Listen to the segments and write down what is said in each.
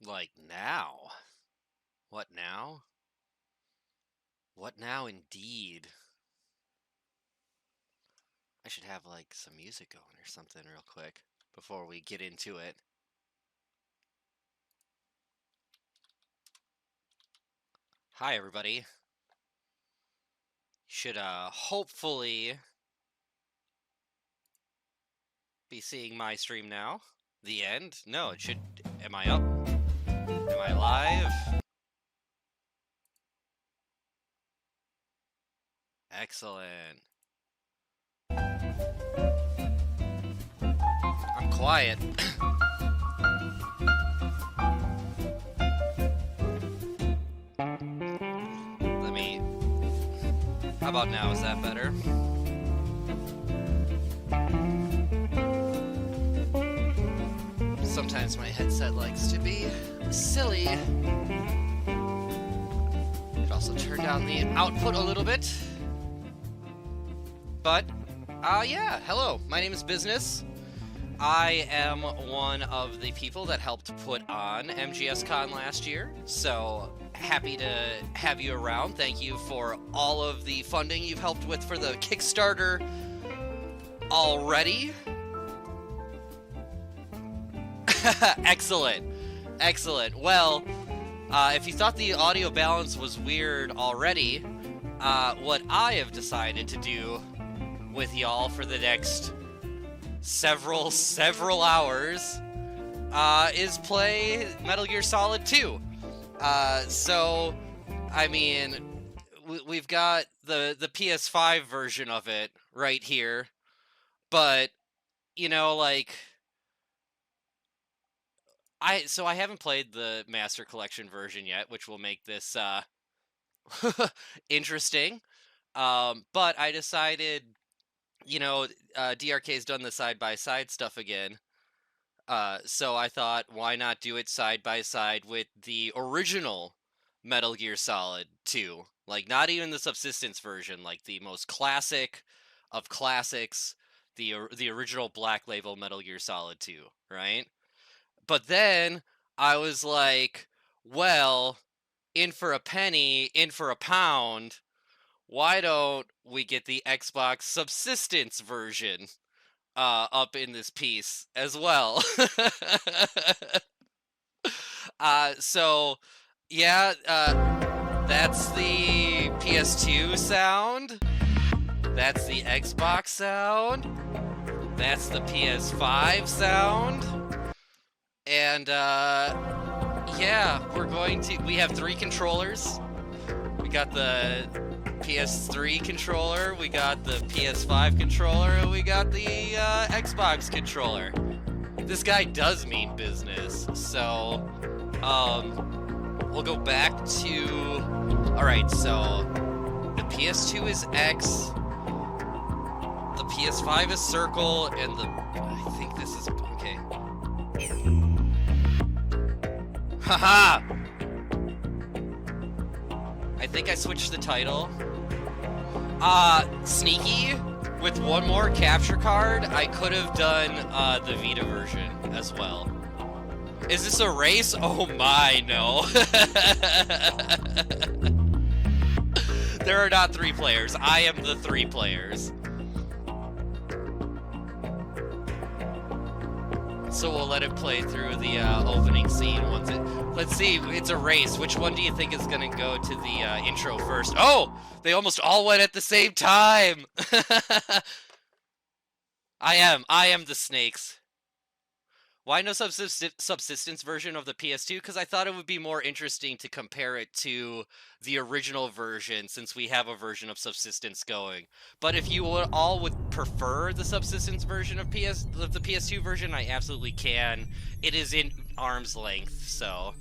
Like now? What now? What now indeed? I should have like some music going or something real quick before we get into it. Hi everybody. Should hopefully be seeing my stream now. The end? No, it should. Am I up? Am I live? Excellent. I'm quiet. Let me... How about now? Is that better? Sometimes my headset likes to be silly. Could also turn down the output a little bit. But, yeah, hello. My name is BizSnes. I am one of the people that helped put on MGSCON last year, so happy to have you around. Thank you for all of the funding you've helped with for the Kickstarter already. Excellent. Excellent. Well, if you thought the audio balance was weird already, what I have decided to do with y'all for the next several hours is play Metal Gear Solid 2. So, I mean, we've got the PS5 version of it right here, but, you know, like, I haven't played the Master Collection version yet, which will make this interesting. But I decided, you know, DRK's done the side-by-side stuff again. So I thought, why not do it side-by-side with the original Metal Gear Solid 2? Like, not even the Subsistence version, like the most classic of classics, the original Black Label Metal Gear Solid 2, right? But then I was like, well, in for a penny, in for a pound, why don't we get the Xbox Subsistence version up in this piece as well? So, yeah, that's the PS2 sound. That's the Xbox sound. That's the PS5 sound. And, yeah, we have 3 controllers. We got the PS3 controller, we got the PS5 controller, and we got the Xbox controller. This guy does mean business, so, we'll go back to... Alright, so, the PS2 is X, the PS5 is circle, and I think this is... okay. Haha! I think I switched the title. Sneaky, with one more capture card, I could have done, the Vita version as well. Is this a race? Oh my, no. There are not 3 players. I am the 3 players. So we'll let it play through the opening scene once it... Let's see, it's a race. Which one do you think is gonna go to the intro first? Oh! They almost all went at the same time! I am the snakes. Why no subsistence version of the PS2? Because I thought it would be more interesting to compare it to the original version, since we have a version of subsistence going. But if you all would prefer the subsistence version of the PS2 version, I absolutely can. It is in arm's length, so...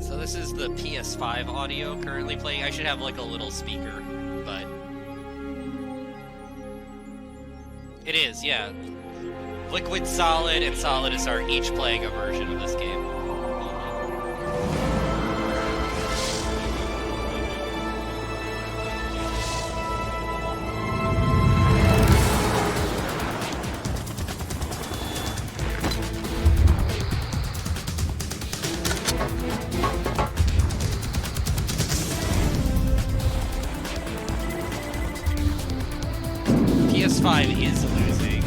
So this is the PS5 audio currently playing. I should have like a little speaker, but... It is, yeah. Liquid, Solid, and Solidus are each playing a version of this game. PS5 is losing.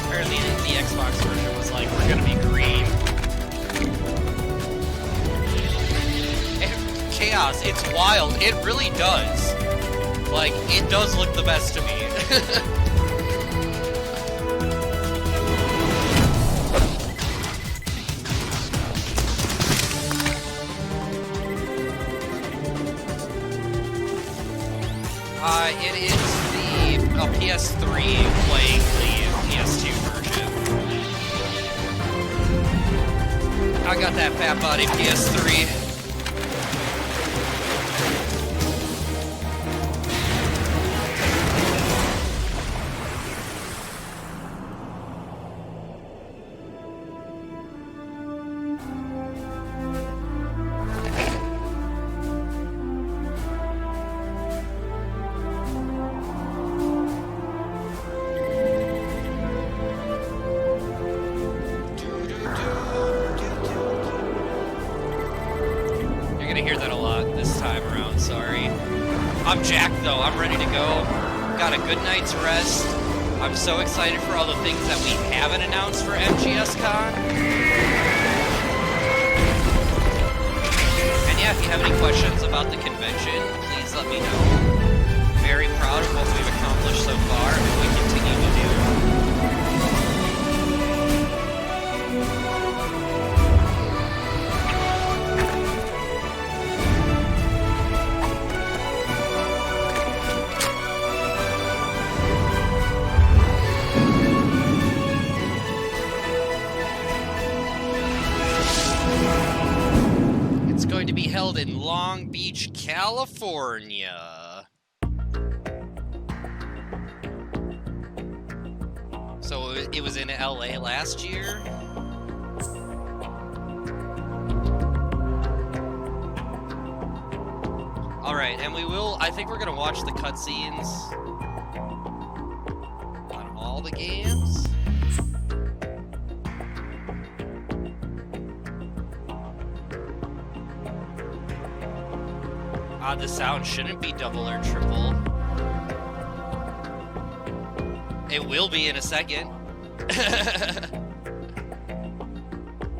Apparently the Xbox version was like, we're gonna be green. And chaos, it's wild. It really does. Like, it does look the best to me. It is the PS3 playing the PS2 version. I got that fat body PS3. I'm jacked though, I'm ready to go. Got a good night's rest. I'm so excited for all the things that we haven't announced for MGSCON. And yeah, if you have any questions about the convention, please let me know. Very proud of what we've accomplished so far and what we continue to do. To be held in Long Beach, California. So it was in LA last year. All right, and I think we're gonna watch the cutscenes on all the games. The sound shouldn't be double or triple. It will be in a second.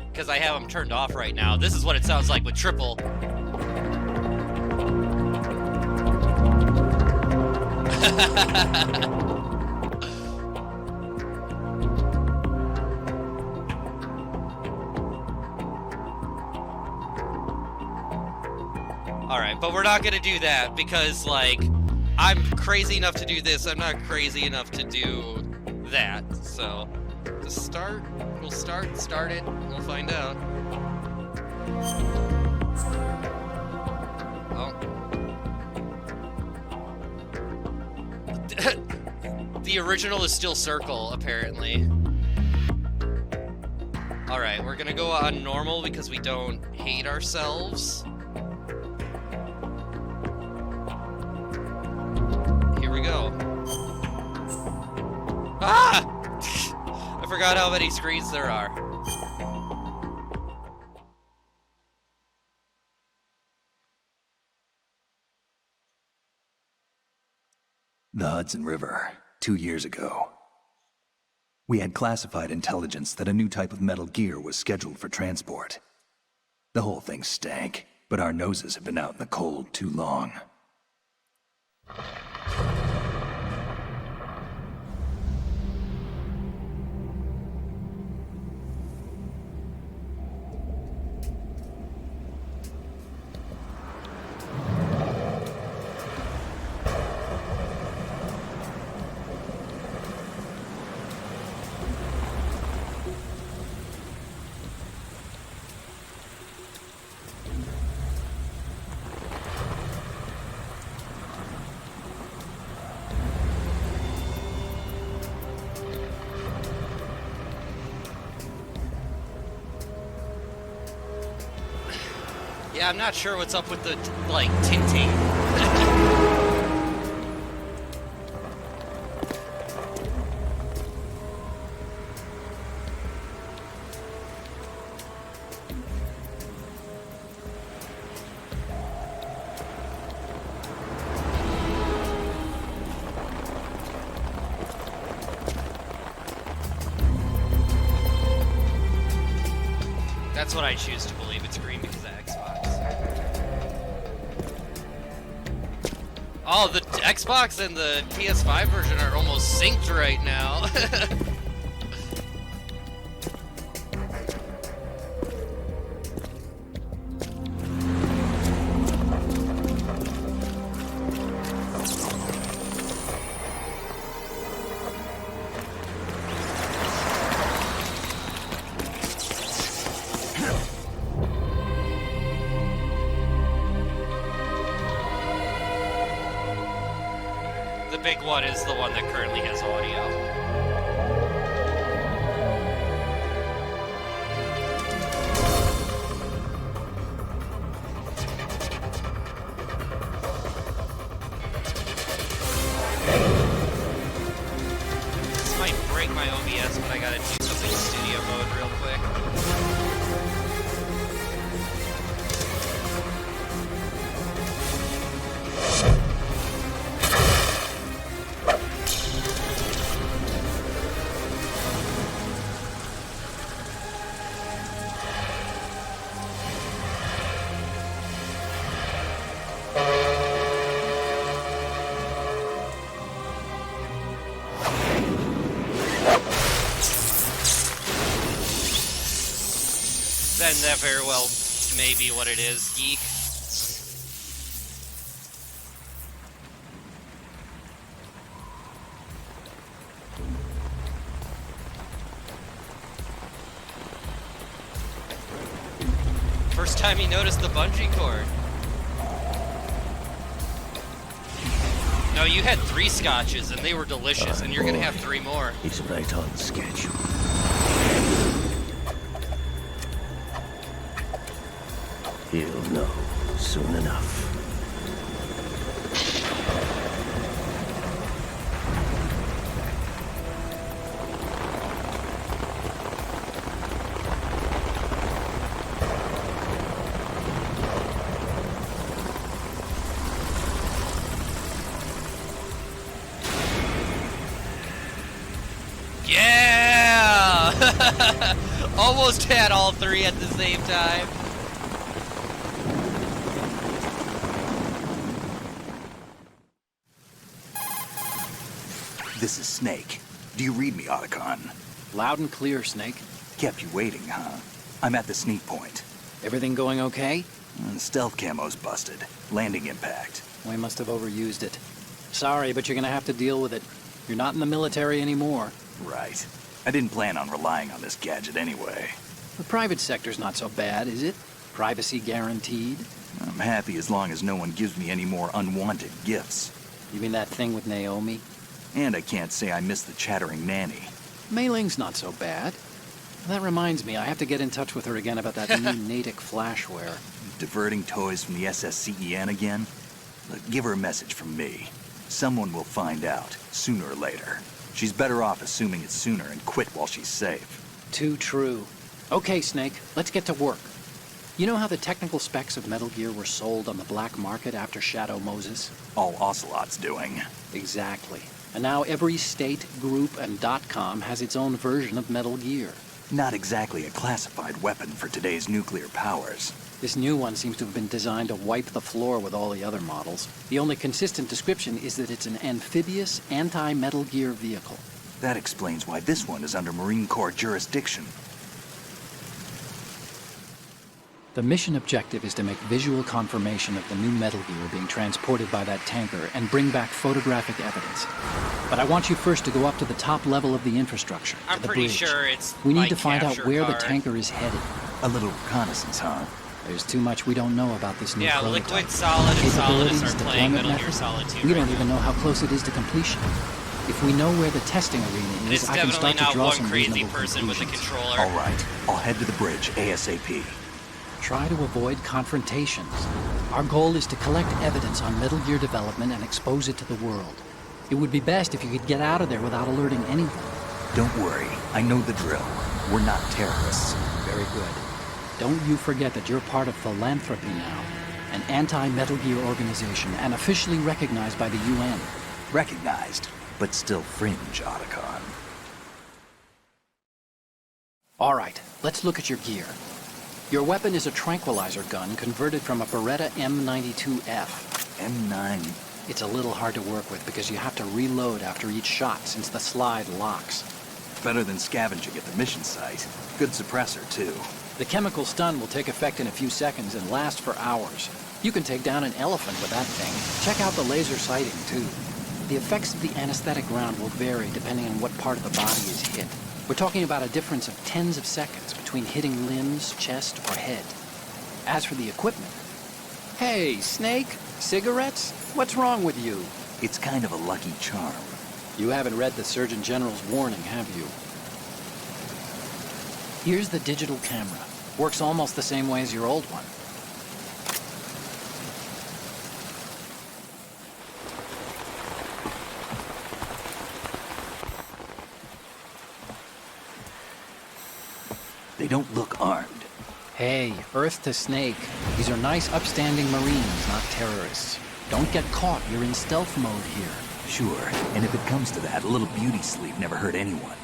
Because I have them turned off right now. This is what it sounds like with triple. Alright, but we're not gonna do that because, like, I'm crazy enough to do this, I'm not crazy enough to do that. So, to start, we'll start it, we'll find out. Oh. The original is still circle, apparently. Alright, we're gonna go on normal because we don't hate ourselves. We go. Ah! I forgot how many screens there are. The Hudson River, 2 years ago. We had classified intelligence that a new type of metal gear was scheduled for transport. The whole thing stank, but our noses have been out in the cold too long. Yeah, I'm not sure what's up with the, like, tinting. That's what I choose to believe. It's green because of Xbox. Oh, the Xbox and the PS5 version are almost synced right now. The big one is the one that currently has audio. This might break my OBS, but I gotta do something in studio mode real quick. Then that very well may be what it is, geek. First time he noticed the bungee cord. No, you had 3 scotches and they were delicious, and you're gonna have 3 more. He's right on schedule. He'll know soon enough. Yeah! Almost had all 3 at the same time. This is Snake. Do you read me, Otacon? Loud and clear, Snake. Kept you waiting, huh? I'm at the sneak point. Everything going okay? Stealth camo's busted. Landing impact. We must have overused it. Sorry, but you're gonna have to deal with it. You're not in the military anymore. Right. I didn't plan on relying on this gadget anyway. The private sector's not so bad, is it? Privacy guaranteed? I'm happy as long as no one gives me any more unwanted gifts. You mean that thing with Naomi? And I can't say I miss the chattering nanny. Mei Ling's not so bad. That reminds me, I have to get in touch with her again about that new Natick flashware. Diverting toys from the SSCEN again? Look, give her a message from me. Someone will find out, sooner or later. She's better off assuming it's sooner and quit while she's safe. Too true. Okay, Snake, let's get to work. You know how the technical specs of Metal Gear were sold on the black market after Shadow Moses? All Ocelot's doing. Exactly. And now every state, group, and .com has its own version of Metal Gear. Not exactly a classified weapon for today's nuclear powers. This new one seems to have been designed to wipe the floor with all the other models. The only consistent description is that it's an amphibious, anti-Metal Gear vehicle. That explains why this one is under Marine Corps jurisdiction. The mission objective is to make visual confirmation of the new Metal Gear being transported by that tanker and bring back photographic evidence. But I want you first to go up to the top level of the infrastructure, I'm to the pretty bridge. sure it's We my need to find out capture where the card. tanker is headed. A little reconnaissance, huh? There's too much we don't know about this new Yeah, prototype. Liquid, Solid, and Solidus Capabilities, are playing deployment Metal Gear method. Solid 2 We right don't even now. know how close it is to completion. If we know where the testing arena is, It's I can definitely start to not draw one some crazy reasonable person with a conclusions. controller. All right, I'll head to the bridge ASAP. Try to avoid confrontations. Our goal is to collect evidence on Metal Gear development and expose it to the world. It would be best if you could get out of there without alerting anyone. Don't worry, I know the drill. We're not terrorists. Very good. Don't you forget that you're part of Philanthropy now, an anti-Metal Gear organization and officially recognized by the UN. Recognized, but still fringe, Otacon. All right, let's look at your gear. Your weapon is a tranquilizer gun converted from a Beretta M92F. M9. It's a little hard to work with because you have to reload after each shot since the slide locks. Better than scavenging at the mission site. Good suppressor, too. The chemical stun will take effect in a few seconds and last for hours. You can take down an elephant with that thing. Check out the laser sighting, too. The effects of the anesthetic round will vary depending on what part of the body is hit. We're talking about a difference of tens of seconds between hitting limbs, chest, or head. As for the equipment... Hey, Snake? Cigarettes? What's wrong with you? It's kind of a lucky charm. You haven't read the Surgeon General's warning, have you? Here's the digital camera. Works almost the same way as your old one. They don't look armed. Hey, Earth to Snake. These are nice, upstanding Marines, not terrorists. Don't get caught. You're in stealth mode here. Sure, and if it comes to that, a little beauty sleep never hurt anyone.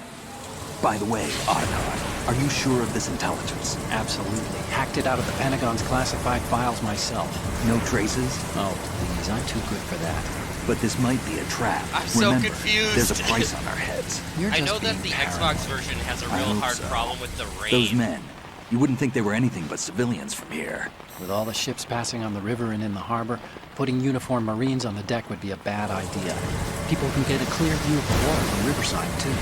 By the way, Otacon, are you sure of this intelligence? Absolutely. Hacked it out of the Pentagon's classified files myself. No traces? Oh, please, I'm too good for that. But this might be a trap. I'm so Remember, confused. There's a price on our heads. You're I just know that being the paranoid. Xbox version has a I real hope hard so. problem with the rain. Those men. You wouldn't think they were anything but civilians from here. With all the ships passing on the river and in the harbor, putting uniformed Marines on the deck would be a bad idea. People can get a clear view of the water from Riverside, too.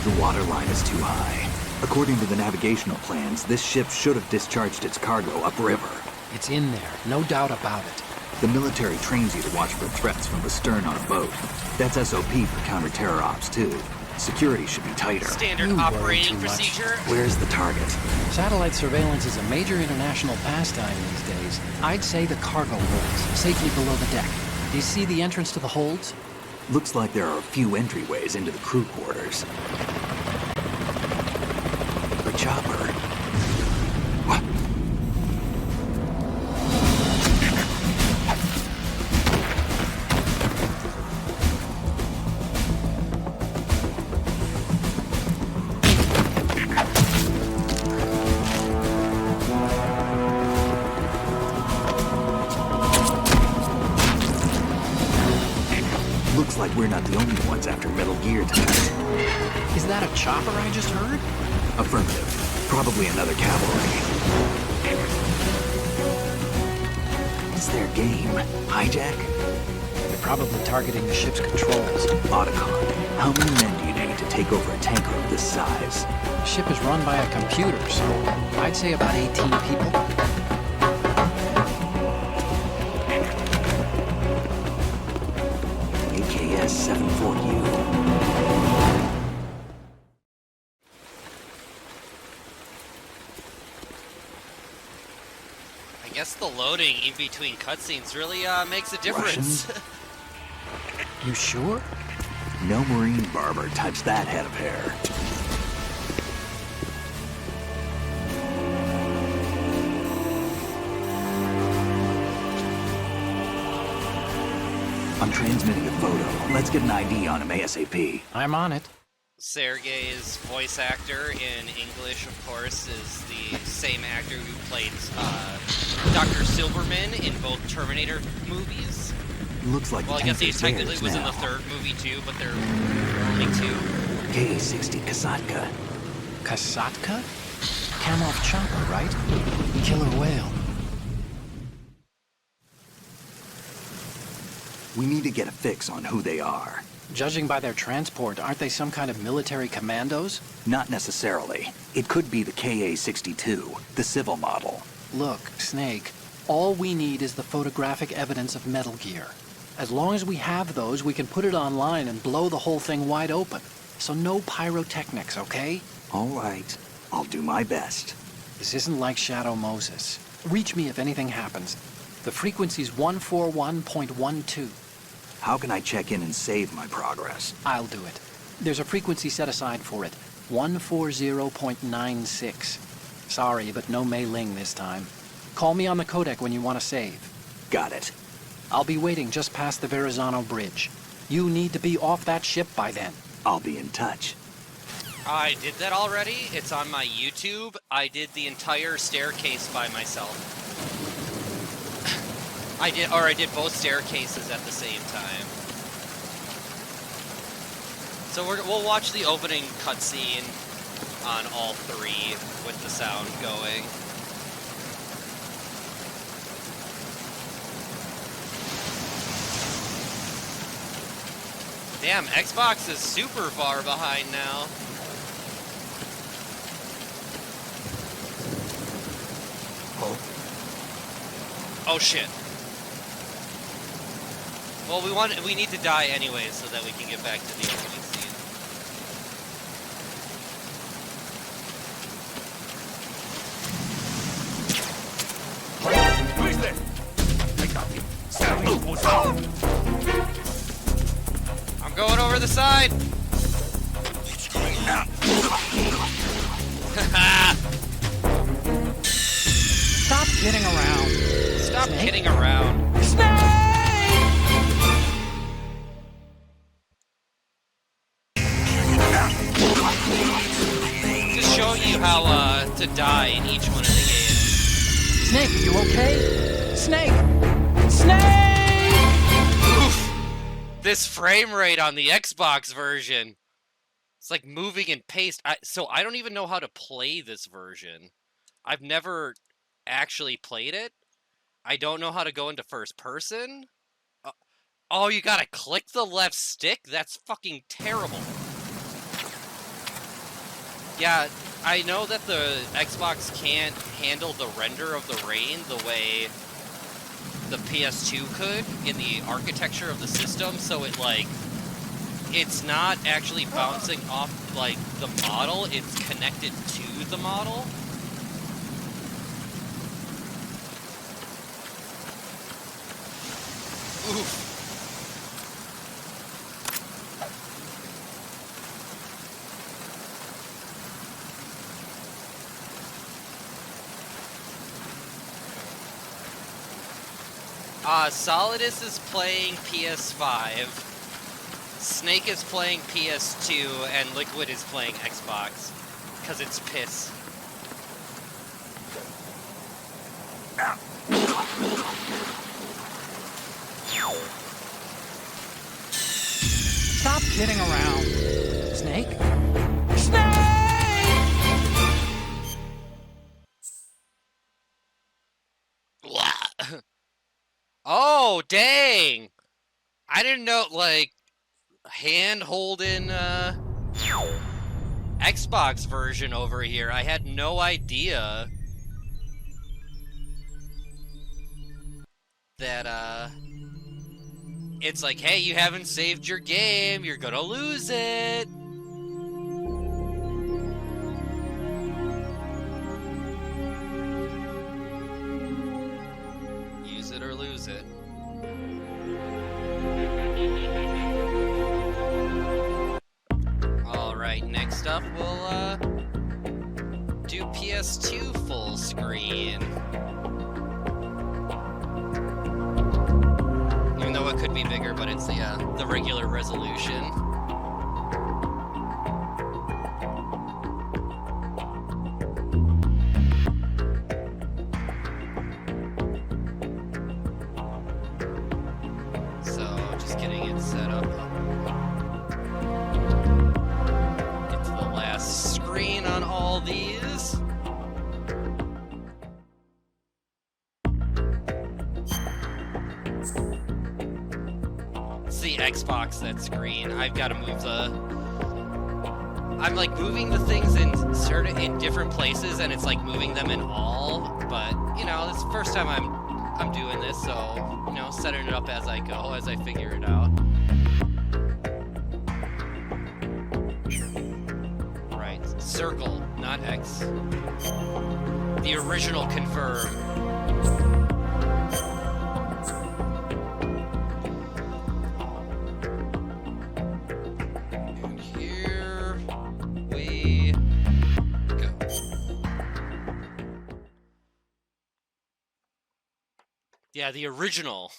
The water line is too high. According to the navigational plans, this ship should have discharged its cargo upriver. It's in there, no doubt about it. The military trains you to watch for threats from the stern on a boat. That's SOP for counter-terror ops, too. Security should be tighter. Standard You worry operating too much. procedure. Where's the target? Satellite surveillance is a major international pastime these days. I'd say the cargo holds, safely below the deck. Do you see the entrance to the holds? Looks like there are a few entryways into the crew quarters. The chopper. What? Looks like we're not the only ones after Metal Gear tonight. Is that a chopper I just heard? Affirmative. Probably another cavalry. What's their game? Hijack? They're probably targeting the ship's controls. Otacon, how many men do you need to take over a tanker of this size? The ship is run by a computer, so I'd say about 18 people. AKS 74U. I guess the loading in between cutscenes really makes a difference. You sure? No Marine barber touched that head of hair. I'm transmitting a photo. Let's get an ID on him ASAP. I'm on it. Sergei's voice actor in English, of course, is the same actor who played Dr. Silverman in both Terminator movies. Looks like Well, the I guess he tanker's technically theirs was in now. the third movie too, but there were only two. KA-60 Kasatka. Kasatka? Kamov chopper, right? Killer whale. We need to get a fix on who they are. Judging by their transport, aren't they some kind of military commandos? Not necessarily. It could be the KA-62, the civil model. Look, Snake, all we need is the photographic evidence of Metal Gear. As long as we have those, we can put it online and blow the whole thing wide open. So no pyrotechnics, okay? All right. I'll do my best. This isn't like Shadow Moses. Reach me if anything happens. The frequency's 141.12. How can I check in and save my progress? I'll do it. There's a frequency set aside for it. 140.96. Sorry, but no Mei Ling this time. Call me on the codec when you want to save. Got it. I'll be waiting just past the Verrazano Bridge. You need to be off that ship by then. I'll be in touch. I did that already. It's on my YouTube. I did the entire staircase by myself. I did both staircases at the same time. So we'll watch the opening cutscene on all three with the sound going. Damn, Xbox is super far behind now. Oh shit. Well, we need to die anyways so that we can get back to the opening scene. I'm going over the side. Stop kidding around. Stop Snake? kidding around. Just showing you how to die in each one of the games. Snake, are you okay? Snake! Snake! Oof. This frame rate on the Xbox version. It's like moving in paste. So I don't even know how to play this version. I've never actually played it. I don't know how to go into first person. Oh, you gotta click the left stick? That's fucking terrible. Yeah, I know that the Xbox can't handle the render of the rain the way the PS2 could in the architecture of the system, so it's not actually bouncing off, like, the model, it's connected to the model. Oof. Solidus is playing PS5, Snake is playing PS2, and Liquid is playing Xbox, because it's piss. Stop kidding around. Snake? Snake! Oh, dang! I didn't know, like, hand-holding, Xbox version over here. I had no idea that, it's like, hey, you haven't saved your game, you're gonna lose it! Use it or lose it. Alright, next up we'll, do PS2 full screen. Even though it could be bigger, but it's the regular resolution. So, just getting it set up. Get to the last screen on all these. It's the Xbox that's green. I've got to move I'm like moving the things in different places, and it's like moving them in all. But you know, it's the first time I'm doing this, so you know, setting it up as I go, as I figure it out. Right, circle, not X. The original confirm. And here we go. Yeah, the original.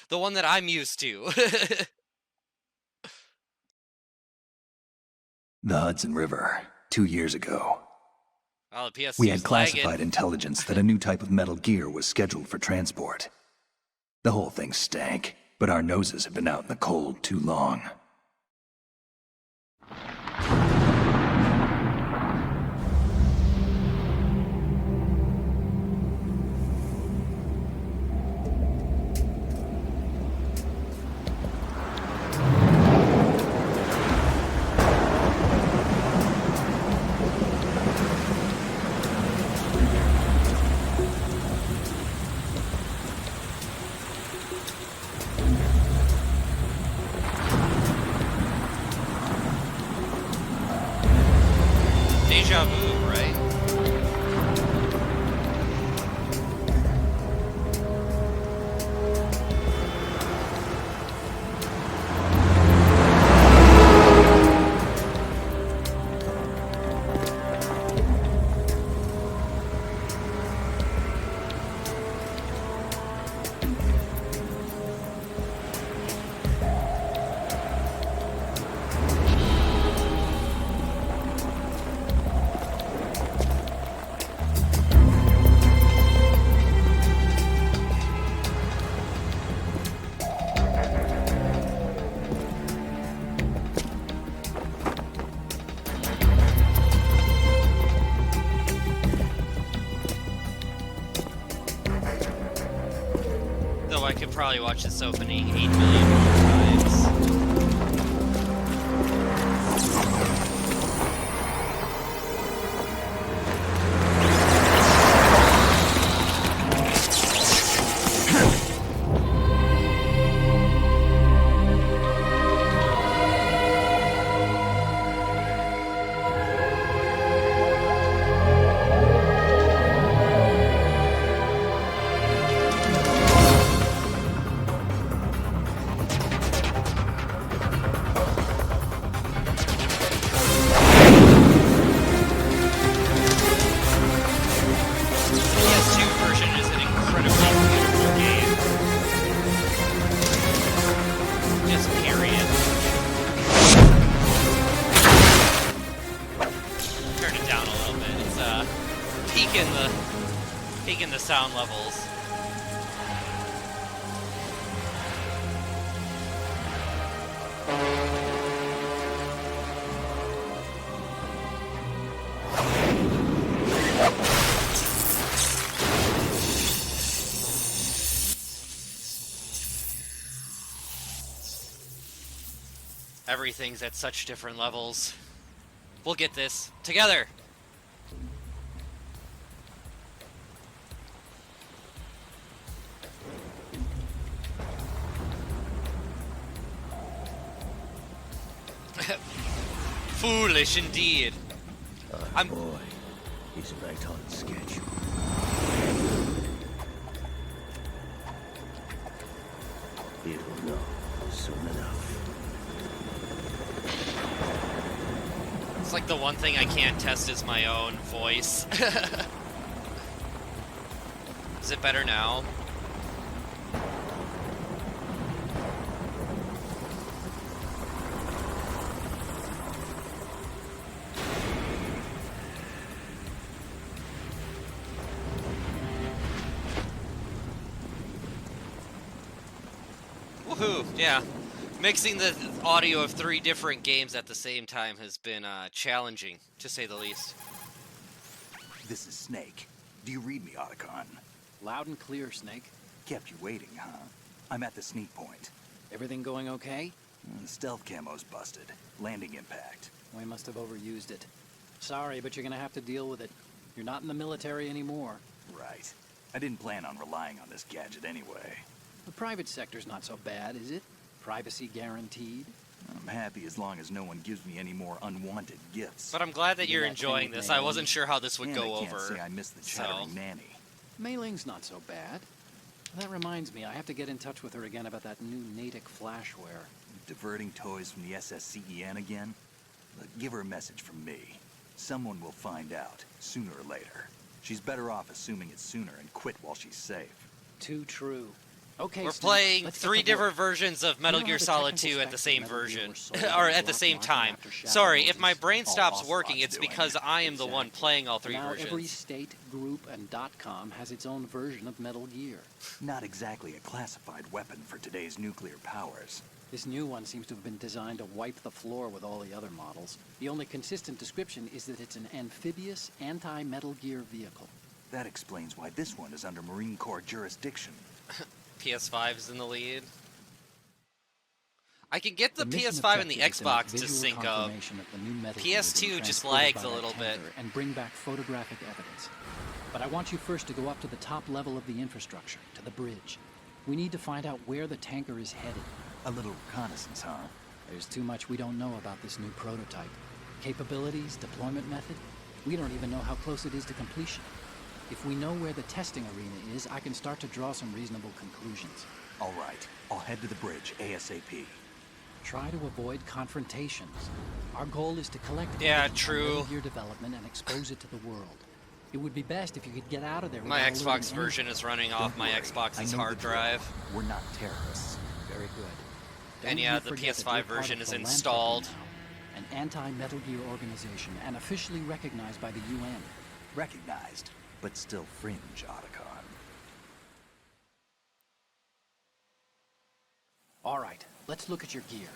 The one that I'm used to. The Hudson River, 2 years ago. Oh, the PS2's We had lagging. classified intelligence that a new type of metal gear was scheduled for transport. The whole thing stank, but our noses have been out in the cold too long. Deja vu, right? Though I could probably watch this opening 8 million more times. PS2 version is an incredibly beautiful game. Just period. Turn it down a little bit. It's peaking the sound levels. Everything's at such different levels. We'll get this together. Foolish indeed. I'm Boy, he's right on schedule. He'll know soon enough. It's like the one thing I can't test is my own voice. Is it better now? Woohoo, yeah. Mixing the audio of 3 different games at the same time has been challenging, to say the least. This is Snake. Do you read me, Otacon? Loud and clear, Snake. Kept you waiting, huh? I'm at the sneak point. Everything going okay? The stealth camo's busted. Landing impact. We must have overused it. Sorry, but you're gonna have to deal with it. You're not in the military anymore. Right. I didn't plan on relying on this gadget anyway. The private sector's not so bad, is it? Privacy guaranteed. I'm happy as long as no one gives me any more unwanted gifts. But I'm glad that you're that thing enjoying with this. I Naomi? wasn't sure how this would And go I can't over. say I miss the so- chattering nanny. Mei Ling's not so bad. That reminds me, I have to get in touch with her again about that new Natick flashware. Diverting toys from the SSCEN again? Look, give her a message from me. Someone will find out, sooner or later. She's better off assuming it sooner and quit while she's safe. Too true. Okay, We're Snake, playing let's get 3 to work. different versions of You Metal know Gear how the Solid technical 2 at the specs of same Metal Gear version, were sold or in at the block same market time. after Shadow Sorry, if my release? brain All stops Ocelot's working, it's doing. because I am the one Exactly. playing all And 3 now every versions. state, group, and .com has its own version of Metal Gear. Not exactly a classified weapon for today's nuclear powers. This new one seems to have been designed to wipe the floor with all the other models. The only consistent description is that it's an amphibious, anti-Metal Gear vehicle. That explains why this one is under Marine Corps jurisdiction. PS5 is in the lead. I can get the mission PS5 and the objective is to make Xbox to visual sync up. confirmation of the new Metal Gear PS2 being just transported lags by a that little bit. tanker and bring back photographic evidence. But I want you first to go up to the top level of the infrastructure, to the bridge. We need to find out where the tanker is headed. A little reconnaissance, huh? There's too much we don't know about this new prototype. Capabilities, deployment method, we don't even know how close it is to completion. If we know where the testing arena is, I can start to draw some reasonable conclusions. All right, I'll head to the bridge ASAP. Try to avoid confrontations. Our goal is to collect Yeah, evidence on true. Metal Gear development and expose it to the world. It would be best if you could get out of there My without Xbox alerting version anyone. is running Don't off my worry, I Xbox's know hard the drill. drive. We're not terrorists. Very good. And Don't yeah, you the forget that PS5 we're part version of is Philanthropy installed. now, an anti-Metal Gear organization and officially recognized by the UN. Recognized, but still fringe, Otacon. All right, let's look at your gear.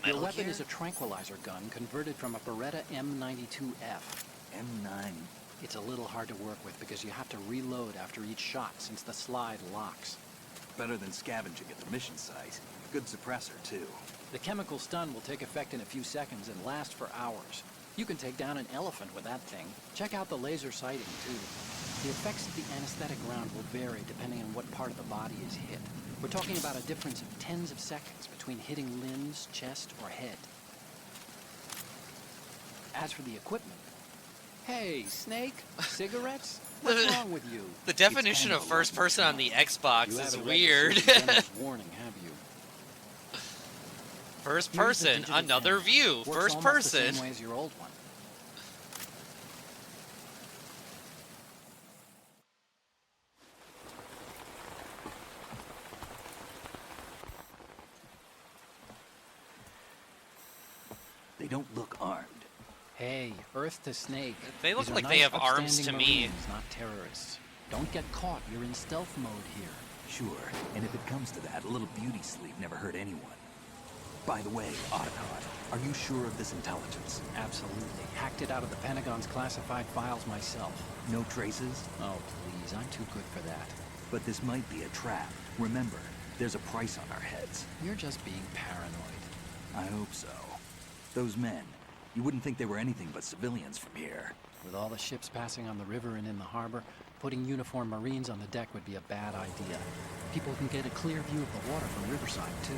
Metal Your weapon Gear? is a tranquilizer gun converted from a Beretta M92F. M9. It's a little hard to work with because you have to reload after each shot since the slide locks. Better than scavenging at the mission site. Good suppressor, too. The chemical stun will take effect in a few seconds and last for hours. You can take down an elephant with that thing. Check out the laser sighting, too. The effects of the anesthetic round will vary depending on what part of the body is hit. We're talking about a difference of tens of seconds between hitting limbs, chest, or head. As for the equipment... Hey, Snake, cigarettes? What's wrong with you? The definition of first person on the Xbox You is haven't read the weird. Surgeon General's warning, have you? First Here's the person, digital another camera. view. Works First almost person. the same way as your old one. They don't look armed. Hey, Earth to Snake. They look These are like they nice, have arms to upstanding me. Marines, not terrorists. Don't get caught. You're in stealth mode here. Sure, and if it comes to that, a little beauty sleep never hurt anyone. By the way, Otacon, are you sure of this intelligence? Absolutely. Hacked it out of the Pentagon's classified files myself. No traces? Oh, please. I'm too good for that. But this might be a trap. Remember, there's a price on our heads. You're just being paranoid. I hope so. Those men, you wouldn't think they were anything but civilians from here. With all the ships passing on the river and in the harbor, putting uniformed Marines on the deck would be a bad idea. People can get a clear view of the water from Riverside, too.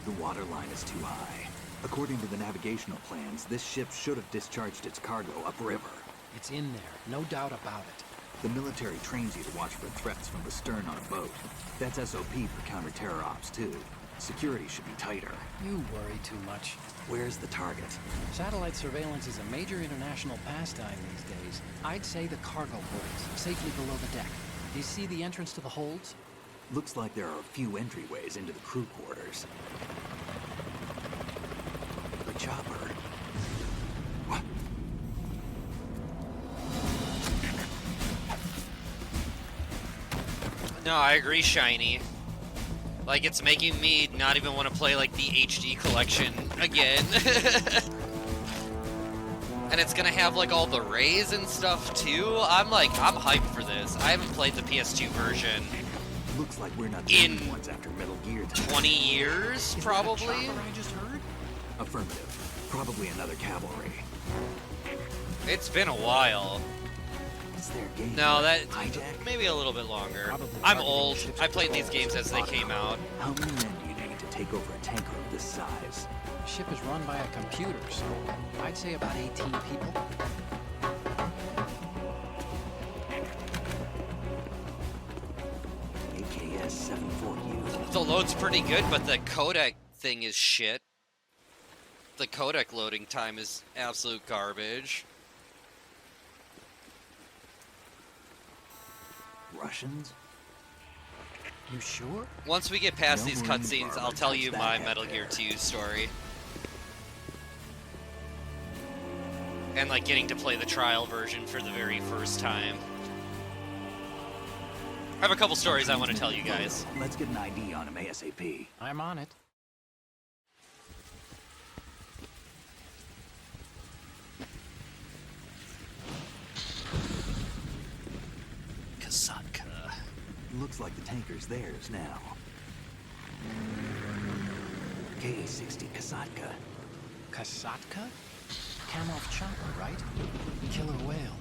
The water line is too high. According to the navigational plans, this ship should have discharged its cargo upriver. It's in there, no doubt about it. The military trains you to watch for threats from the stern on a boat. That's SOP for counter-terror ops, too. Security should be tighter. You worry too much. Where's the target? Satellite surveillance is a major international pastime these days. I'd say the cargo holds, safely below the deck. Do you see the entrance to the holds? Looks like there are a few entryways into the crew quarters. The chopper. What? No, I agree, Shiny. Like, it's making me not even want to play, like, the HD collection again. And it's gonna have, like, all the rays and stuff, too. I'm hyped for this. I haven't played the PS2 version Looks like we're not the in only ones after Metal Gear tonight. 20 years, probably. I just heard? Affirmative. Probably another cavalry. It's been a while. It's their game. No, that... Hijack? maybe a little bit longer. Probably I'm targeting old. ships I played these patrols. games as they came out. How many men do you need to take over a tanker of this size? The ship is run by a computer, so I'd say about 18 people. AKS 74U. The load's pretty good, but the codec thing is shit. The codec loading time is absolute garbage. Russians? You sure? Once we get past No these Marine cutscenes, I'll farmer tell touched you that my head Metal Gear there. 2 story. And like getting to play the trial version for the very first time. I have a couple stories I want to tell you guys. Let's get an ID on him ASAP. I'm on it. Kasatka. Looks like the tanker's theirs now. KA-60 Kasatka. Kasatka? Kamov chopper, right? Killer whale.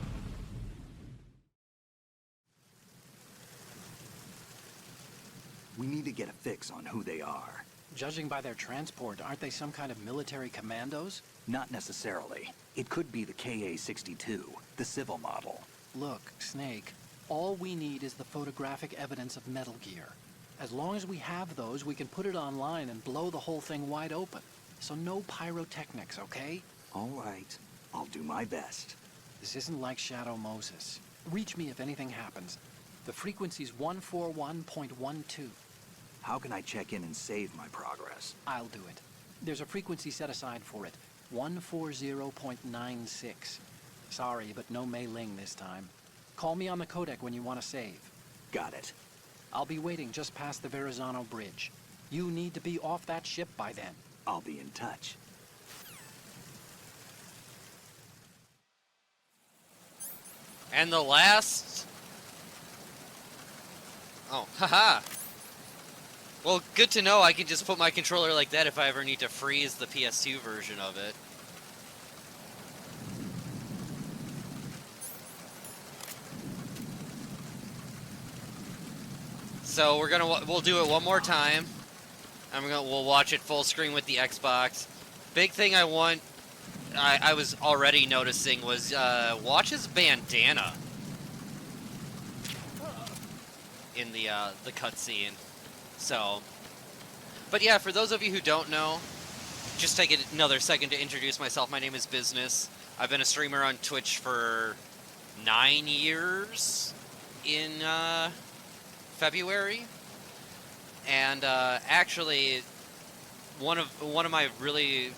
We need to get a fix on who they are. Judging by their transport, aren't they some kind of military commandos? Not necessarily. It could be the KA-62, the civil model. Look, Snake, all we need is the photographic evidence of Metal Gear. As long as we have those, we can put it online and blow the whole thing wide open. So no pyrotechnics, okay? All right. I'll do my best. This isn't like Shadow Moses. Reach me if anything happens. The frequency's 141.12. How can I check in and save my progress? I'll do it. There's a frequency set aside for it. 140.96. Sorry, but no Mei Ling this time. Call me on the codec when you want to save. Got it. I'll be waiting just past the Verrazano Bridge. You need to be off that ship by then. I'll be in touch. And the last... Oh, haha! Well, good to know I can just put my controller like that if I ever need to freeze the PS2 version of it. So we'll do it one more time. We'll watch it full screen with the Xbox. Big thing I was already noticing was watch his bandana in the cutscene. So, but yeah, for those of you who don't know, just take another second to introduce myself. My name is BizSnes. I've been a streamer on Twitch for 9 years in February, and actually, one of my really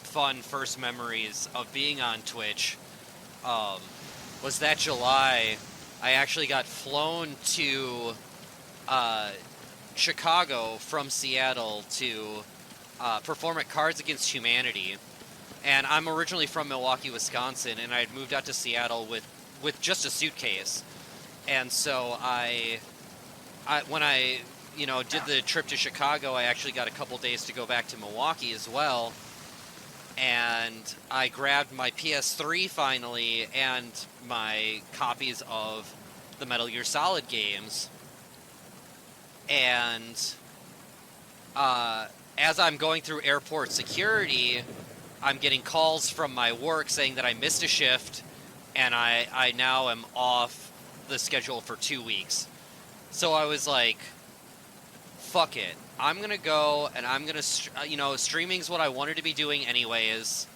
fun first memories of being on Twitch was that July. I actually got flown to Chicago from Seattle to perform at Cards Against Humanity, and I'm originally from Milwaukee, Wisconsin, and I had moved out to Seattle with just a suitcase, and so when I did the trip to Chicago, I actually got a couple days to go back to Milwaukee as well, and I grabbed my PS3 finally and my copies of the Metal Gear Solid games. And as I'm going through airport security, I'm getting calls from my work saying that I missed a shift and I now am off the schedule for 2 weeks. So I was like, fuck it. I'm going to go and I'm going to, streaming's what I wanted to be doing anyways.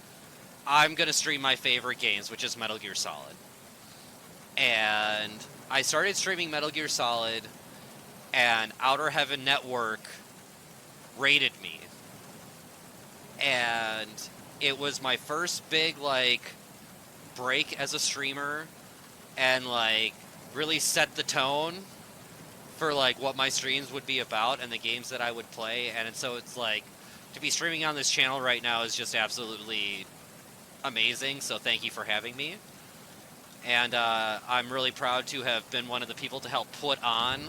I'm going to stream my favorite games, which is Metal Gear Solid. And I started streaming Metal Gear Solid, and Outer Heaven Network rated me. And it was my first big, break as a streamer, and, really set the tone for, what my streams would be about and the games that I would play. And so it's, to be streaming on this channel right now is just absolutely amazing, so thank you for having me. And I'm really proud to have been one of the people to help put on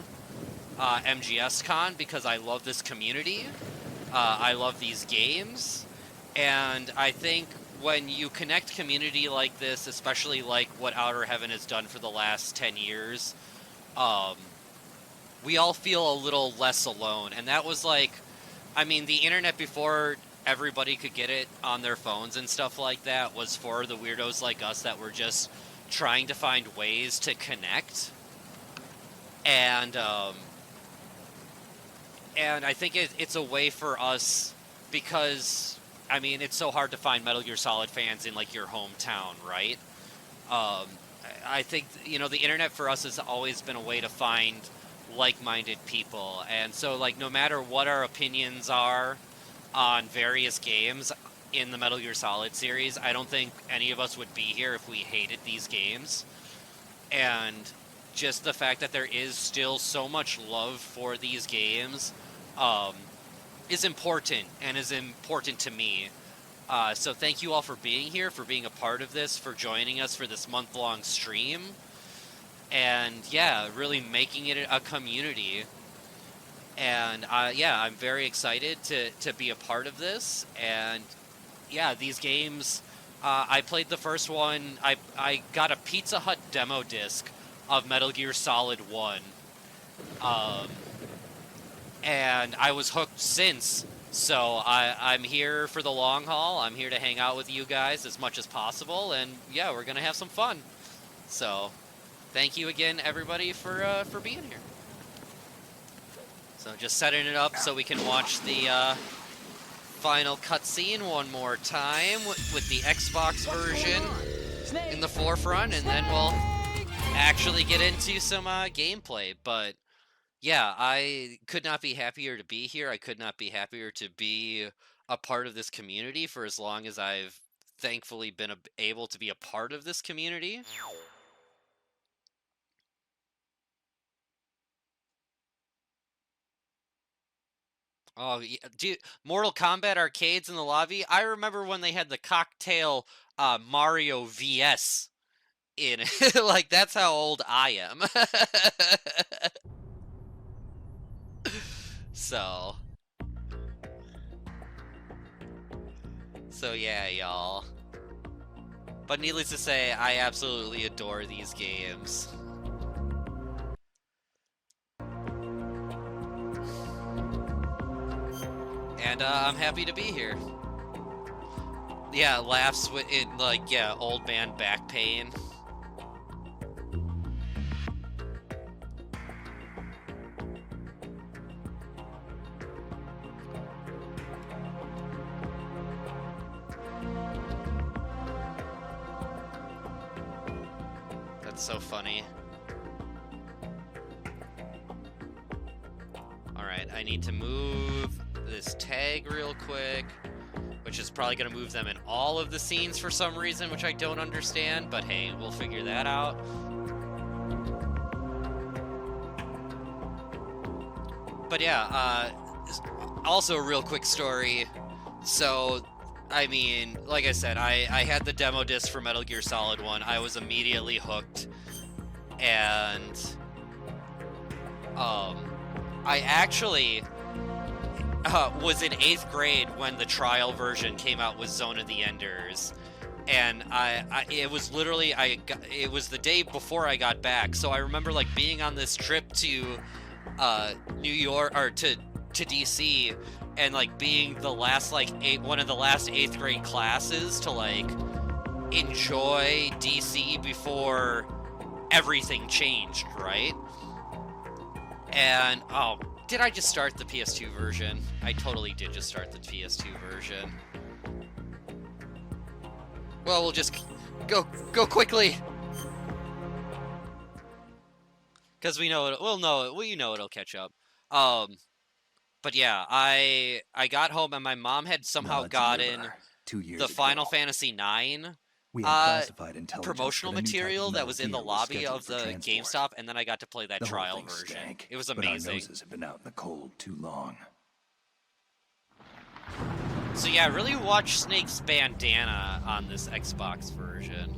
MGSCON because I love this community. I love these games. And I think when you connect community like this, especially like what Outer Heaven has done for the last 10 years, we all feel a little less alone. And that was the internet before everybody could get it on their phones and stuff like that was for the weirdos like us that were just trying to find ways to connect. And I think it's a way for us because, it's so hard to find Metal Gear Solid fans in, your hometown, right? I think, the internet for us has always been a way to find like-minded people. And so, like, no matter what our opinions are on various games in the Metal Gear Solid series, I don't think any of us would be here if we hated these games. And just the fact that there is still so much love for these games is important, and is important to me. So thank you all for being here, for being a part of this, for joining us for this month-long stream. And yeah, really making it a community. And yeah, I'm very excited to be a part of this. And yeah, these games, I played the first one. I got a Pizza Hut demo disc of Metal Gear Solid 1. And I was hooked since. So I'm here for the long haul. I'm here to hang out with you guys as much as possible. And yeah, we're going to have some fun. So thank you again, everybody, for being here. So just setting it up so we can watch the final cutscene one more time with the Xbox version in the forefront, and then we'll actually get into some gameplay. But yeah, I could not be happier to be here. I could not be happier to be a part of this community for as long as I've thankfully been able to be a part of this community. Oh, yeah, dude, Mortal Kombat arcades in the lobby. I remember when they had the cocktail Mario VS in it. Like, that's how old I am. So yeah, y'all. But needless to say, I absolutely adore these games. And I'm happy to be here. Yeah, laughs in, like, yeah, old man back pain. That's so funny. Alright, I need to move this tag real quick, which is probably going to move them in all of the scenes for some reason, which I don't understand, but hey, we'll figure that out. But yeah, also a real quick story. So, I mean, like I said, I had the demo disc for Metal Gear Solid 1. I was immediately hooked, and I actually was in 8th grade when the trial version came out with Zone of the Enders, and it was literally it was the day before I got back, so I remember like being on this trip to New York, or to DC, and like being the last one of the last 8th grade classes to like enjoy DC before everything changed, right? And oh, did I just start the PS2 version? I totally did just start the PS2 version. Well, we'll just go quickly, because we know you know it'll catch up. But yeah, I got home and my mom had somehow gotten the Final Fantasy IX promotional material that was in the lobby of the GameStop, and then I got to play that trial version. It was amazing. But our noses have been out in the cold too long. So yeah, really watch Snake's bandana on this Xbox version.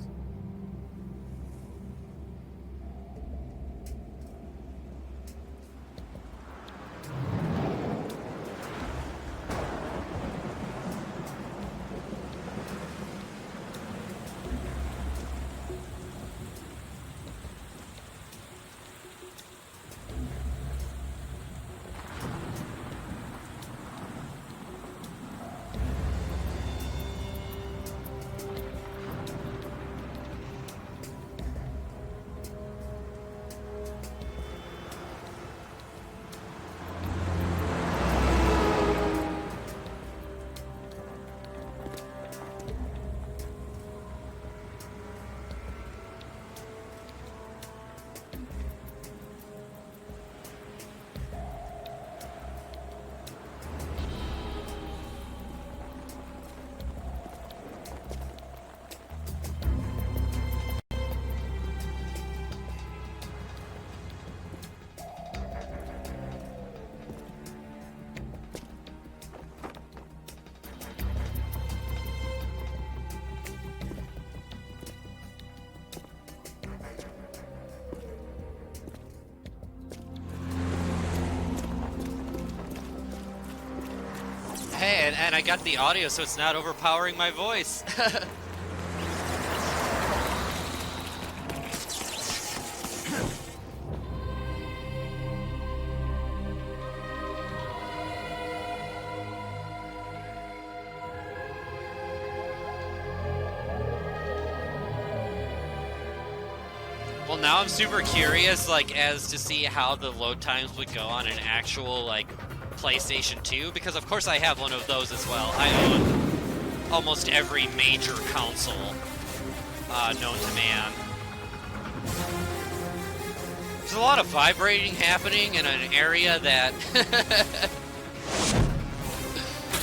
And I got the audio, so it's not overpowering my voice. Well, now I'm super curious, like, as to see how the load times would go on an actual, like, PlayStation 2, because of course I have one of those as well. I own almost every major console known to man. There's a lot of vibrating happening in an area that...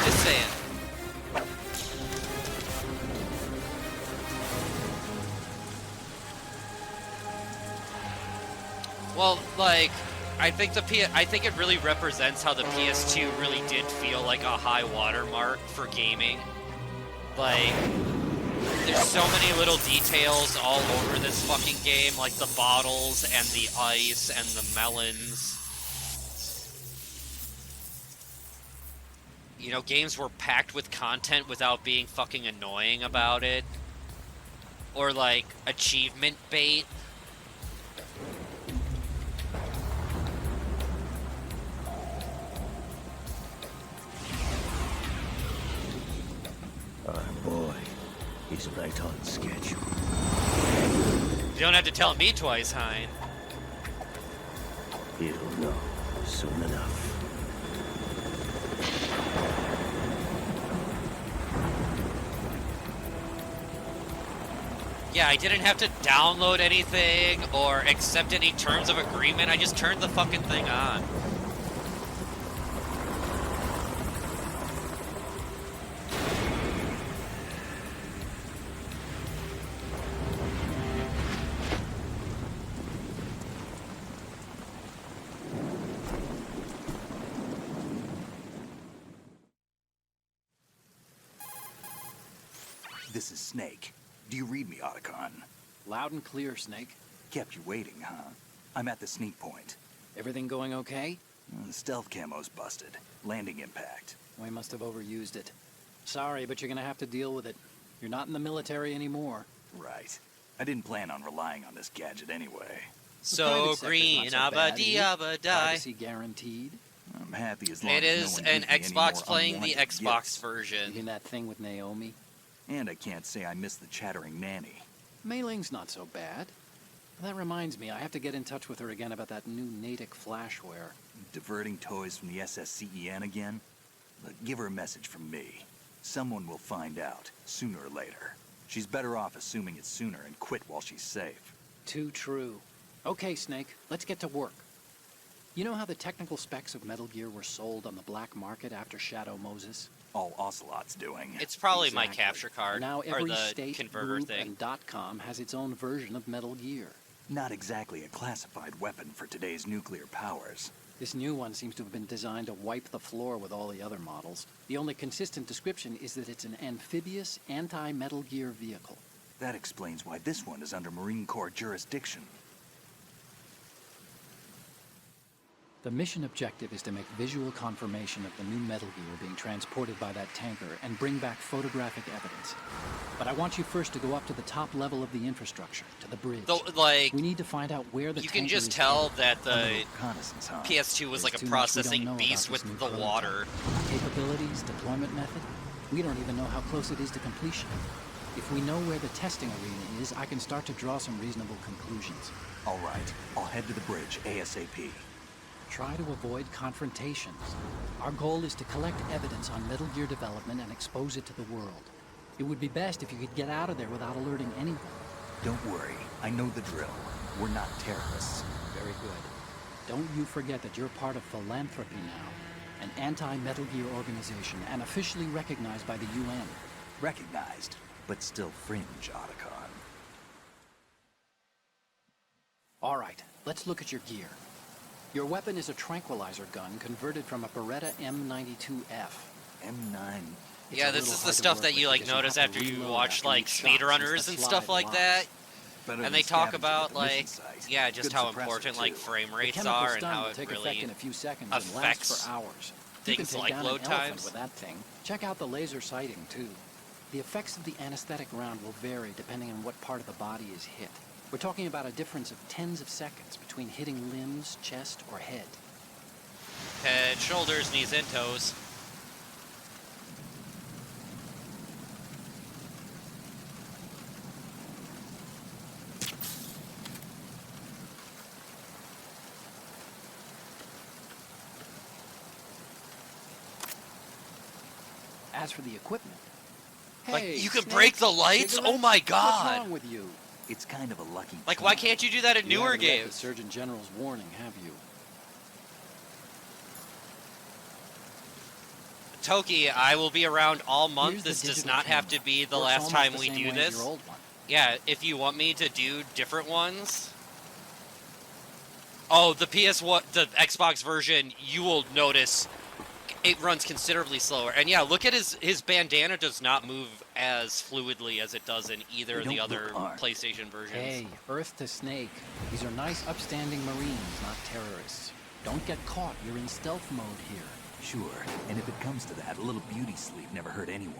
Just saying. Well, like, I think it really represents how the PS2 really did feel like a high watermark for gaming. Like, there's so many little details all over this fucking game, like the bottles and the ice and the melons. You know, games were packed with content without being fucking annoying about it. Or like achievement bait. Our boy, he's right on schedule. You don't have to tell me twice, Hein. He'll know soon enough. Yeah, I didn't have to download anything or accept any terms of agreement. I just turned the fucking thing on. This is Snake. Do you read me, Otacon? Loud and clear, Snake. Kept you waiting, huh? I'm at the sneak point. Everything going okay? The stealth camo's busted. Landing impact. We must have overused it. Sorry, but you're gonna have to deal with it. You're not in the military anymore. Right. I didn't plan on relying on this gadget anyway. So private sector's green, not so bad, abba-dee, is it? abba-die. Privacy guaranteed. I'm happy as long It as is no one an gives me any Xbox more playing the unwanted Xbox gifts. You version. mean that thing with Naomi? And I can't say I miss the chattering nanny. Mei Ling's not so bad. That reminds me, I have to get in touch with her again about that new Natick flashware. Diverting toys from the SSCEN again? Look, give her a message from me. Someone will find out, sooner or later. She's better off assuming it sooner and quit while she's safe. Too true. Okay, Snake, let's get to work. You know how the technical specs of Metal Gear were sold on the black market after Shadow Moses? All Ocelot's doing. It's probably my Exactly. capture card, Now or every the state, converter group, thing. and .com has its own version of Metal Gear. Not exactly a classified weapon for today's nuclear powers. This new one seems to have been designed to wipe the floor with all the other models. The only consistent description is that it's an amphibious, anti-Metal Gear vehicle. That explains why this one is under Marine Corps jurisdiction. The mission objective is to make visual confirmation of the new Metal Gear being transported by that tanker and bring back photographic evidence. But I want you first to go up to the top level of the infrastructure, to the bridge. Though, like, We need to find out where the you tanker can just is tell headed. that A the little reconnaissance, huh? PS2 was like There's a too much we don't processing know about beast this with new the prototype. water. Capabilities, deployment method. We don't even know how close it is to completion. If we know where the testing arena is, I can start to draw some reasonable conclusions. All right, I'll head to the bridge ASAP. Try to avoid confrontations. Our goal is to collect evidence on Metal Gear development and expose it to the world. It would be best if you could get out of there without alerting anyone. Don't worry, I know the drill. We're not terrorists. Very good. Don't you forget that you're part of Philanthropy now, an anti-Metal Gear organization and officially recognized by the UN. Recognized, but still fringe, Otacon. All right, let's look at your gear. Your weapon is a tranquilizer gun converted from a Beretta M92F. M9. It's Yeah, a this little is the hard to stuff work that with you like because notice have to after you reload watch after like each shot since speedrunners the and slide stuff like that. locks. Better And than they talk scavenging about at the mission like, site. yeah, just Good how suppressor, important like too. frame The rates chemical are and stun how will it take effect really in a few seconds and last affects for hours. You can things take like down load an elephant times. with that thing. Check out the laser sighting, too. The effects of the anesthetic round will vary depending on what part of the body is hit. We're talking about a difference of tens of seconds between hitting limbs, chest, or head. Head, shoulders, knees, and toes. As for the equipment... Like, Hey, you can Snake, break the lights? cigarettes? Oh my What's god! wrong with you? It's kind of a lucky Like, charm. why can't you do that in You newer haven't read the games? Surgeon General's warning, have you? Toki, I will be around all month. Here's the This does digital not have camera. to be the Works last almost time the we same do way as this. your old one. Yeah, if you want me to do different ones. Oh, the the Xbox version, you will notice it runs considerably slower. And yeah, look at his bandana does not move as fluidly as it does in either of They the don't other look armed. PlayStation versions. Hey, Earth to Snake. These are nice, upstanding Marines, not terrorists. Don't get caught. You're in stealth mode here. Sure, and if it comes to that, a little beauty sleep never hurt anyone.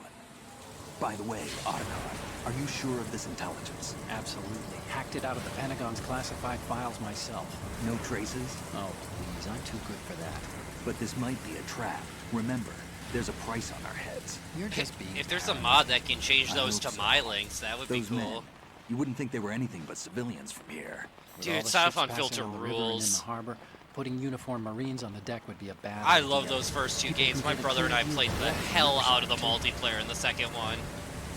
By the way, Otacon, are you sure of this intelligence? Absolutely. Hacked it out of the Pentagon's classified files myself. No traces? Oh, please. I'm too good for that. But this might be a trap. Remember, there's a price on our heads. You're just being If there's a paranoid. mod that can change I those hope to so. my links, that would be Those cool. men, you wouldn't think they were anything but civilians from here. With Dude, all the South ships on passing Filter on the river and in rules. the harbor, putting uniformed Marines on the deck would be a bad I idea. love those first two People games. can My get a brother and I clear played view the of what hell they're out of the up to. multiplayer in the second one.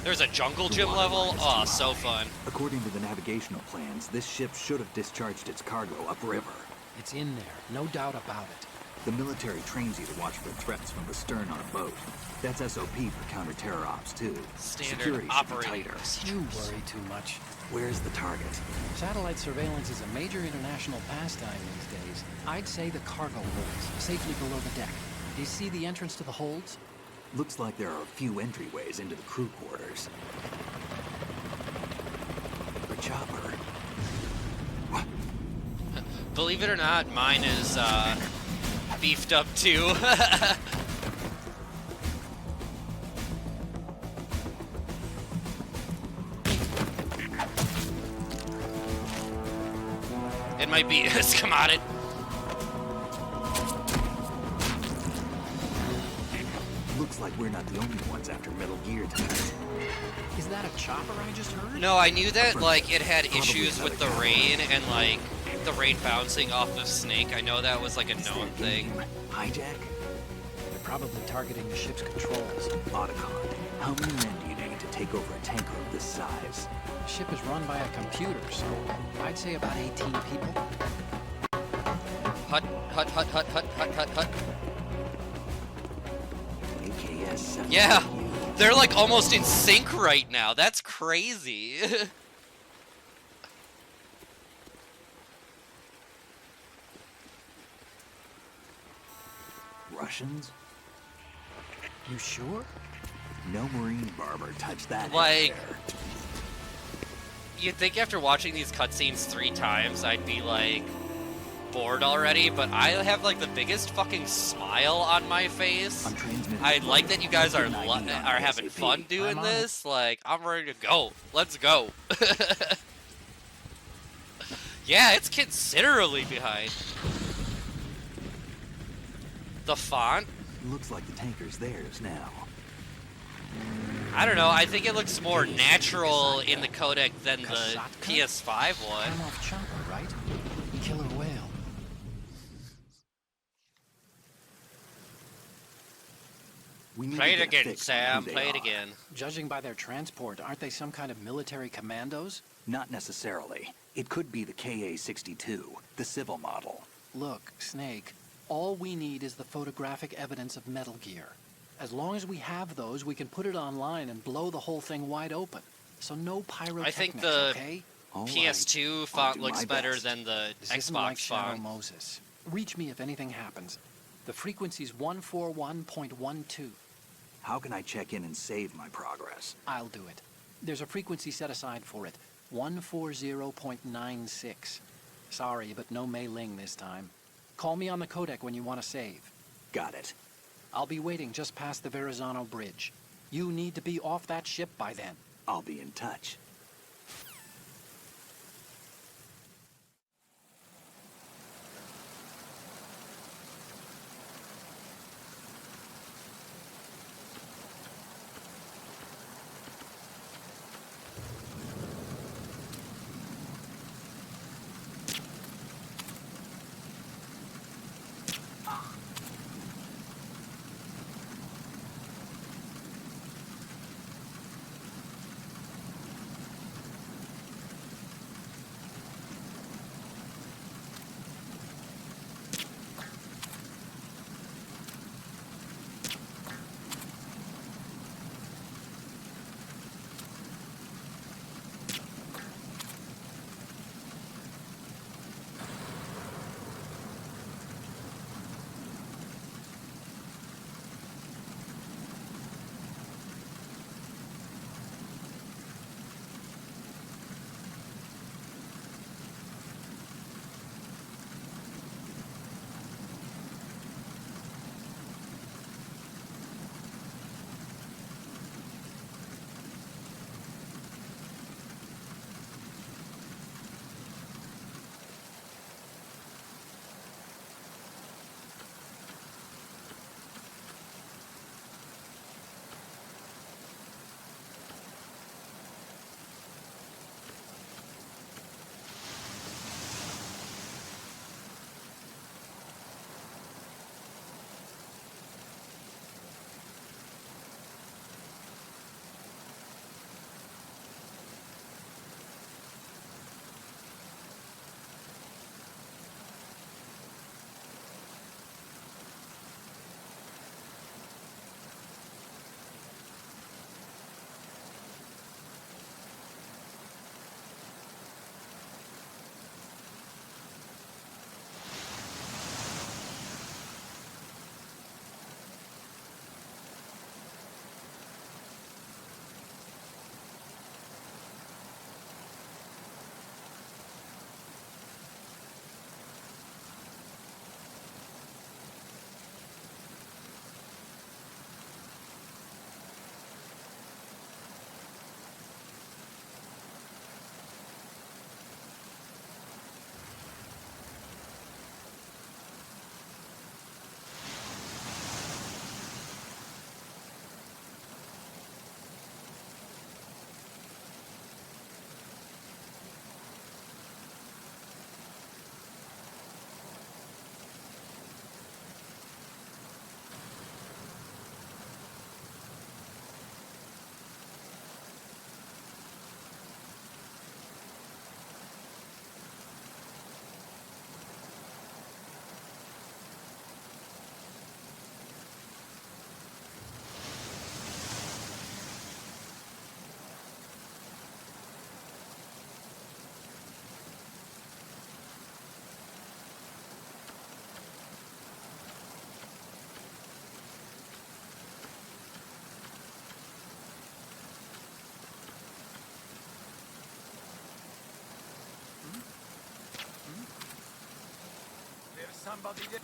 There's a jungle The gym water level. line is Oh, too so high. fun. According to the navigational plans, this ship should have discharged its cargo upriver. It's in there, no doubt about it. The military trains you to watch for threats from the stern on a boat. That's SOP for counter-terror ops, too. Standard Security should be operating tighter. You worry too much. Where's the target? Satellite surveillance is a major international pastime these days. I'd say the cargo holds, safely below the deck. Do you see the entrance to the holds? Looks like there are a few entryways into the crew quarters. A chopper. What? Believe it or not, mine is beefed up too. It might be. Come on, it. Looks like we're not the only ones after Metal Gear tonight. Is that a chopper I just heard? No, I knew that like it had Probably issues with the another rain and like the rain bouncing off of Snake. I know that was like a Is known that thing. in-human hijack? They're probably targeting the ship's controls. Otacon, how many men do you need to take over a tanker of this size? The ship is run by a computer, so I'd say about 18 people. Hut, hut, hut, hut, hut, hut, hut, hut. AKS-7. Yeah, they're like almost in sync right now. That's crazy. Russians? You sure? No Marine barber touched that. Like- hair. You'd think after watching these cutscenes 3 times, I'd be like bored already, but I have like the biggest fucking smile on my face. I'm transmitting. I like that you guys are Good ID on are having ASAP. fun doing I'm on this. Like, I'm ready to go. Let's go. Yeah, it's considerably behind. The font? Looks like the tanker's theirs now. I don't know. I think it looks more natural in the codec than the Kasatka? PS5 one. I'm off chopper, right? Killer whale. We need Play to it get a again, fix on Sam. who they Play it are. again. Judging by their transport, aren't they some kind of military commandos? Not necessarily. It could be the KA-62, the civil model. Look, Snake, all we need is the photographic evidence of Metal Gear. As long as we have those, we can put it online and blow the whole thing wide open. So no pyrotechnics, I think the okay? All right. PS2 I'll font do looks my better best. than the This isn't like Xbox Shadow font. Moses. Reach me if anything happens. The frequency's 141.12. How can I check in and save my progress? I'll do it. There's a frequency set aside for it. 140.96. Sorry, but no Mei Ling this time. Call me on the codec when you want to save. Got it. I'll be waiting just past the Verrazano Bridge. You need to be off that ship by then. I'll be in touch. Somebody did.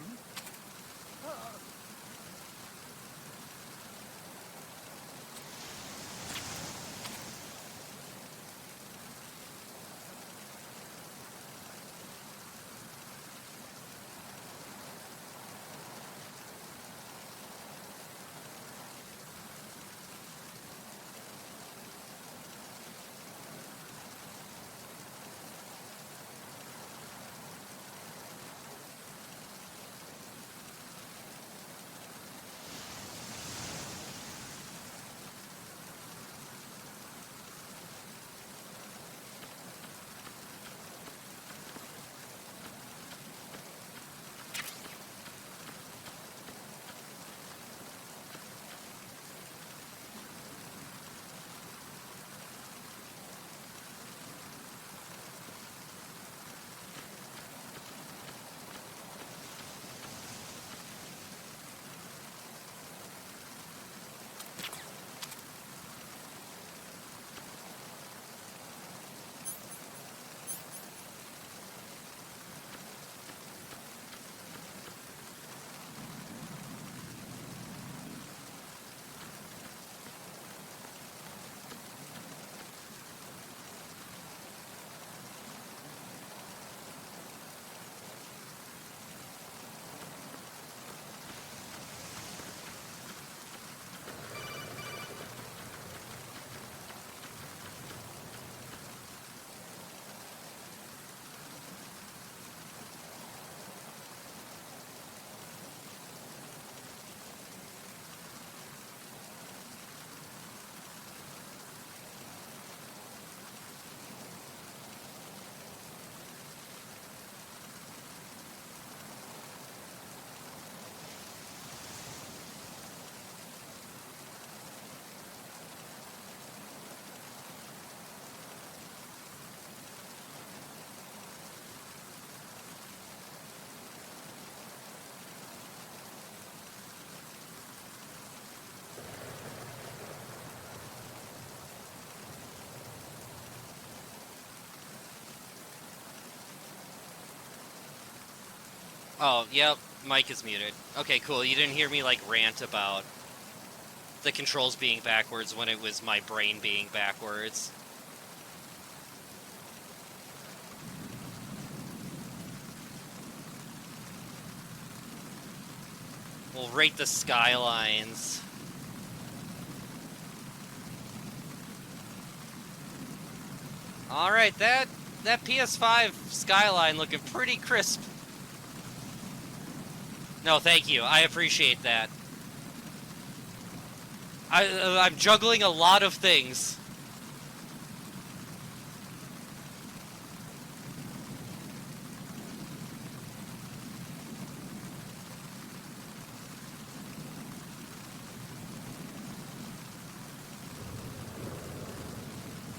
Oh, yep, mic is muted. Okay, cool. You didn't hear me, like, rant about the controls being backwards when it was my brain being backwards. We'll rate the skylines. Alright, that PS5 skyline looking pretty crisp. No, thank you. I appreciate that. I'm juggling a lot of things.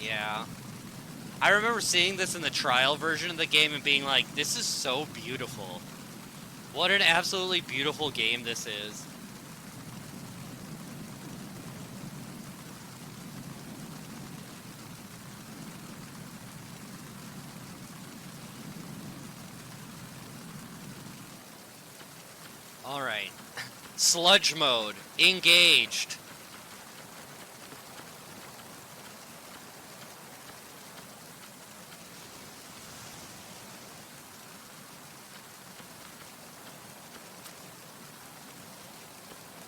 Yeah. I remember seeing this in the trial version of the game and being like, this is so beautiful. What an absolutely beautiful game this is. Alright. Sludge mode. Engaged.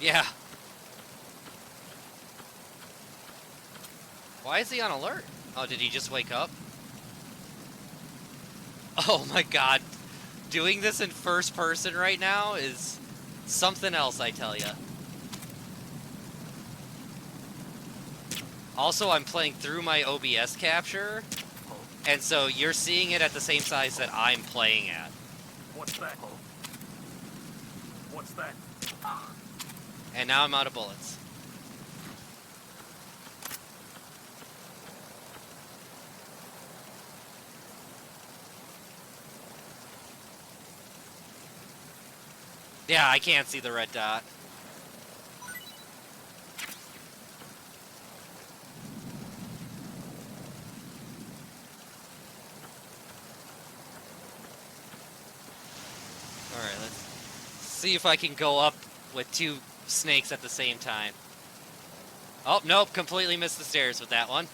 Yeah. Why is he on alert? Oh, did he just wake up? Oh my god. Doing this in first person right now is something else, I tell ya. Also, I'm playing through my OBS capture, and so you're seeing it at the same size that I'm playing at. What's that? What's that? And now I'm out of bullets. Yeah, I can't see the red dot. Alright, let's see if I can go up with two snakes at the same time. Oh, nope, completely missed the stairs with that one.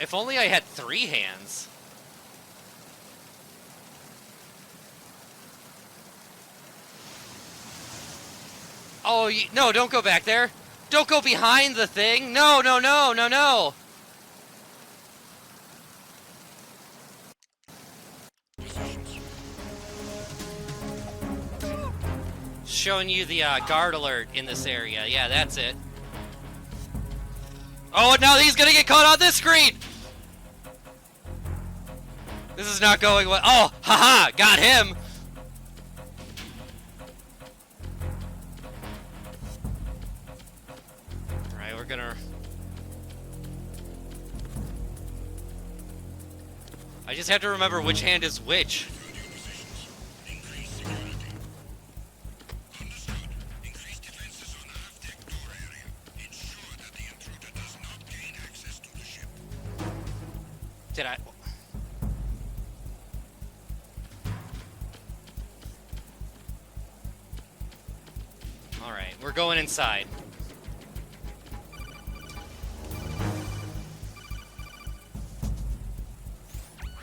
If only I had 3 hands. Oh, no, don't go back there. Don't go behind the thing. No, no, no, no, no. Showing you the guard alert in this area. Yeah, that's it. Oh, now he's gonna get caught on this screen. This is not going well. Oh, haha, got him. All right, we're gonna... I just have to remember which hand is which. Did I... Alright, we're going inside.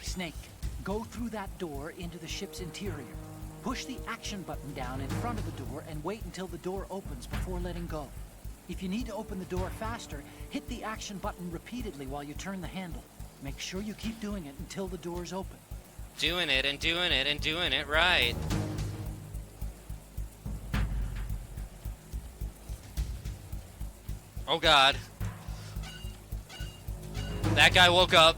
Snake, go through that door into the ship's interior. Push the action button down in front of the door and wait until the door opens before letting go. If you need to open the door faster, hit the action button repeatedly while you turn the handle. Make sure you keep doing it until the door's open. Doing it and doing it and doing it right. Oh god. That guy woke up.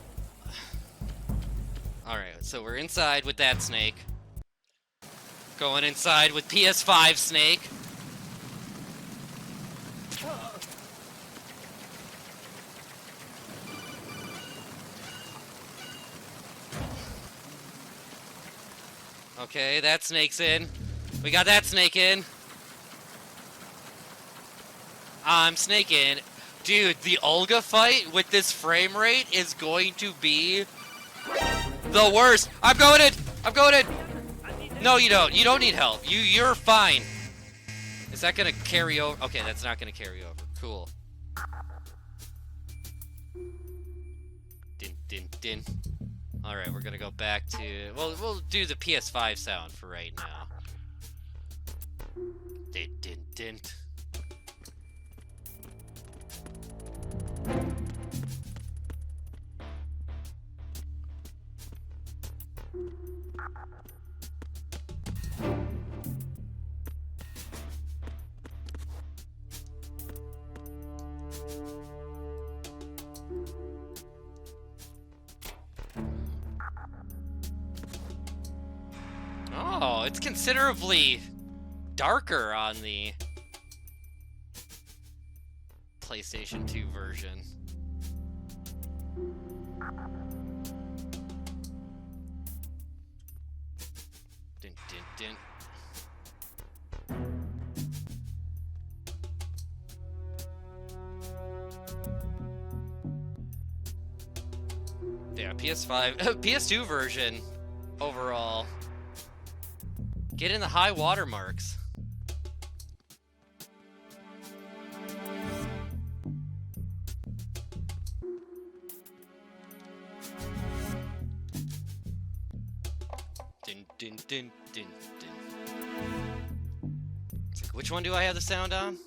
Alright, so we're inside with that snake. Going inside with PS5 snake. Okay, that snake's in. We got that snake in. I'm snaking. Dude, the Olga fight with this frame rate is going to be the worst. I'm going in. I'm going in. No, you don't. You don't need help. You're fine. Is that gonna carry over? Okay, that's not gonna carry over. Cool. Din din din. All right, we're gonna go back to. Well, we'll do the PS5 sound for right now. Din din din. Oh, it's considerably darker on the PlayStation 2 version. Dun, dun, dun. Yeah, PS5, PS2 version overall. Get in the high watermarks. Dun, dun, dun, dun, dun. It's like, which one do I have the sound on?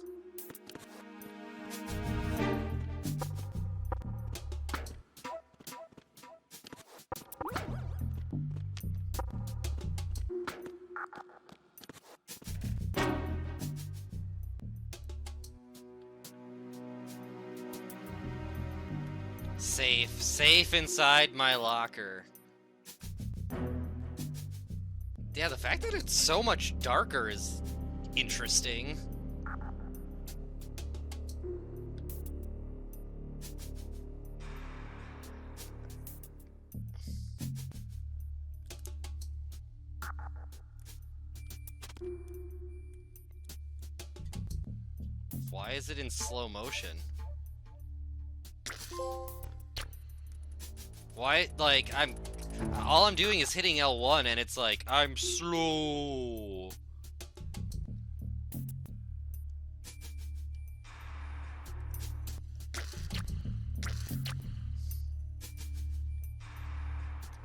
Safe inside my locker. Yeah, the fact that it's so much darker is interesting. Why is it in slow motion? Why, like, all I'm doing is hitting L1 and it's like, I'm slow.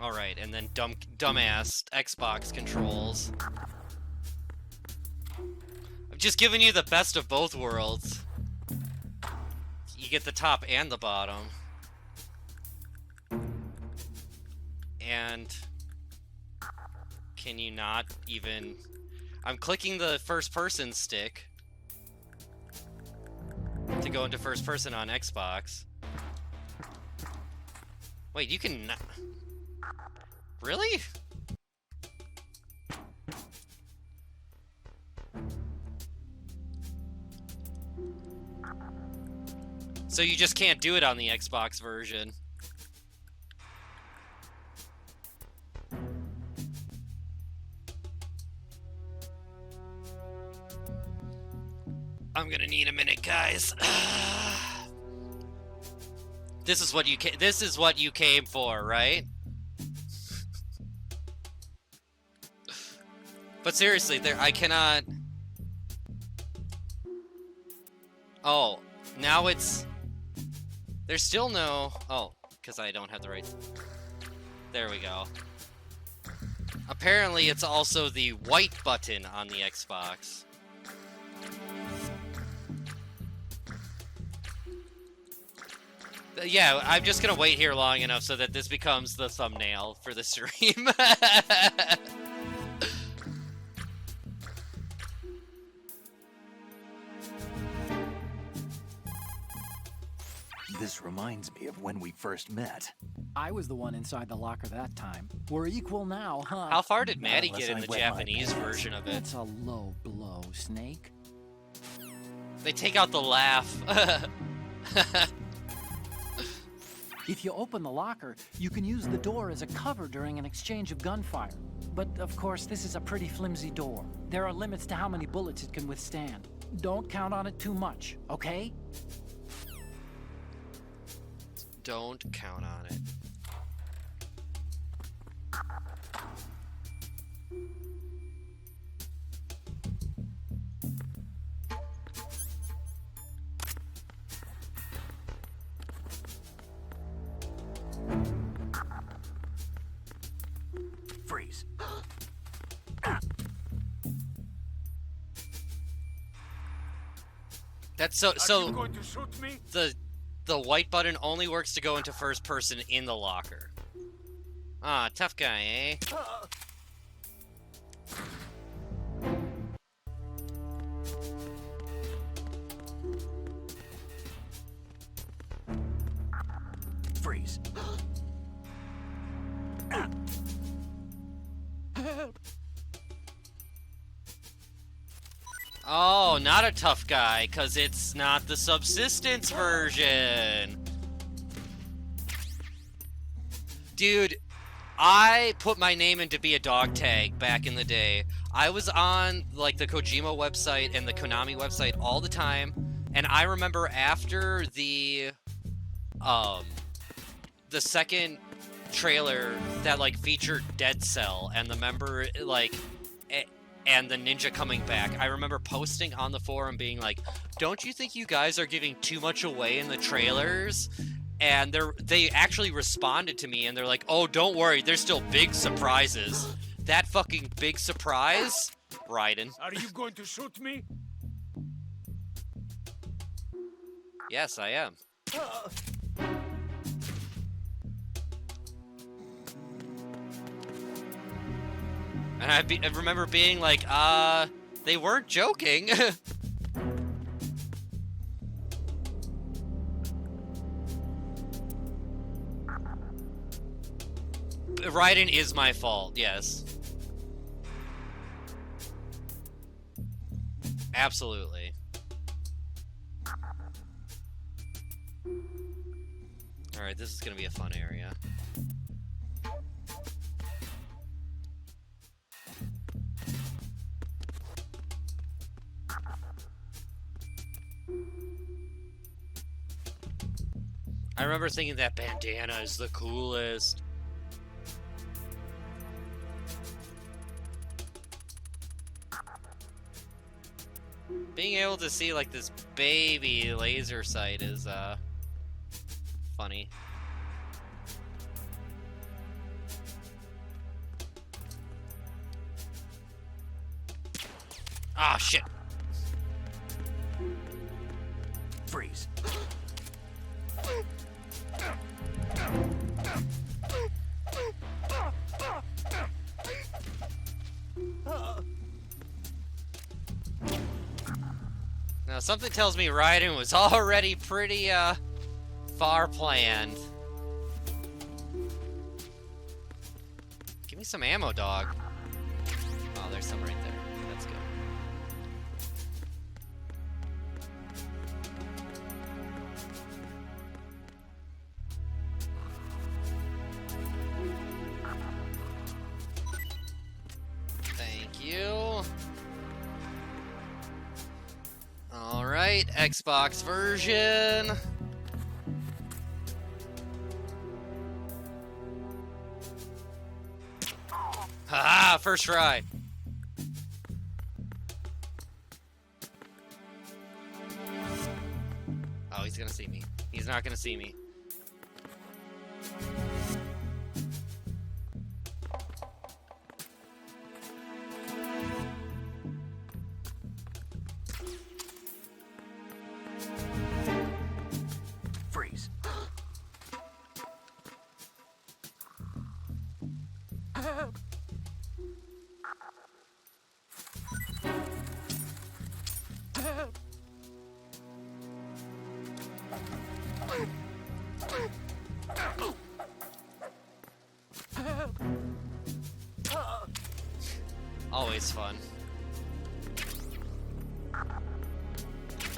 Alright, and then dumbass Xbox controls. I'm just giving you the best of both worlds. You get the top and the bottom. And can you not even... I'm clicking the first person stick to go into first person on Xbox. Wait, you can not... Really? So you just can't do it on the Xbox version. I'm gonna need a minute, guys. This is what you came for, right? But seriously, I cannot. Oh, now it's. There's still no. Oh, because I don't have the right. There we go. Apparently, it's also the white button on the Xbox. Yeah, I'm just gonna wait here long enough so that this becomes the thumbnail for the stream. This reminds me of when we first met. I was the one inside the locker that time. We're equal now, huh? How far did Maddie Unless get in I the wet my Japanese pants. version of it? That's a low blow, Snake. They take out the laugh. If you open the locker, you can use the door as a cover during an exchange of gunfire. But of course, this is a pretty flimsy door. There are limits to how many bullets it can withstand. Don't count on it too much, okay? Don't count on it. Freeze. That's Are you going to shoot me? the white button only works to go into first person in the locker. Ah, tough guy, eh? Freeze. Oh, not a tough guy, because it's not the subsistence version. Dude, I put my name in to be a dog tag back in the day. I was on, like, the Kojima website and the Konami website all the time, and I remember after the second trailer that, like, featured Dead Cell and the member, like, and the ninja coming back, I remember posting on the forum being like, don't you think you guys are giving too much away in the trailers? And they actually responded to me and they're like, oh, don't worry, there's still big surprises. That fucking big surprise? Raiden. Are you going to shoot me? Yes, I am. And I remember being like, they weren't joking. Raiden is my fault, yes. Absolutely. Alright, this is gonna be a fun area. I remember thinking that bandana is the coolest. Being able to see like this baby laser sight is funny. Ah, shit. Freeze. Now, something tells me Raiden was already pretty, far planned. Give me some ammo, dog. Oh, there's some right there. That's good. Thank you. Alright, Xbox version. Haha, first try. Oh, he's gonna see me. He's not gonna see me. Freeze. Always fun.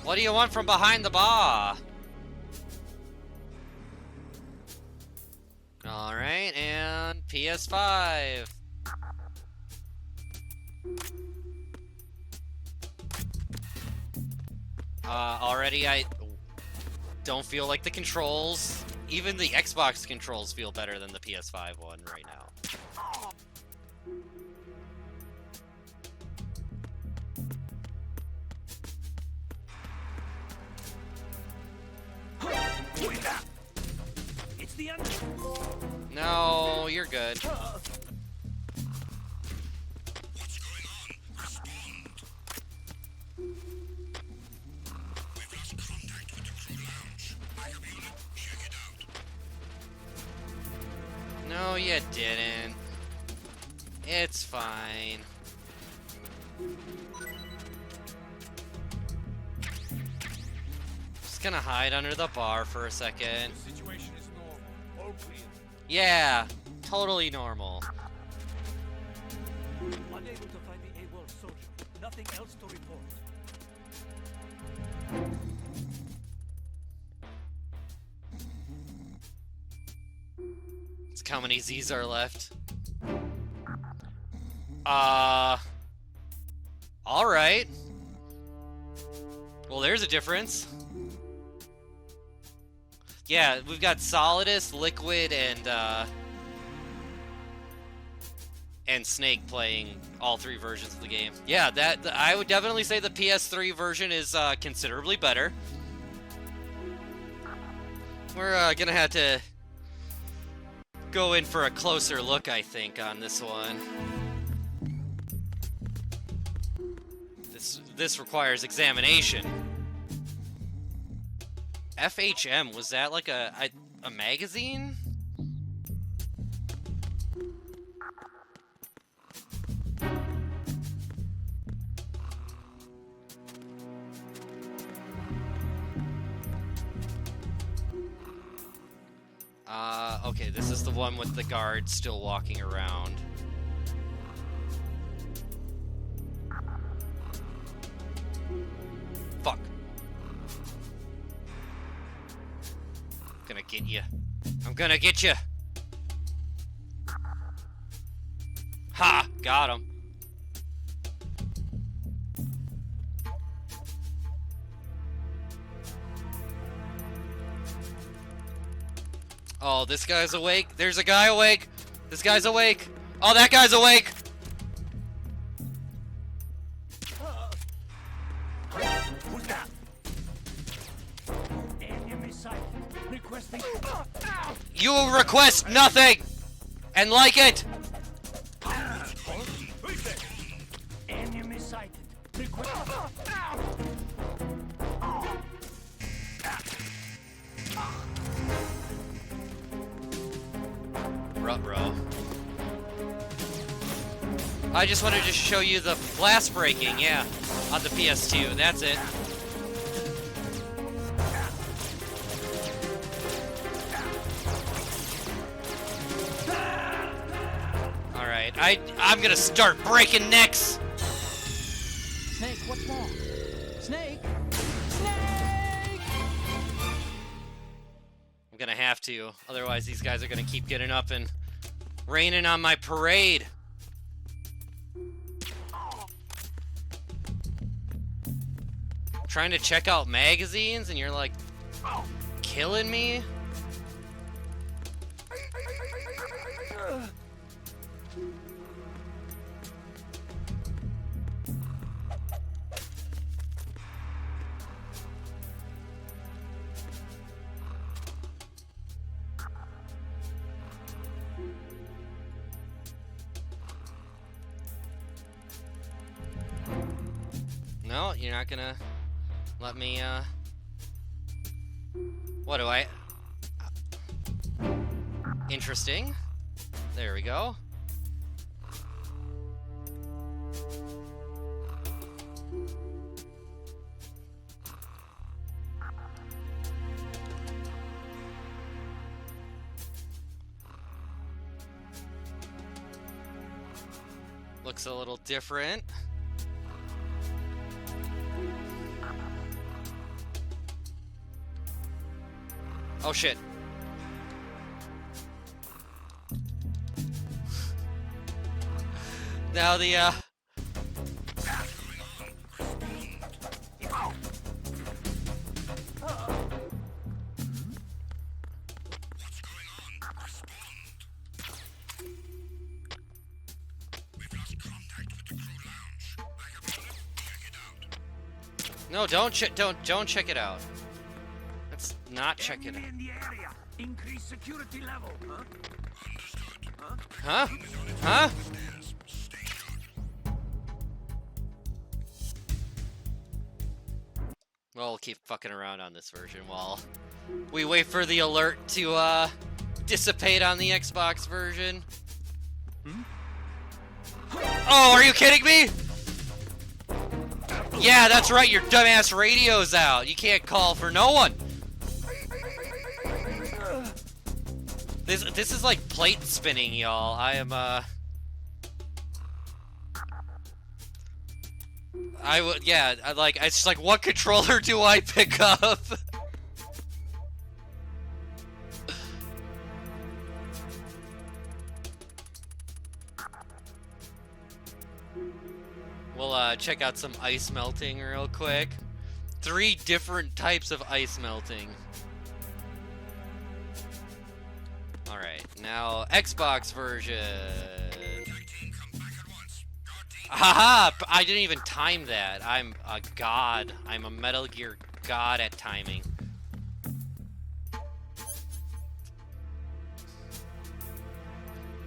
What do you want from behind the bar? on PS5. Already I don't feel like the controls, even the Xbox controls feel better than the PS5 one right now. It's the end. No, you're good. No, you didn't. It's fine. Just gonna hide under the bar for a second. The situation is normal. All clear. Yeah, totally normal. Unable to find the AWOL soldier. Nothing else to report. It's how many Z's are left. Alright. Well, there's a difference. Yeah, we've got Solidus, Liquid, and Snake playing all three versions of the game. Yeah, I would definitely say the PS3 version is considerably better. We're gonna have to go in for a closer look, I think, on this one. This requires examination. FHM, was that like a magazine? Okay, this is the one with the guard still walking around. Fuck. I'm gonna get you. I'm gonna get you. Ha! Got him. Oh, this guy's awake. There's a guy awake. This guy's awake. Oh, that guy's awake. Who's that? Enemy sighted. Requesting. You will request nothing and like it. Enemy sighted. Request. Ruh-roh. I just wanted to show you the glass breaking, yeah, on the PS2. That's it. Alright, I'm gonna start breaking necks! Snake, what's wrong? Snake! Snake! I'm gonna have to, otherwise these guys are gonna keep getting up and raining on my parade. Trying to check out magazines and you're like killing me? No, you're not gonna let me, what do I... Interesting. There we go. Looks a little different. Oh shit. Now the No, don't check it out. Let's not check it out. In the area. Increase security level, huh? Huh? Huh? Well, we'll keep fucking around on this version while we wait for the alert to dissipate on the Xbox version. Oh, are you kidding me? Yeah, that's right, your dumbass radio's out. You can't call for no one. This is like plate spinning, y'all. I am yeah, it's just like, what controller do I pick up? We'll check out some ice melting real quick. 3 different types of ice melting. Alright, now Xbox version. Haha! I didn't even time that. I'm a god. I'm a Metal Gear god at timing.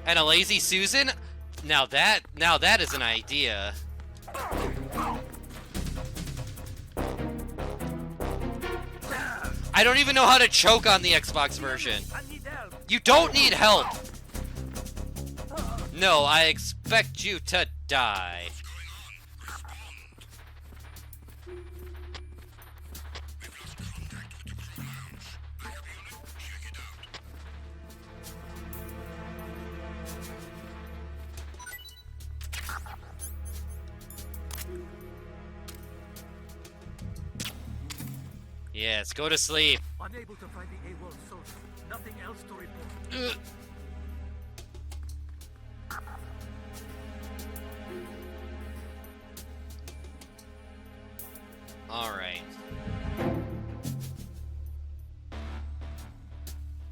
And a lazy Susan? Now that is an idea. I don't even know how to choke on the Xbox version. You don't need help. No, I expect you to die. Yes, go to sleep. Unable to find the AWOL source. Nothing else to report. Alright.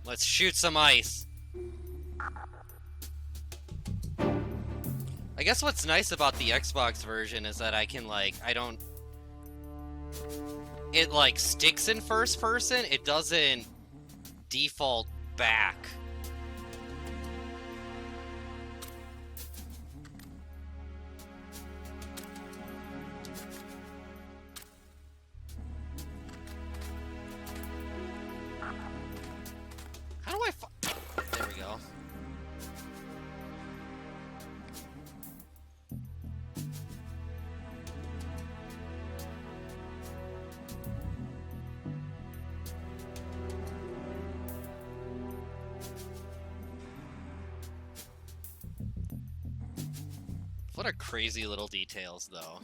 Let's shoot some ice. I guess what's nice about the Xbox version is that I can, it, sticks in first person. It doesn't default back. How do I there we go. What a crazy little details, though.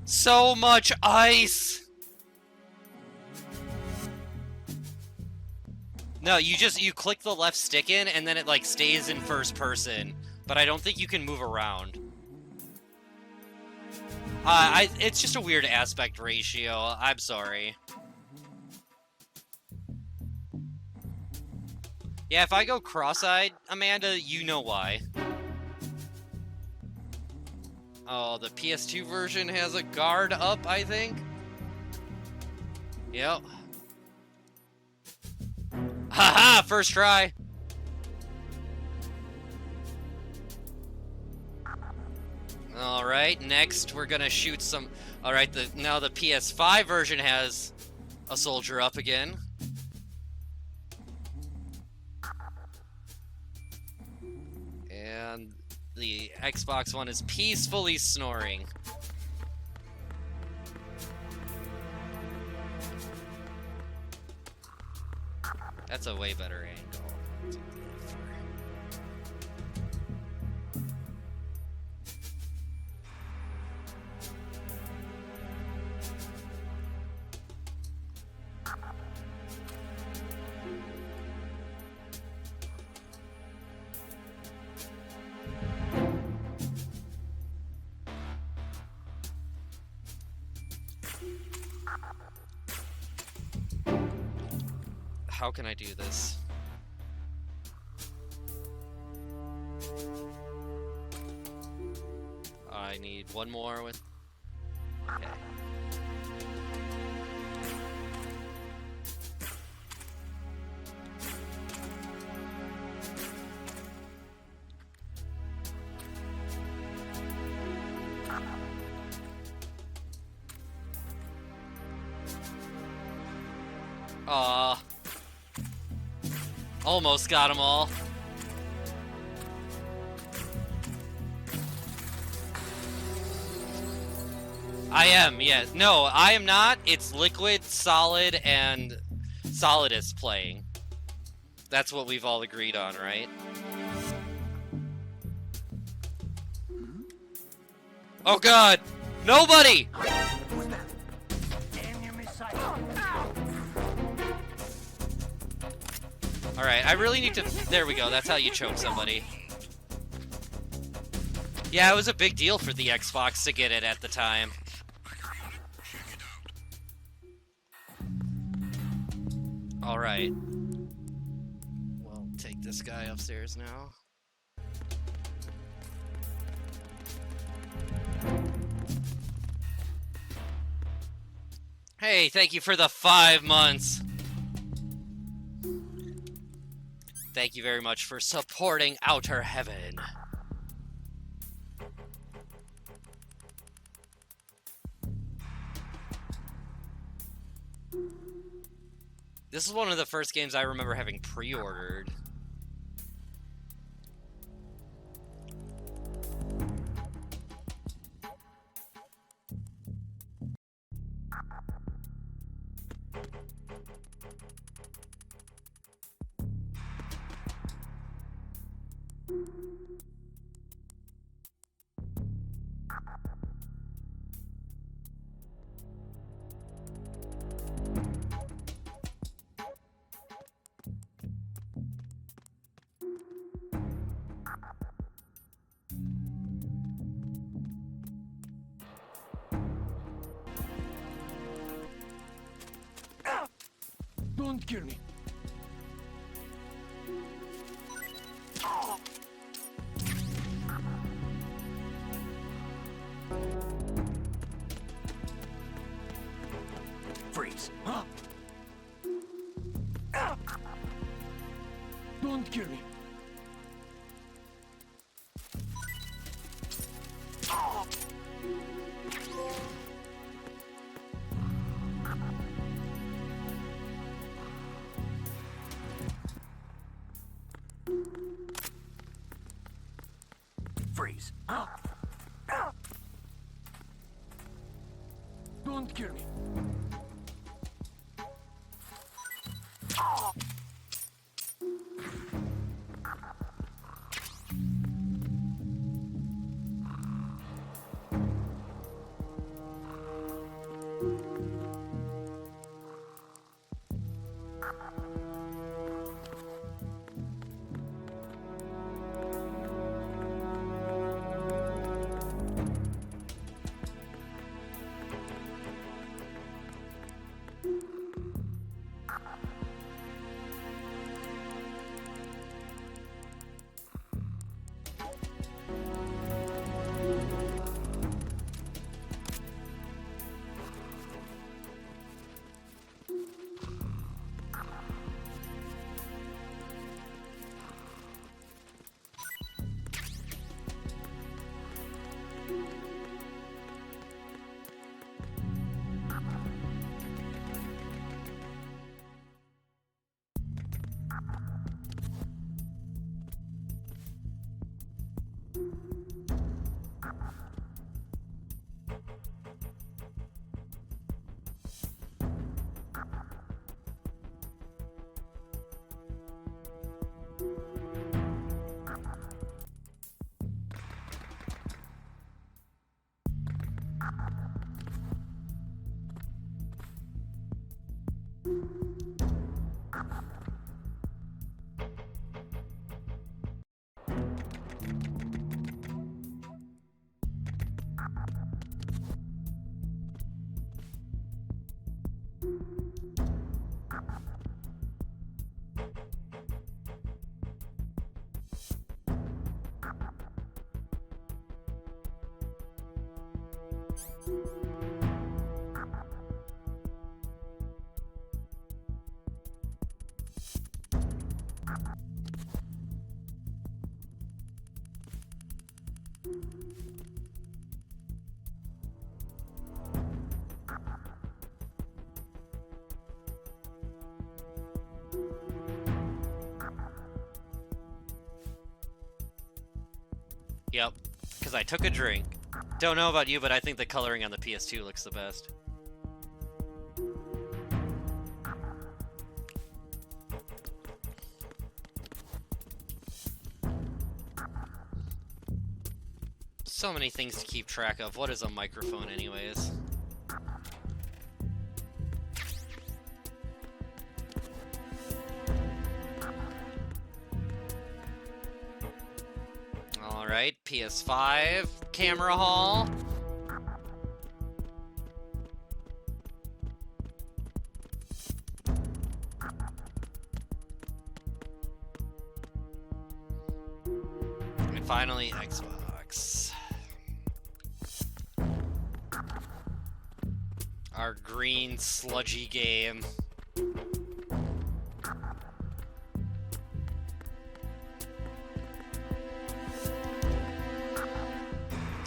So much ice! No, you click the left stick in, and then it, stays in first person. But I don't think you can move around. It's just a weird aspect ratio. I'm sorry. Yeah, if I go cross-eyed, Amanda, you know why. Oh, the PS2 version has a guard up, I think? Yep. Haha, first try! Alright, next we're gonna shoot some... Alright, now the PS5 version has a soldier up again. And the Xbox One is peacefully snoring. That's a way better angle. how can I do this? I need one more with... Okay. Aw. Almost got them all. I am, yes. No, I am not. It's Liquid, Solid, and Solidus playing. That's what we've all agreed on, right? Oh god! Nobody! Alright, I really need to... There we go, that's how you choke somebody. Yeah, it was a big deal for the Xbox to get it at the time. Alright. We'll take this guy upstairs now. Hey, thank you for the 5 months! Thank you very much for supporting Outer Heaven. This is one of the first games I remember having pre-ordered. Don't kill me. Freeze. Don't kill me. Freeze. Don't kill me. Yep, because I took a drink. Don't know about you, but I think the coloring on the PS2 looks the best. So many things to keep track of. What is a microphone anyways? Alright, PS5, camera hall. And finally, Xbox. Our green sludgy game.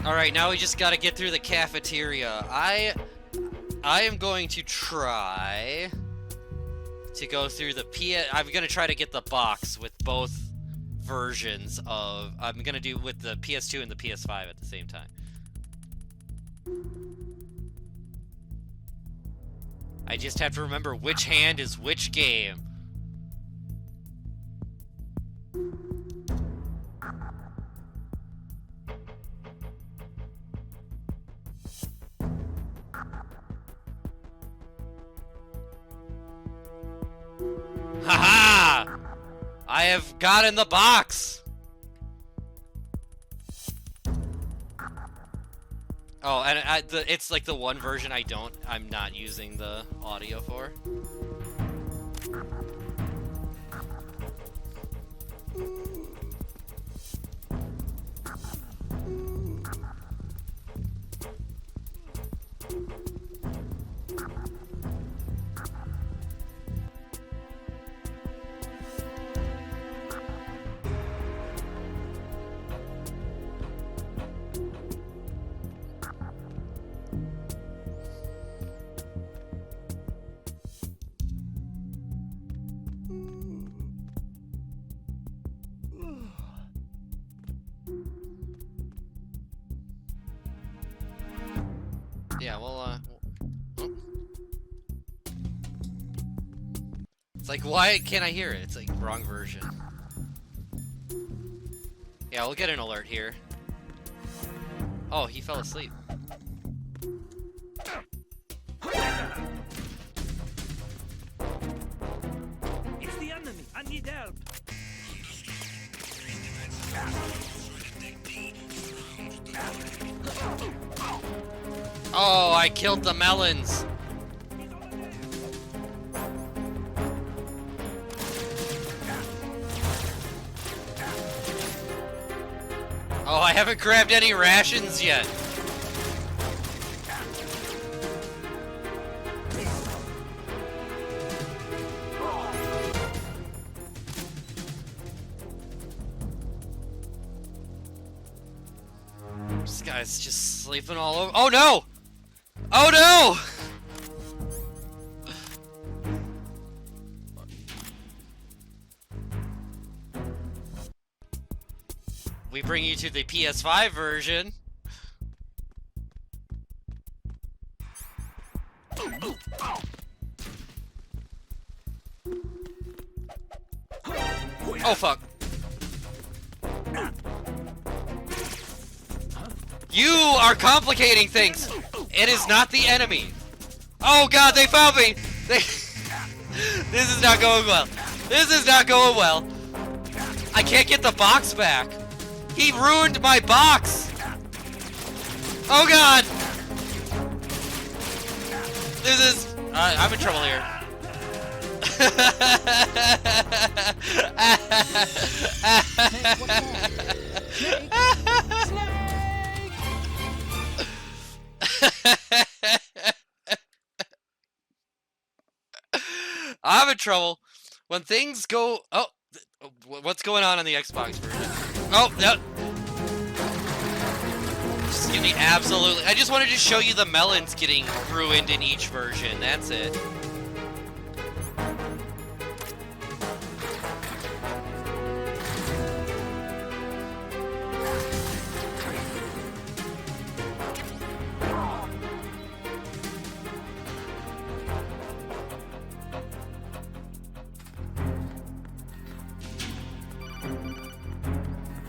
Alright, now we just gotta get through the cafeteria. I am going to try to go through the I'm gonna try to get the box with both versions of... I'm gonna do with the PS2 and the PS5 at the same time. I just have to remember which hand is which game. Haha! I have gotten the box! Oh, and it's like the one version I'm not using the audio for. Yeah, well, oh. It's like, why can't I hear it? It's like, wrong version. Yeah, we'll get an alert here. Oh, he fell asleep. It's the enemy. I need help. Oh, I killed the melons. Oh, I haven't grabbed any rations yet. This guy's just sleeping all over. Oh no! Oh no! We bring you to the PS5 version. Oh fuck. You are complicating things. It is not the enemy. Oh god, they found me. This is not going well. This is not going well. I can't get the box back. He ruined my box. Oh god. This is... I'm in trouble here. I'm in trouble. When things go... Oh, what's going on the Xbox version? Oh, no. Just getting absolutely. I just wanted to show you the melons getting ruined in each version. That's it.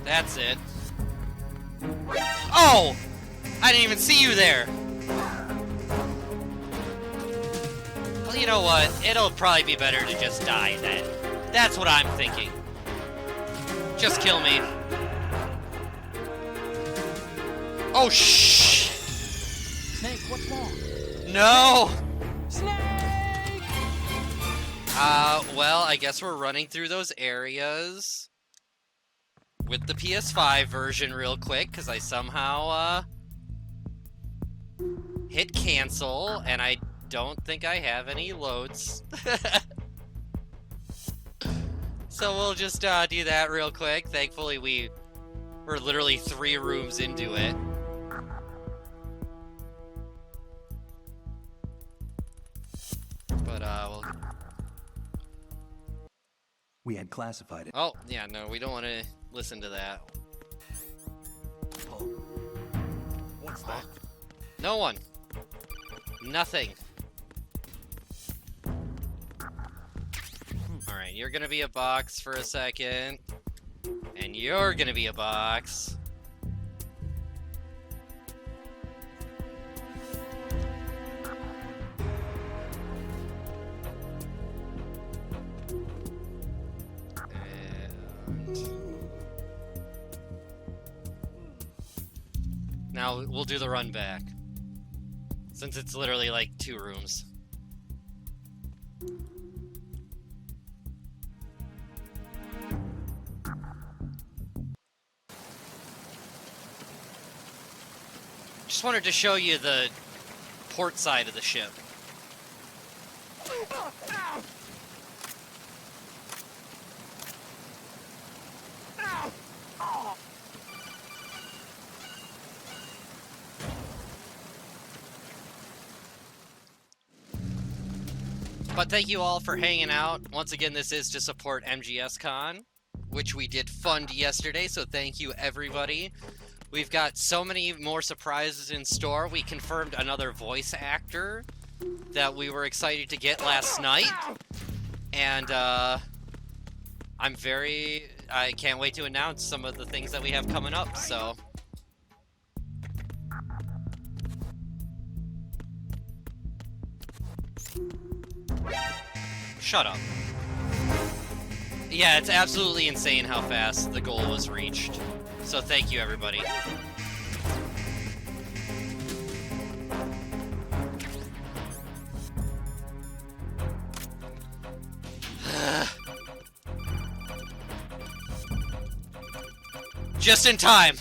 That's it. Oh! I didn't even see you there! Well, you know what? It'll probably be better to just die then. That's what I'm thinking. Just kill me. Oh, shh! Snake, what's wrong? No! Snake! Well, I guess we're running through those areas with the PS5 version real quick, because I somehow, hit cancel, and I don't think I have any loads. So we'll just, do that real quick. Thankfully, we're literally 3 rooms into it. But, We had classified it. oh, yeah, no, we don't want to listen to that. What's that? No one. Nothing. Alright, you're gonna be a box for a second. And you're gonna be a box. Now we'll do the run back. Since it's literally like 2 rooms. Just wanted to show you the port side of the ship. But thank you all for hanging out. Once again, this is to support MGSCon, which we did fund yesterday, so thank you everybody. We've got so many more surprises in store. We confirmed another voice actor that we were excited to get last night. And I can't wait to announce some of the things that we have coming up, so. Shut up. Yeah, it's absolutely insane how fast the goal was reached. So thank you, everybody. Just in time.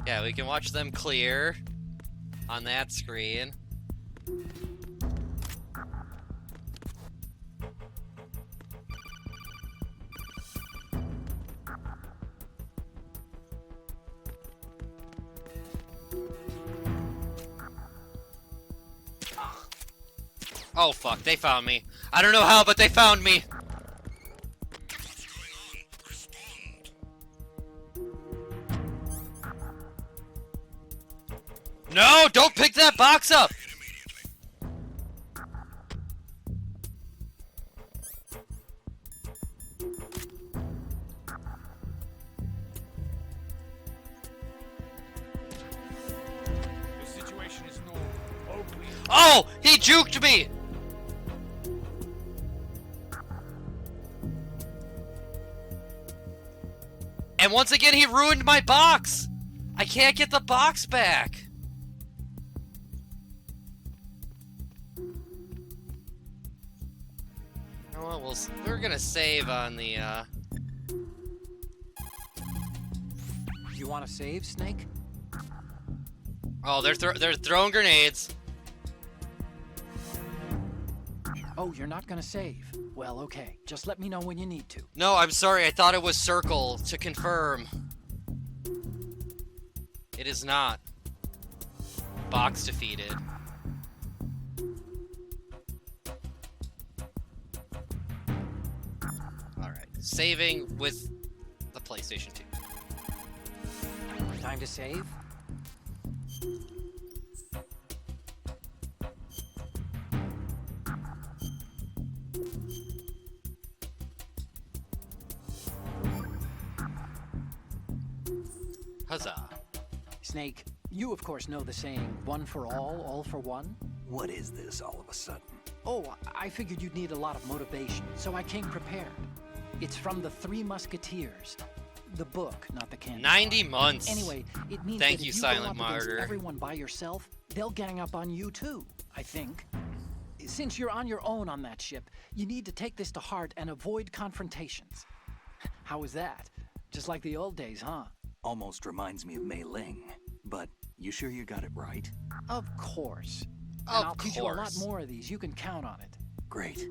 Yeah, we can watch them clear on that screen. Oh fuck, they found me. I don't know how, but they found me. No, don't pick that box up! The situation is normal. All clear. Oh, he juked me! And once again, he ruined my box! I can't get the box back! Well, we're gonna save on the, You want to save, Snake? Oh, they're throwing grenades. Oh, you're not gonna save? Well, okay. Just let me know when you need to. No, I'm sorry. I thought it was circle to confirm. It is not. Box defeated. Alright. Saving with the PlayStation 2. Time to save? Huzzah. Snake, you of course know the saying, one for all for one? What is this all of a sudden? Oh, I figured you'd need a lot of motivation, so I came prepared. It's from the Three Musketeers. The book, not the candy. 90 months. Anyway, it means Thank that you, if you Silent go up against Martyr. everyone by yourself, they'll gang up on you too, I think. Since you're on your own on that ship, you need to take this to heart and avoid confrontations. How was that? Just like the old days, huh? Almost reminds me of Mei Ling. But you sure you got it right? Of course. Of And I'll teach you a lot course. more of these. You can count on it. Great.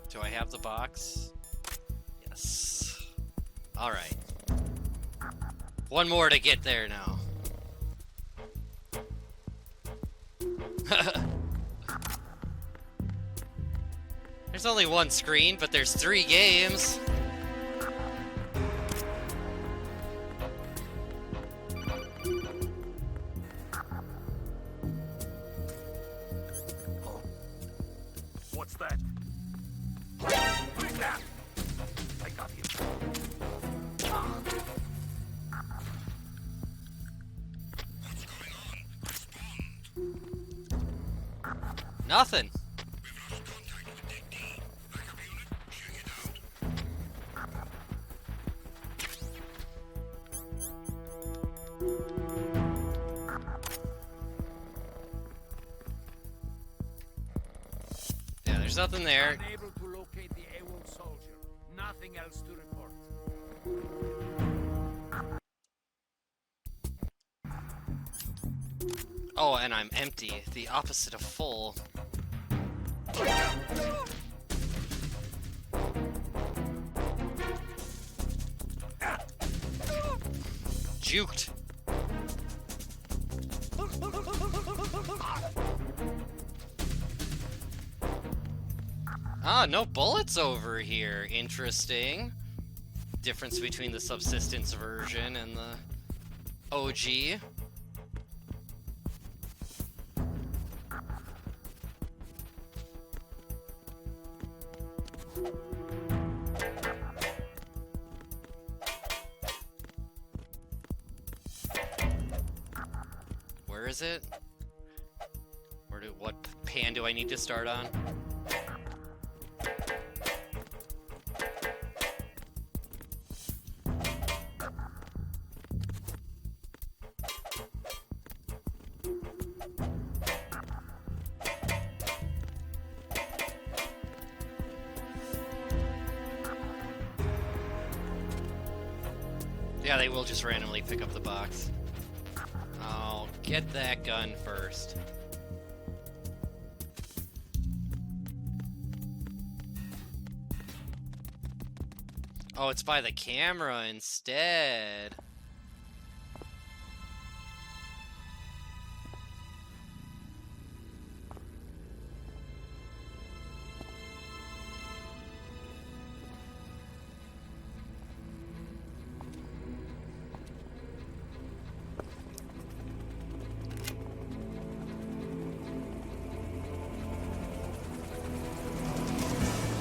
Do I have the box? Yes. Alright. One more to get there now. There's only one screen, but there's 3 games. What's that? Quick now! I got you. Nothing. Yeah, there's nothing there. Unable to locate the AWOL soldier. Nothing else to report. Oh, and I'm empty. The opposite of full. Juked. Ah, no bullets over here. Interesting. Difference between the subsistence version and the OG. Where is it? What pan do I need to start on? Yeah, they will just randomly pick up the box. I'll get that gun first. Oh, it's by the camera instead.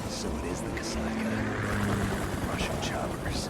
So it is the Kasaka. Russian choppers.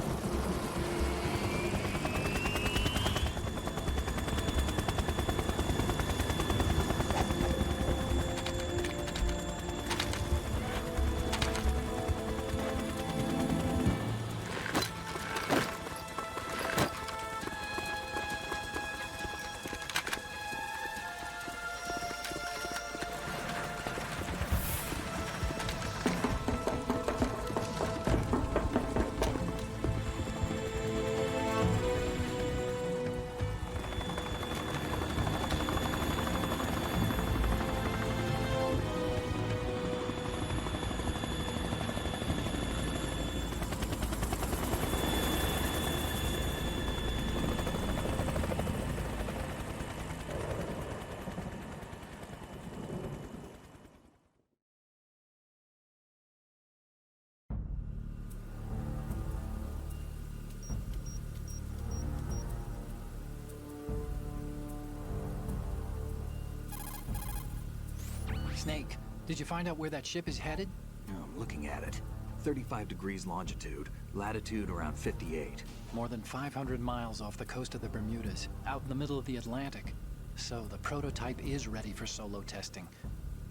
Snake, did you find out where that ship is headed? I'm looking at it. 35 degrees longitude, latitude around 58. More than 500 miles off the coast of the Bermudas, out in the middle of the Atlantic. So the prototype is ready for solo testing.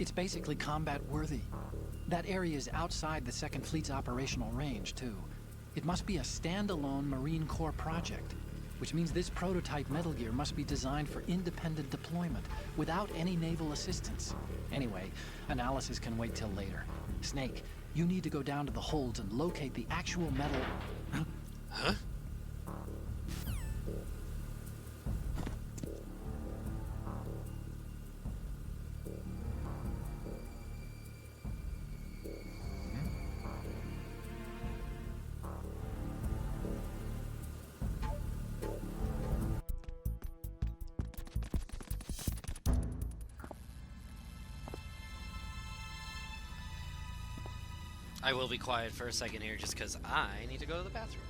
It's basically combat-worthy. That area is outside the Second Fleet's operational range, too. It must be a standalone Marine Corps project, which means this prototype Metal Gear must be designed for independent deployment, without any naval assistance. Anyway, analysis can wait till later. Snake, you need to go down to the holds and locate the actual metal... Huh? I will be quiet for a second here just because I need to go to the bathroom.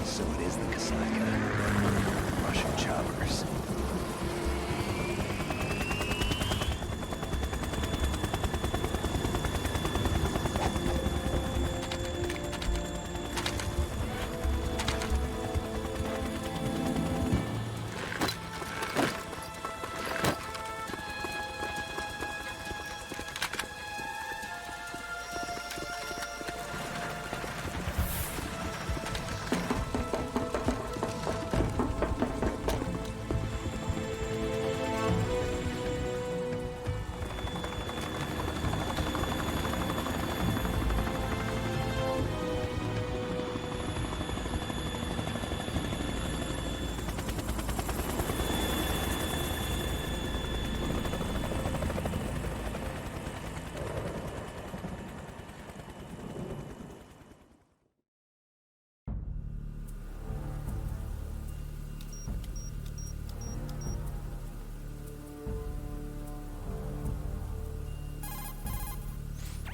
So it is the Kasaka. Russian choppers.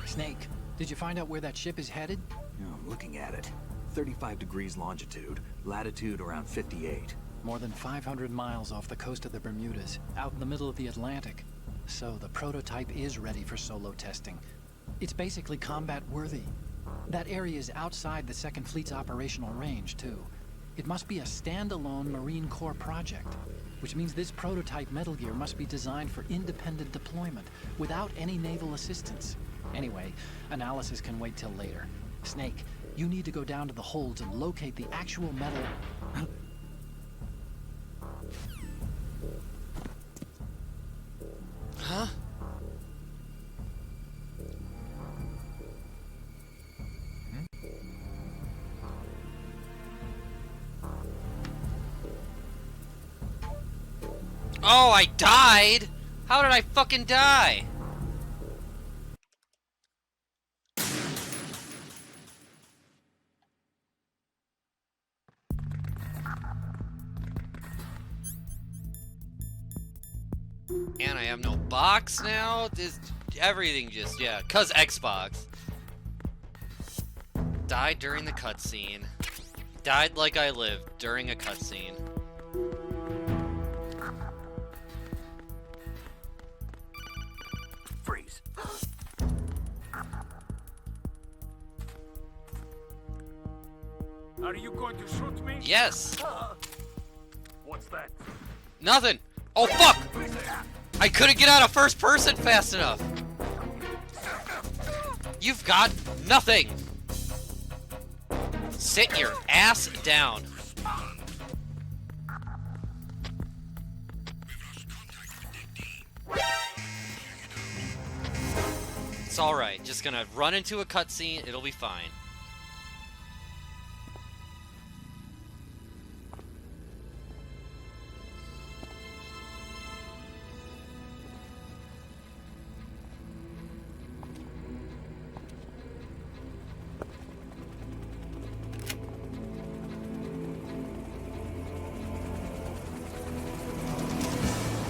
Snake, did you find out where that ship is headed? I'm looking at it. 35 degrees longitude, latitude around 58. More than 500 miles off the coast of the Bermudas, out in the middle of the Atlantic. So the prototype is ready for solo testing. It's basically combat-worthy. That area is outside the Second Fleet's operational range, too. It must be a standalone Marine Corps project, which means this prototype Metal Gear must be designed for independent deployment, without any naval assistance. Anyway, analysis can wait till later. Snake, you need to go down to the holds and locate the actual metal... Huh? Oh, I died? How did I fucking die? And I have no box now? Everything just, yeah, 'cause Xbox. Died during the cutscene. Died like I lived during a cutscene. Freeze. Are you going to shoot me? Yes! What's that? Nothing! Oh fuck! I couldn't get out of first person fast enough! You've got nothing! Sit your ass down. It's alright, just gonna run into a cutscene, it'll be fine.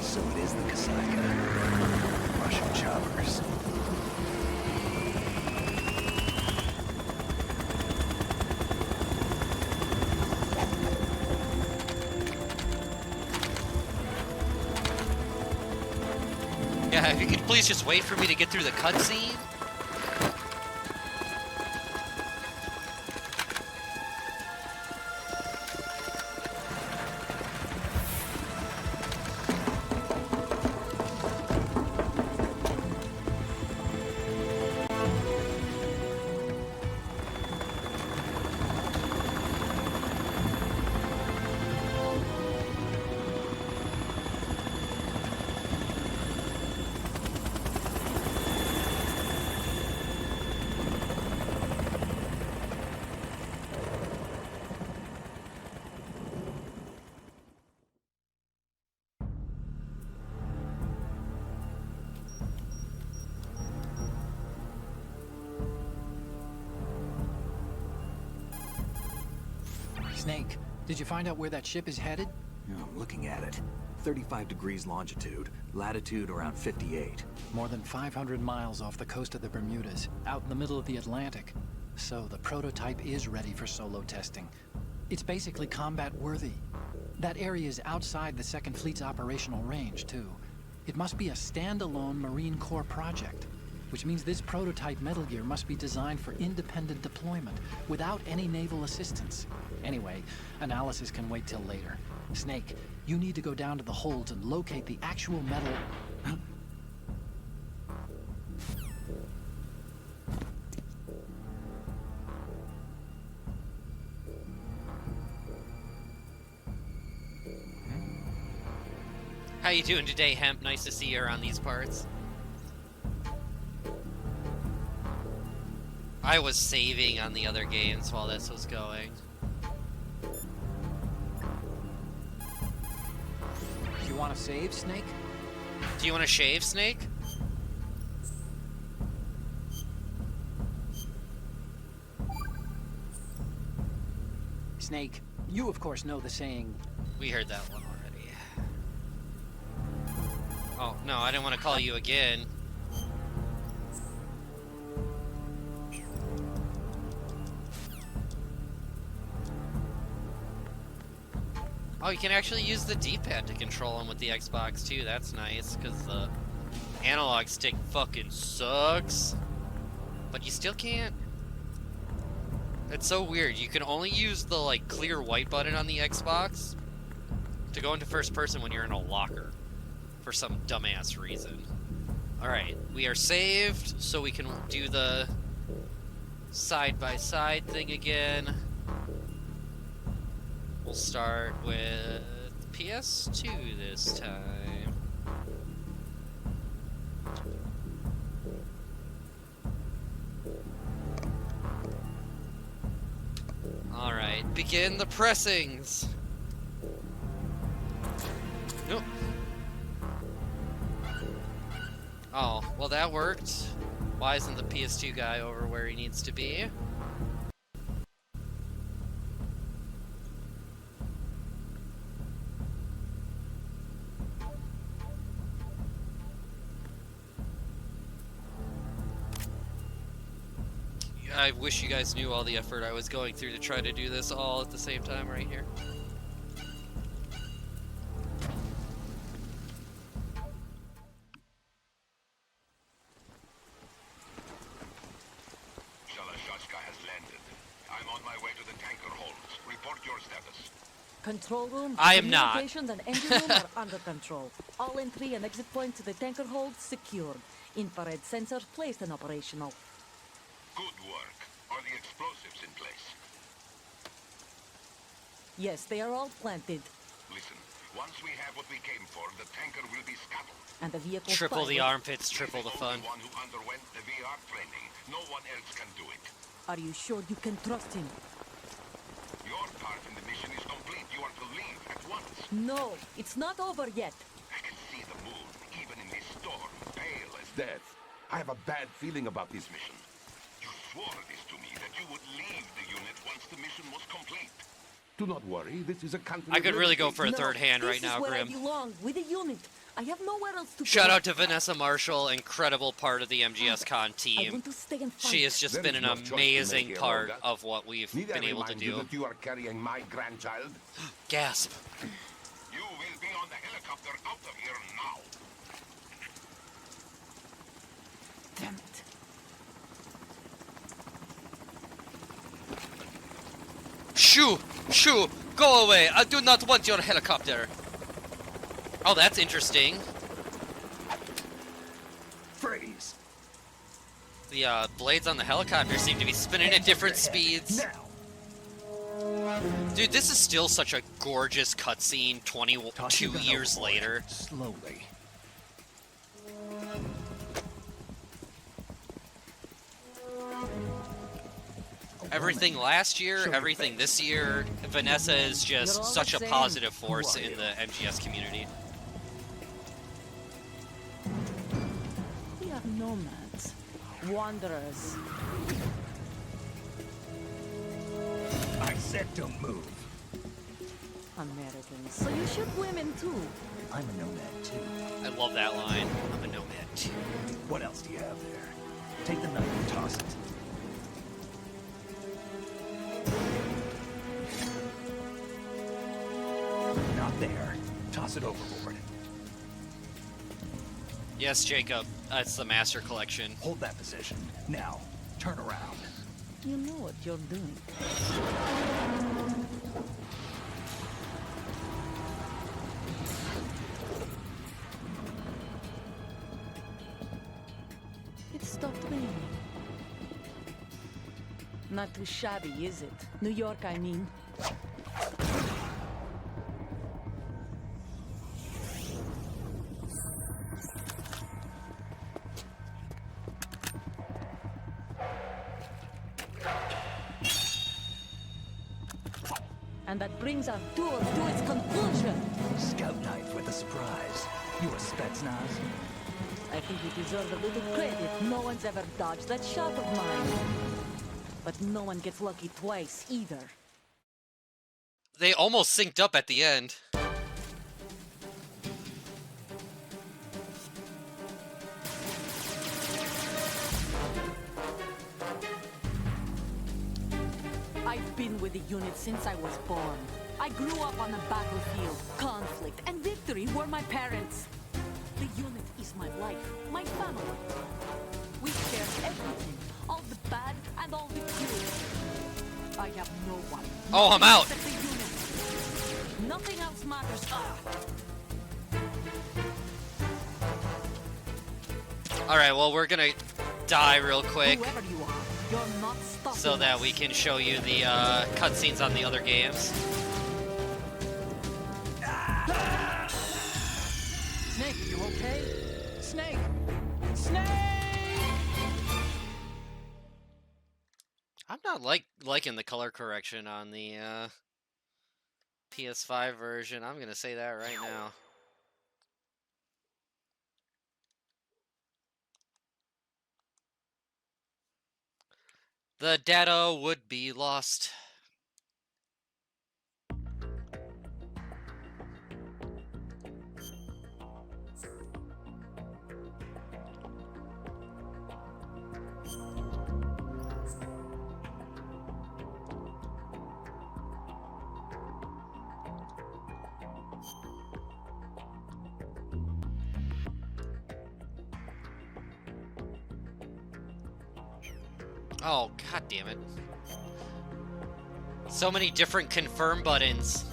So it is the Kasaka. Yeah, if you could please just wait for me to get through the cutscene. Snake, did you find out where that ship is headed? Yeah, I'm looking at it. 35 degrees longitude, latitude around 58. More than 500 miles off the coast of the Bermudas, out in the middle of the Atlantic. So the prototype is ready for solo testing. It's basically combat worthy. That area is outside the Second Fleet's operational range, too. It must be a standalone Marine Corps project, which means this prototype Metal Gear must be designed for independent deployment, without any naval assistance. Anyway, analysis can wait till later. Snake, you need to go down to the holds and locate the actual metal... How you doing today, Hemp? Nice to see you around these parts. I was saving on the other games while this was going. You want to save, Snake? Do you want to shave, Snake? Snake, you of course know the saying, We heard that one already. Oh, no, I didn't want to call you again. Oh, you can actually use the D-pad to control them with the Xbox too. That's nice, because the analog stick fucking sucks. But you still can't. It's so weird. You can only use the like clear white button on the Xbox to go into first person when you're in a locker for some dumbass reason. Alright, we are saved, so we can do the side-by-side thing again. We'll start with PS2 this time. Alright, begin the pressings! Nope. Oh, well that worked. Why isn't the PS2 guy over where he needs to be? I wish you guys knew all the effort I was going through to try to do this all at the same time right here. Has landed. I'm on my way to the tanker holds. Report your status. Control room, I am not. communications and engine room are under control. All entry and exit points to the tanker hold secured. Infrared sensors placed and operational. Good work. Are the explosives in place? Yes, they are all planted. Listen, once we have what we came for, the tanker will be scuttled. And the vehicle Triple the pilot- armpits, triple the He's fun. only one who underwent the VR training. No one else can do it. Are you sure you can trust him? Your part in the mission is complete. You are to leave at once. No, it's not over yet. I can see the moon, even in this storm, pale as death. I have a bad feeling about this mission. You swore this to me, that you would leave the unit once the mission was complete. Do not worry, this is a I could really go for a No, third hand right this now, is where I Grim. belong, with the unit. I have nowhere else to Shout go. out to Vanessa Marshall, incredible part of the MGSCon I team. want to stay and fight. She has just There been is an no choice to amazing make, part Olga. of what we've Need I been able to remind you do. that you are carrying my grandchild? Gasp. You will be on the helicopter out of here now. Damn it. Shoo! Shoo! Go away! I do not want your helicopter! Oh, that's interesting. Freeze! The blades on the helicopter seem to be spinning at different speeds. Now! Dude, this is still such a gorgeous cutscene 22 years later. Slowly. Everything last year, everything this year, Vanessa is just such a positive force in the MGS community. We are nomads, wanderers. I said don't move. Americans, so you shoot women too. I'm a nomad too. I love that line. I'm a nomad too. What else do you have there? Take the knife and toss it. Not there. Toss it overboard. Yes, Jacob. That's the Master Collection. Hold that position. Now, turn around. You know what you're doing. It stopped raining. Not too shabby, is it? New York, I mean. And that brings our tour to its conclusion. Scout knife with a surprise. You a Spetsnaz? I think we deserve a little credit. No one's ever dodged that shot of mine. But no one gets lucky twice, either. They almost synced up at the end. I've been with the unit since I was born. I grew up on the battlefield. Conflict and victory were my parents. The unit is my life, my family. We share everything, all the bad and all the good. I have no one. Oh, I'm out. Except the unit. Nothing else matters. Alright, well, we're gonna die real quick Whoever you are, you're not stopping so that us. we can show you the cutscenes on the other games. Snake, are you okay? Snake! Snake! I'm not liking the color correction on the PS5 version. I'm gonna say that right now. The data would be lost. Oh, god damn it. So many different confirm buttons.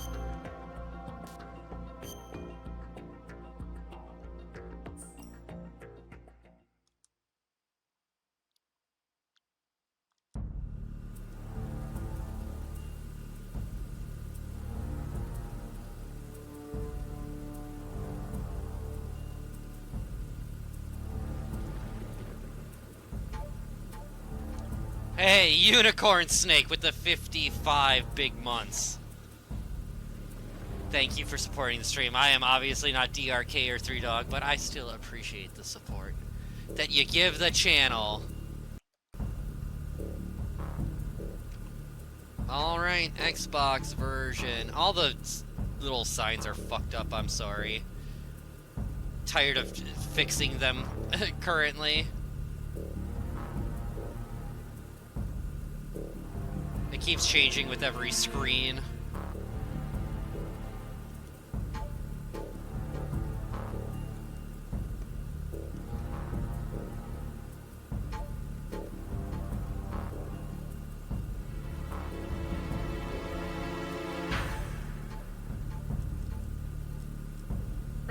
Hey, Unicorn Snake with the 55 big months. Thank you for supporting the stream. I am obviously not DRK or 3Dog, but I still appreciate the support that you give the channel. Alright, Xbox version. All the little signs are fucked up, I'm sorry. Tired of fixing them currently. It keeps changing with every screen.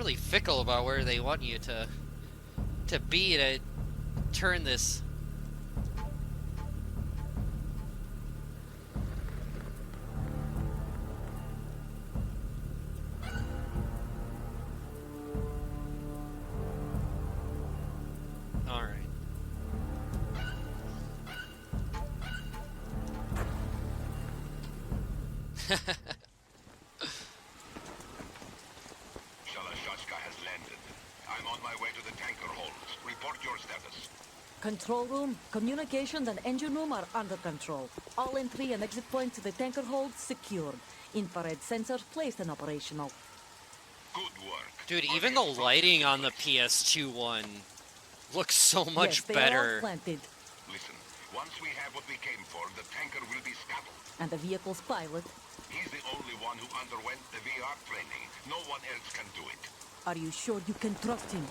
really fickle about where they want you to be to turn this. All right. Shalashashka has landed. I'm on my way to the tanker holds. Report your status. Control room, communications, and engine room are under control. All entry and exit points to the tanker hold secured. Infrared sensors placed and operational. Good work. Dude, even the lighting on the PS2 one looks so much Yes, they better. are all planted. Listen, once we have what we came for, the tanker will be scuttled. And the vehicle's pilot. He's the only one who underwent the VR training. No one else can do it. Are you sure you can trust him?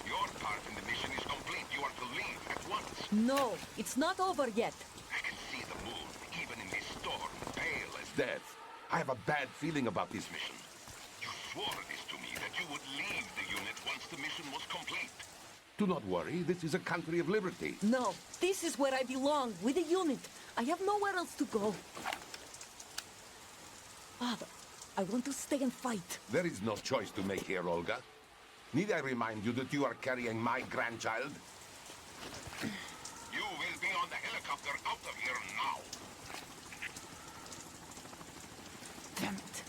Your part in the mission is complete. You are to leave at once. No, it's not over yet. I can see the moon, even in this storm, pale as death. I have a bad feeling about this mission. You swore this to me, that you would leave the unit once the mission was complete. Do not worry, this is a country of liberty. No, this is where I belong, with the unit. I have nowhere else to go. Father, I want to stay and fight. There is no choice to make here, Olga. Need I remind you that you are carrying my grandchild? You will be on the helicopter out of here now. Damn it.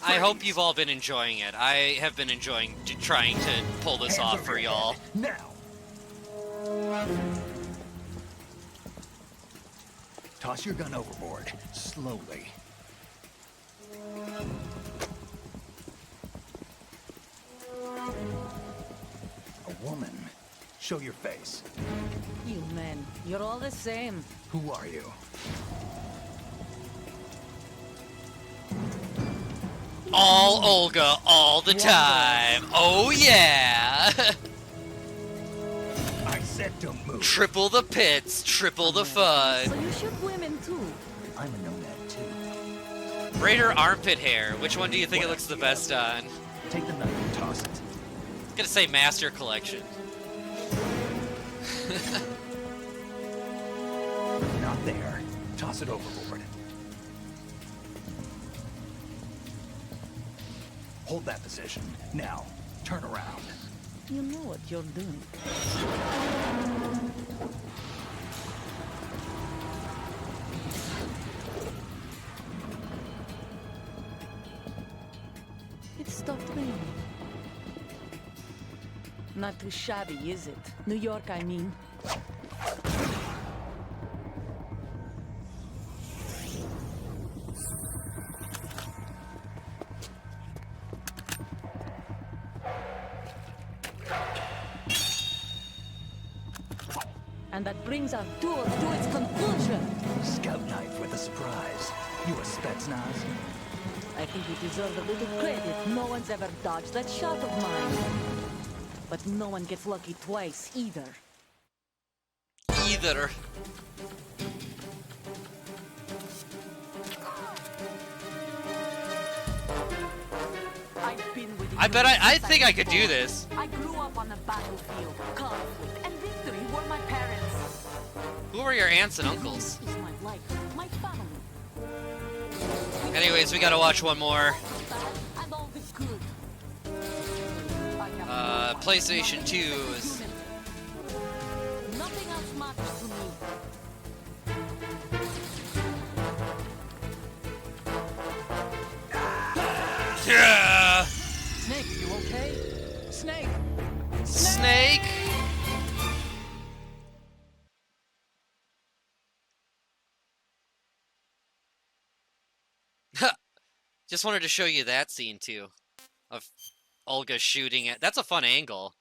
I hope you've all been enjoying it. I have been enjoying trying to pull this off for y'all. Now! Toss your gun overboard, slowly. A woman. Show your face. You men, you're all the same. Who are you? All Olga, all the time. Oh yeah! I said don't move. Triple the pits, triple the fun. So you shoot women too. I'm a nomad too. Raider armpit hair. Which one do you think it looks the best on? Take the knife and toss it. I'm gonna say Master Collection. Not there. Toss it overboard. Hold that position. Now, turn around. You know what you're doing. It stopped raining. Not too shabby, is it? New York, I mean. And that brings our tour to its conclusion. Scout knife with a surprise. You a Spetsnaz? I think you deserve a little credit. No one's ever dodged that shot of mine. But no one gets lucky twice, either. Either. I've been with the I bet unit I since think I was could do born. this. I grew up on the battlefield. Conflict and victory were my parents. Who are your aunts and uncles? This is my life, my family. Anyways, we gotta watch one more. And all the good. I have no one PlayStation but 2 nothing is... but unit. Nothing else matters to me. Yeah! Snake, you okay? Snake! Snake! Just wanted to show you that scene too. Of Olga shooting at... That's a fun angle.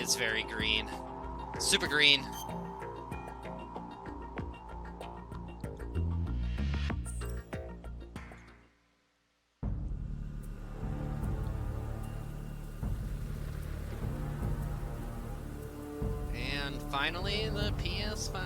is very green. Super green. And finally, the PS5.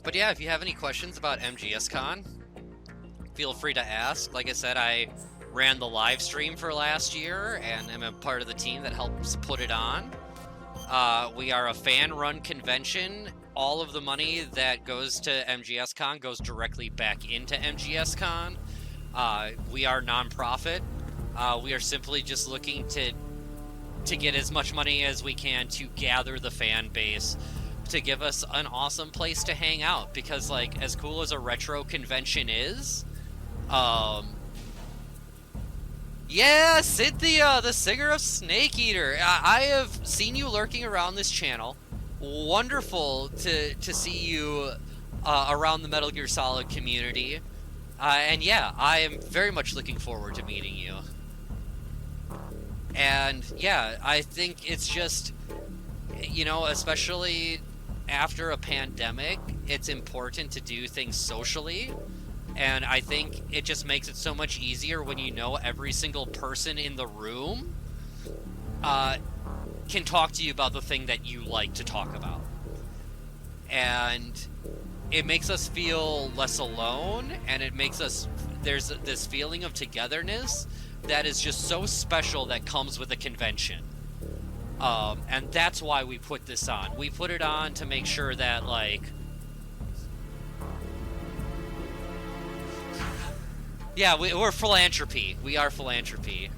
But yeah, if you have any questions about MGSCon, feel free to ask. Like I said, I ran the live stream for last year and am a part of the team that helps put it on. We are a fan-run convention. All of the money that goes to MGSCon goes directly back into MGSCon. We are non-profit. We are simply just looking to get as much money as we can to gather the fan base to give us an awesome place to hang out, because like as cool as a retro convention is, yeah, Cynthia, the singer of Snake Eater, I have seen you lurking around this channel. Wonderful to see you around the Metal Gear Solid community, and yeah, I am very much looking forward to meeting you. And yeah, I think it's just, you know, especially after a pandemic, it's important to do things socially, and I think it just makes it so much easier when you know every single person in the room can talk to you about the thing that you like to talk about. And it makes us feel less alone, and it makes us, there's this feeling of togetherness that is just so special that comes with a convention. And that's why we put this on. We put it on to make sure that, like... Yeah, we're philanthropy. We are philanthropy.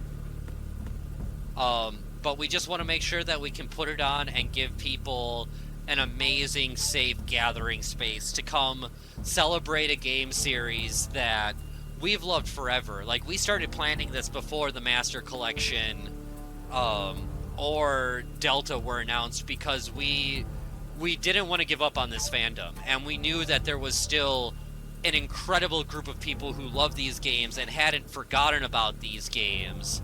But we just want to make sure that we can put it on and give people an amazing, safe gathering space to come celebrate a game series that we've loved forever. Like, we started planning this before the Master Collection, or Delta were announced, because we didn't want to give up on this fandom, and we knew that there was still an incredible group of people who love these games and hadn't forgotten about these games,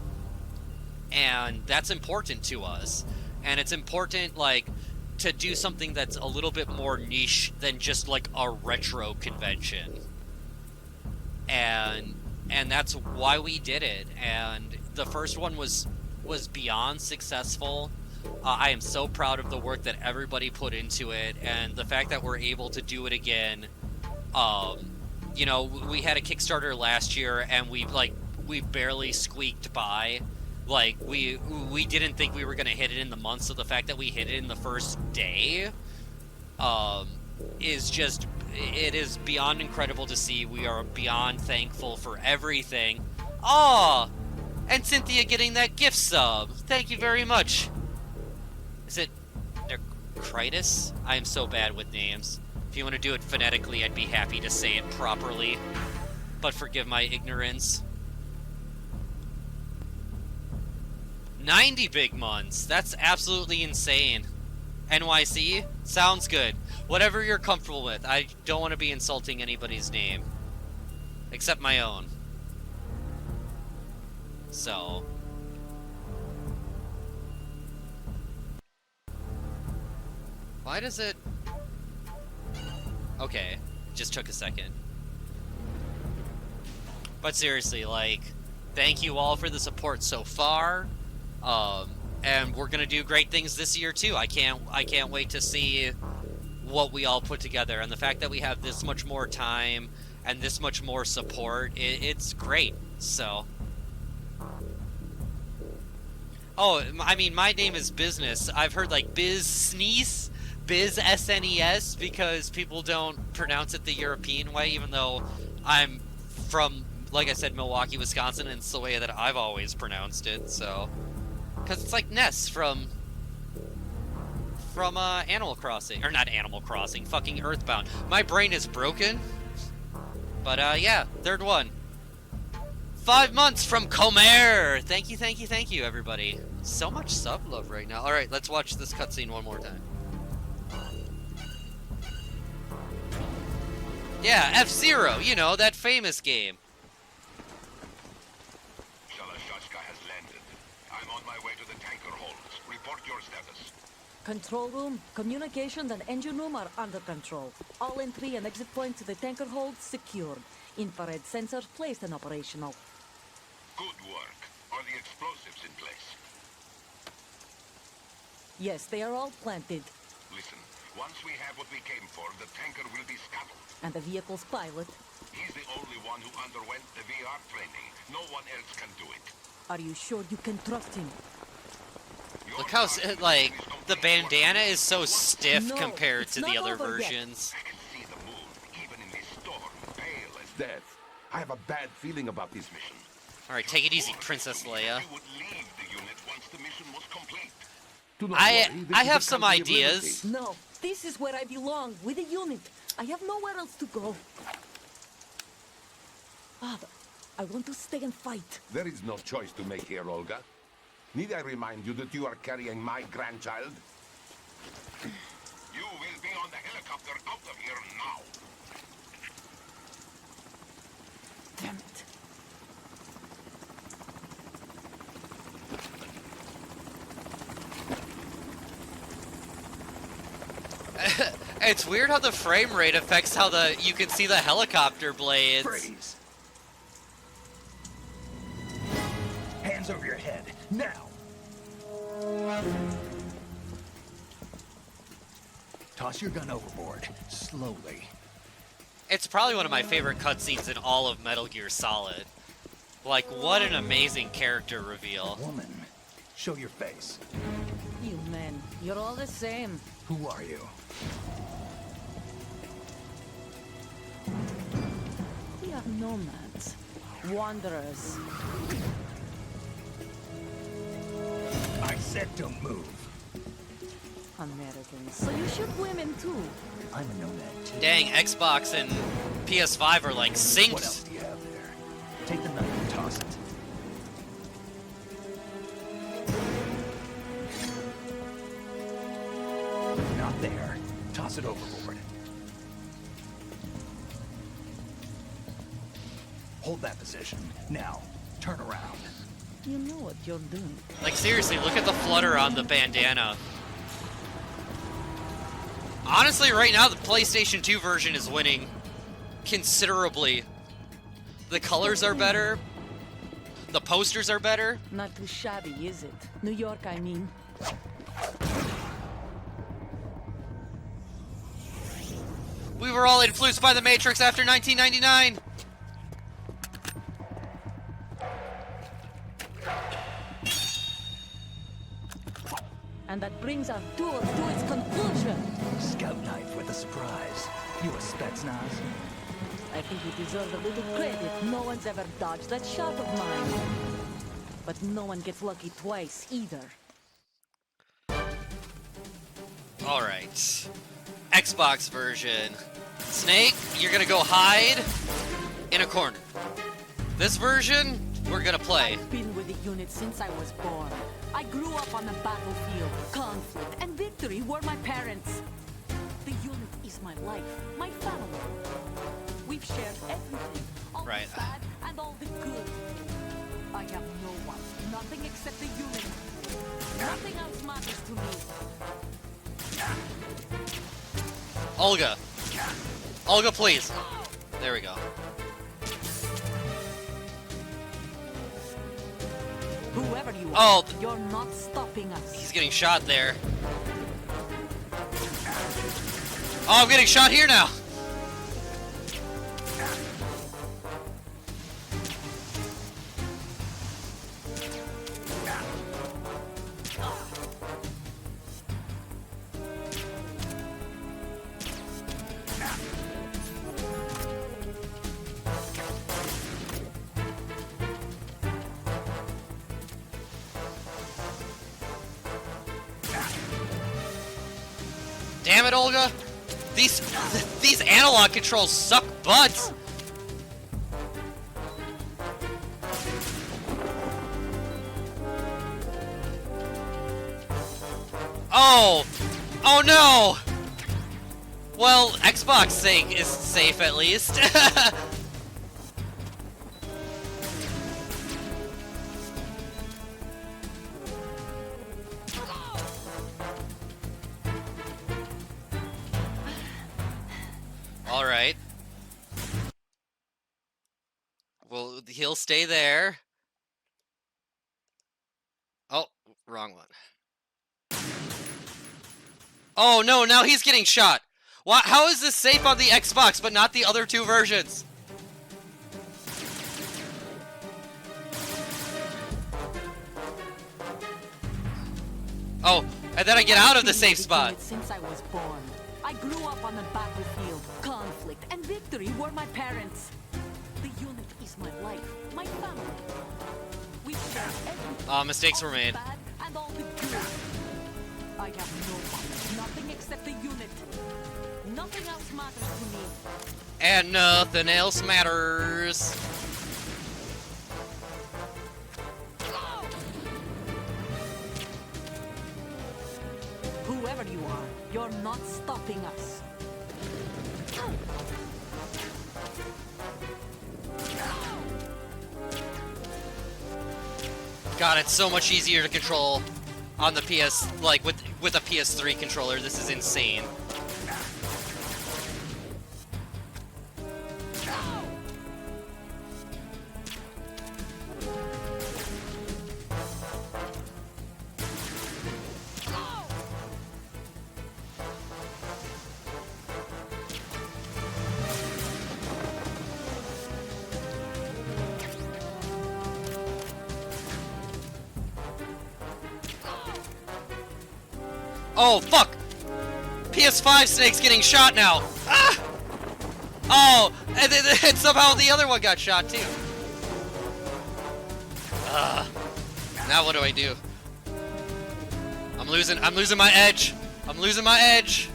and that's important to us. And it's important, like, to do something that's a little bit more niche than just like a retro convention, and that's why we did it. And the first one was beyond successful. I am so proud of the work that everybody put into it, and the fact that we're able to do it again. You know, we had a Kickstarter last year, and we barely squeaked by. Like, we didn't think we were gonna hit it in the month, so the fact that we hit it in the first day is just, it is beyond incredible to see. We are beyond thankful for everything. Aw! And Cynthia getting that gift sub. Thank you very much. Is it Necritus? I am so bad with names. If you want to do it phonetically, I'd be happy to say it properly. But forgive my ignorance. 90 big months. That's absolutely insane. NYC? Sounds good. Whatever you're comfortable with. I don't want to be insulting anybody's name. Except my own. So... why does it... okay, just took a second. But seriously, like, thank you all for the support so far. And we're gonna do great things this year too. I can't wait to see what we all put together, and the fact that we have this much more time and this much more support, it's great. So, oh, I mean, my name is BizSnes. I've heard like BizSnes, BizSnes, because people don't pronounce it the European way, even though I'm from, like I said, Milwaukee, Wisconsin, and it's the way that I've always pronounced it. So, because it's like Ness from Animal Crossing, or not Animal Crossing, fucking Earthbound. My brain is broken. But yeah, third one. 5 months from Comer. Thank you, everybody. So much sub love right now. All right, let's watch this cutscene one more time. Yeah, F-Zero, you know, that famous game. Shalashaska has landed. I'm on my way to the tanker holds. Report your status. Control room, communications, and engine room are under control. All entry and exit points to the tanker hold secured. Infrared sensors placed and operational. Good work. Are the explosives in place? Yes, they are all planted. Listen, once we have what we came for, the tanker will be scuttled. And the vehicle's pilot. He's the only one who underwent the VR training. No one else can do it. Are you sure you can trust him? Your Look how, target like, is the complete. bandana is so stiff No, compared it's to the not other over yet. versions. I can see the moon, even in this storm, pale as death. I have a bad feeling about this mission. Alright, take it easy, Princess Leia. You would leave the unit once the mission was complete. I have some ideas. No, this is where I belong, with the unit. I have nowhere else to go. Father, I want to stay and fight. There is no choice to make here, Olga. Need I remind you that you are carrying my grandchild? You will be on the helicopter out of here now. Damn it. It's weird how the frame rate affects how you can see the helicopter blades. Freeze! Hands over your head, now! Toss your gun overboard, slowly. It's probably one of my favorite cutscenes in all of Metal Gear Solid. Like, what an amazing character reveal. Woman, show your face. You men, you're all the same. Who are you? We are nomads. Wanderers. I said don't move. Americans. So you shoot women too. I'm a nomad too. Dang, Xbox and PS5 are like synced. What else do you have there? Take the knife and toss it. Not there. Toss it overboard. Hold that position. Now, turn around. You know what you're doing. Like, seriously, look at the flutter on the bandana. Honestly, right now, the PlayStation 2 version is winning considerably. The colors are better. The posters are better. Not too shabby, is it? New York, I mean. We were all influenced by the Matrix after 1999. And that brings our tour to its conclusion. Scout knife with a surprise. You a Spetsnaz? I think you deserve a little credit. No one's ever dodged that shot of mine. But no one gets lucky twice, either. Alright. Xbox version. Snake, you're gonna go hide in a corner. This version, we're gonna play. I've been with the unit since I was born. I grew up on the battlefield. Conflict and victory were my parents. The unit is my life, my family. We've shared everything, all Right. the bad and all the good. I have no one, nothing except the unit. Nothing else matters to me. Olga. Olga, please. There we go. Whoever you Oh, are, you're not stopping us. he's getting shot there. Oh, I'm getting shot here now. Damn it, Olga! These analog controls suck butts. Oh! Oh no! Well, Xbox sake is safe at least. All right. Well, he'll stay there. Oh, wrong one. Oh no, now he's getting shot. Why, how is this safe on the Xbox but not the other two versions? Oh, and then I get out of the safe spot. Since I was born, I grew up on the battlefield. Conflict and victory were my parents. The unit is my life, my family. We share everything. Mistakes were all the made. bad and all the good. I have no one, nothing except the unit. Nothing else matters to me. And nothing else matters. Whoever you are, you're not stopping us. God, it's so much easier to control on the PS, like with a PS3 controller. This is insane. Oh, fuck! PS5 Snake's getting shot now! Ah! Oh, and somehow the other one got shot too. Now what do I do? I'm losing my edge. I'm losing my edge.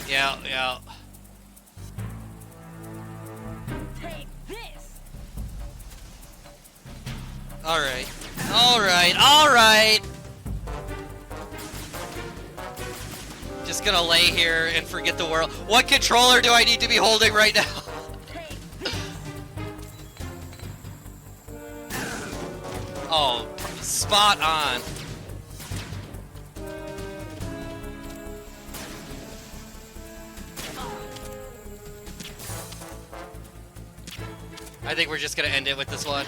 Yeah, yeah. Take this. Alright. Alright, alright! Just gonna lay here and forget the world. What controller do I need to be holding right now? Oh, spot on. I think we're just gonna end it with this one.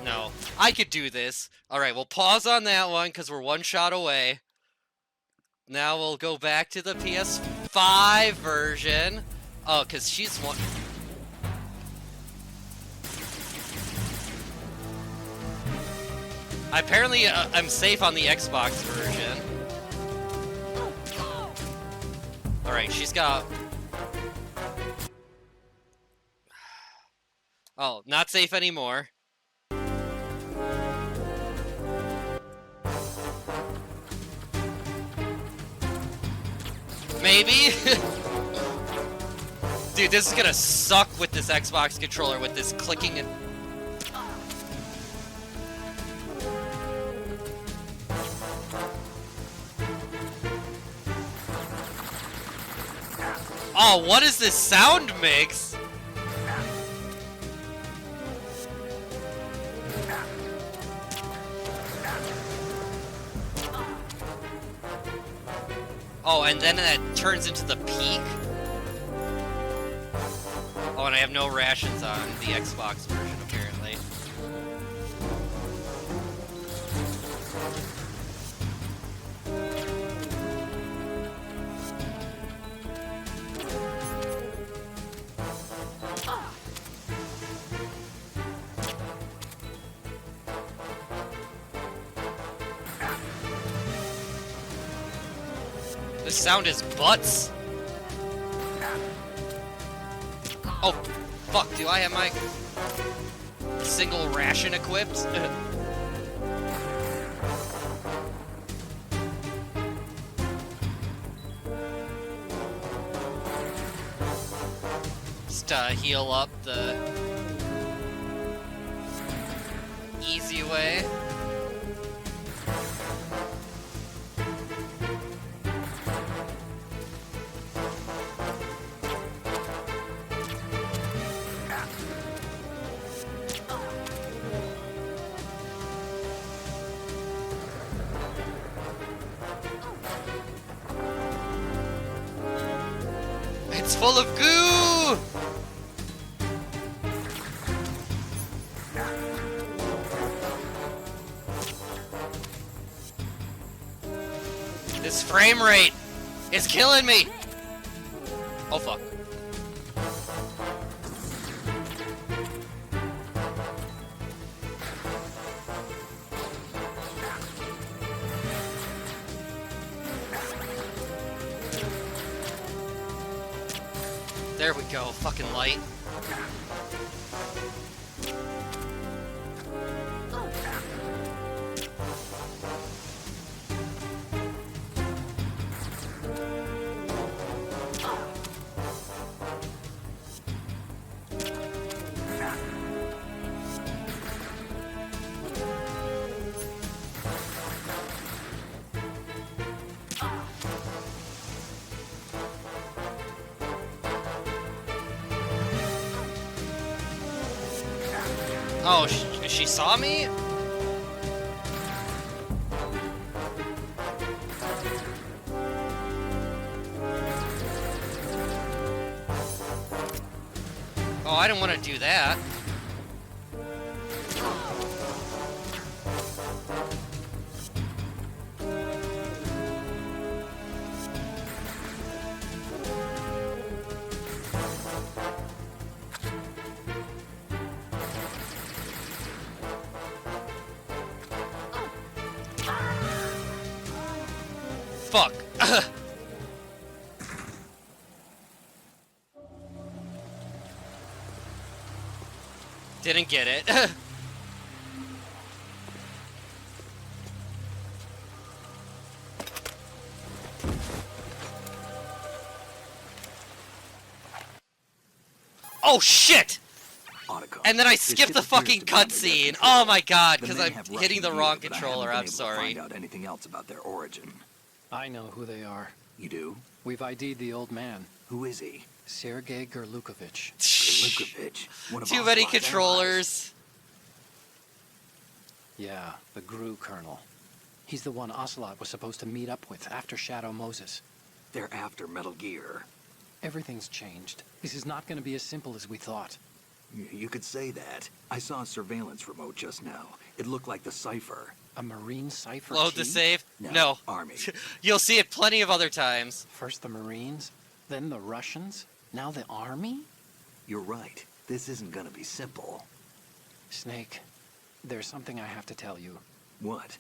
No, I could do this. All right, we'll pause on that one because we're one shot away. Now we'll go back to the PS5 version. Oh, because she's one. Apparently, I'm safe on the Xbox version. All right, she's got. Oh, not safe anymore. Maybe? Dude, this is gonna suck with this Xbox controller with this clicking and... Oh, what is this sound mix? Oh, and then that turns into the peak? Oh, and I have no rations on the Xbox version, apparently. This sound is butts. Oh, fuck, do I have my single ration equipped? Just heal up the easy way. It's full of goo! This frame rate is killing me! Oh fuck. There we go, fucking light. Oh, she saw me? Oh, I didn't want to do that. Fuck. Didn't get it. Oh shit! Otacon, And then I this skipped ship the appears fucking to be under their cutscene. control. Oh my god, The because men I'm have hitting the Russian wrong gear, but I controller. haven't I'm been able to sorry. find out anything else about their origin. I know who they are. You do? We've ID'd the old man, Who is he? Sergei Gerlukovich. Lukovich. One of Too many Ocelot's allies. controllers. Yeah, the GRU colonel. He's the one Ocelot was supposed to meet up with after Shadow Moses. They're after Metal Gear. Everything's changed. This is not going to be as simple as we thought. You could say that. I saw a surveillance remote just now. It looked like the cipher. A Marine cipher Load key? the save. No, No. Army. You'll see it plenty of other times. First the Marines, then the Russians, now the Army? You're right. This isn't gonna be simple. Snake, there's something I have to tell you. What?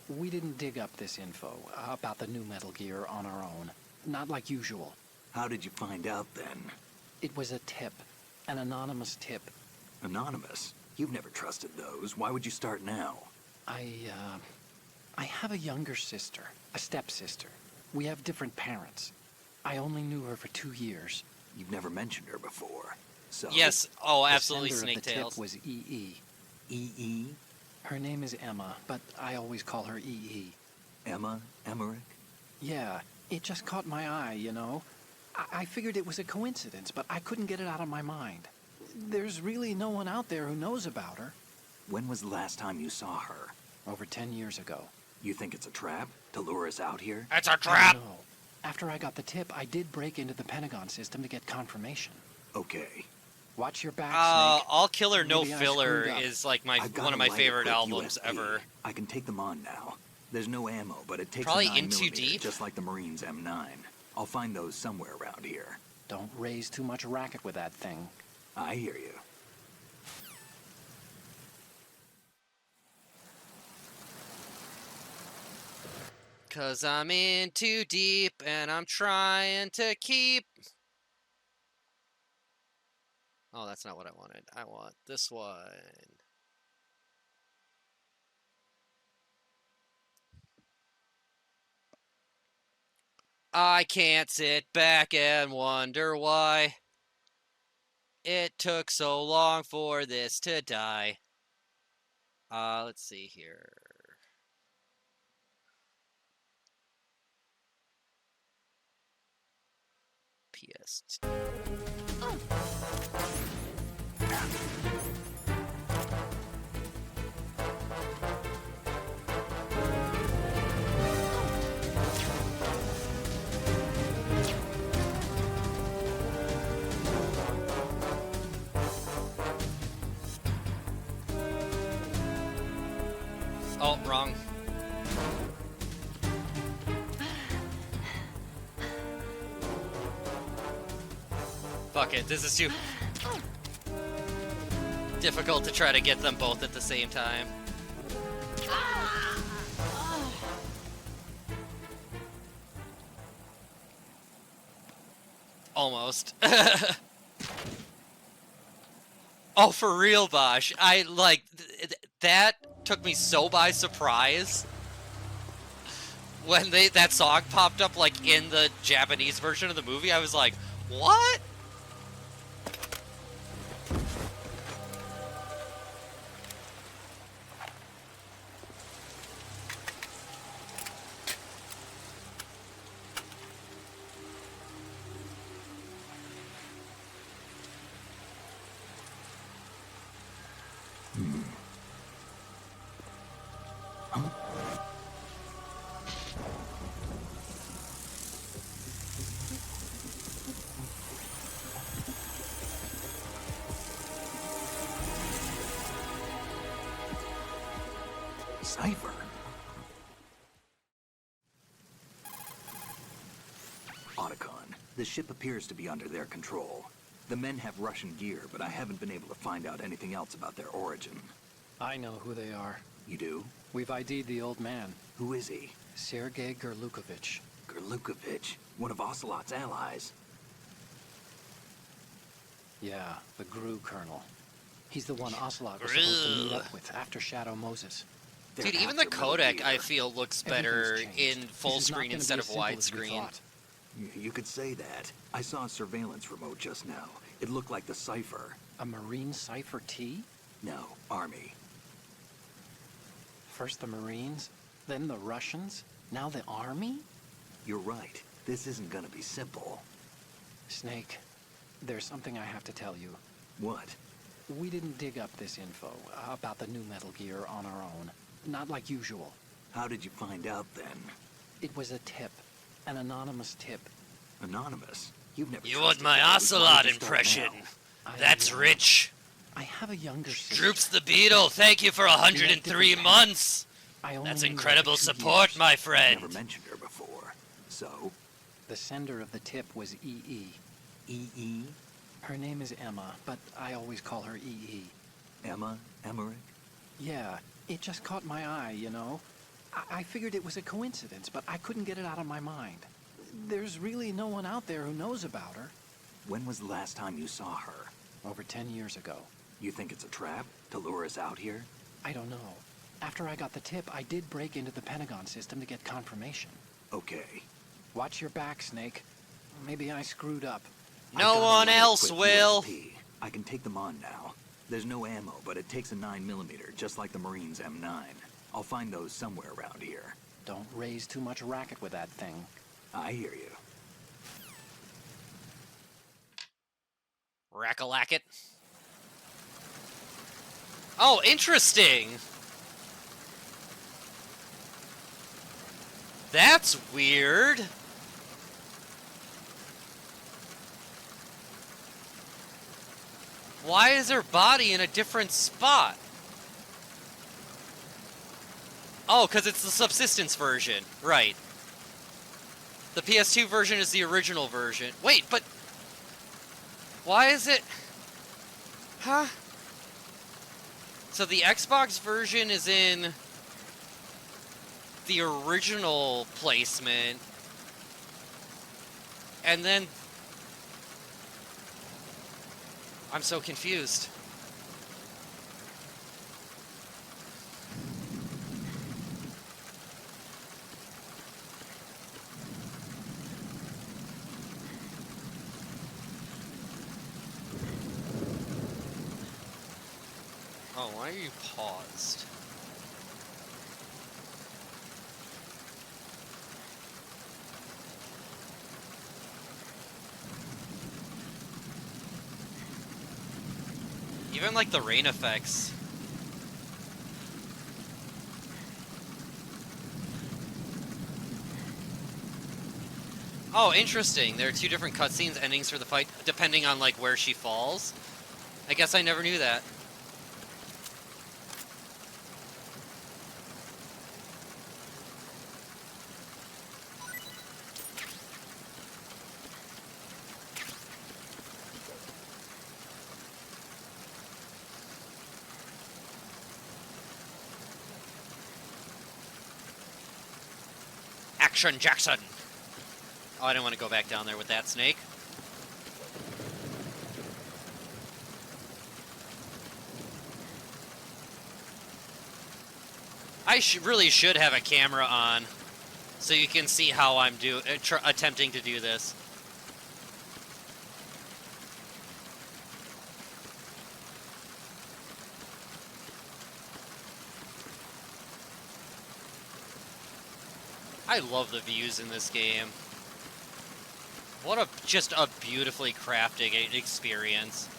We didn't dig up this info about the new Metal Gear on our own. Not like usual. How did you find out then? It was a tip. An anonymous tip. Anonymous? You've never trusted those. Why would you start now? I have a younger sister, a stepsister. We have different parents. I only knew her for 2 years. You've never mentioned her before. So Yes. Oh, The absolutely, sender of the Snake tip Tails. was EE. EE? Her name is Emma, but I always call her EE. Emma? Emmerich? Yeah, it just caught my eye, you know. I figured it was a coincidence, but I couldn't get it out of my mind. There's really no one out there who knows about her. When was the last time you saw her? Over 10 years ago. You think it's a trap? To lure us out here? It's a I trap. don't know. After I got the tip, I did break into the Pentagon system to get confirmation. Okay. Watch your back, Snake. All Killer No Maybe I Filler screwed up. is like I've got one a of my light favorite equipped albums USP. ever. I can take them on now. There's no ammo, but it takes Probably a 9 in too millimeter, deep. just like the Marines M9. I'll find those somewhere around here. Don't raise too much racket with that thing. I hear you. Cause I'm in too deep and I'm trying to keep. Oh, that's not what I wanted. I want this one. I can't sit back and wonder why. It took so long for this to die. Let's see here. PS. Oh, wrong. Fuck it, this is too difficult to try to get them both at the same time. Almost. Oh, for real, Bosch. I, like, that took me so by surprise when that song popped up, like, in the Japanese version of the movie. I was like, what? Cipher? Otacon, the ship appears to be under their control. The men have Russian gear, but I haven't been able to find out anything else about their origin. I know who they are. You do? We've ID'd the old man, Who is he? Sergei Gerlukovich. Gerlukovich, one of Ocelot's allies. Yeah, the GRU colonel. He's the one Ocelot was supposed to meet up with after Shadow Moses. They're Dude, even the after Metal codec, Gear. I feel, looks better Everything's changed. in full This is not screen gonna be instead as of simple as we widescreen. thought. You could say that. I saw a surveillance remote just now. It looked like the Cipher. A Marine Cipher T? No, Army. First the Marines, then the Russians, now the Army? You're right. This isn't gonna be simple. Snake, there's something I have to tell you. What? We didn't dig up this info about the new Metal Gear on our own. Not like usual. How did you find out then? It was a tip. An anonymous tip. Anonymous? You've never You want trusted my those. Why Ocelot would you start impression? now? That's rich. I have a younger sister. Droops the Beetle, thank you for 103 months. I only That's knew her incredible for 2 support, years. my friend. Never mentioned her before. So? The sender of the tip was EE. E.E.? Her name is Emma, but I always call her EE. Emma? Emmerich? Yeah, it just caught my eye, you know? I figured it was a coincidence, but I couldn't get it out of my mind. There's really no one out there who knows about her. When was the last time you saw her? Over 10 years ago. You think it's a trap? To lure us out here? I don't know. After I got the tip, I did break into the Pentagon system to get confirmation. Okay. Watch your back, Snake. Maybe I screwed up. I've No got a one really else quick will. USP. I can take them on now. There's no ammo, but it takes a 9mm, just like the Marines' M9. I'll find those somewhere around here. Don't raise too much racket with that thing. I hear you. Rack-a-lack it. Oh, interesting. That's weird. Why is her body in a different spot? Oh, because it's the subsistence version. Right. The PS2 version is the original version. Wait, but... why is it... Huh? So the Xbox version is in the original placement. And then... I'm so confused. Oh, why are you paused? Even like the rain effects. Oh, interesting. There are two different cutscenes endings for the fight, depending on like where she falls. I guess I never knew that. Action Jackson! Oh, I didn't want to go back down there with that snake. I really should have a camera on, so you can see how I'm attempting to do this. I love the views in this game. What just a beautifully crafted experience.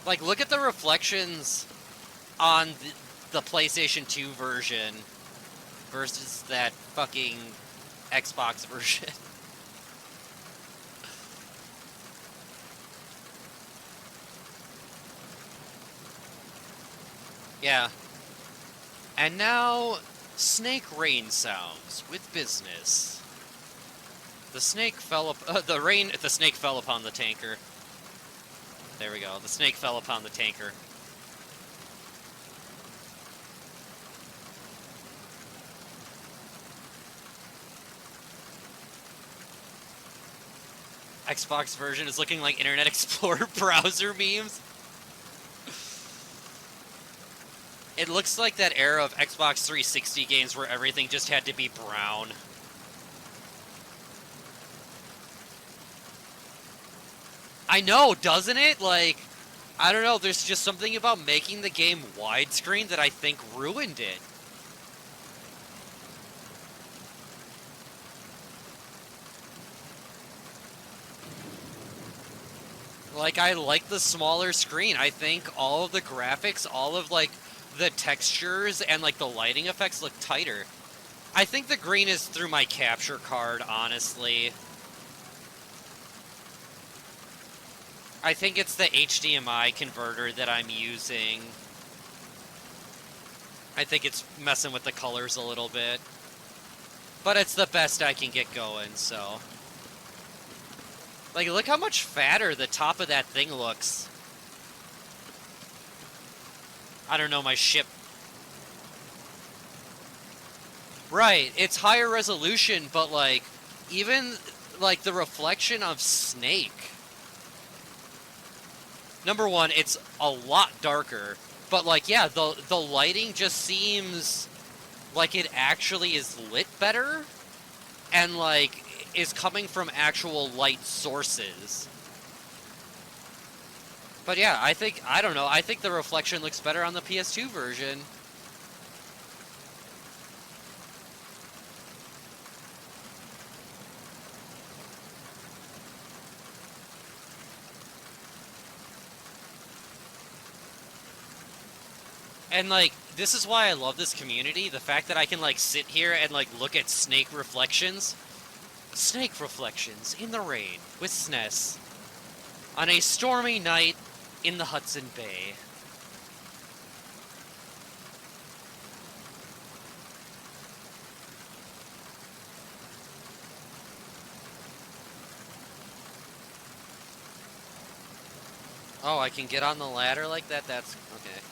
Like, look at the reflections on the PlayStation 2 version versus that fucking Xbox version. Yeah. And now, snake rain sounds with BizSnes. The snake fell the snake fell upon the tanker. There we go. The snake fell upon the tanker. Xbox version is looking like Internet Explorer browser memes. It looks like that era of Xbox 360 games where everything just had to be brown. I know, doesn't it? Like, I don't know, there's just something about making the game widescreen that I think ruined it. Like, I like the smaller screen. I think all of the graphics, all of, like, the textures and, like, the lighting effects look tighter. I think the green is through my capture card, honestly. I think it's the HDMI converter that I'm using. I think it's messing with the colors a little bit. But it's the best I can get going, so... Like, look how much fatter the top of that thing looks. I don't know, my ship... Right, it's higher resolution, but, like, even, like, the reflection of Snake... Number one, it's a lot darker, but, like, yeah, the lighting just seems like it actually is lit better, and, like, is coming from actual light sources. But yeah, I don't know, I think the reflection looks better on the PS2 version. And, like, this is why I love this community, the fact that I can, like, sit here and, like, look at snake reflections. Snake reflections in the rain with SNES on a stormy night in the Hudson Bay. Oh, I can get on the ladder like that? That's okay.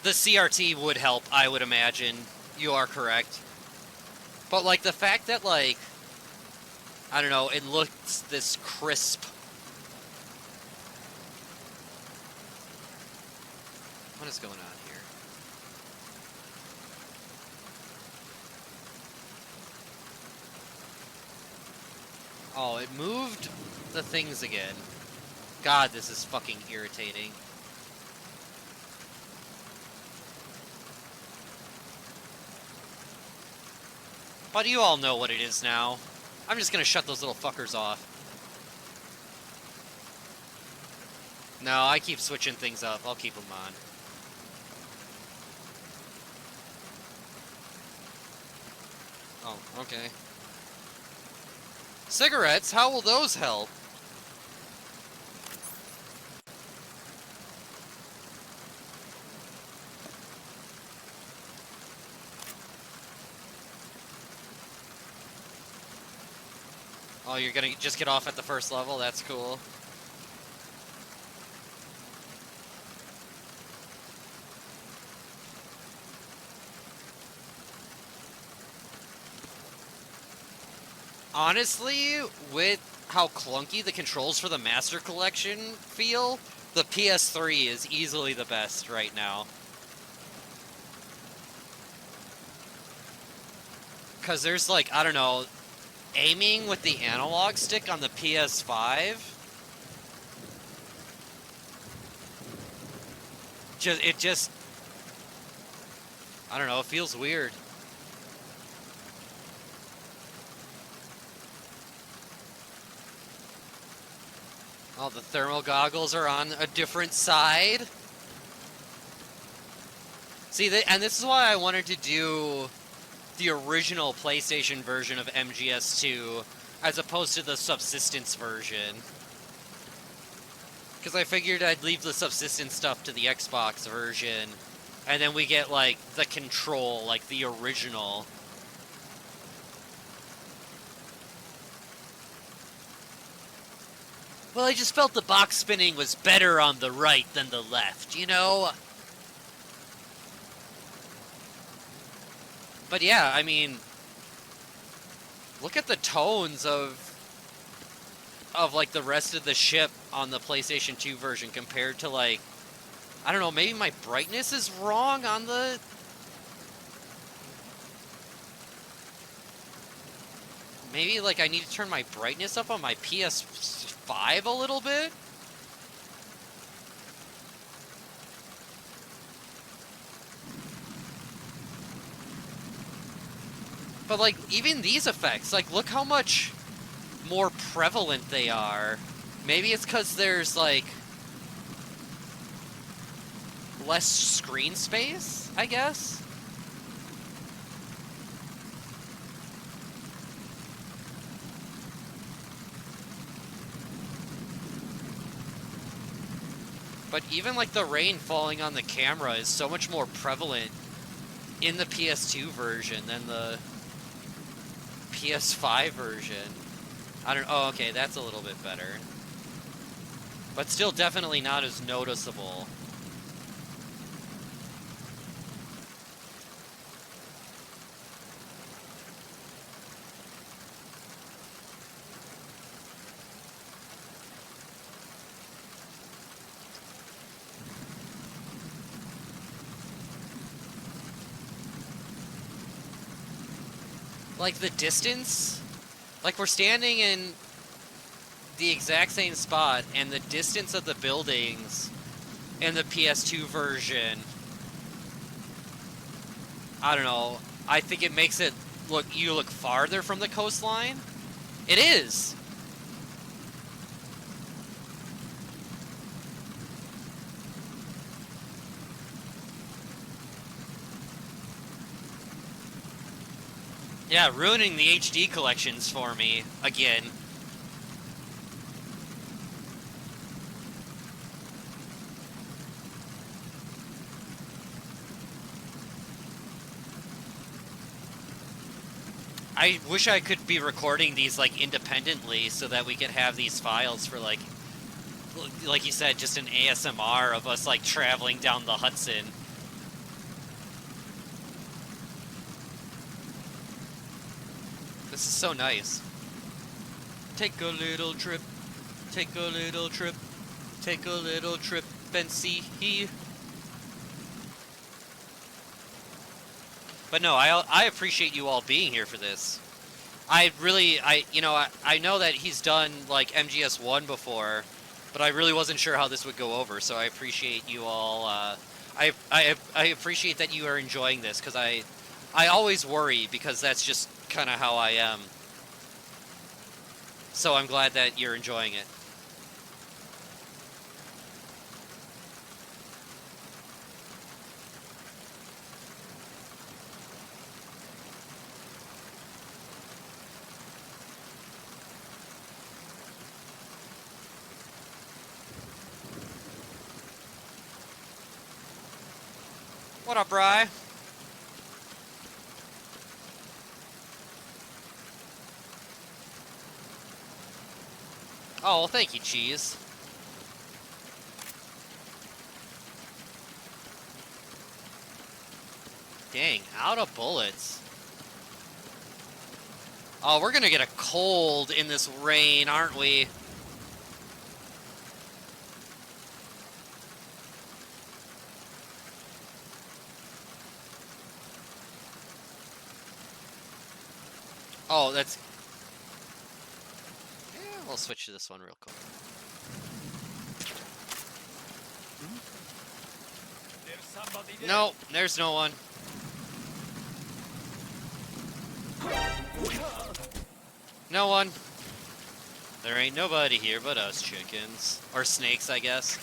The CRT would help, I would imagine. You are correct. But, like, the fact that, like, I don't know, it looks this crisp. What is going on here? Oh, it moved the things again. God, this is fucking irritating. But you all know what it is now. I'm just gonna shut those little fuckers off. No, I keep switching things up. I'll keep them on. Oh, okay. Cigarettes? How will those help? Oh, you're gonna just get off at the first level? That's cool. Honestly, with how clunky the controls for the Master Collection feel, the PS3 is easily the best right now. Because there's like, I don't know, aiming with the analog stick on the PS5, I don't know, it feels weird. Oh, the thermal goggles are on a different side. See, and this is why I wanted to do the original PlayStation version of MGS2 as opposed to the Subsistence version. Because I figured I'd leave the Subsistence stuff to the Xbox version, and then we get, like, the Control, like the original. Well, I just felt the box spinning was better on the right than the left, you know? But yeah, I mean, look at the tones of like the rest of the ship on the PlayStation 2 version compared to, like, I don't know, maybe my brightness is wrong on the... Maybe, like, I need to turn my brightness up on my PS5 a little bit? But, like, even these effects, like, look how much more prevalent they are. Maybe it's because there's, like, less screen space, I guess? But even, like, the rain falling on the camera is so much more prevalent in the PS2 version than the PS5 version. I don't... Oh, okay, that's a little bit better. But still definitely not as noticeable. Like, the distance... Like, we're standing in the exact same spot, and the distance of the buildings in the PS2 version... I don't know. I think it makes it look... You look farther from the coastline? It is! Yeah, ruining the HD collections for me, again. I wish I could be recording these, like, independently so that we could have these files for, like you said, just an ASMR of us, like, traveling down the Hudson. This is so nice. Take a little trip, take a little trip, take a little trip and see. But no, I appreciate you all being here for this. I really, I know that he's done like MGS1 before, but I really wasn't sure how this would go over. So I appreciate you all. I appreciate that you are enjoying this, because I always worry, because that's just kind of how I am. So I'm glad that you're enjoying it. What up, Bri? Oh, well, thank you, Cheese. Dang, out of bullets. Oh, we're gonna get a cold in this rain, aren't we? Oh, that's... Yeah, we'll switch to this one real quick. No, there's no one. No one. There ain't nobody here but us chickens. Or snakes, I guess.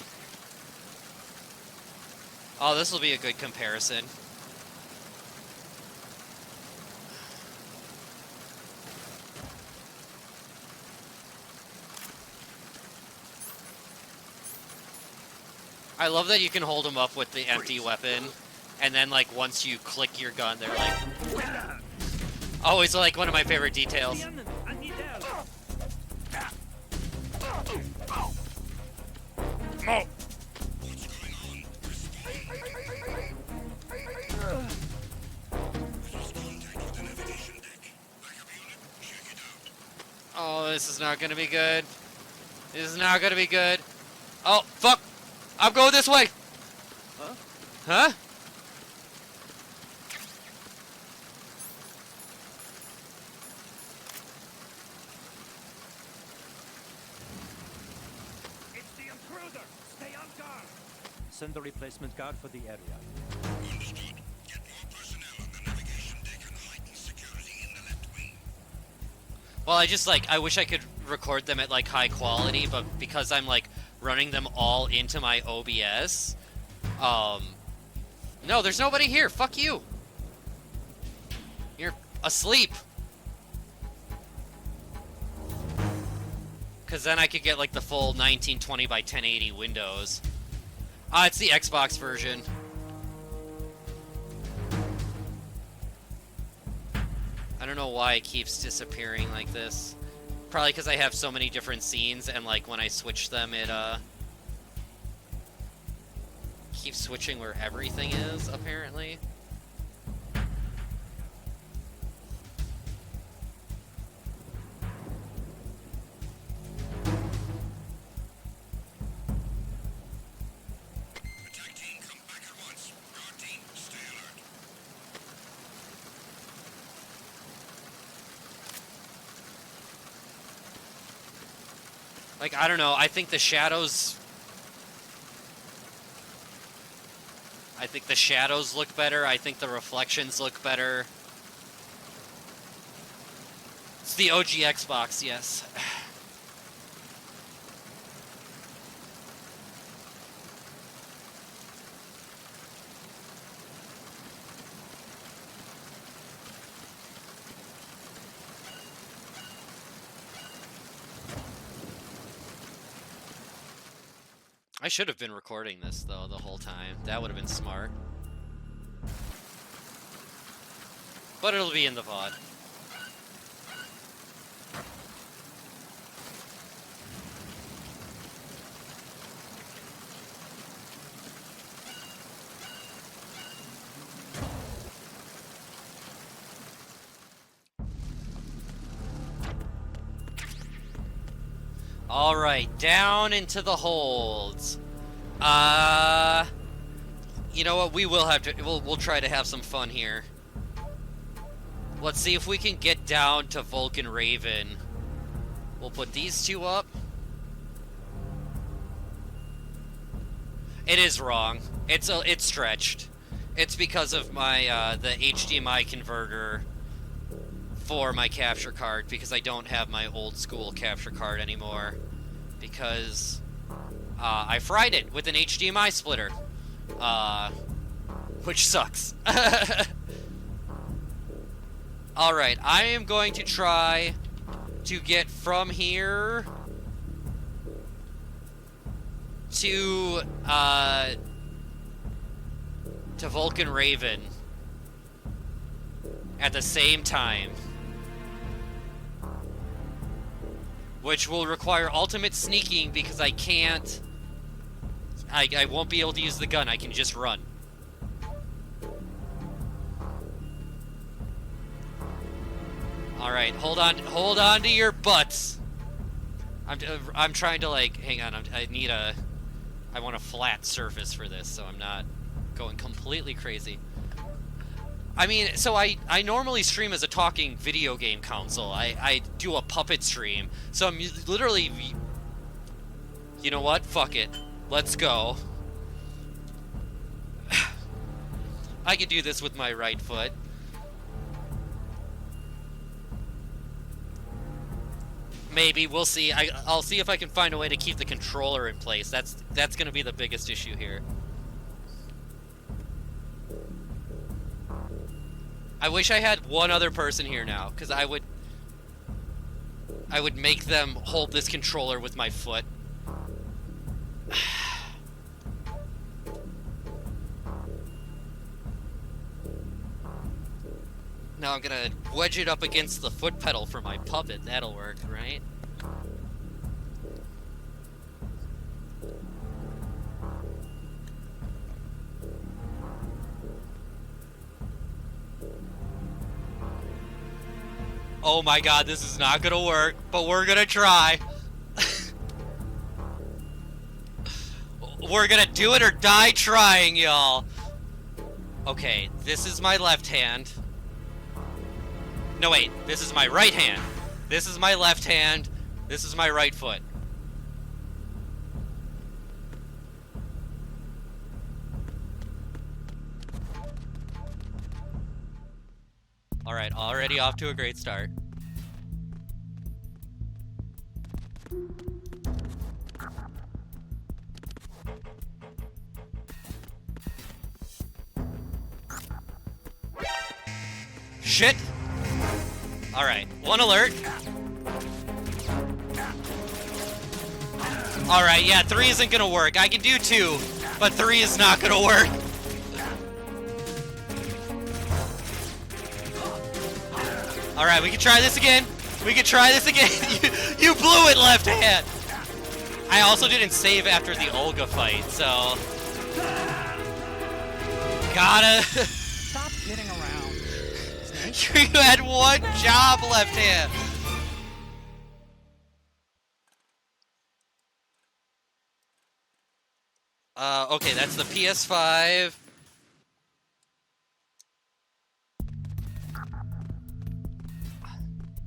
Oh, this will be a good comparison. I love that you can hold them up with the empty weapon, and then, like, once you click your gun, they're like... Always, like, one of my favorite details. Oh, this is not gonna be good. This is not gonna be good. Oh, fuck! I'm going this way! Huh? Huh? It's the intruder! Stay on guard! Send the replacement guard for the area. Understood. Get more personnel on the navigation deck and heighten security in the left wing. Well, I wish I could record them at, like, high quality, but because I'm, like, running them all into my OBS, no, there's nobody here. Fuck you. You're asleep. Because then I could get, like, the full 1920 by 1080 windows. It's the Xbox version. I don't know why it keeps disappearing like this. Probably because I have so many different scenes, and, like, when I switch them, it, keeps switching where everything is, apparently. Attack team, come back at once. Guard team, stay alert. Like, I don't know, I think the shadows look better. I think the reflections look better. It's the OG Xbox, yes. I should have been recording this, though, the whole time. That would have been smart. But it'll be in the VOD. All right, down into the holds. You know what? We will have to. We'll try to have some fun here. Let's see if we can get down to Vulcan Raven. We'll put these two up. It is wrong. It's stretched. It's because of my the HDMI converter for my capture card, because I don't have my old school capture card anymore, because I fried it with an HDMI splitter, which sucks. Alright, I am going to try to get from here to Vulcan Raven at the same time, which will require ultimate sneaking because I can't, I won't be able to use the gun. I can just run. Alright, hold on to your butts. I'm trying to, like, hang on, I want a flat surface for this, so I'm not going completely crazy. I mean, so I normally stream as a talking video game console. I do a puppet stream, so I'm literally, you know what? Fuck it. Let's go. I can do this with my right foot. Maybe, we'll see. I'll see if I can find a way to keep the controller in place. That's gonna be the biggest issue here. I wish I had one other person here now, because I would make them hold this controller with my foot. Now I'm gonna wedge it up against the foot pedal for my puppet. That'll work, right? Oh my god, this is not gonna work, but we're gonna try. We're gonna do it or die trying, y'all. Okay, this is my left hand. No, wait, this is my right hand. This is my left hand. This is my right foot. Alright, already off to a great start. Shit! Alright, one alert. Alright, yeah, 3 isn't gonna work. I can do 2, but 3 is not gonna work. Alright, we can try this again. We can try this again. You blew it, left hand. I also didn't save after the Olga fight, so... Gotta... Stop kidding around. You had one job, left hand. Okay, that's the PS5.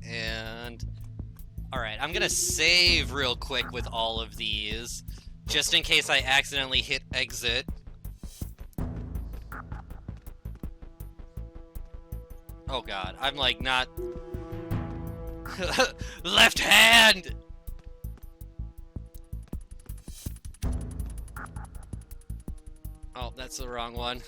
And... Alright, I'm gonna save real quick with all of these, just in case I accidentally hit exit. Oh god, I'm like not... Left hand! Oh, that's the wrong one.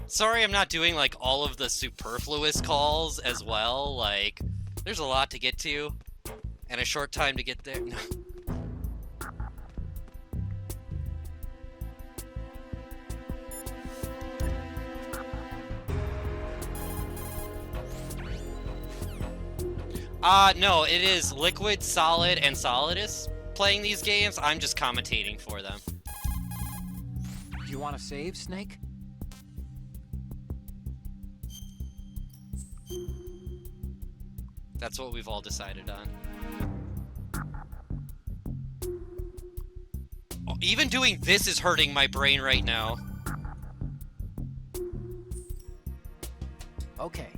Sorry I'm not doing like all of the superfluous calls as well, like, there's a lot to get to, and a short time to get there. No. No, it is Liquid, Solid, and Solidus playing these games. I'm just commentating for them. Do you want to save, Snake? That's what we've all decided on. Oh, even doing this is hurting my brain right now. Okay.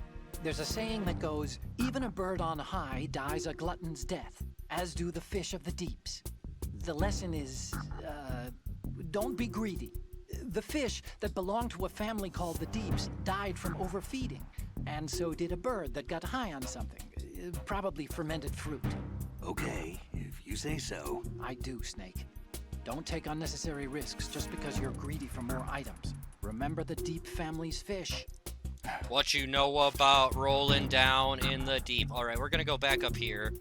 There's a saying that goes, even a bird on high dies a glutton's death, as do the fish of the deeps. The lesson is, don't be greedy. The fish that belonged to a family called the Deeps died from overfeeding, and so did a bird that got high on something, probably fermented fruit. Okay, if you say so. I do, Snake. Don't take unnecessary risks just because you're greedy for more items. Remember the Deep family's fish. What you know about rolling down in the deep. Alright, we're gonna go back up here.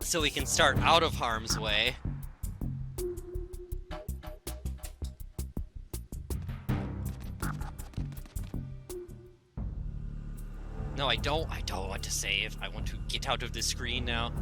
So we can start out of harm's way. No, I don't want to save. I want to get out of this screen now.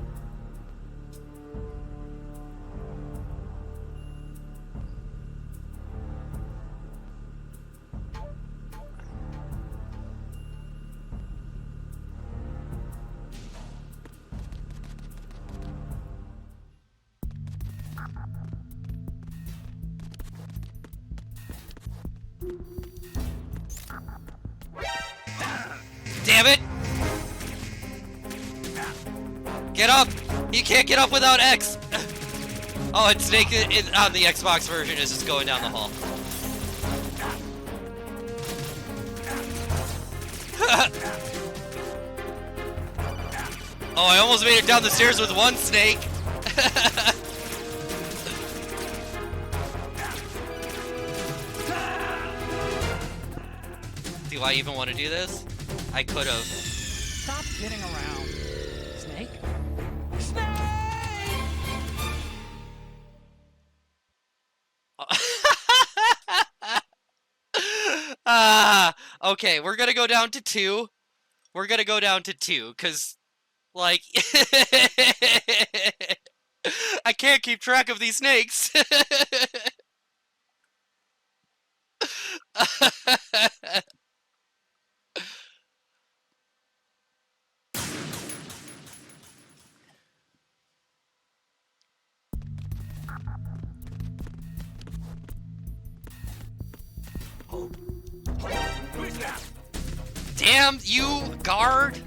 Damn it! Get up! You can't get up without X! Oh, and Snake on the Xbox version is just going down the hall. Oh, I almost made it down the stairs with one Snake! Do I even want to do this? I could have. Stop kidding around. Snake? Okay, we're gonna go down to 2. We're gonna go down to 2, because, like, I can't keep track of these snakes. Damn you, guard!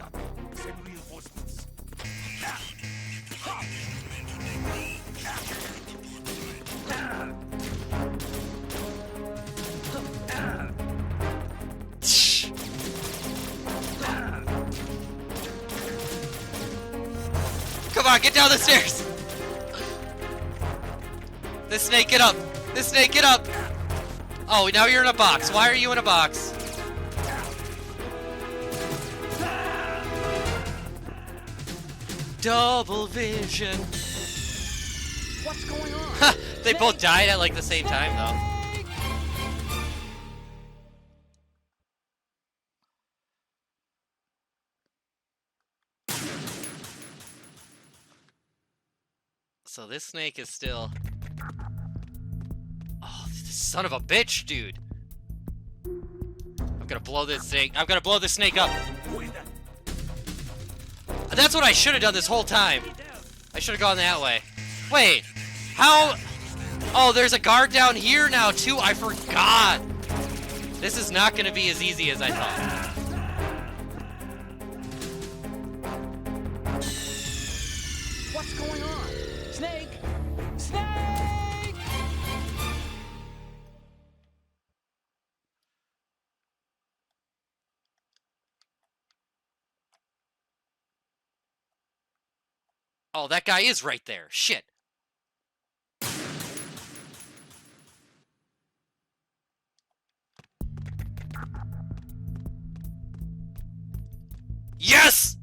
Come on, get down the stairs! This snake, get up! This snake, get up! Oh, now you're in a box. Why are you in a box? Double vision. What's going on? They both died at like the same time, though. So this snake is still... Oh, this son of a bitch, dude. I'm gonna blow this snake. I'm gonna blow this snake up. That's what I should have done this whole time. I should have gone that way. Wait, how? Oh, there's a guard down here now too. I forgot. This is not gonna be as easy as I thought. What's going on? Snake! Snake! Oh, that guy is right there. Shit. Yes!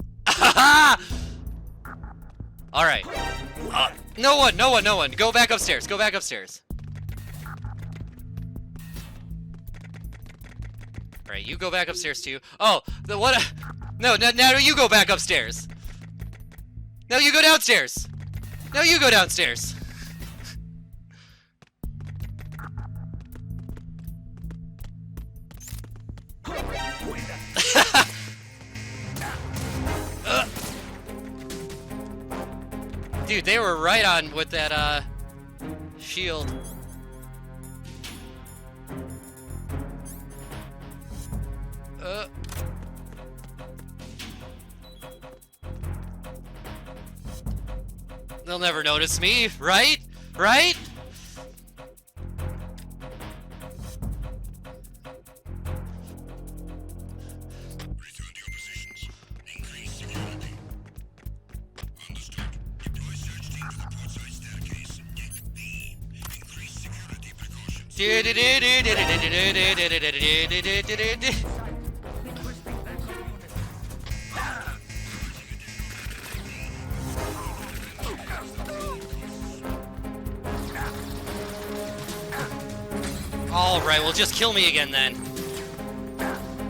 All right. No one. Go back upstairs. Go back upstairs. All right, you go back upstairs too. Oh, the what? No, now you go back upstairs. No, you go downstairs. No, you go downstairs. Dude, they were right on with that, shield. They'll never notice me, right? Right? Alright, well just kill me again then.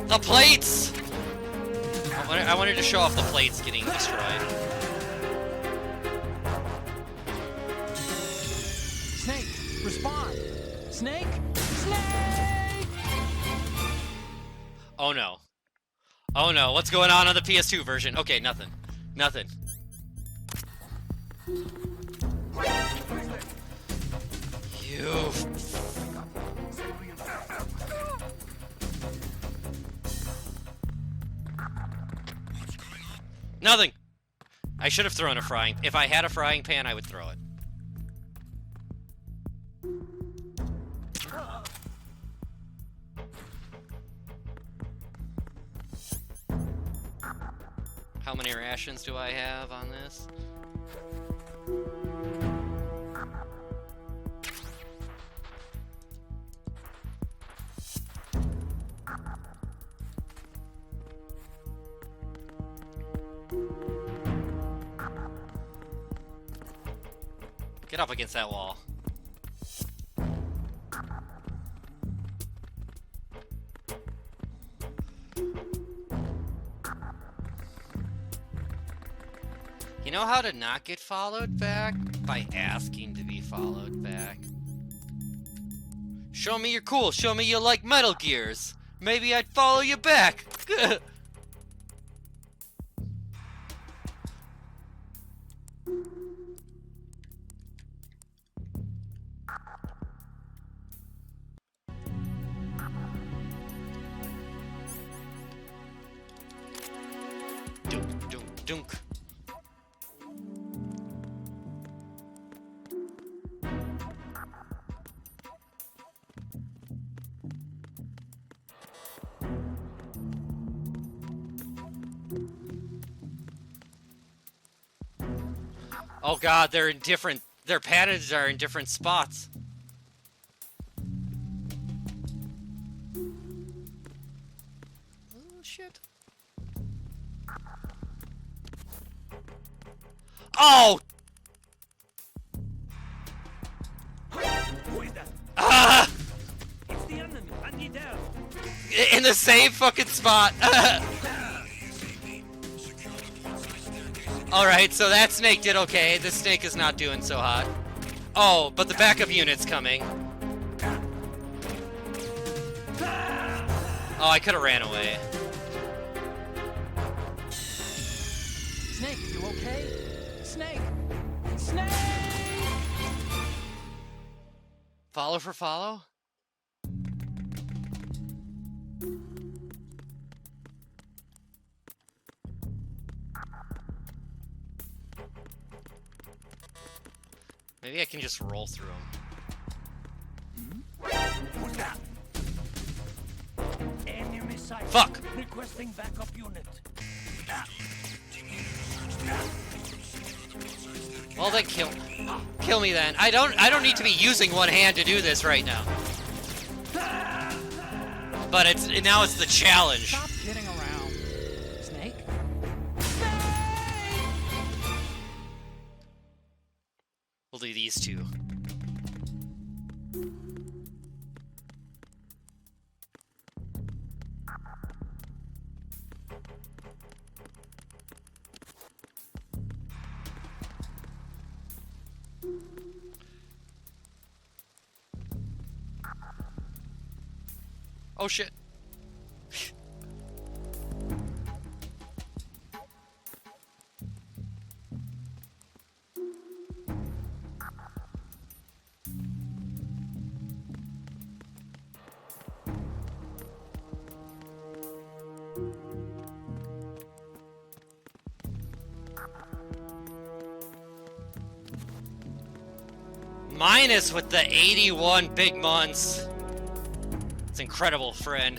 The plates! I wanted to show off the plates getting destroyed. Snake, respond! Snake! Snake! Oh no. Oh no, what's going on the PS2 version? Okay, nothing. Nothing. You... Nothing! I should have thrown a frying... If I had a frying pan, I would throw it. How many rations do I have on this? Get up against that wall. You know how to not get followed back? By asking to be followed back. Show me you're cool, show me you like Metal Gears. Maybe I'd follow you back. Dunk, dunk, dunk. Oh god, they're in different... Their patterns are in different spots. Oh, shit. Oh! Who is that? Ah! It's the enemy. Hand it down. In the same fucking spot. Alright, so that snake did okay. This snake is not doing so hot. Oh, but the backup unit's coming. Oh, I could have ran away. Snake, you okay? Snake! Snake! Follow for follow? Maybe I can just roll through them. Who's that? Enemy sight. Fuck! Requesting backup unit. Well then kill me then. I don't need to be using one hand to do this right now. But now it's the challenge. Stop kidding around. Snake? We'll do these two. Oh shit. Minus with the 81 big months. It's incredible, friend.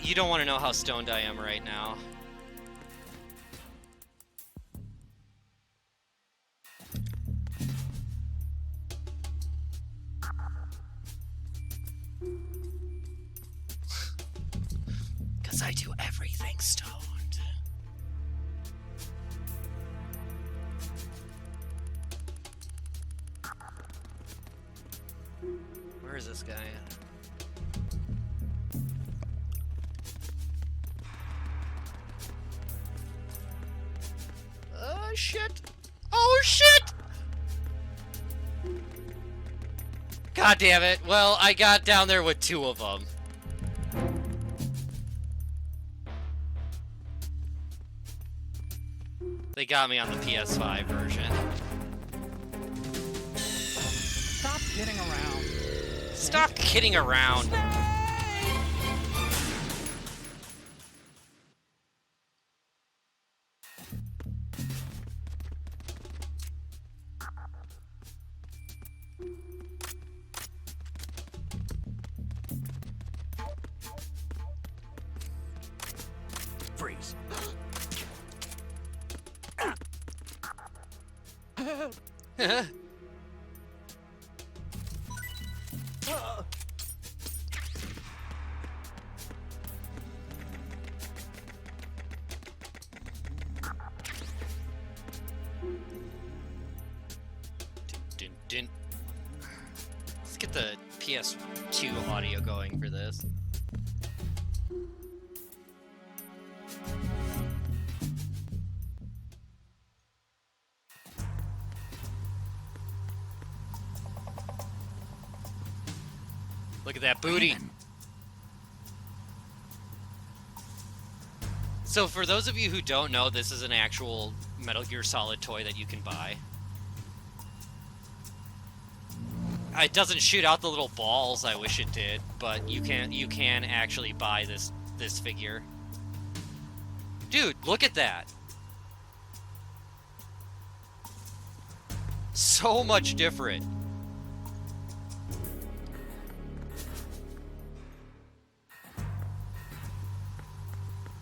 You don't want to know how stoned I am right now. Because I do everything stoned. Where is this guy at? Oh shit! Oh shit! God damn it. Well, I got down there with 2 of them. They got me on the PS5 version. Stop kidding around. Stop kidding around. Freeze. Dun, dun. Let's get the PS2 audio going for this. Look at that booty. So for those of you who don't know, this is an actual Metal Gear Solid toy that you can buy. It doesn't shoot out the little balls, I wish it did, but you can actually buy this figure. Dude, look at that. So much different.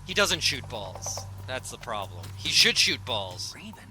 He doesn't shoot balls. That's the problem. He should shoot balls. Raven.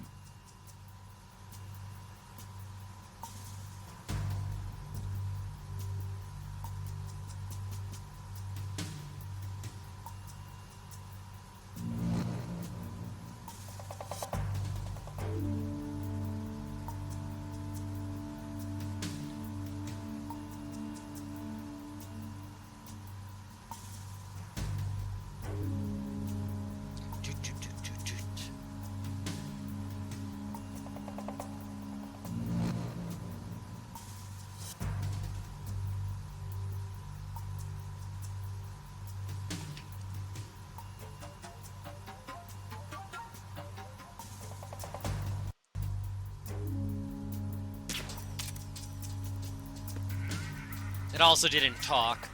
It also didn't talk.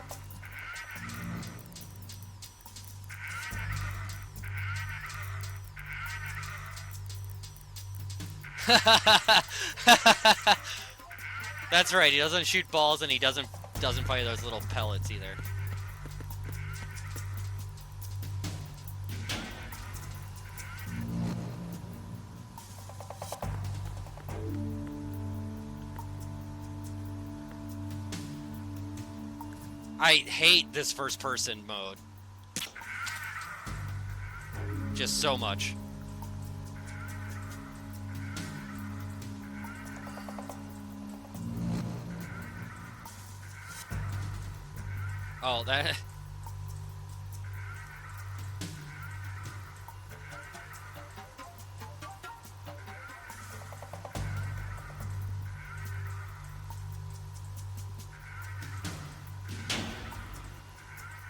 That's right, he doesn't shoot balls and he doesn't fire those little pellets either. I hate this first person mode. Just so much. Oh, that...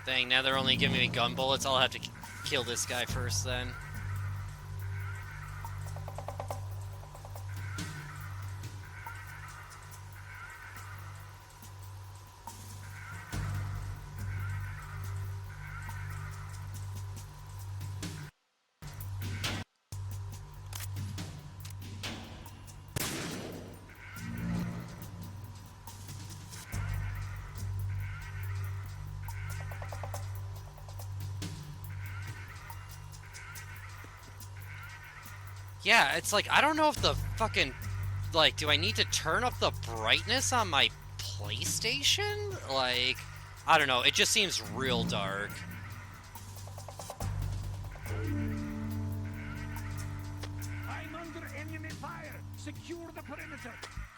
Dang, now they're only giving me gun bullets. I'll have to kill this guy first then. Yeah, it's like, I don't know if the fucking, like, do I need to turn up the brightness on my PlayStation? Like, I don't know, it just seems real dark. I'm under enemy fire. Secure the perimeter.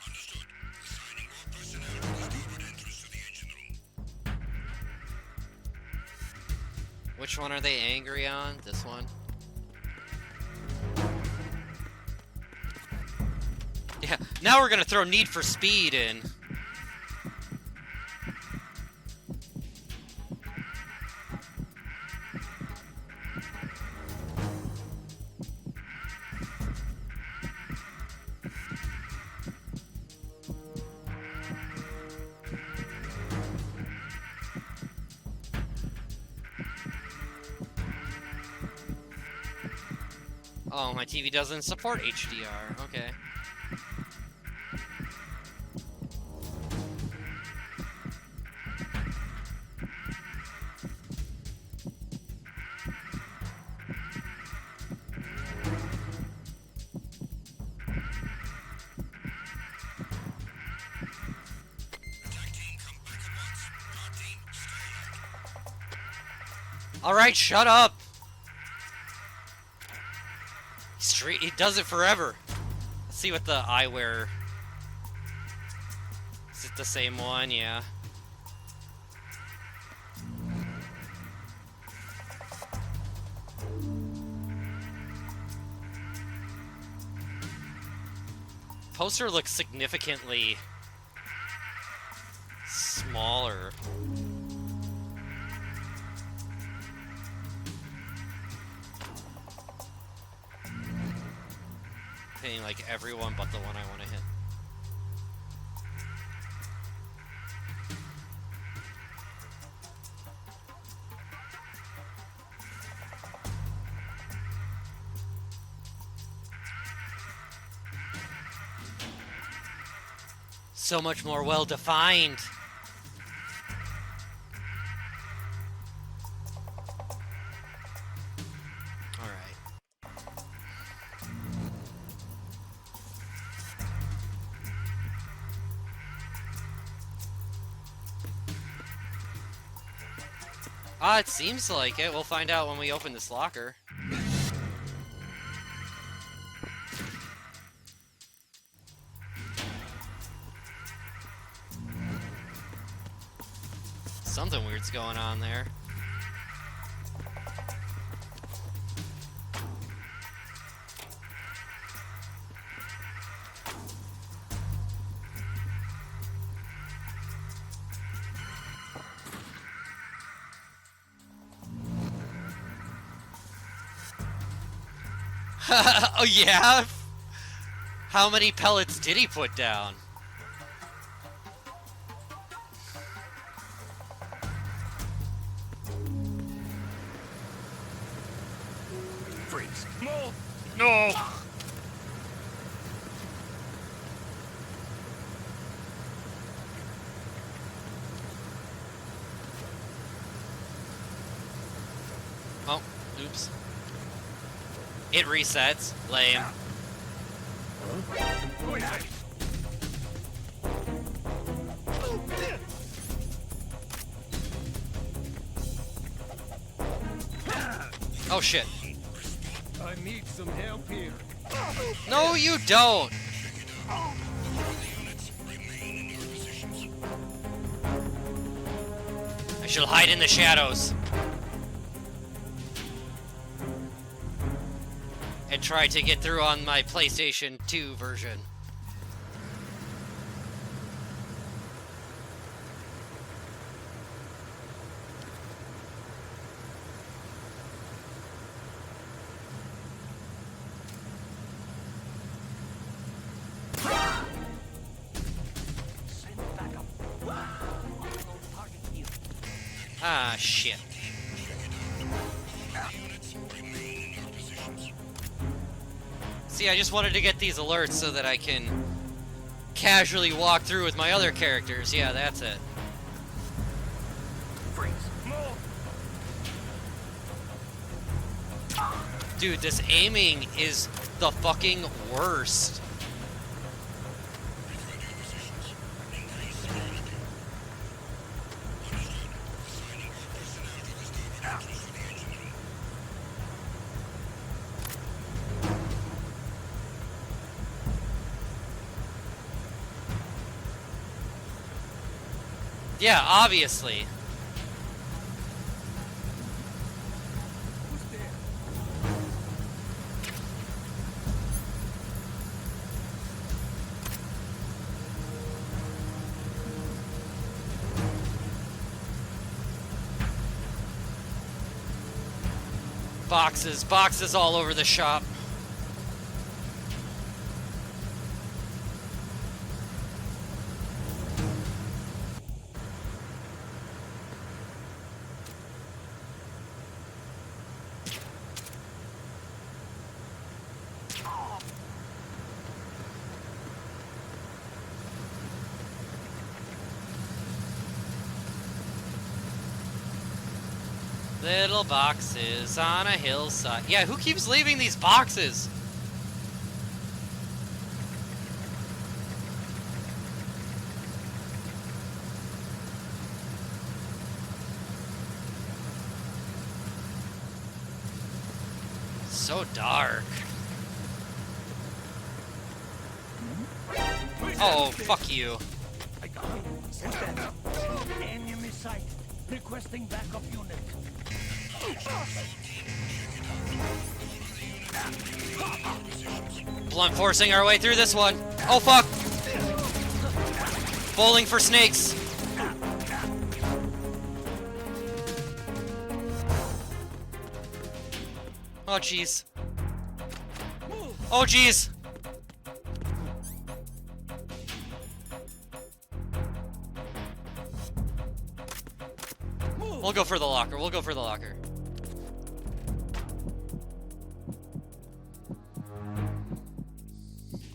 Understood. Assigning all personnel to the starboard entrance to the engine room. Which one are they angry on? This one? Yeah, now we're gonna throw Need for Speed in. Oh, my TV doesn't support HDR. Okay. All right, shut up. He does it forever. Let's see what the eyewear. Is it the same one? Yeah. Poster looks significantly smaller. Hitting like everyone but the one I want to hit. So much more well defined. All right. It seems like it. We'll find out when we open this locker. Something weird's going on there. Oh yeah? How many pellets did he put down? Freeze. No! Oh, oops. It resets. Lame. Oh shit. I need some help here. No, you don't! I shall hide in the shadows. And try to get through on my PlayStation 2 version. Ah, shit. See, I just wanted to get these alerts so that I can casually walk through with my other characters. Yeah, that's it. Freeze. Dude, this aiming is... the fucking worst. Yeah, obviously. Boxes all over the shop. Little boxes on a hillside. Yeah, who keeps leaving these boxes? So dark. Oh, fuck you. Enemy sight. Requesting backup unit. Blunt forcing our way through this one. Oh, fuck. Bowling for snakes. Oh, jeez. Oh, jeez. We'll go for the locker. We'll go for the locker.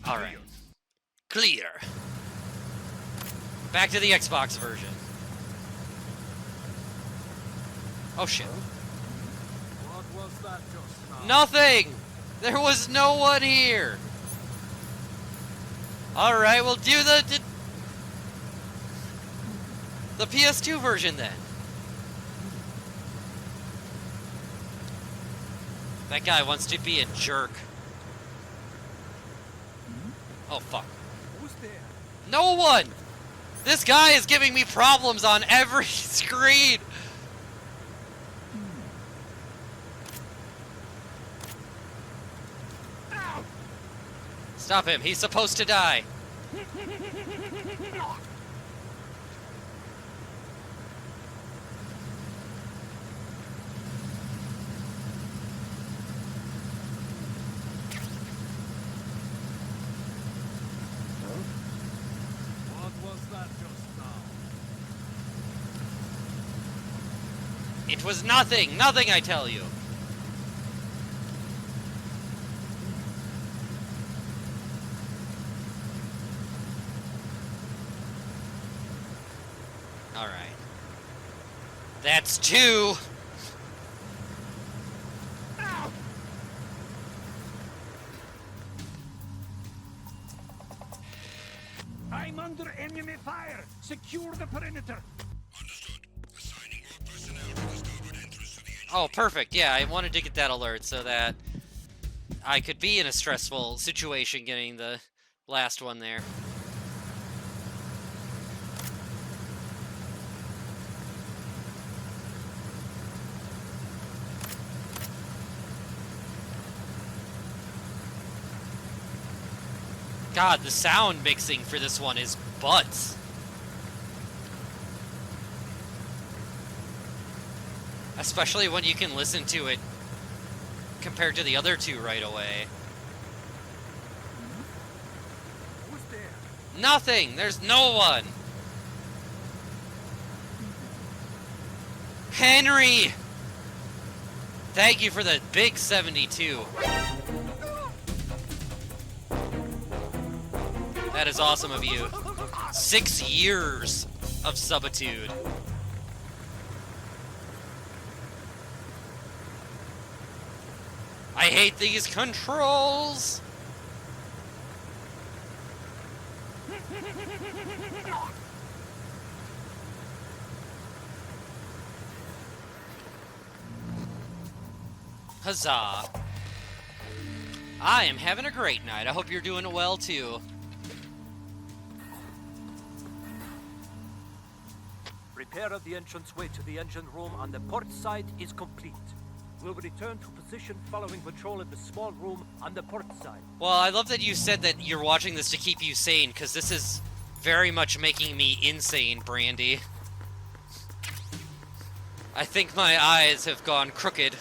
All right. Clear. Back to the Xbox version. Oh, shit. What was that just now? Nothing! There was no one here. All right, we'll do the PS2 version then. That guy wants to be a jerk. Oh, fuck. Who's there? No one! This guy is giving me problems on every screen. Stop him. He's supposed to die. What was that just now? It was nothing. Nothing, I tell you. All right. That's two. I'm under enemy fire. Secure the perimeter. Oh, perfect. Yeah, I wanted to get that alert so that I could be in a stressful situation getting the last one there. God, the sound mixing for this one is butts. Especially when you can listen to it compared to the other two right away. Who's there? Nothing! There's no one! Henry! Thank you for the big 72. That is awesome of you. 6 years of subitude. I hate these controls! Huzzah. I am having a great night. I hope you're doing well, too. Repair of the entranceway to the engine room on the port side is complete. We'll return to position following patrol of the small room on the port side. Well, I love that you said that you're watching this to keep you sane, because this is very much making me insane, Brandy. I think my eyes have gone crooked.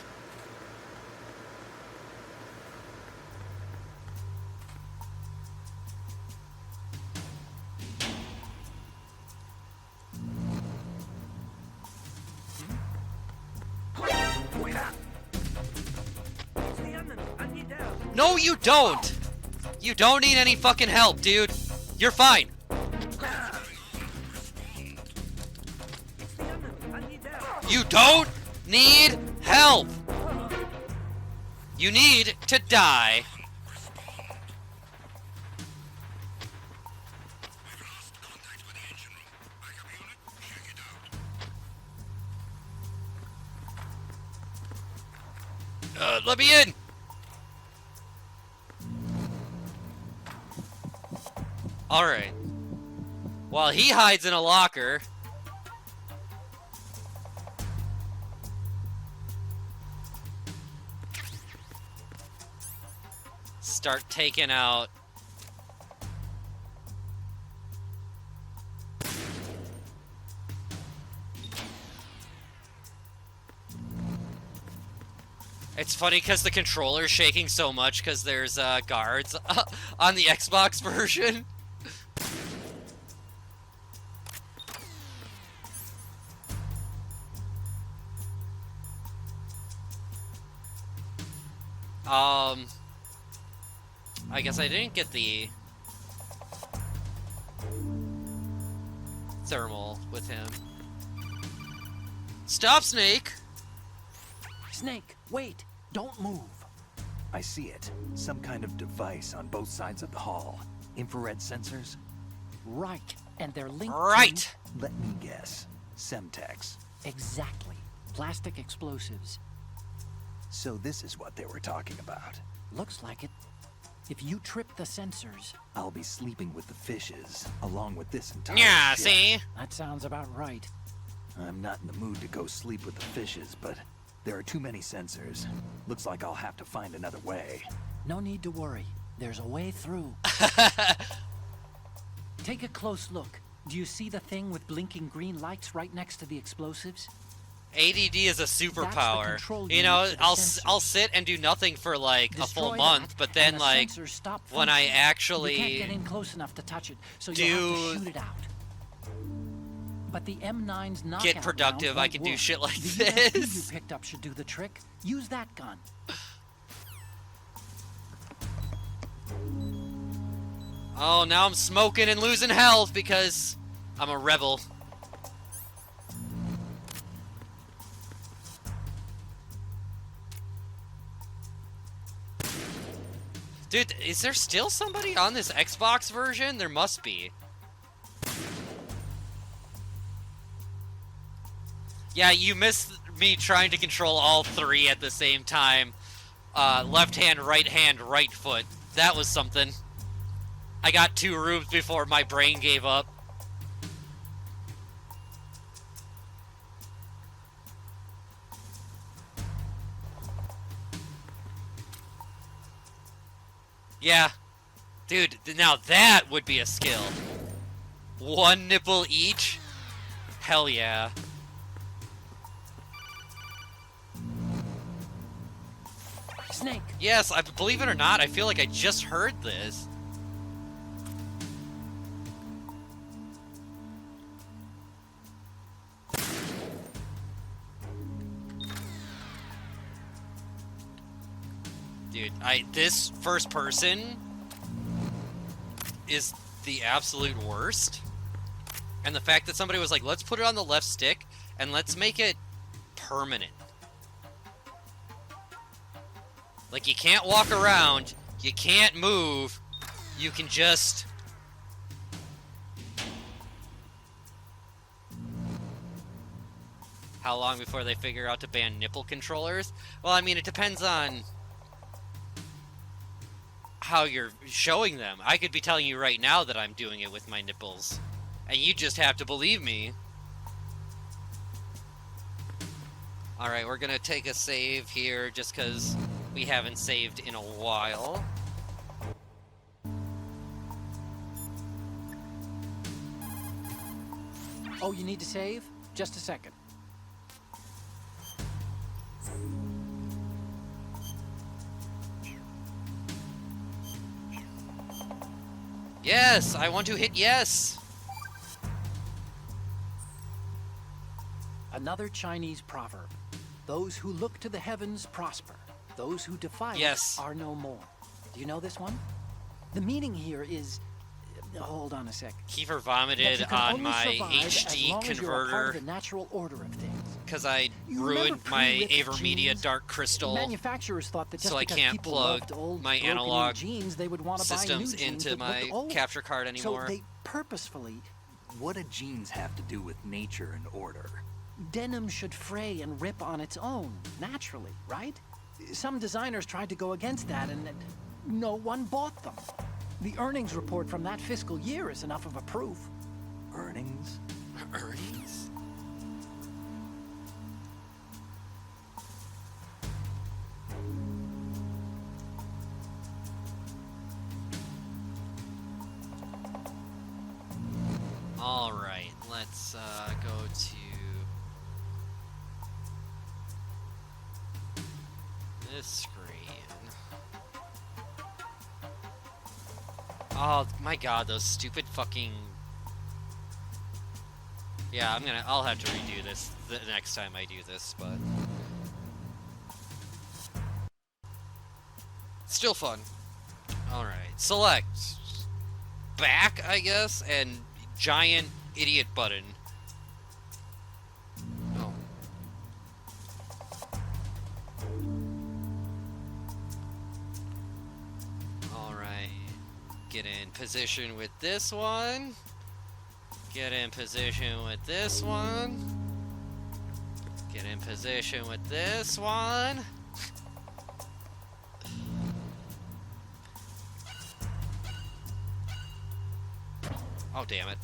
No, you don't! You don't need any fucking help, dude. You're fine. You don't need help! You need to die. Let me in! Alright. While he hides in a locker... Start taking out... It's funny because the controller's shaking so much because there's guards on the Xbox version. I guess I didn't get the thermal with him. Stop, Snake! Snake, wait! Don't move! I see it. Some kind of device on both sides of the hall. Infrared sensors? Right, and they're linked Right! to... Let me guess. Semtex. Exactly. Plastic explosives. So this is what they were talking about. Looks like it. If you trip the sensors... I'll be sleeping with the fishes, along with this entire Yeah, ship. see? That sounds about right. I'm not in the mood to go sleep with the fishes, but there are too many sensors. Looks like I'll have to find another way. No need to worry. There's a way through. Take a close look. Do you see the thing with blinking green lights right next to the explosives? ADD is a superpower. control You know, unit for the I'll sensors. sit and do nothing for like a full Destroy month, that, but and then the like sensors stop when I functioning. You can't actually get in close enough to touch it, so you'll have to shoot it out. But the M9's knockout get productive, rounds I won't can do work. shit like The USP this. you picked up should do the trick. Use that gun. Oh, now I'm smoking and losing health because I'm a rebel. Dude, is there still somebody on this Xbox version? There must be. Yeah, you missed me trying to control all three at the same time. Left hand, right foot. That was something. I got 2 rooms before my brain gave up. Yeah. Dude, now that would be a skill. 1 nipple each? Hell yeah. Snake, Yes, believe it or not, I feel like I just heard this. Dude, this first person is the absolute worst. And the fact that somebody was like, let's put it on the left stick and let's make it permanent. Like, you can't walk around, you can't move, you can just... How long before they figure out to ban nipple controllers? Well, I mean, it depends on how you're showing them. I could be telling you right now that I'm doing it with my nipples, and you just have to believe me. Alright, we're gonna take a save here just because we haven't saved in a while. Oh, you need to save? Just a second. Yes! I want to hit yes! Another Chinese proverb. Those who look to the heavens prosper. Those who defy Yes. it are no more. Do you know this one? The meaning here is... Hold on a sec. Kiefer That vomited you can on only my survive as HD long as you're a part converter of the natural order of things. because I You ruined remember my pre-ripped AverMedia jeans? Dark Crystal Manufacturers thought that just so I because can't people plug loved old, my broken-in analog jeans, they would want to buy new systems jeans into that my looked old. capture card anymore. So they purposefully... What do jeans have to do with nature and order? Denim should fray and rip on its own, naturally, right? Some designers tried to go against that, and no one bought them. The earnings report from that fiscal year is enough of a proof. Earnings? Earnings? Alright, let's go to this screen. Oh my god, those stupid fucking... Yeah, I'll have to redo this the next time I do this, but... Still fun. Alright, select. Back, I guess, and giant idiot button. Oh. Alright. Get in position with this one. Get in position with this one. Get in position with this one. Oh, damn it.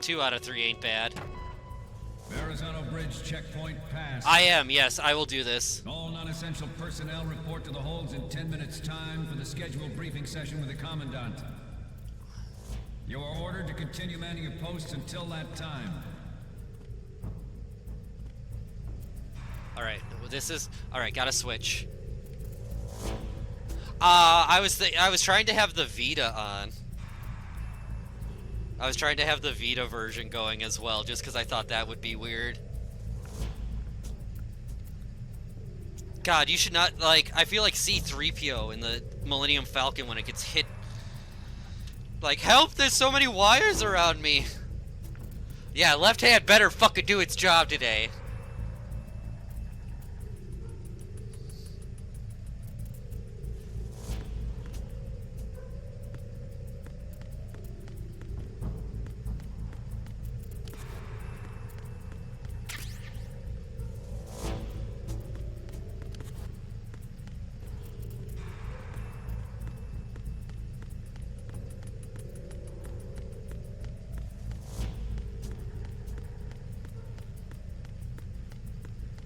2 out of 3 ain't bad. Verrazano Bridge checkpoint passed. I am, yes, I will do this. All non-essential personnel report to the holds in 10 minutes' time for the scheduled briefing session with the Commandant. You are ordered to continue manning your posts until that time. Alright, this is... Alright, gotta switch. I was trying to have the Vita on. I was trying to have the Vita version going as well, just because I thought that would be weird. God, you should not, like, I feel like C-3PO in the Millennium Falcon when it gets hit. Like, help, there's so many wires around me. Yeah, left hand better fucking do its job today.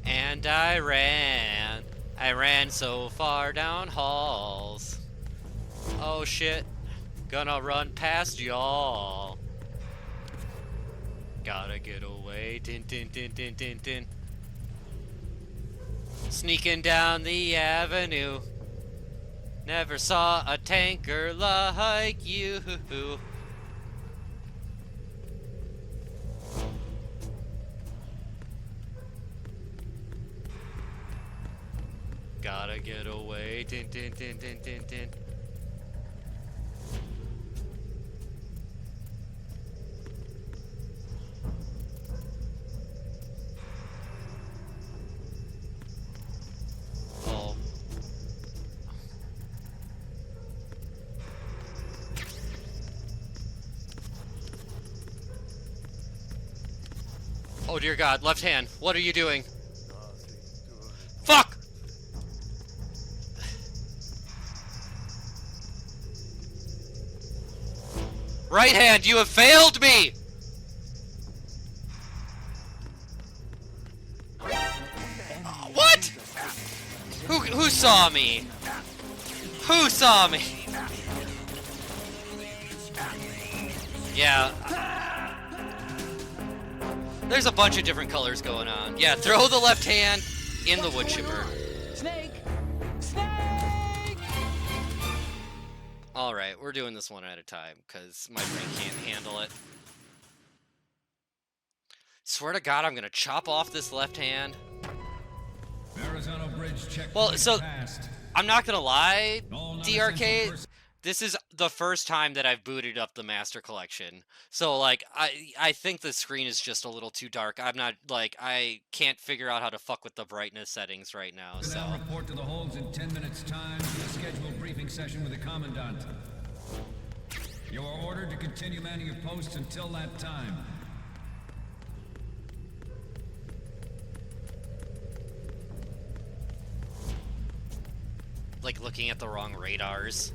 And I ran so far down halls. Oh shit, gonna run past y'all. Gotta get away, tin tin tin tin tin tin. Sneaking down the avenue. Never saw a tanker like you. Gotta get away, tin tin tin tin tin tin. Oh dear God, left hand, what are you doing? Fuck! Right hand, you have failed me! What? Who saw me? Who saw me? Yeah. There's a bunch of different colors going on. Yeah, throw the left hand in the wood chipper. Snake! Snake! Alright, we're doing this one at a time, because my brain can't handle it. Swear to God, I'm gonna chop off this left hand. Arizona Bridge checkpoint Well, so, passed. I'm not gonna lie, All DRK, non-essential this is the first time that I've booted up the Master Collection. So, like, I think the screen is just a little too dark. I'm not, like, I can't figure out how to fuck with the brightness settings right now, so... Personnel report to the holds in 10 minutes' time for the scheduled briefing session with the Commandant. You are ordered to continue manning your posts until that time. Like, looking at the wrong radars.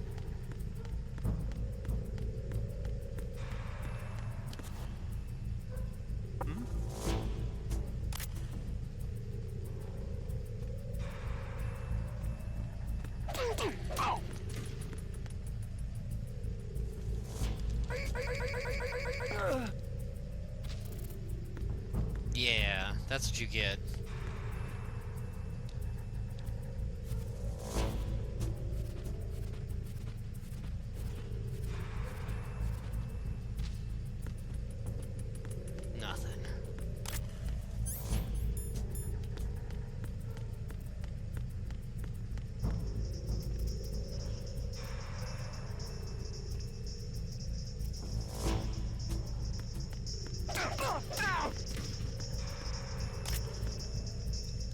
Yeah, that's what you get. Nothing.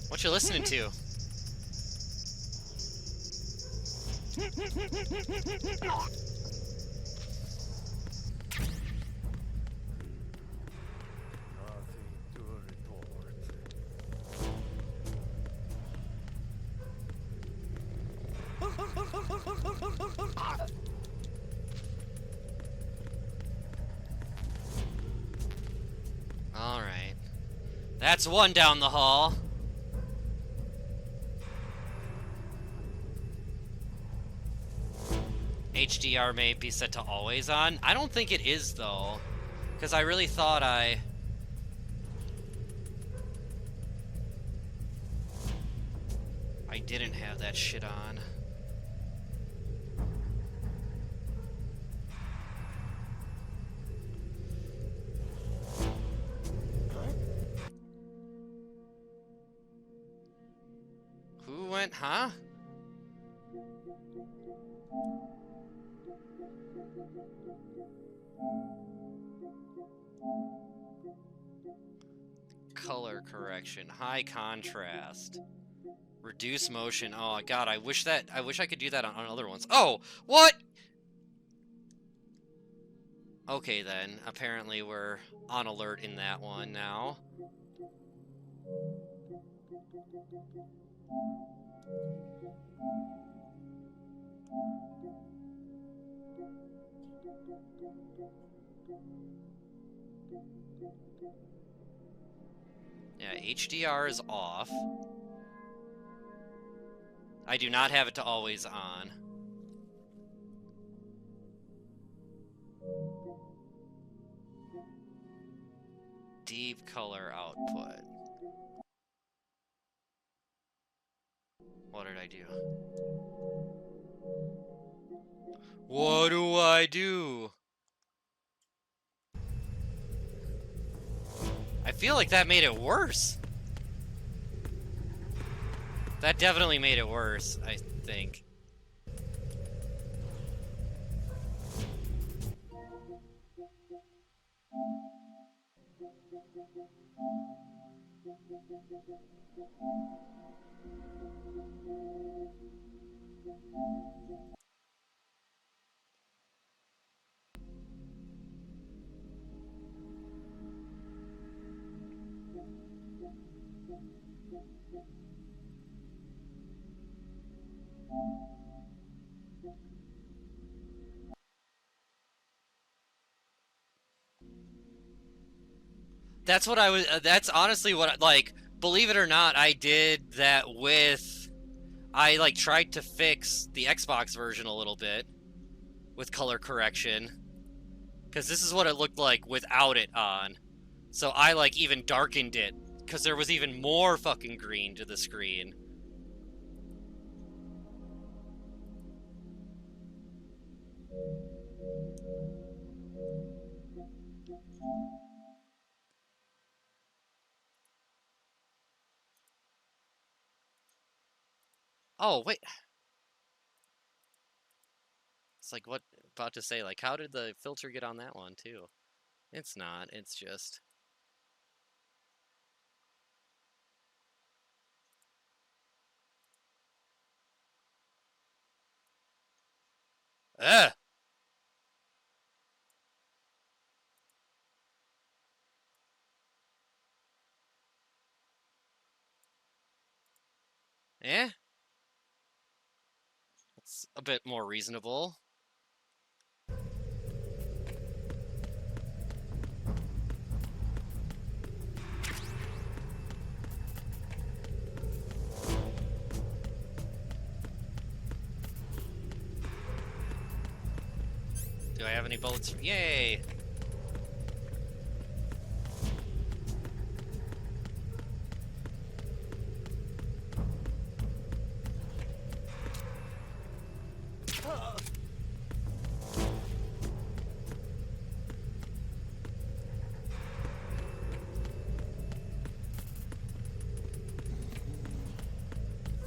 What you listening to? Alright. That's one down the hall. HDR may be set to always on. I don't think it is, though. Because I really thought I didn't have that shit on. Who went, huh? Color correction, high contrast, reduce motion. Oh God, I wish I could do that on other ones. Oh, what? Okay then, apparently we're on alert in that one now. Yeah, HDR is off. I do not have it to always on. Deep color output. What did I do? What do I do? I feel like that made it worse. That definitely made it worse, I think. That's what I was, that's honestly what, like, believe it or not, I did that with, I, like, tried to fix the Xbox version a little bit with color correction. Because this is what it looked like without it on. So I, like, even darkened it. Because there was even more fucking green to the screen. Oh, wait. It's like, what, about to say, like, how did the filter get on that one, too? It's not, it's just... Ugh! Eh? It's a bit more reasonable. Do I have any bullets? Yay!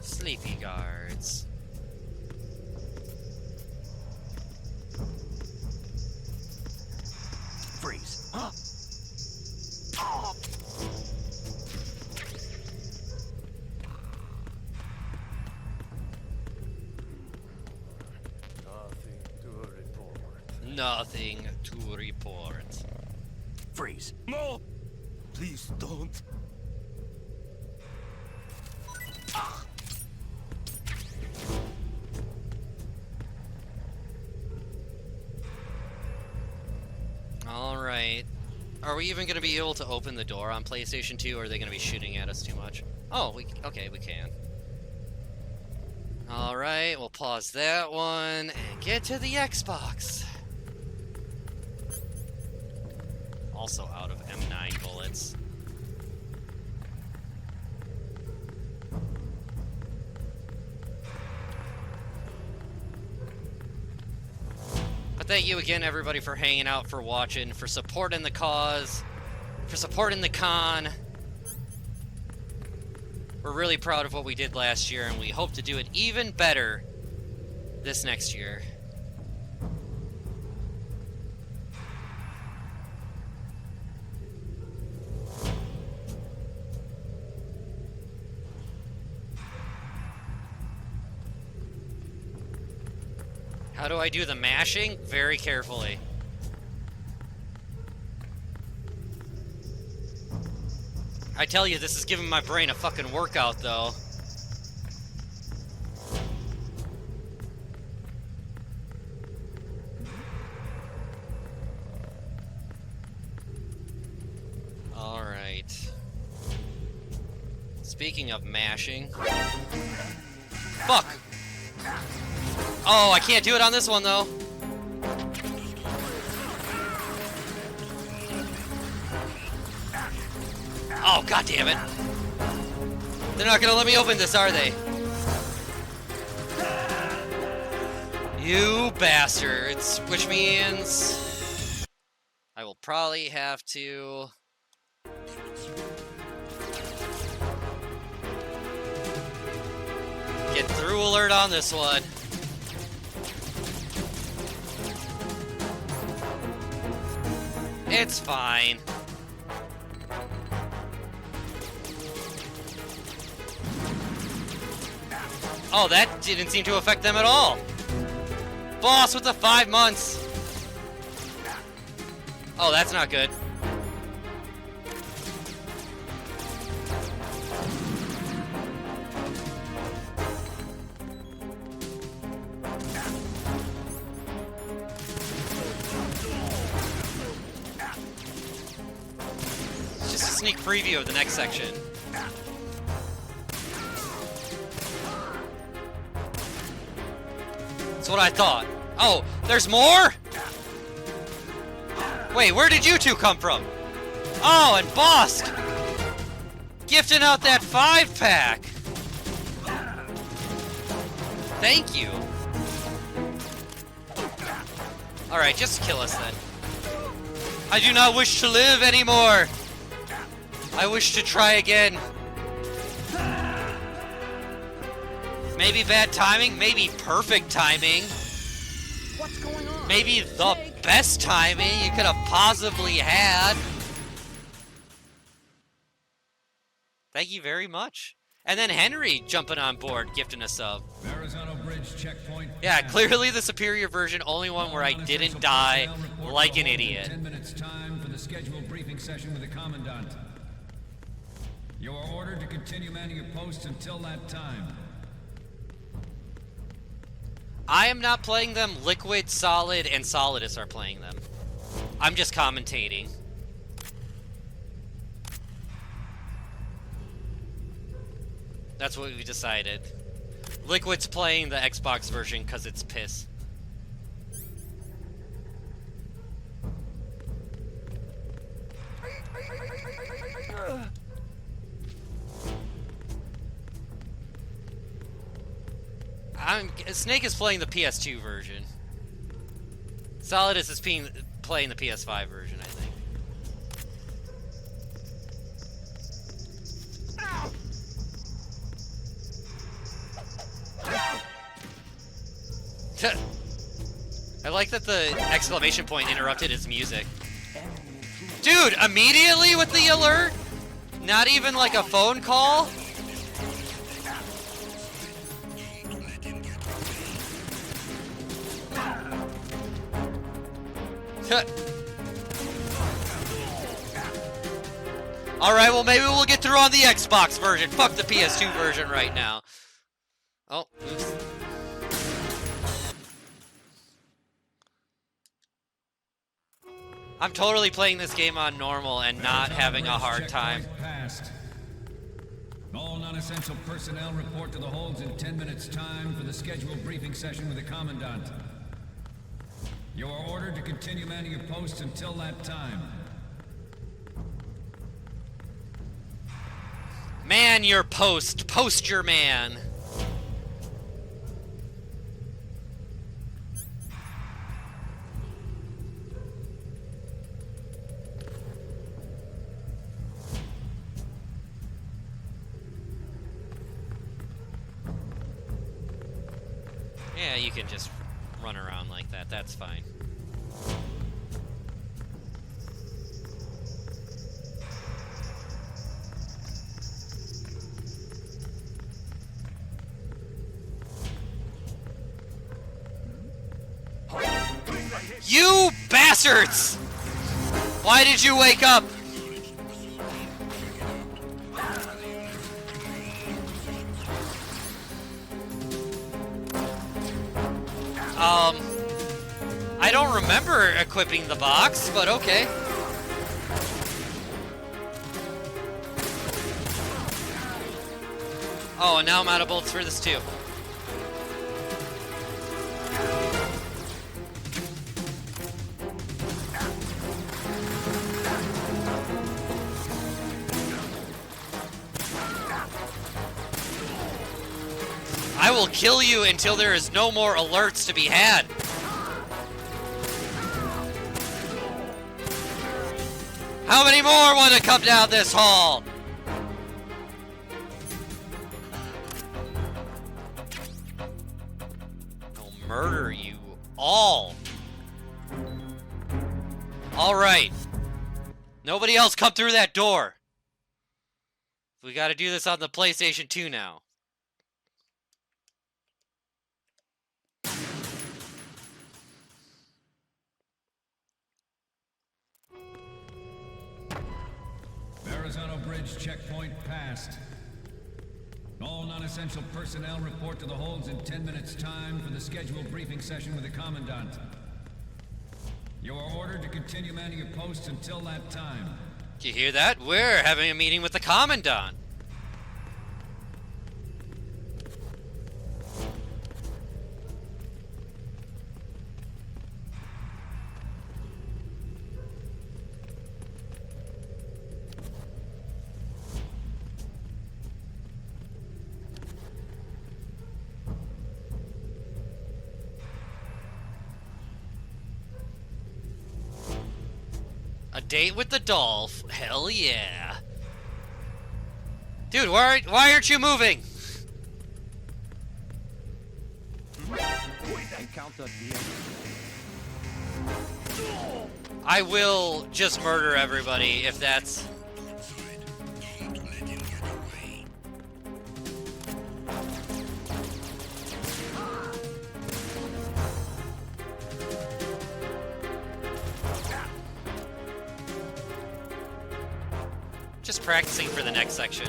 Sleepy guards. Freeze. Huh? Nothing to report. Freeze. No! Please don't. Alright. Are we even going to be able to open the door on PlayStation 2, or are they going to be shooting at us too much? Oh, okay, we can. Alright, we'll pause that one and get to the Xbox. Also out of M9 bullets. But thank you again, everybody, for hanging out, for watching, for supporting the cause, for supporting the con. We're really proud of what we did last year, and we hope to do it even better this next year. How do I do the mashing? Very carefully. I tell you, this is giving my brain a fucking workout, though. Alright. Speaking of mashing... Fuck! Oh, I can't do it on this one, though. Oh, god damn it. They're not gonna let me open this, are they? You bastards. Which means... I will probably have to... get through alert on this one. It's fine. Oh, that didn't seem to affect them at all. Boss with the 5 months. Oh, that's not good. sneak preview of the next section. That's what I thought. Oh, there's more? Wait, where did you two come from? Oh, and Bosk! Gifting out that 5-pack! Thank you. Alright, just kill us then. I do not wish to live anymore! I wish to try again. Maybe bad timing, maybe perfect timing. What's going on? Maybe the best timing you could have possibly had. Thank you very much. And then Henry jumping on board, gifting a sub. Verrazano Bridge checkpoint. Yeah, clearly the superior version, only one where I didn't die like an idiot. 10 minutes time for the scheduled briefing session with the Commandant. You are ordered to continue manning your posts until that time. I am not playing them. Liquid, Solid, and Solidus are playing them. I'm just commentating. That's what we decided. Liquid's playing the Xbox version because it's piss. Snake is playing the PS2 version. Solidus is playing the PS5 version, I think. I like that the exclamation point interrupted his music. Dude, immediately with the alert? Not even like a phone call? Alright, well maybe we'll get through on the Xbox version. Fuck the PS2 version right now. Oh, oops. I'm totally playing this game on normal and not having a hard time. All non-essential personnel report to the holds in 10 minutes time for the scheduled briefing session with the Commandant. You are ordered to continue manning your posts until that time. Man your post. Post your man. Yeah, you can just run around like that. That's fine. You bastards! Why did you wake up? I don't remember equipping the box, but okay. Oh, and now I'm out of bullets for this too. I will kill you until there is no more alerts to be had. How many more want to come down this hall? I'll murder you all. All right. Nobody else come through that door. We got to do this on the PlayStation 2 now. Verrazano Bridge checkpoint passed. All non-essential personnel report to the holds in 10 minutes time for the scheduled briefing session with the Commandant. You are ordered to continue manning your posts until that time. Do you hear that? We're having a meeting with the Commandant. A date with the Dolph. Hell yeah. Dude, why aren't you moving? I will just murder everybody if that's... Just practicing for the next section.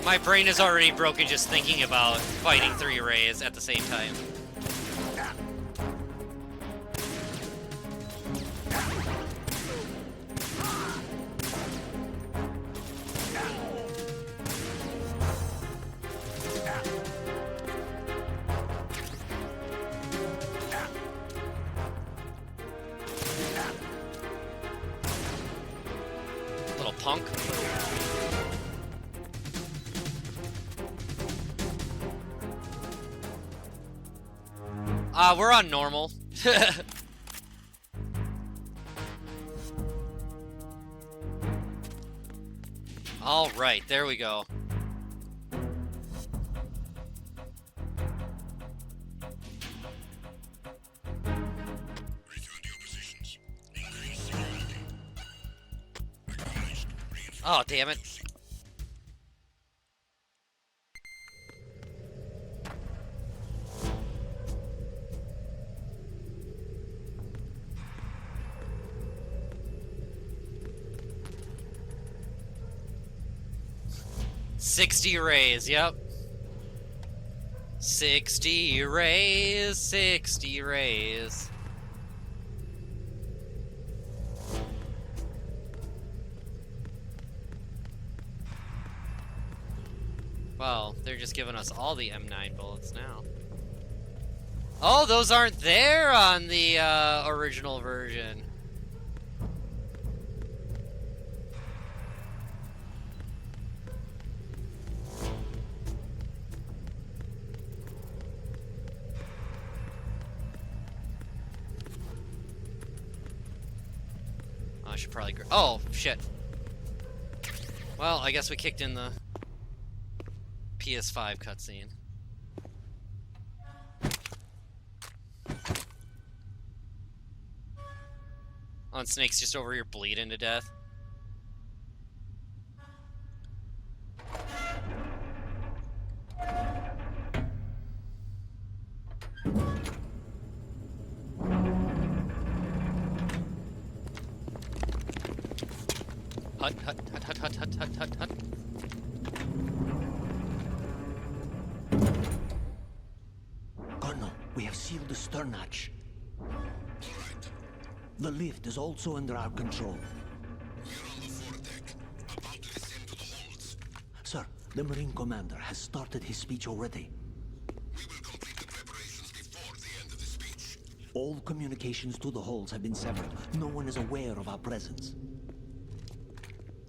My brain is already broken just thinking about fighting 3 rays at the same time. Little punk. We're on normal. All right, there we go. Oh, damn it. $60 rays, yep. 60 rays, 60 rays. Well, they're just giving us all the M9 bullets now. Oh, those aren't there on the original version. I should probably... Oh, shit. Well, I guess we kicked in the PS5 cutscene. Oh, and Snake's just over here bleeding to death. Hut, hut, hut, hut, hut, hut, hut, hut, hut. Colonel, we have sealed the stern hatch. The lift is also under our control. We're on the foredeck, about to descend to the holds. Sir, the Marine Commander has started his speech already. We will complete the preparations before the end of the speech. All communications to the holds have been severed. No one is aware of our presence.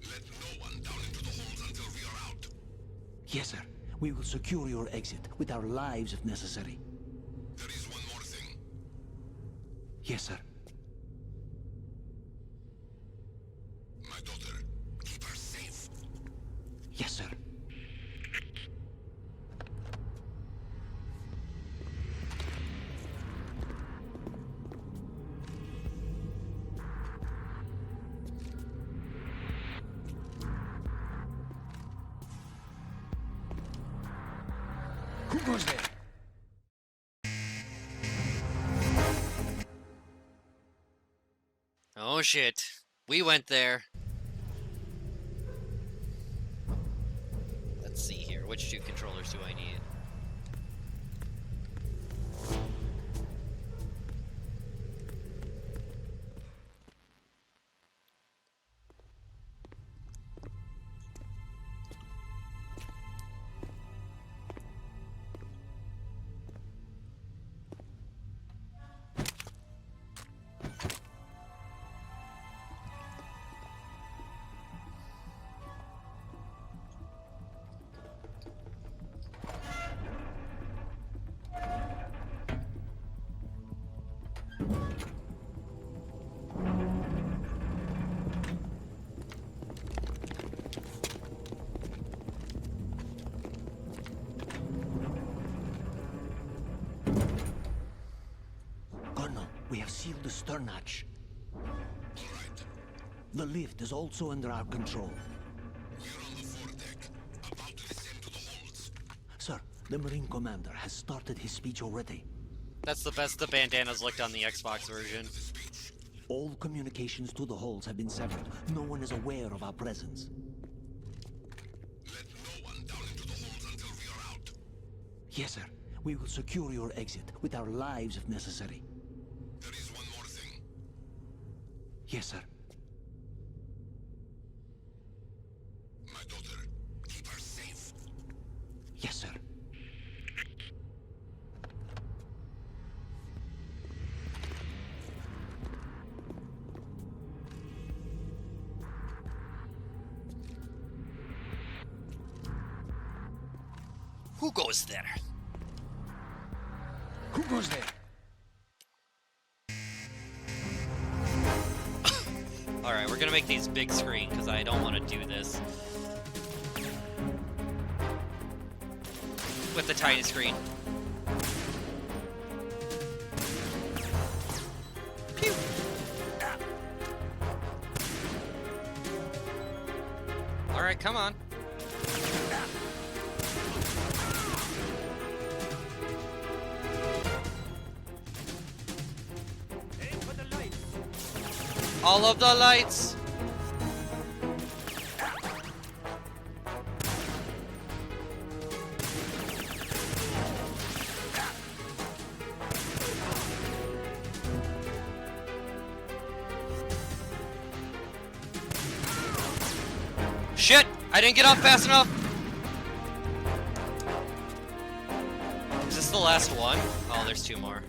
Let no one down into the holds until we are out. Yes, sir. We will secure your exit with our lives if necessary. There is one more thing. Yes, sir. My daughter, keep her safe. Yes, sir. goes there? Oh shit. We went there. Let's see here. Which two controllers do I need? Colonel, we have sealed the stern hatch. The lift is also under our control. Sir, the Marine Commander has started his speech already. That's the best the bandanas looked on the Xbox version. All communications to the holds have been severed. No one is aware of our presence. Let no one down into the holes until we are out. Yes, sir. We will secure your exit with our lives if necessary. There is one more thing. Yes, sir. My daughter, keep her safe. Yes, sir. Who goes there? Who goes there? Alright, we're gonna make these big screen because I don't want to do this with the tiny screen. Pew! Alright, come on. Aim for the lights. All of the lights! Shit! I didn't get off fast enough! Is this the last one? Oh, there's two more.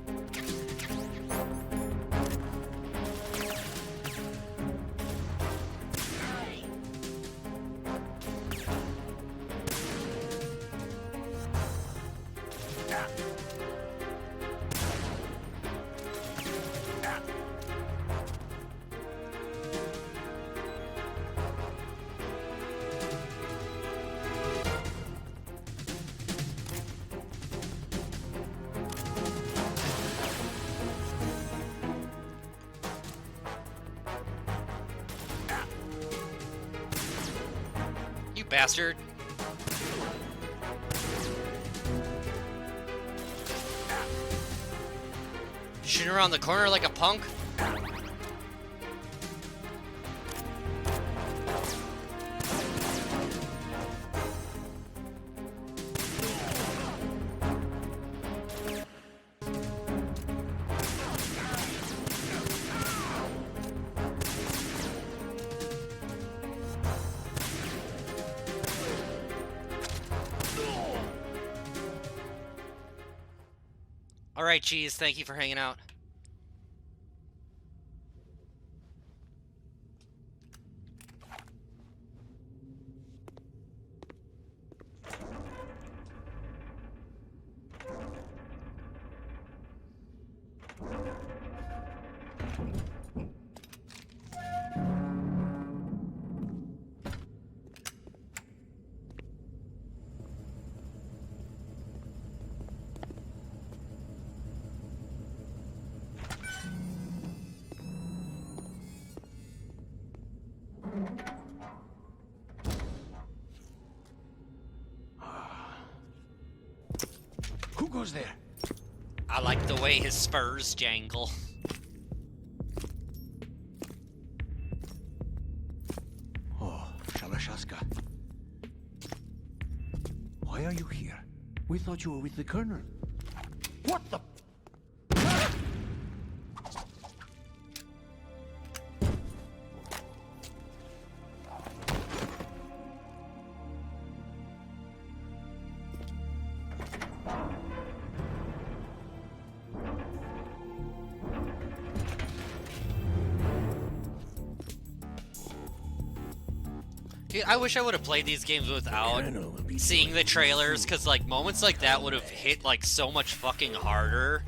You bastard. Shooting around the corner like a punk? Alright, Cheese, thank you for hanging out. Who's there? I like the way his spurs jangle. Oh, Shalashaska. Why are you here? We thought you were with the Colonel. What the? Dude, I wish I would have played these games without seeing the trailers, because like moments like that would have hit like so much fucking harder.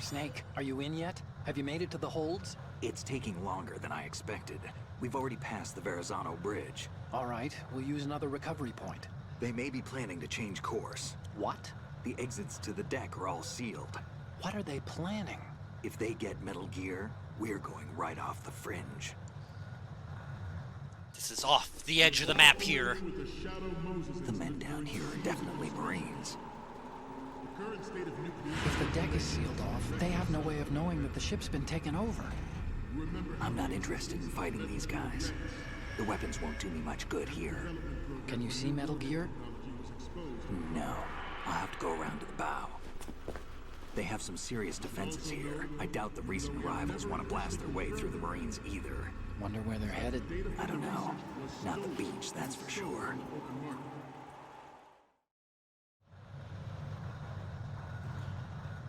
Snake, are you in yet? Have you made it to the holds? It's taking longer than I expected. We've already passed the Verrazano Bridge. All right, we'll use another recovery point. They may be planning to change course. What? The exits to the deck are all sealed. What are they planning? If they get Metal Gear, we're going right off the fringe. This is off the edge of the map here. The men down here are definitely Marines. If the deck is sealed off, they have no way of knowing that the ship's been taken over. I'm not interested in fighting these guys. The weapons won't do me much good here. Can you see Metal Gear? No. I'll have to go around to the bow. They have some serious defenses here. I doubt the recent arrivals want to blast their way through the Marines either. Wonder where they're headed. I don't know. Not the beach, that's for sure.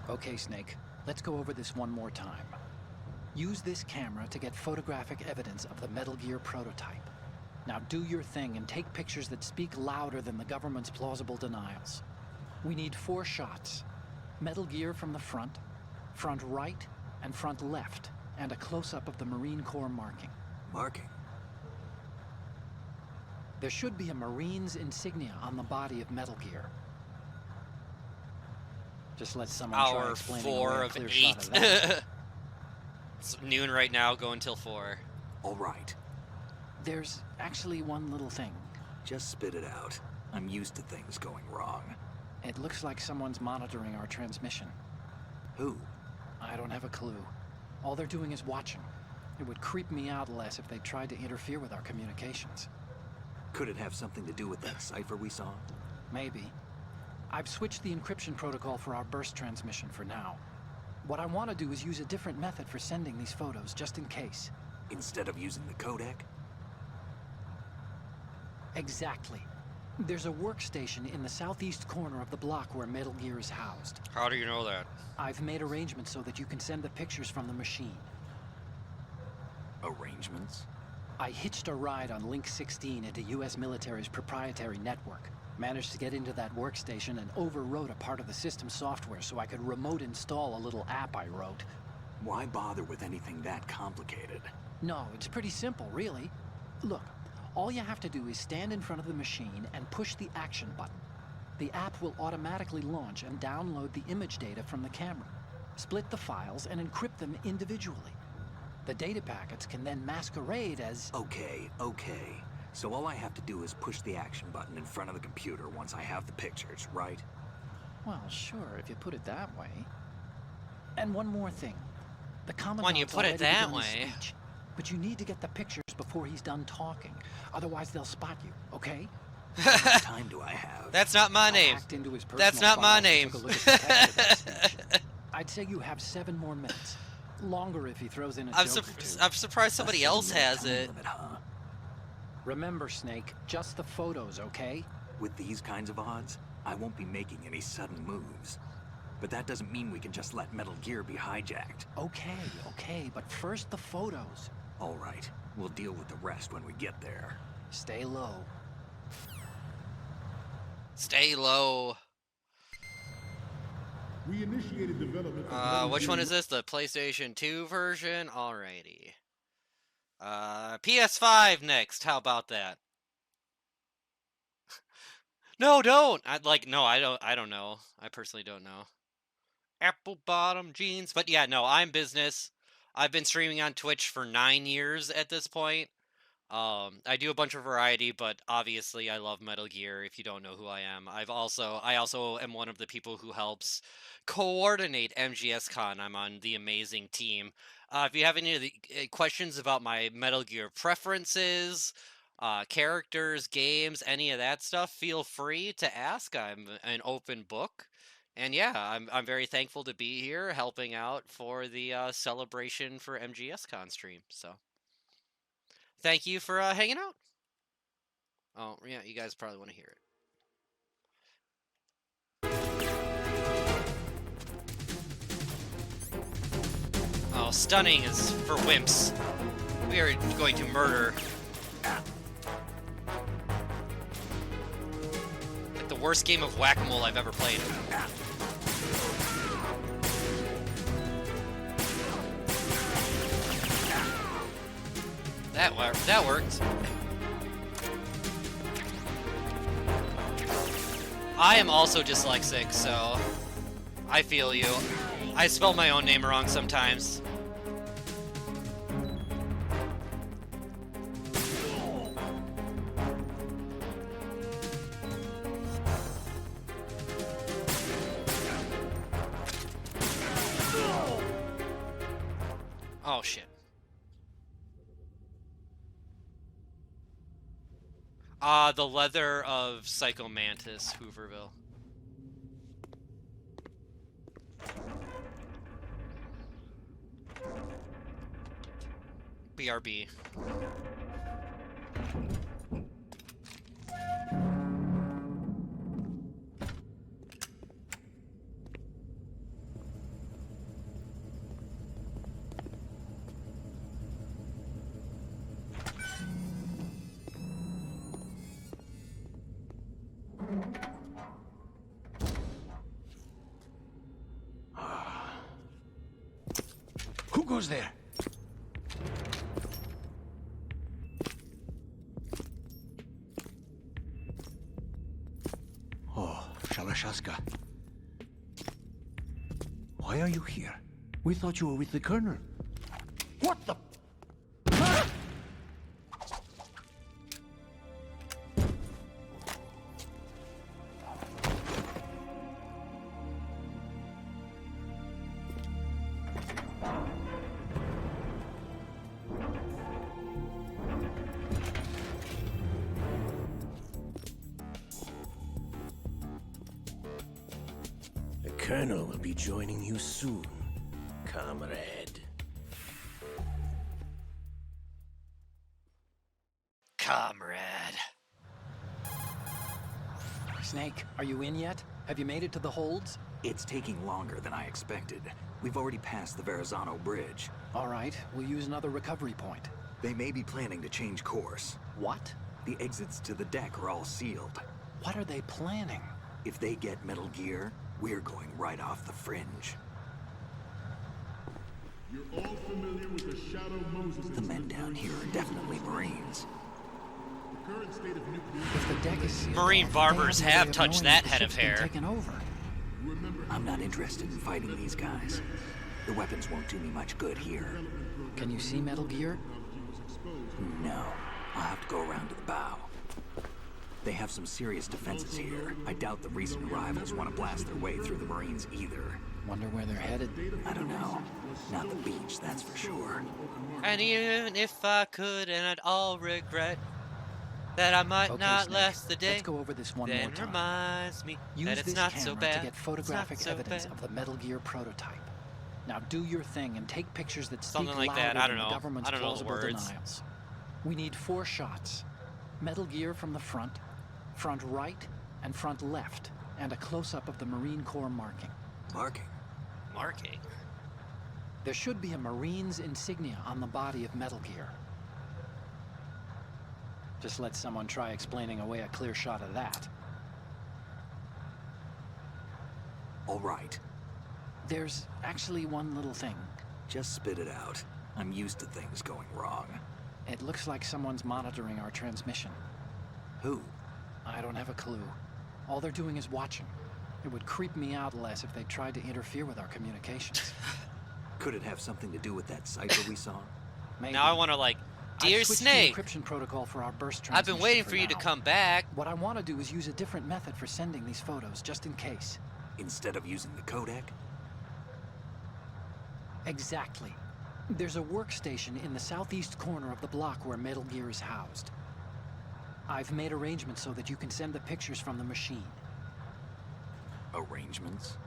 Okay, Snake. Let's go over this one more time. Use this camera to get photographic evidence of the Metal Gear prototype. Now do your thing and take pictures that speak louder than the government's plausible denials. We need 4 shots. Metal Gear from the front, front right, and front left, and a close-up of the Marine Corps marking. Marking? There should be a Marine's insignia on the body of Metal Gear. Just let someone try Hour explaining 4 away a of clear 8. shot of that. It's noon right now, going till 4. All right. There's actually one little thing. Just spit it out. I'm used to things going wrong. It looks like someone's monitoring our transmission. Who? I don't have a clue. All they're doing is watching. It would creep me out less if they tried to interfere with our communications. Could it have something to do with that cipher we saw? Maybe. I've switched the encryption protocol for our burst transmission for now. What I want to do is use a different method for sending these photos, just in case. Instead of using the codec? Exactly. There's a workstation in the southeast corner of the block where Metal Gear is housed. How do you know that? I've made arrangements so that you can send the pictures from the machine. Arrangements? I hitched a ride on Link 16 into U.S. military's proprietary network. Managed to get into that workstation and overwrote a part of the system software so I could remote install a little app I wrote. Why bother with anything that complicated? No, it's pretty simple, really. Look, all you have to do is stand in front of the machine and push the action button. The app will automatically launch and download the image data from the camera, split the files, and encrypt them individually. The data packets can then masquerade as... Okay. So all I have to do is push the action button in front of the computer once I have the pictures, right? Well, sure, if you put it that way. And one more thing. The commandant's When you put it already that begun his way. speech, but you need to get the pictures before he's done talking. Otherwise, they'll spot you, okay? How much time do I have? That's not my I name. hacked into his That's personal not my files and name. took a look at the text of that speech. I'd say you have 7 more minutes. Longer if he throws in a I'm, joke or two. I'm surprised somebody else has it. Limit, huh? Remember, Snake, just the photos, okay? With these kinds of odds, I won't be making any sudden moves. But that doesn't mean we can just let Metal Gear be hijacked. Okay, but first the photos. All right, we'll deal with the rest when we get there. Stay low. Stay low. We initiated development of Which one is this? The PlayStation 2 version? Alrighty. PS5 next. How about that? No, don't. I don't know. I personally don't know. Apple bottom jeans. But yeah, no, I'm business. I've been streaming on Twitch for 9 years at this point. I do a bunch of variety, but obviously I love Metal Gear. If you don't know who I am, I also am one of the people who helps coordinate MGSCon. I'm on the amazing team. If you have any of the questions about my Metal Gear preferences, characters, games, any of that stuff, feel free to ask. I'm an open book. And yeah, I'm very thankful to be here helping out for the celebration for MGSCon stream. So thank you for hanging out. Oh, yeah, you guys probably want to hear it. Oh, stunning is for wimps. We are going to murder. Like the worst game of whack-a-mole I've ever played. That worked. I am also dyslexic, so I feel you. I spell my own name wrong sometimes. Oh, shit. The leather of Psycho Mantis, Hooverville. BRB. Who goes there? Oh, Shalashaska. Why are you here? We thought you were with the Colonel. What the? The Colonel will be joining you soon, comrade. Comrade. Snake, are you in yet? Have you made it to the holds? It's taking longer than I expected. We've already passed the Verrazano Bridge. All right, we'll use another recovery point. They may be planning to change course. What? The exits to the deck are all sealed. What are they planning? If they get Metal Gear, we're going right off the fringe. You're all familiar with the Shadow Moses. The men down here are definitely Marines. The current state of nuclear. If the deck is sealed Marine off, barbers they have have no way of touched knowing that if the head of ship's been hair. taken over. I'm not interested in fighting these guys. The weapons won't do me much good here. Can you see Metal Gear? No. I'll have to go around to the bow. They have some serious defenses here. I doubt the recent arrivals want to blast their way through the Marines either. Wonder where they're headed. I don't know. Not the beach, that's for sure. And even if I could, and I'd all regret that I might Okay, not Snake, last the day, let's go over this one then more time. reminds me Use that it's this not camera so bad. to get photographic it's not so evidence bad. of the Metal Gear prototype. Now do your thing and take pictures that speak Something like louder that, I don't than the know. government's I don't know the plausible words. denials. We need 4 shots. Metal Gear from the front, front right, and front left, and a close-up of the Marine Corps marking. Marking? Marking? There should be a Marine's insignia on the body of Metal Gear. Just let someone try explaining away a clear shot of that. All right. There's actually one little thing. Just spit it out. I'm used to things going wrong. It looks like someone's monitoring our transmission. Who? I don't have a clue. All they're doing is watching. It would creep me out less if they tried to interfere with our communications. Could it have something to do with that cipher we saw? Maybe. Now I want to Dear I've switched Snake, the encryption protocol for our burst I've been transmission waiting for for you to now. come back. What I want to do is use a different method for sending these photos, just in case. Instead of using the codec? Exactly. There's a workstation in the southeast corner of the block where Metal Gear is housed. I've made arrangements so that you can send the pictures from the machine. Arrangements?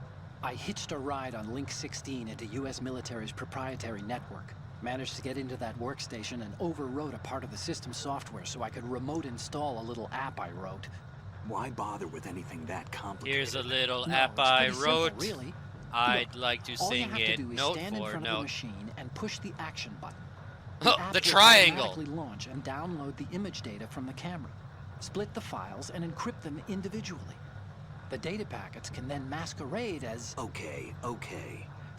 I hitched a ride on Link 16 into US military's proprietary network. Managed to get into that workstation and overwrote a part of the system software so I could remote install a little app I wrote. Why bother with anything that complicated? Here's a little No, app it's I pretty simple, wrote. really. I'd Look, like to all you sing have it to do is note stand in for front of the note. machine and push the action button. Oh, app the will triangle. automatically launch and download the image data from the camera. Split the files and encrypt them individually. The data packets can then masquerade as... Okay.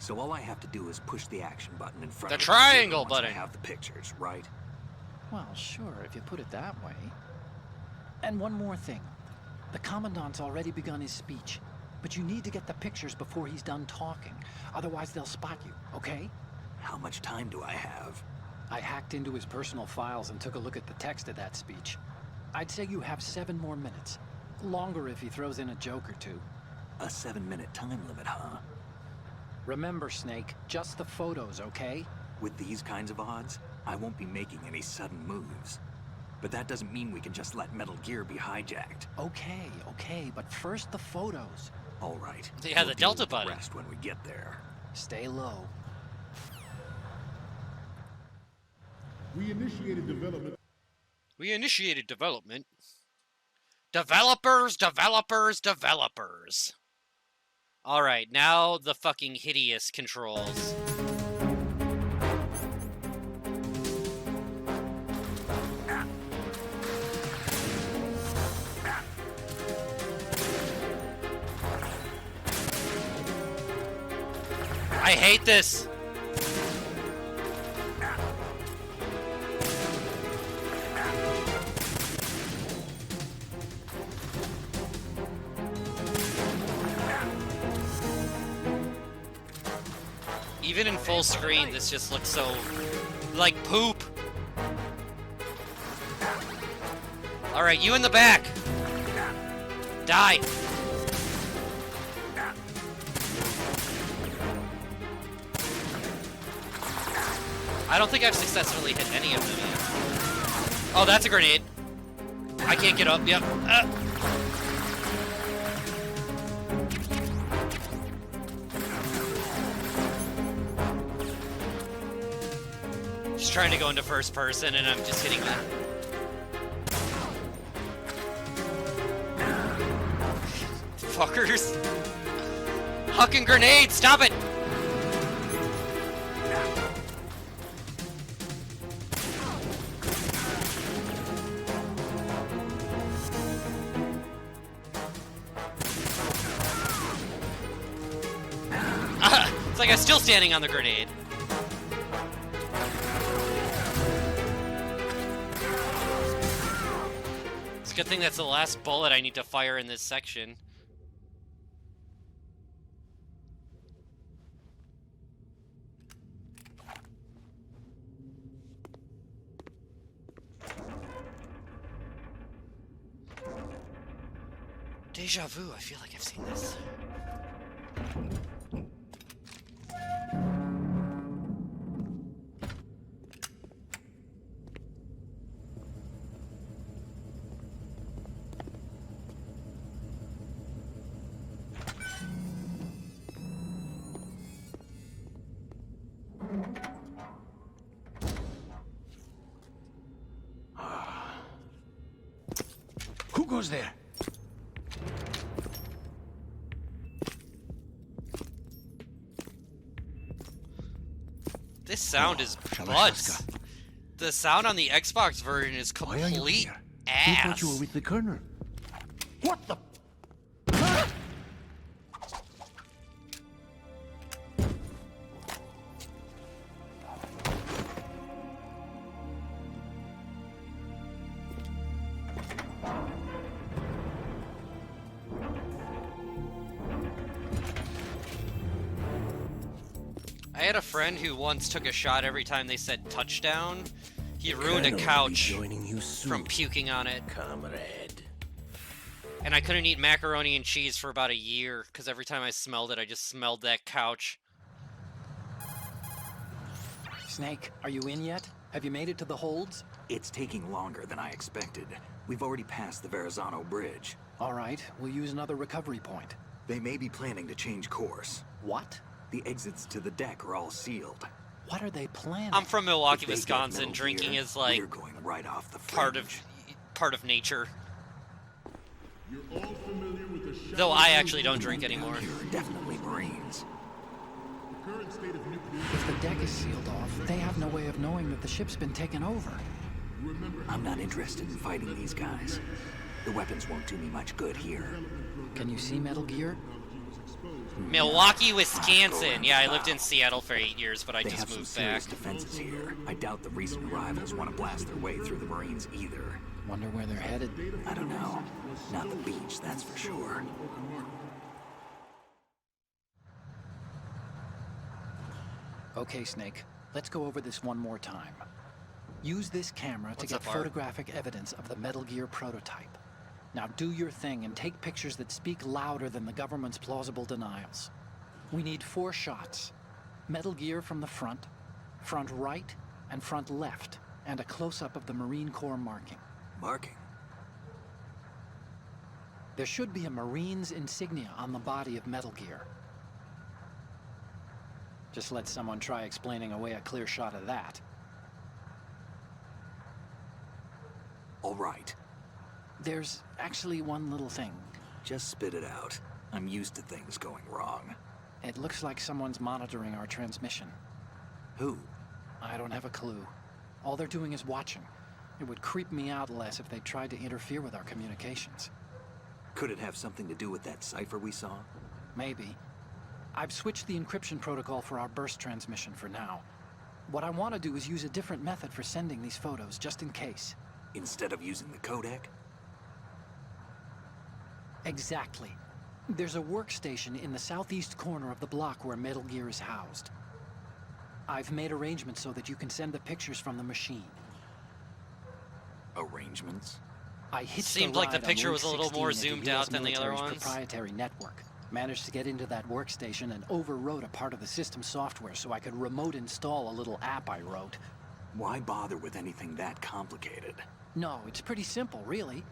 So all I have to do is push the action button in front The of the triangle computer once button. I have the pictures, right? Well, sure, if you put it that way. And one more thing. The Commandant's already begun his speech, but you need to get the pictures before he's done talking. Otherwise, they'll spot you, okay? How much time do I have? I hacked into his personal files and took a look at the text of that speech. I'd say you have 7 more minutes. Longer if he throws in a joke or two. A 7-minute time limit, huh? Remember, Snake, just the photos, okay? With these kinds of odds, I won't be making any sudden moves. But that doesn't mean we can just let Metal Gear be hijacked. Okay, but first the photos. All right. Yeah, the We'll deal Delta with the button. rest when we get there. Stay low. We initiated development. We initiated development. Developers. Alright, now the fucking hideous controls. I hate this! Even in full screen, this just looks so... like poop! Alright, you in the back! Die! I don't think I've successfully hit any of them yet. Oh, that's a grenade. I can't get up, yep. Just trying to go into first person and I'm just hitting them. Fuckers. Hucking grenades, stop it! It's like I'm still standing on the grenade. It's a good thing that's the last bullet I need to fire in this section. Deja vu, I feel like I've seen this. Who goes there? This sound is Shall I butts. ask her? The sound on the Xbox version is Why are you complete here? Who thought ass. you were with the Colonel? What the? I had a friend who once took a shot every time they said touchdown, He ruined a Colonel will be couch joining you soon, from puking on it. comrade. And I couldn't eat macaroni and cheese for about a year, because every time I smelled it, I just smelled that couch. Snake, are you in yet? Have you made it to the holds? It's taking longer than I expected. We've already passed the Verrazano Bridge. All right, we'll use another recovery point. They may be planning to change course. What? The exits to the deck are all sealed. What are they planning? I'm from Milwaukee, If they get Wisconsin. Metal Drinking Gear, is like we're going right off the part fringe. of nature. You're all familiar with the shadow Though I of actually don't drink Down anymore. here are definitely Marines. the current state of nuclear. If the deck is sealed off, they have no way of knowing that the ship's been taken over. Remember I'm not interested in fighting these guys. The weapons won't do me much good here. Can you see Metal Gear? Milwaukee, Wisconsin. Yeah, I lived in Seattle for 8 years, but I They have just some moved serious back. defenses here. I doubt the recent arrivals want to blast their way through the Marines either. Wonder where they're headed. I don't know. Not the beach, that's for sure. Okay, Snake. Let's go over this one more time. Use this camera to What's get up, Art? photographic evidence of the Metal Gear prototype. Now do your thing and take pictures that speak louder than the government's plausible denials. We need 4 shots. Metal Gear from the front right, and front left, and a close-up of the Marine Corps marking. Marking? There should be a Marine's insignia on the body of Metal Gear. Just let someone try explaining away a clear shot of that. All right. There's actually one little thing. Just spit it out. I'm used to things going wrong. It looks like someone's monitoring our transmission. Who? I don't have a clue. All they're doing is watching. It would creep me out less if they tried to interfere with our communications. Could it have something to do with that cipher we saw? Maybe. I've switched the encryption protocol for our burst transmission for now. What I want to do is use a different method for sending these photos, just in case. Instead of using the codec? Exactly. There's a workstation in the southeast corner of the block where Metal Gear is housed. I've made arrangements so that you can send the pictures from the machine. Arrangements? I hitched Seemed a like the ride on picture Route was a little more 16 into zoomed out US than the other military's ones. proprietary network. Managed to get into that workstation and overwrote a part of the system software so I could remote install a little app I wrote. Why bother with anything that complicated? No, it's pretty simple, really.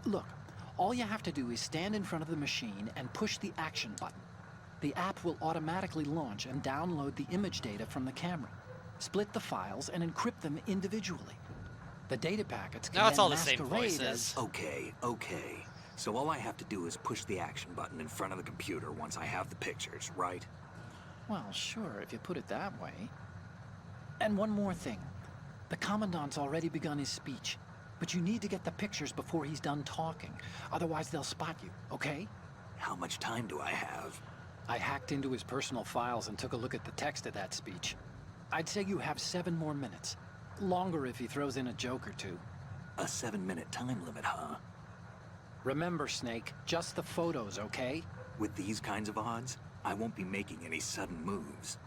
Look, all you have to do is stand in front of the machine and push the action button. The app will automatically launch and download the image data from the camera, split the files, and encrypt them individually. The data packets can Now it's then all the same masquerade voices. as... Okay. So all I have to do is push the action button in front of the computer once I have the pictures, right? Well, sure, if you put it that way. And one more thing. The Commandant's already begun his speech, but you need to get the pictures before he's done talking. Otherwise, they'll spot you, okay? How much time do I have? I hacked into his personal files and took a look at the text of that speech. I'd say you have 7 more minutes. Longer if he throws in a joke or two. A 7-minute time limit, huh? Remember, Snake, just the photos, okay? With these kinds of odds, I won't be making any sudden moves.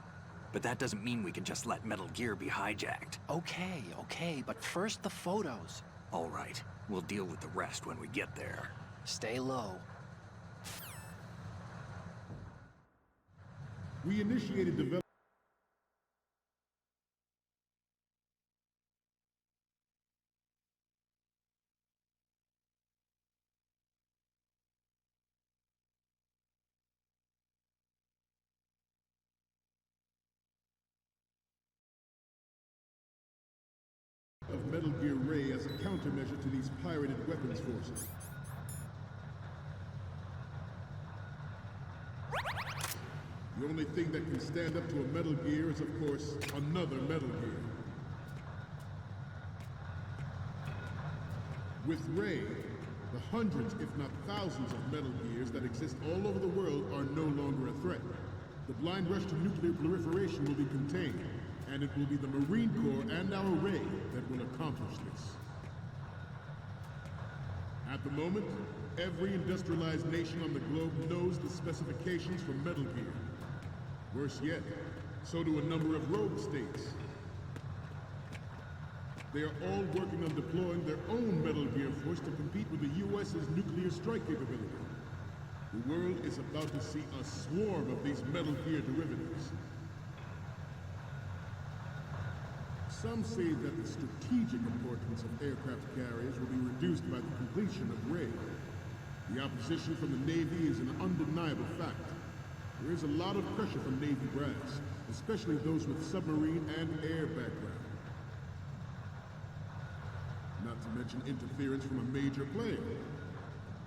But that doesn't mean we can just let Metal Gear be hijacked. Okay, but first the photos. All right, we'll deal with the rest when we get there. Stay low. We initiated development of Metal Gear Ray as a countermeasure to these pirated weapons forces. The only thing that can stand up to a Metal Gear is, of course, another Metal Gear. With Ray, the hundreds, if not thousands, of Metal Gears that exist all over the world are no longer a threat. The blind rush to nuclear proliferation will be contained, and it will be the Marine Corps and our Ray that will accomplish this. At the moment, every industrialized nation on the globe knows the specifications for Metal Gear. Worse yet, so do a number of rogue states. They are all working on deploying their own Metal Gear force to compete with the U.S.'s nuclear strike capability. The world is about to see a swarm of these Metal Gear derivatives. Some say that the strategic importance of aircraft carriers will be reduced by the completion of Ray. The opposition from the Navy is an undeniable fact. There is a lot of pressure from Navy brass, especially those with submarine and air background. Not to mention interference from a major player.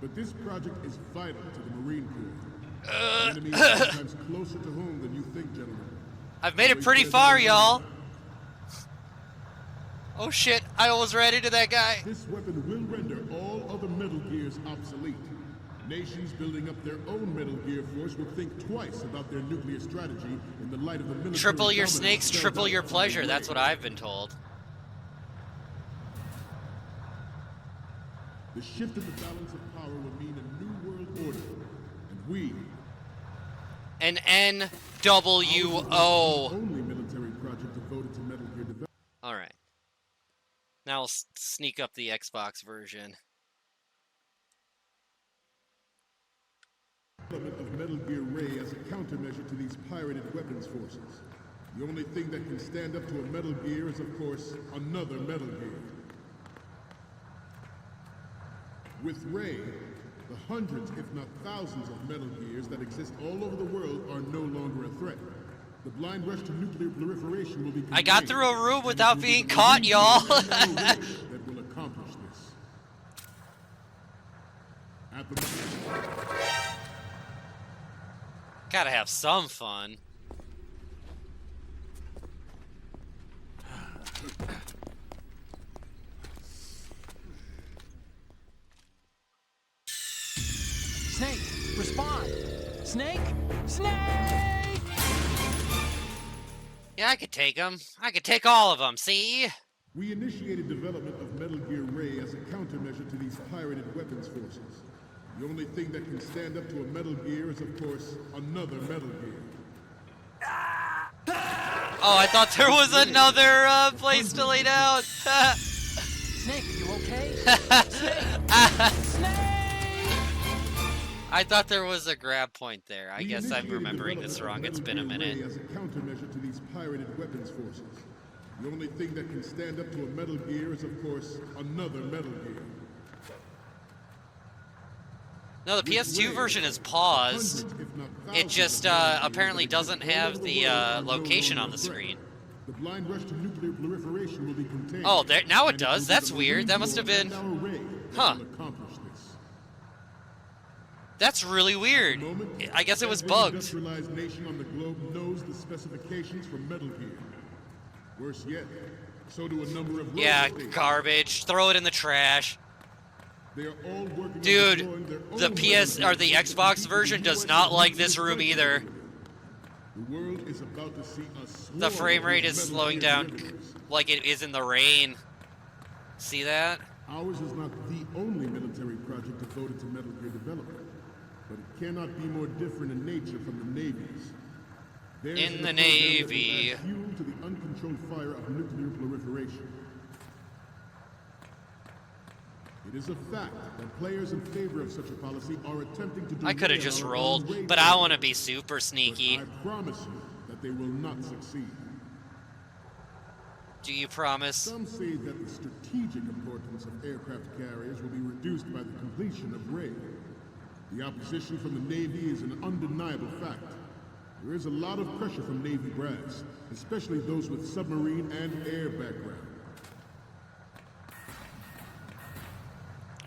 But this project is vital to the Marine Corps. The enemy is sometimes closer to home than you think, gentlemen. I've made it pretty far, y'all. Oh shit, I almost ran into that guy. This weapon will render all other Metal Gears obsolete. Nations building up their own Metal Gear force will think twice about their nuclear strategy in the light of the military. Triple your snakes, triple your pleasure. That's what I've been told. The shift in the balance of power will mean a new world order, and we... An NWO. Only military project devoted to Metal Gear development. All right. Now we'll sneak up the Xbox version. Development of Metal Gear Ray as a countermeasure to these pirated weapons forces. The only thing that can stand up to a Metal Gear is, of course, another Metal Gear. With Ray, the hundreds, if not thousands, of Metal Gears that exist all over the world are no longer a threat. The blind rush to nuclear proliferation will be contained. I got through a room without being caught, y'all. That will accomplish this. At the Gotta have some fun. Snake, respond! Snake? Snake! Yeah, I could take them. I could take all of them, see? We initiated development of Metal Gear Ray as a countermeasure to these pirated weapons forces. The only thing that can stand up to a Metal Gear is, of course, another Metal Gear. Oh, I thought there was another place to lay down. Snake, are you okay? Snake! I thought there was a grab point there. I guess I'm remembering this wrong. It's been a minute. As a countermeasure to these pirated weapons forces. The only thing that can stand up to a Metal Gear is, of course, another Metal Gear. No, the PS2 version is paused. It just apparently doesn't have the location on the screen. The blind rush to nuclear proliferation will be contained. Oh, there, now it does. That's weird. That must have been... Huh. That's really weird. I guess it was bugged. Industrialized nation on the globe knows the specifications for Metal Gear. Worse yet, so do a number of garbage. Throw it in the trash. They are all working. Dude, the PS or the Xbox version does not like this room either. The world is about to see a the frame rate is slowing down like it is in the rain. See that? Ours is not the only military project devoted to Metal Gear development, but it cannot be more different in nature from the Navy's. In the Navy. Fuel to the uncontrolled fire of nuclear proliferation. It is a fact that players in favor of such a policy are attempting to do. I could have just rolled, but I want to be super sneaky. I promise you that they will not succeed. Do you promise? Some say that the strategic importance of aircraft carriers will be reduced by the completion of Ray. The opposition from the Navy is an undeniable fact. There is a lot of pressure from Navy brass, especially those with submarine and air background.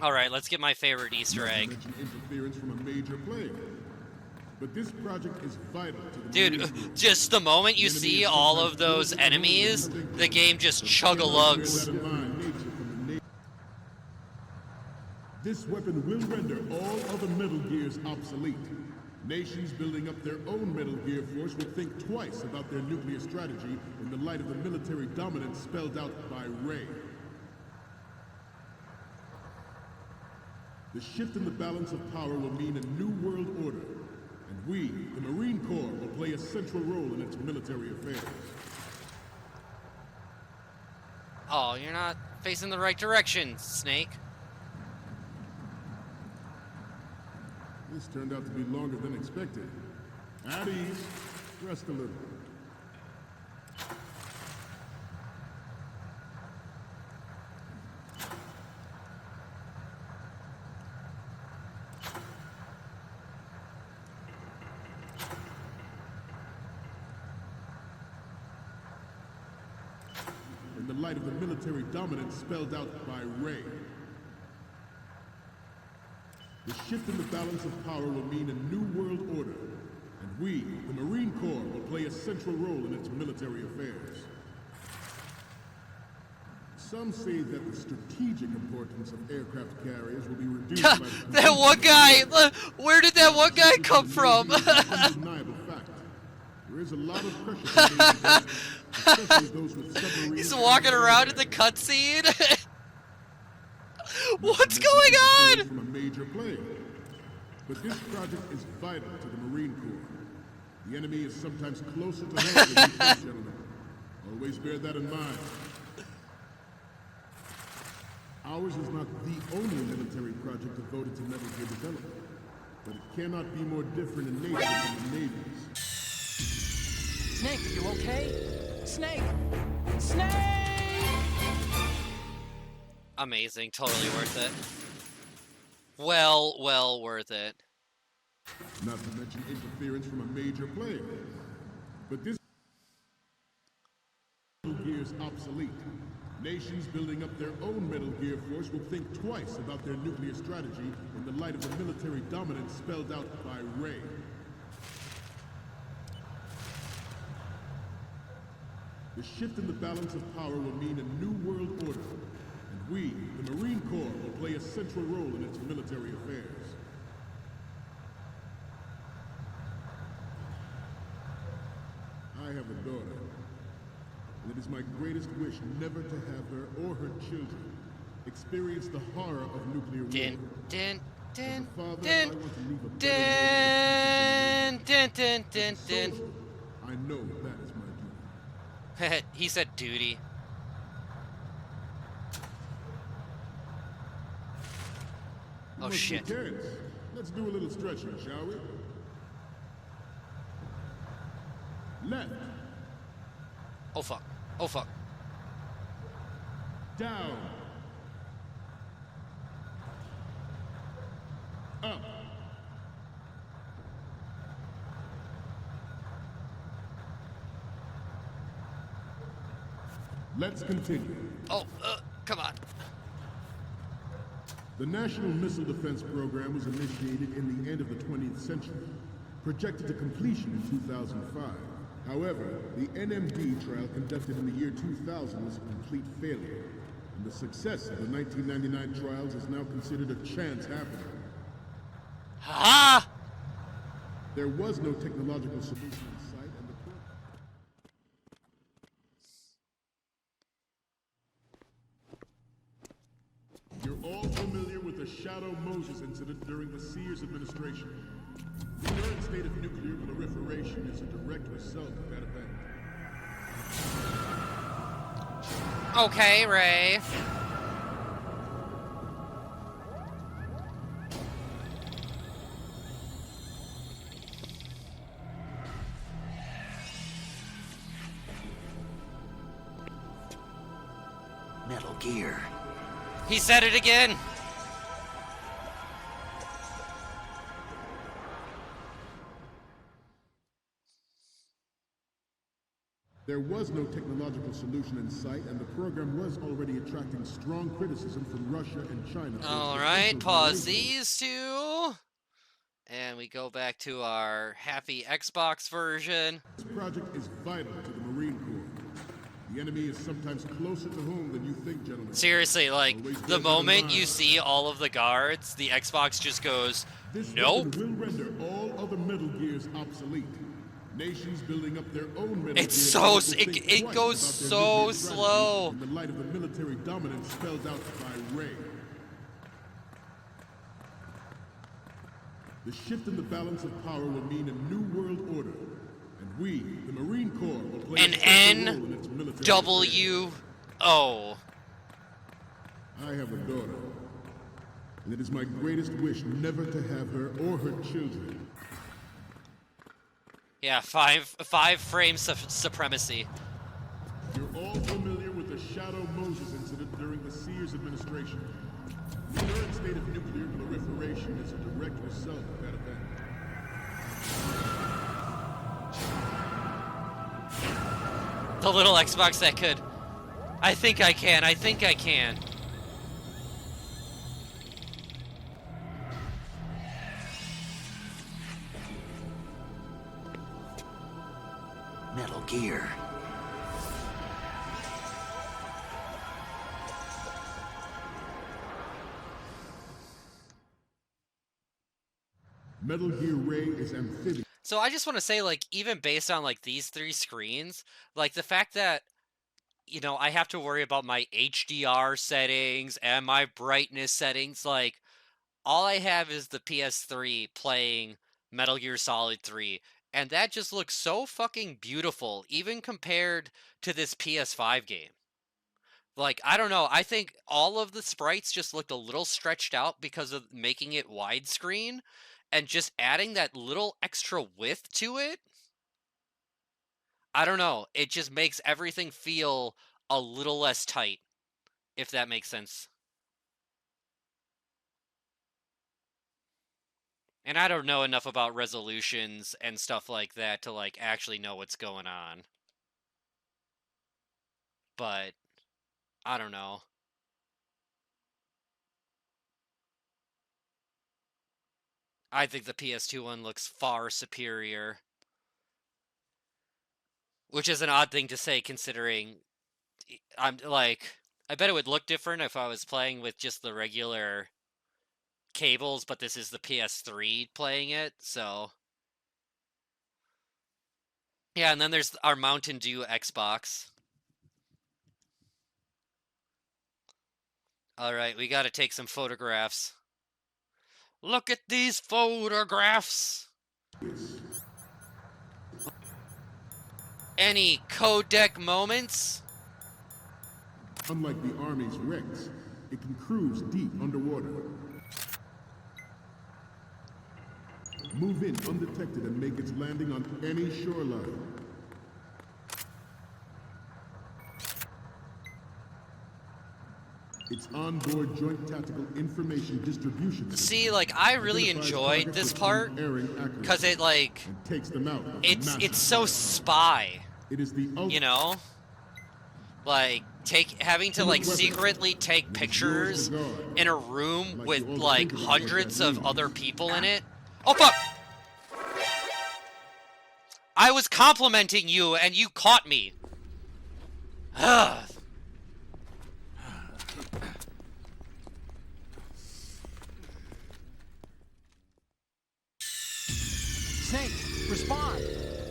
All right, let's get my favorite Easter egg. Interference from a major player. But this project is vital to the Dude, just the moment you see all of those enemies, the game just chug-a-lugs. This weapon will render all other Metal Gears obsolete. Nations building up their own Metal Gear force will think twice about their nuclear strategy in the light of the military dominance spelled out by Ray. The shift in the balance of power will mean a new world order, and we, the Marine Corps, will play a central role in its military affairs. Oh, you're not facing the right direction, Snake. This turned out to be longer than expected. At ease. Rest a little. In the light of the military dominance spelled out by Ray. The shift in the balance of power will mean a new world order, and we, the Marine Corps, will play a central role in its military affairs. Some say that the strategic importance of aircraft carriers will be reduced by the That one guy! Where did that one guy come from? undeniable fact. There is a lot of pressure from nations, especially those with submarines. He's walking around in the cutscene. What's going on? From a major player. But this project is vital to the Marine Corps. The enemy is sometimes closer to home than you think, gentlemen. Always bear that in mind. Ours is not the only military project devoted to Metal Gear development, but it cannot be more different in nature than the Navy's. Snake, are you okay? Snake! Snake! Amazing, totally worth it. Well worth it. Not to mention interference from a major player. But this Metal Gear is obsolete. Nations building up their own Metal Gear force will think twice about their nuclear strategy in the light of the military dominance spelled out by Ray. The shift in the balance of power will mean a new world order, and we, the Marine Corps, will play a central role in its military affairs. I have a daughter, and it is my greatest wish never to have her or her children experience the horror of nuclear war. As a father, I want to leave a better legacy. I know that is my duty. He said duty. Oh shit. Let's do a little stretching, shall we? Left. Oh fuck. Oh fuck. Down. Up. Let's continue. Oh, come on. The National Missile Defense Program was initiated in the end of the 20th century, projected to completion in 2005. However, the NMD trial conducted in the year 2000 was a complete failure, and the success of the 1999 trials is now considered a chance happening. Ah! There was no technological solution in sight, and the You're all familiar with the Shadow Moses incident during the Sears administration. The current state of nuclear proliferation is a direct result of that event. Okay, Ray. Metal Gear. He said it again. There was no technological solution in sight, and the program was already attracting strong criticism from Russia and China. All right, pause these two. And we go back to our happy Xbox version. This project is vital to the Marine Corps. The enemy is sometimes closer to home than you think, gentlemen. Seriously, like, the moment you see all of the guards, the Xbox just goes, nope. This will render all other Metal Gears obsolete. Nations building up their own Metal It's so, it goes so slow. In the light of the military dominance spelled out by Ray. The shift in the balance of power will mean a new world order. And we, the Marine Corps, will play an NW Oh. I have a daughter, and it is my greatest wish never to have her or her children. Yeah, five frame supremacy. You're all familiar with the Shadow Moses incident during the Sears administration. The current state of nuclear proliferation is a direct result of that event. The little Xbox that could. I think I can. Metal Gear. Metal Gear Ray is amphibious. So I just want to say, like, even based on, like, these 3 screens, like, the fact that, you know, I have to worry about my HDR settings and my brightness settings, like, all I have is the PS3 playing Metal Gear Solid 3, and that just looks so fucking beautiful, even compared to this PS5 game. Like, I don't know, I think all of the sprites just looked a little stretched out because of making it widescreen, and just adding that little extra width to it, I don't know, it just makes everything feel a little less tight, if that makes sense. And I don't know enough about resolutions and stuff like that to, like, actually know what's going on. But, I don't know. I think the PS2 one looks far superior. Which is an odd thing to say, considering I'm like, I bet it would look different if I was playing with just the regular cables, but this is the PS3 playing it, so. Yeah, and then there's our Mountain Dew Xbox. Alright, we gotta take some photographs. Look at these photographs! Any codec moments? Unlike the Army's Rex, it can cruise deep underwater. Move in undetected and make its landing on any shoreline. Its onboard joint tactical information distribution system. See, like, I really enjoyed this part because it, like, takes them out. It's so spy. It is the you know, like having to like secretly take pictures in a room with like hundreds of other people in it. Oh fuck! I was complimenting you and you caught me. Ugh. Snake, respond!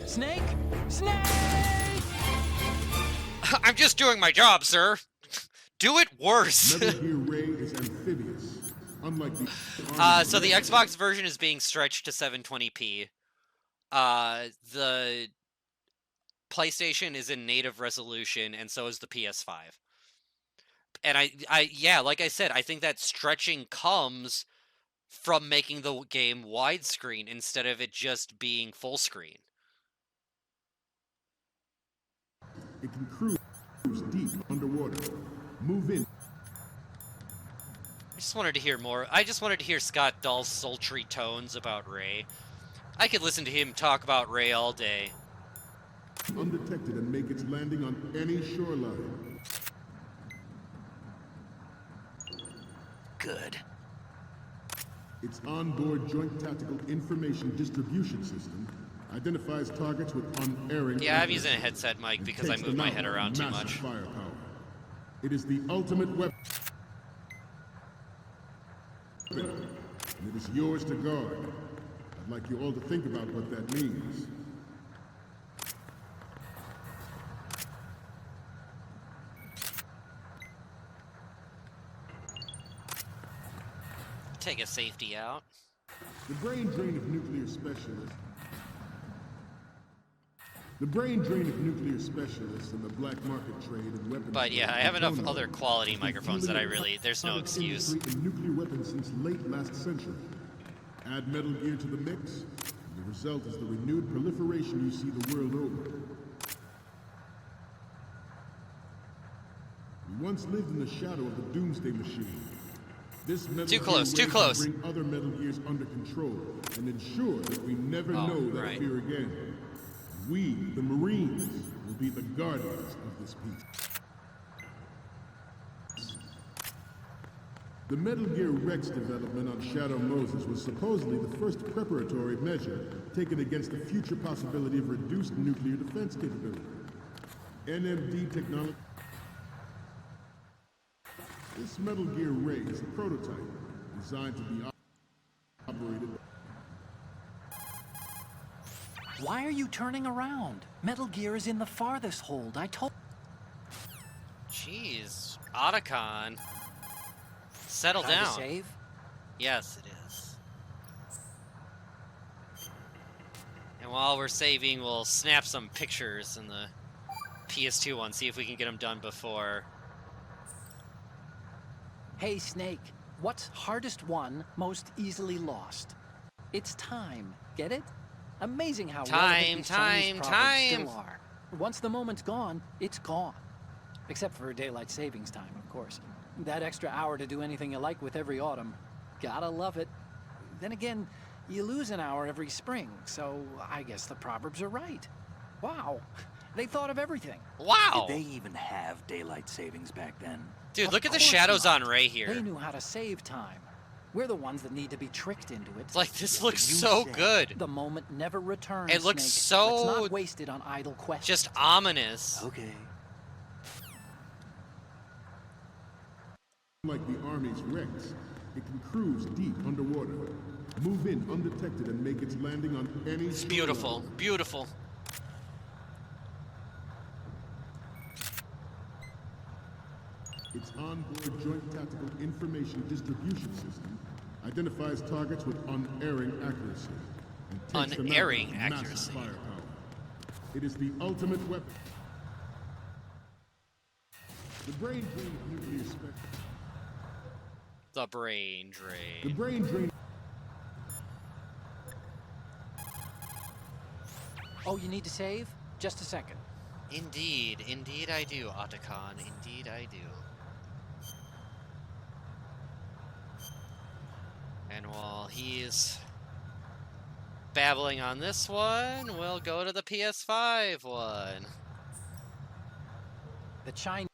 Snake? Snake! I'm just doing my job, sir. Do it worse. Metal Gear Ray is amphibious. Unlike the so the Xbox version is being stretched to 720p. The PlayStation is in native resolution, and so is the PS5. And yeah, like I said, I think that stretching comes from making the game widescreen instead of it just being full screen. It can cruise deep underwater. Move in. I just wanted to hear more. I just wanted to hear Scott Dahl's sultry tones about Ray. I could listen to him talk about Ray all day. Undetected and make its landing on any shoreline. Good. Its onboard joint tactical information distribution system identifies targets with unerring. Yeah, I'm using a headset mic because I move my head around too much. Firepower. It is the ultimate weapon. And it is yours to guard. I'd like you all to think about what that means. Take a safety out. The brain drain of nuclear specialists. The brain drain of nuclear specialists and the black market trade in weapons. But yeah, I have enough other quality microphones that I really, there's no excuse. In nuclear weapons since late last century. Add Metal Gear to the mix, and the result is the renewed proliferation you see the world over. We once lived in the shadow of the Doomsday Machine. This Metal Too close, too close. Bring other Metal Gears under control and ensure that we never know that fear again. We, the Marines, will be the guardians of this peace. The Metal Gear Rex development on Shadow Moses was supposedly the first preparatory measure taken against the future possibility of reduced nuclear defense capability. NMD technology. This Metal Gear Ray is a prototype designed to be operated. Why are you turning around? Metal Gear is in the farthest hold. I told. Jeez, Otacon. Settle Time to down. save? Yes, it is. And while we're saving, we'll snap some pictures in the PS2 one, see if we can get them done before. Hey, Snake. What's hardest won, most easily lost? It's time. Get it? Amazing how relevant these Chinese proverbs still are. Once the moment's gone, it's gone. Except for daylight savings time, of course. That extra hour to do anything you like with every autumn. Gotta love it. Then again, you lose an hour every spring, so I guess the proverbs are right. Wow. They thought of everything. Wow! Did they even have daylight savings back then? Dude, look at the shadows on Ray here. They knew how to save time. We're the ones that need to be tricked into it. Like, this looks so good. The moment never returns. It looks Snake. so Let's not waste it on idle questions. just ominous. Okay. Like the Army's Rex, it can cruise deep underwater, move in undetected, and make its landing on any. It's beautiful, beautiful. Its onboard joint tactical information distribution system identifies targets with unerring accuracy. And takes them out Unerring with massive accuracy. firepower. It is the ultimate weapon. The brain drain nuclear spectrum. The brain drain. The brain drain. Oh, you need to save? Just a second. Indeed, indeed I do, Otacon. Indeed I do. And while he's babbling on this one, we'll go to the PS5 one. The Chinese.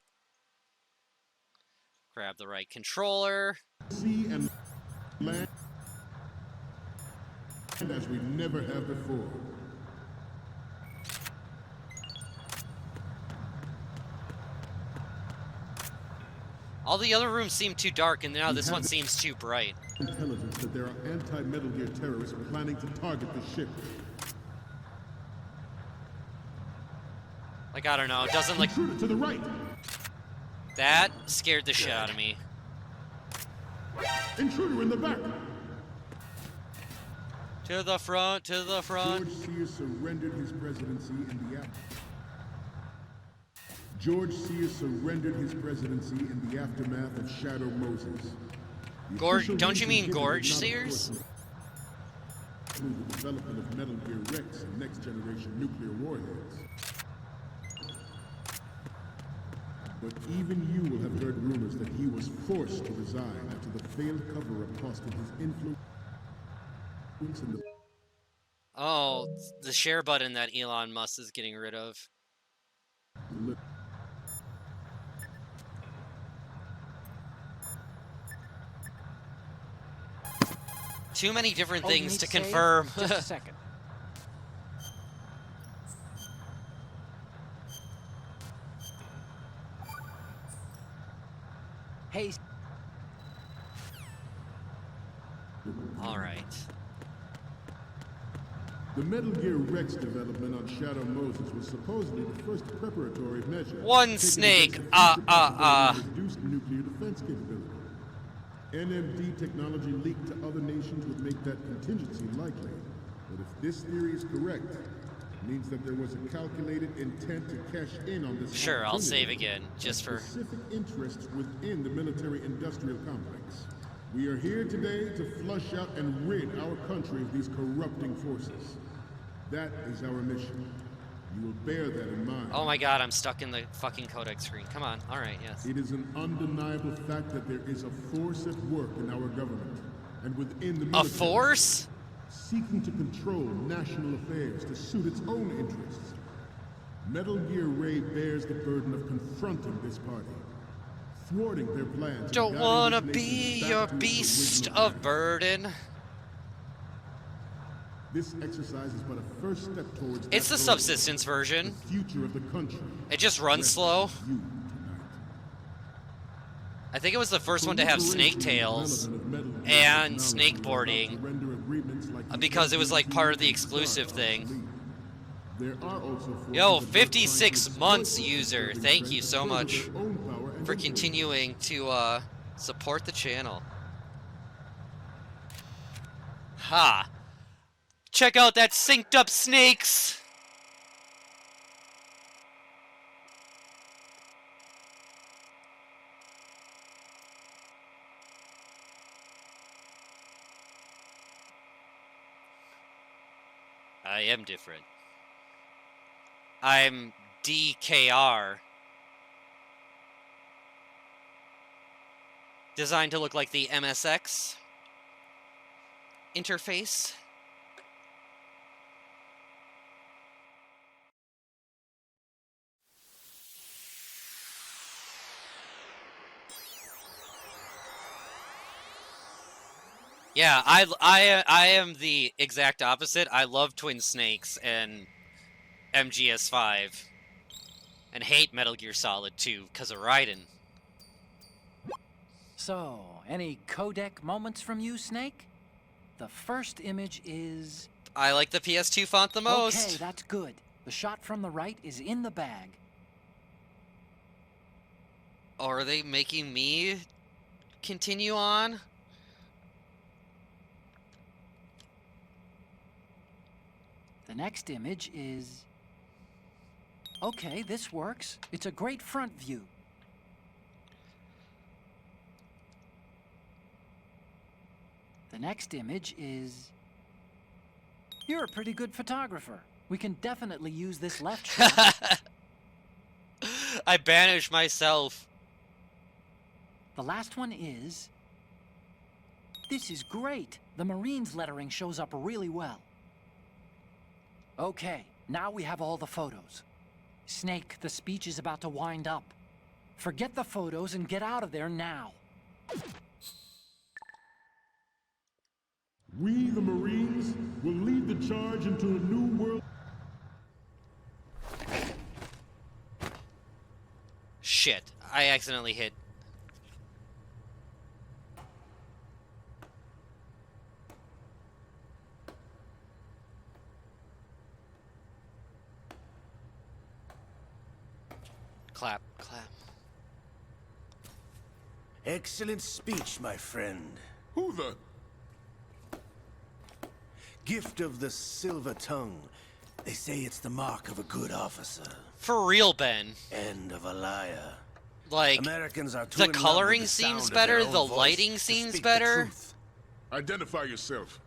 Grab the right controller. Sea and land as we never have before. All the other rooms seem too dark, and now this one seems too bright. Intelligence that there are anti-Metal Gear terrorists planning to target the ship. Like, I don't know, it doesn't look... Intruder to the right! That scared the shit out of me. Intruder in the back! To the front, to the front. George Sears surrendered his presidency in the George Sears surrendered his presidency in the aftermath of Shadow Moses. Don't you mean Gorge Sears? Through the development of Metal Gear Rex and next-generation nuclear warheads. But even you will have heard rumors that he was forced to resign after the failed cover-up costing his influence in the... Oh, the share button that Elon Musk is getting rid of. Too many different things to confirm. Just a second. Hey. All right. The Metal Gear Rex development on Shadow Moses was supposedly the first preparatory measure. One snake. Reduced nuclear defense capability. NMD technology leaked to other nations would make that contingency likely. But if this theory is correct, means that there was a calculated intent to cash in on this Sure, I'll opportunity save again, just for... specific interests within the military-industrial complex. We are here today to flush out and rid our country of these corrupting forces. That is our mission. You will bear that in mind. Oh my god, I'm stuck in the fucking codec screen. Come on. Alright, yes. It is an undeniable fact that there is a force at work in our government and within the military. A force? Seeking to control national affairs to suit its own interests. Metal Gear Ray bears the burden of confronting this party, thwarting their plans. Don't wanna be your beast of burden. This exercise is but a first step towards It's the subsistence version. The future of the country. It just runs slow. I think it was the first one to have snake tails and snakeboarding because it was like part of the exclusive thing. Yo, 56 months user. Thank you so much for continuing to support the channel. Ha! Check out that synced up snakes! I am different. I'm DKR. Designed to look like the MSX interface. Yeah, I am the exact opposite. I love Twin Snakes and MGS5 and hate Metal Gear Solid 2 because of Raiden. So, any codec moments from you, Snake? The first image is... I like the PS2 font the most. Okay, that's good. The shot from the right is in the bag. Oh, are they making me continue on? The next image is... Okay, this works. It's a great front view. The next image is... You're a pretty good photographer. We can definitely use this left shot. I banish myself. The last one is... This is great. The Marines lettering shows up really well. Okay, now we have all the photos. Snake, the speech is about to wind up. Forget the photos and get out of there now. We, the Marines, will lead the charge into a new world. Shit, I accidentally hit. Clap, clap. Excellent speech, my friend. Who the... Gift of the silver tongue. They say it's the mark of a good officer. For real, Ben. End of a liar. Like, Americans are the coloring seems better, the lighting seems better. Identify yourself.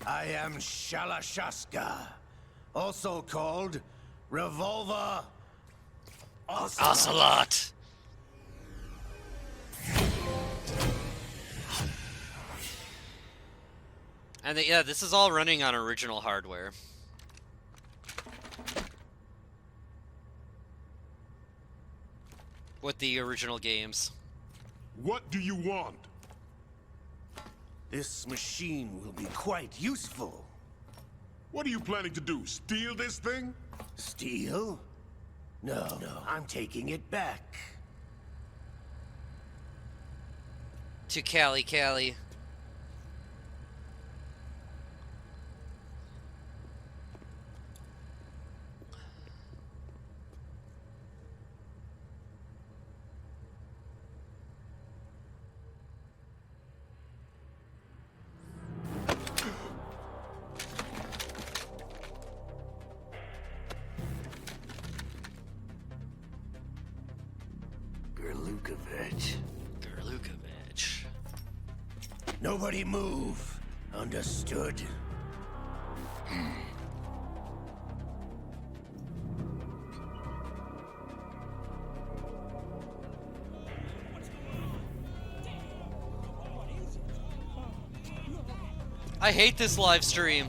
I am Shalashaska, also called Revolver Ocelot. And yeah, this is all running on original hardware. With the original games. What do you want? This machine will be quite useful. What are you planning to do? Steal this thing? Steal? No, I'm taking it back. To Cali Cali. Lukovich. Gerlukovich. Nobody move. Understood? I hate this live stream.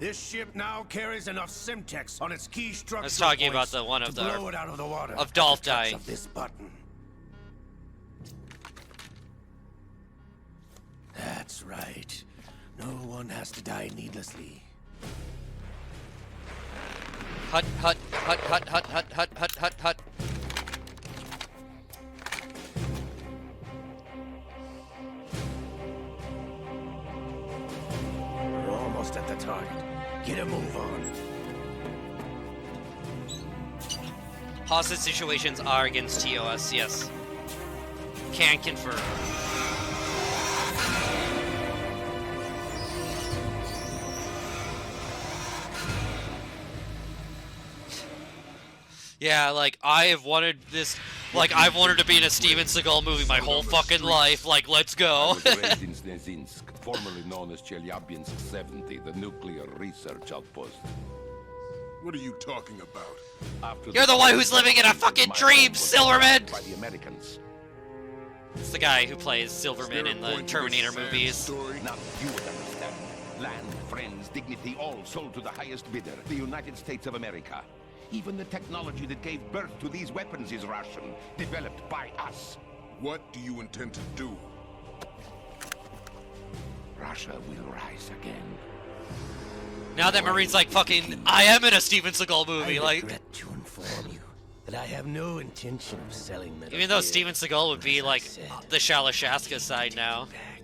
This ship now carries enough Simtex on its key structure. I was talking about the one of blow it out of the water. Of Dolph at the touch dying. Of this button. That's right. No one has to die needlessly. Hut, hut, hut, hut, hut, hut, hut, hut, hut, hut. We're almost at the target. Get a move on. Hostage situations are against TOS, yes. Can confirm. Yeah, like, I have wanted this, like, I've wanted to be in a Steven Seagal movie my whole fucking life, like, let's go. I was raised in Snezinsk, formerly known as Chelyabinsk 70, the nuclear research outpost. What are you talking about? After You're the one who's living in a fucking my dream, home was Silverman! occupied by the Americans. It's the guy who plays Silverman in the Terminator movies. Now you would understand. Land, friends, dignity, all sold to the highest bidder, the United States of America. Even the technology that gave birth to these weapons is Russian, developed by us. What do you intend to do? Russia will rise again. Now that Marine's like, fucking, I am in a Steven Seagal movie, I like... regret to inform you that I have no intention of selling Metal Even though Gear. Steven Seagal would be, As I like, said, the Shalashaska side now. back.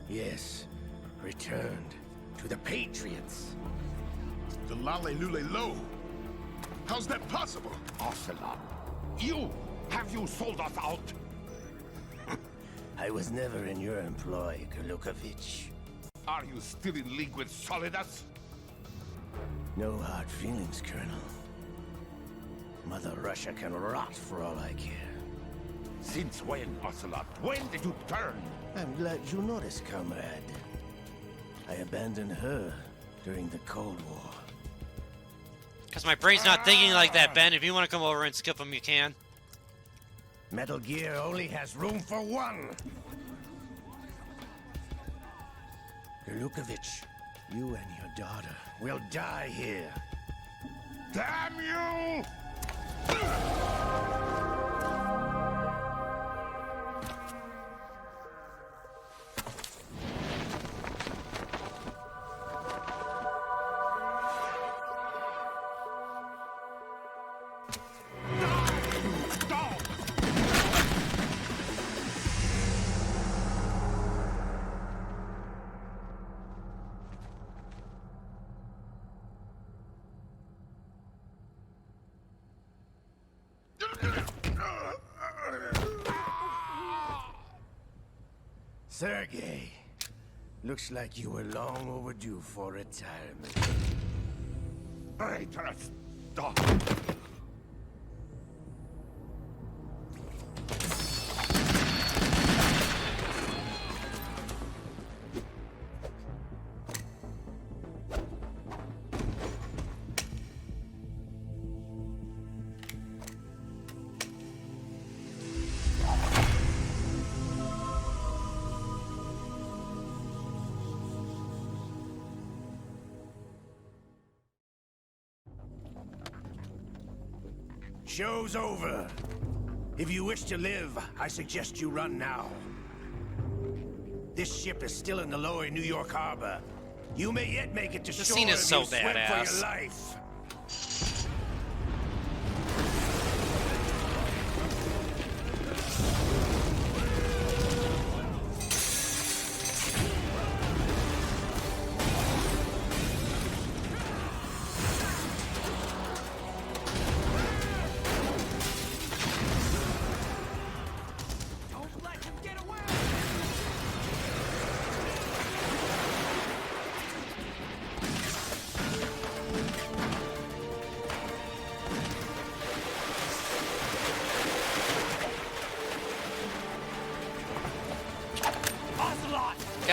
Yes, returned to the Patriots. The Lale Lule Lo. How's that possible? Ocelot, have you sold us out? I was never in your employ, Gerlukovich. Are you still in league with Solidus? No hard feelings, Colonel. Mother Russia can rot for all I care. Since when, Ocelot? When did you turn? I'm glad you noticed, comrade. I abandoned her during the Cold War. Because my brain's not thinking like that, Ben. If you want to come over and skip them, you can. Metal Gear only has room for one! Gerlukovich, you and your daughter will die here. Damn you! Sergei, looks like you were long overdue for retirement. Traitorous dog! Show's over. If you wish to live, I suggest you run now. This ship is still in the lower New York harbor. You may yet make it to The shore scene is if so you swim for badass. your life.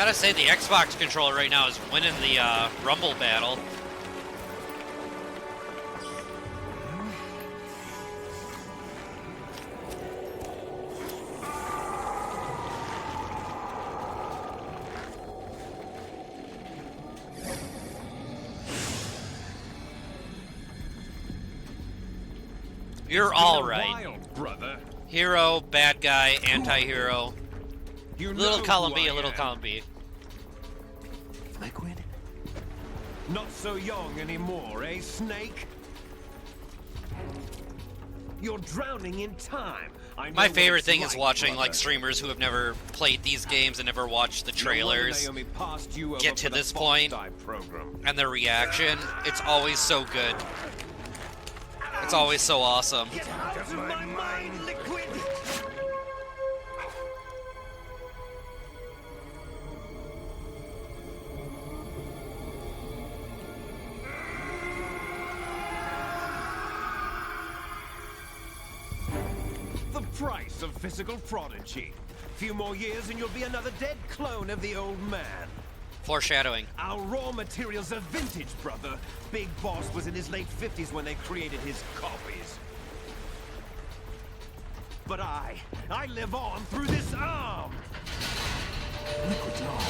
gotta say, the Xbox controller right now is winning the Rumble battle. You're all right. Brother. Hero, bad guy, anti-hero. You Little know column who B, I a little am. column B. Liquid? Not so young anymore, eh, Snake? You're drowning in time. I know My what favorite it's thing is watching brother. like streamers who have never played these games and never watched the trailers Naomi passed you over get to for the this point Fox-type program. and their reaction. It's always so good. It's always so awesome. Get out of my mind, Liquid! The price of physical prodigy. Few more years and you'll be another dead clone of the old man. Foreshadowing. Our raw materials are vintage, brother. Big Boss was in his late 50s when they created his copies. But I live on through this arm! Liquid's on.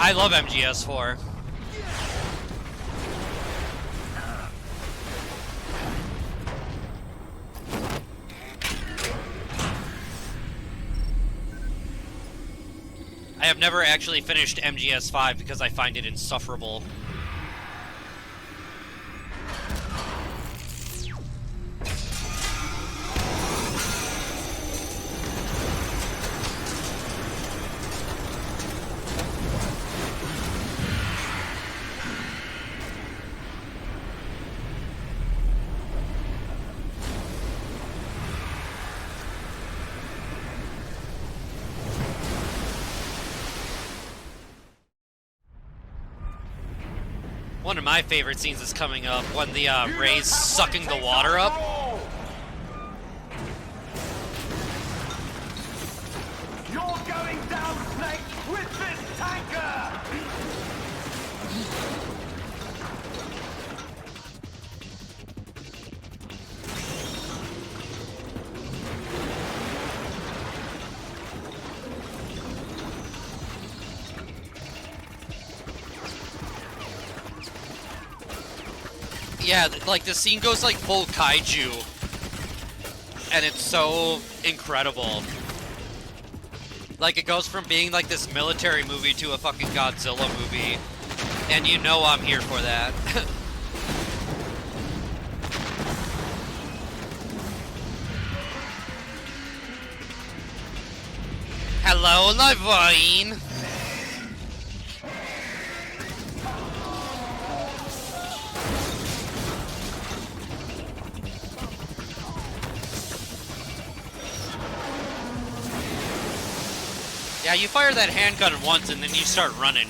I love MGS4. I have never actually finished MGS5 because I find it insufferable. One of my favorite scenes is coming up when the Ray's sucking the water up. You're going down, Snake, with this tanker! Yeah, like the scene goes like full kaiju, and it's so incredible. Like it goes from being like this military movie to a fucking Godzilla movie, and you know I'm here for that. Hello, Levine. Yeah, you fire that handgun once and then you start running.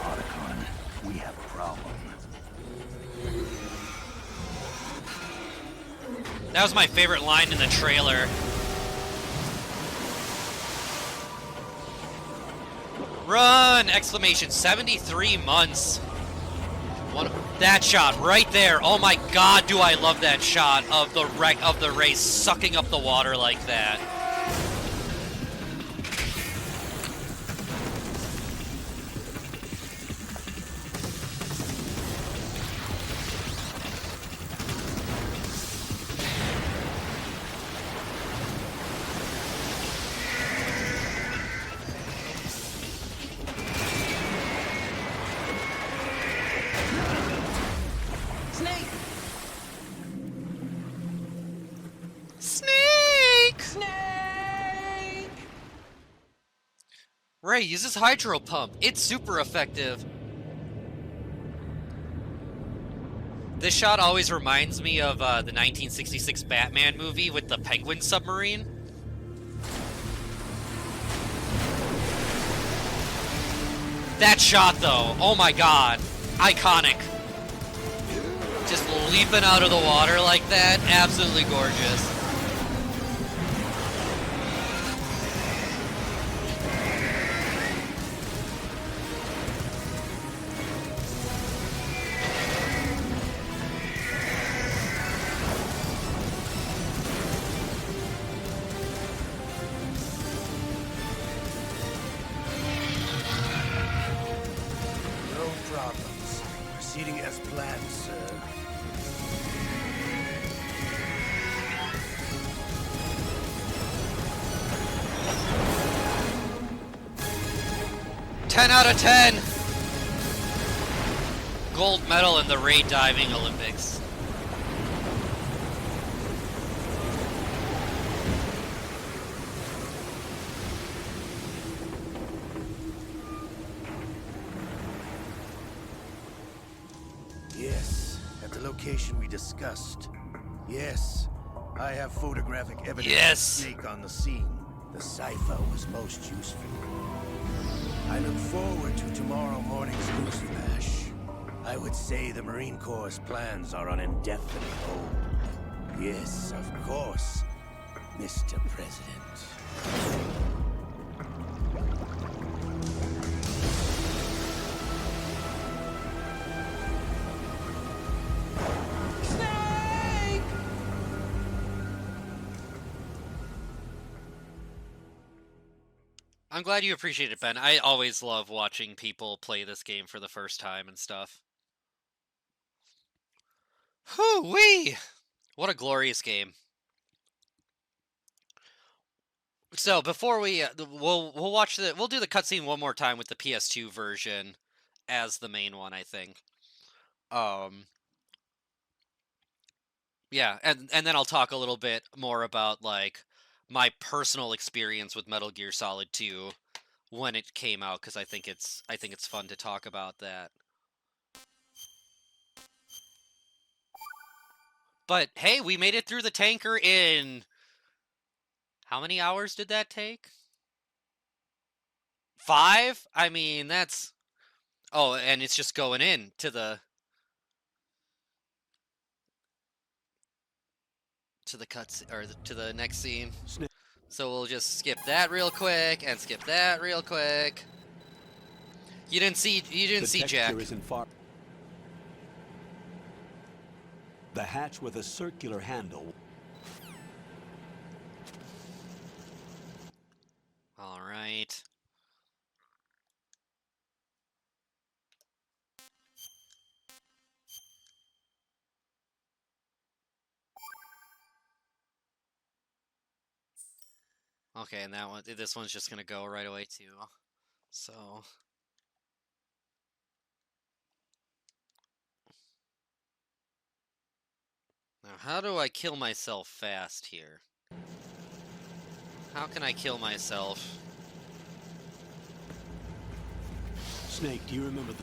Otacon, we have a problem. That was my favorite line in the trailer. Run! Exclamation. 73 months. That shot right there. Oh my god, do I love that shot of the wreck of the race sucking up the water like that. Snake! Snake! Snake! Ray uses hydro pump. It's super effective. This shot always reminds me of the 1966 Batman movie with the Penguin submarine. That shot, though, oh my god, iconic. Just leaping out of the water like that, absolutely gorgeous. No problems. Proceeding as planned, sir. Ten out of 10! Gold medal in the Ray Diving Olympics. Yes, at the location we discussed. Yes, I have photographic evidence Yes. of Snake on the scene. The cipher was most useful. I look forward to tomorrow morning's news flash. I would say the Marine Corps' plans are on indefinite hold. Yes, of course, Mr. President. I'm glad you appreciate it, Ben. I always love watching people play this game for the first time and stuff. Whoo-wee! What a glorious game. So before we we'll do the cutscene one more time with the PS2 version as the main one, I think. Yeah, and then I'll talk a little bit more about like my personal experience with Metal Gear Solid 2 when it came out, because I think it's fun to talk about that. But hey, we made it through the tanker in how many hours did that take? 5? I mean, that's... Oh, and it's just going in to the cuts, or to the next scene. So we'll just skip that real quick and skip that real quick. You didn't see Jack. Isn't far. The hatch with a circular handle. All right. Okay, and this one's just gonna go right away too. So now, how do I kill myself fast here? How can I kill myself? Snake, do you remember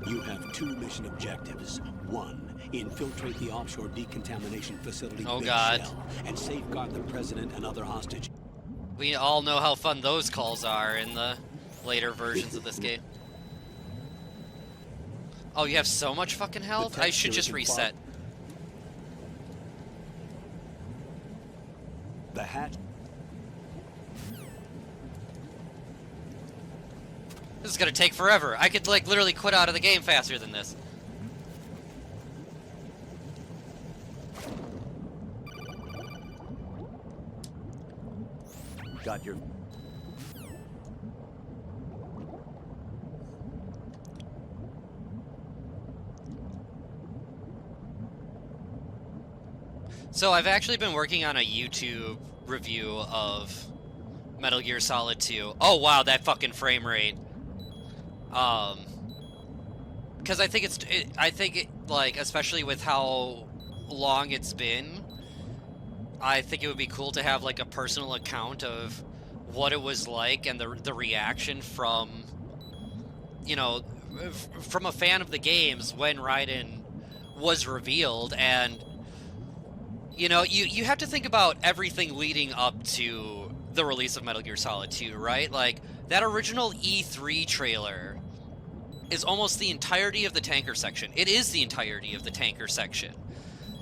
You have 2 mission objectives. 1, infiltrate the offshore decontamination facility Oh Big God. Shell and safeguard the president and other hostages. We all know how fun those calls are in the later versions of this game. Oh, you have so much fucking health? I should just reset. The hatch. This is gonna take forever. I could, like, literally quit out of the game faster than this. Got your... So I've actually been working on a YouTube review of Metal Gear Solid 2. Oh wow, that fucking frame rate. because I think like, especially with how long it's been, I think it would be cool to have like a personal account of what it was like and the reaction from, you know, from a fan of the games when Raiden was revealed. And you know, you have to think about everything leading up to the release of Metal Gear Solid 2, right? Like, that original E3 trailer is almost the entirety of the tanker section. It is the entirety of the tanker section.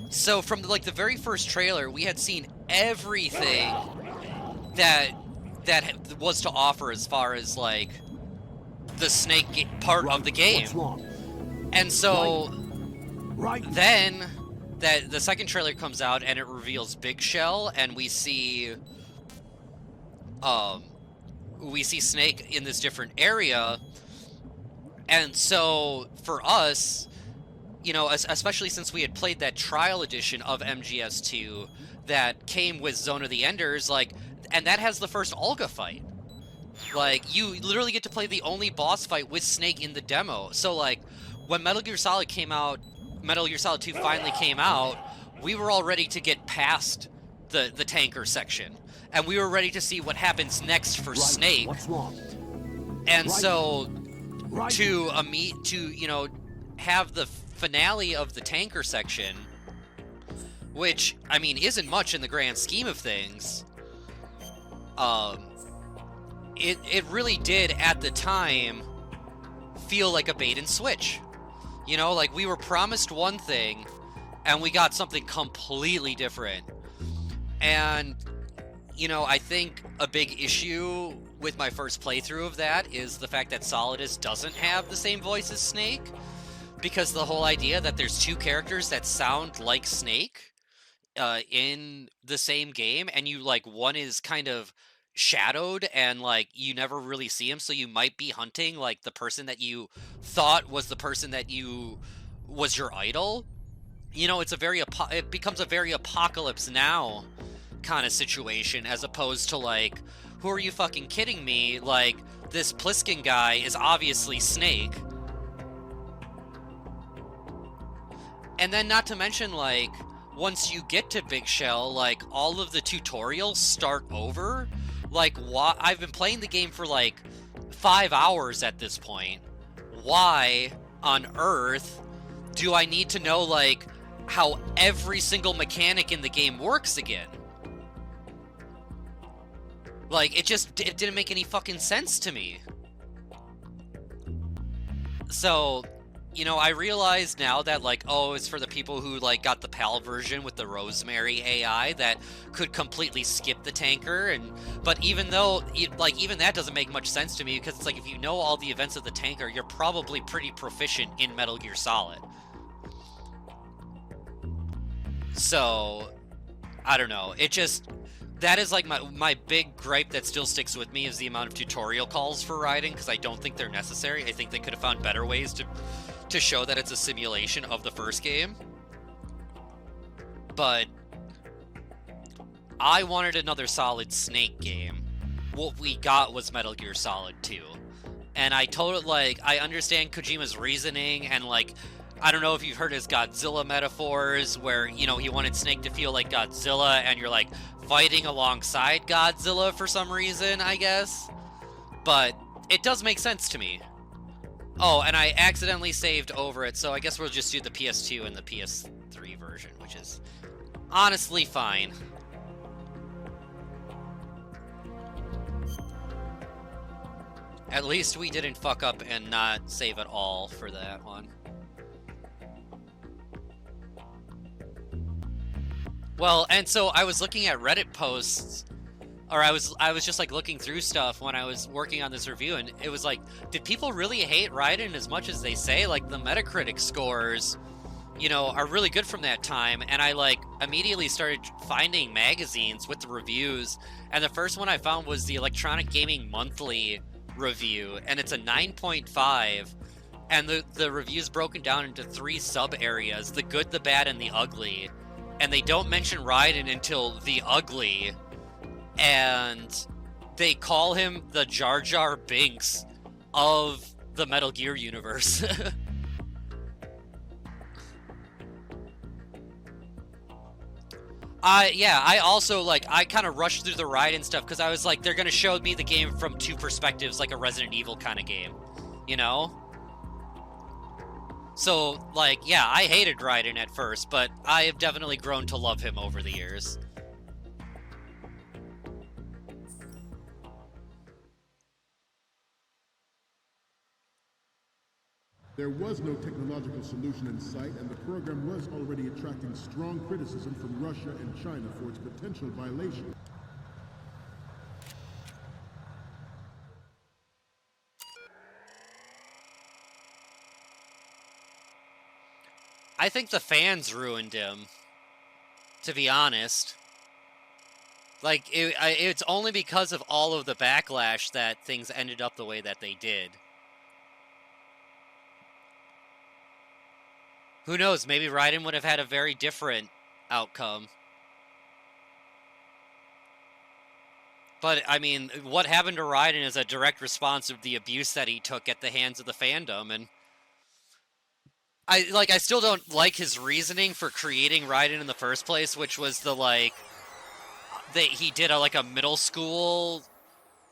So from like the very first trailer, we had seen everything that was to offer as far as like the Snake part of the game. What's wrong? And so Right. then that the second trailer comes out and it reveals Big Shell, and we see Snake in this different area. And so for us, you know, especially since we had played that trial edition of MGS2 that came with Zone of the Enders, like, and that has the first Olga fight. Like, you literally get to play the only boss fight with Snake in the demo. So, like, when Metal Gear Solid came out, Metal Gear Solid 2 finally came out, we were all ready to get past the tanker section. And we were ready to see what happens next for Snake. What's wrong? And so, Right. to you know, have the finale of the tanker section, which, I mean, isn't much in the grand scheme of things, it really did, at the time, feel like a bait and switch. You know, like, we were promised one thing, and we got something completely different. And, you know, I think a big issue with my first playthrough of that is the fact that Solidus doesn't have the same voice as Snake, because the whole idea that there's two characters that sound like Snake in the same game, and you, like, one is kind of shadowed and, like, you never really see him, so you might be hunting, like, the person that you thought was the person that was your idol. You know, it becomes a very Apocalypse Now kind of situation, as opposed to, like, who are you fucking kidding me? Like, this Pliskin guy is obviously Snake. And then, not to mention, like, once you get to Big Shell, like, all of the tutorials start over. Like, I've been playing the game for, like, 5 hours at this point. Why on earth do I need to know, like, how every single mechanic in the game works again? Like, it didn't make any fucking sense to me. So, you know, I realize now that, like, oh, it's for the people who, like, got the PAL version with the Rosemary AI that could completely skip the tanker, but even though, like, even that doesn't make much sense to me, because it's like, if you know all the events of the tanker, you're probably pretty proficient in Metal Gear Solid. So, I don't know, that is, like, my big gripe that still sticks with me, is the amount of tutorial calls for Raiden, because I don't think they're necessary. I think they could have found better ways to show that it's a simulation of the first game. But I wanted another solid Snake game. What we got was Metal Gear Solid 2. And I understand Kojima's reasoning, and, like, I don't know if you've heard his Godzilla metaphors, where, you know, he wanted Snake to feel like Godzilla, and you're, like, fighting alongside Godzilla for some reason, I guess. But it does make sense to me. Oh, and I accidentally saved over it, so I guess we'll just do the PS2 and the PS3 version, which is honestly fine. At least we didn't fuck up and not save at all for that one. Well, and so I was looking at Reddit posts, or I was just, like, looking through stuff when I was working on this review, and it was like, did people really hate Raiden as much as they say? Like, the Metacritic scores, you know, are really good from that time, and I, like, immediately started finding magazines with the reviews, and the first one I found was the Electronic Gaming Monthly review, and it's a 9.5, and the review's broken down into 3 sub-areas: the good, the bad, and the ugly. And they don't mention Raiden until the ugly, and they call him the Jar Jar Binks of the Metal Gear universe. Yeah, I also, like, I kind of rushed through the ride and stuff because I was like, they're going to show me the game from two perspectives, like a Resident Evil kind of game, you know? So, like, yeah, I hated Raiden at first, but I have definitely grown to love him over the years. There was no technological solution in sight, and the program was already attracting strong criticism from Russia and China for its potential violation. I think the fans ruined him, to be honest. Like, it's only because of all of the backlash that things ended up the way that they did. Who knows, maybe Raiden would have had a very different outcome. But, I mean, what happened to Raiden is a direct response of the abuse that he took at the hands of the fandom, and I still don't like his reasoning for creating Raiden in the first place, which was the, like, that he did like a middle school,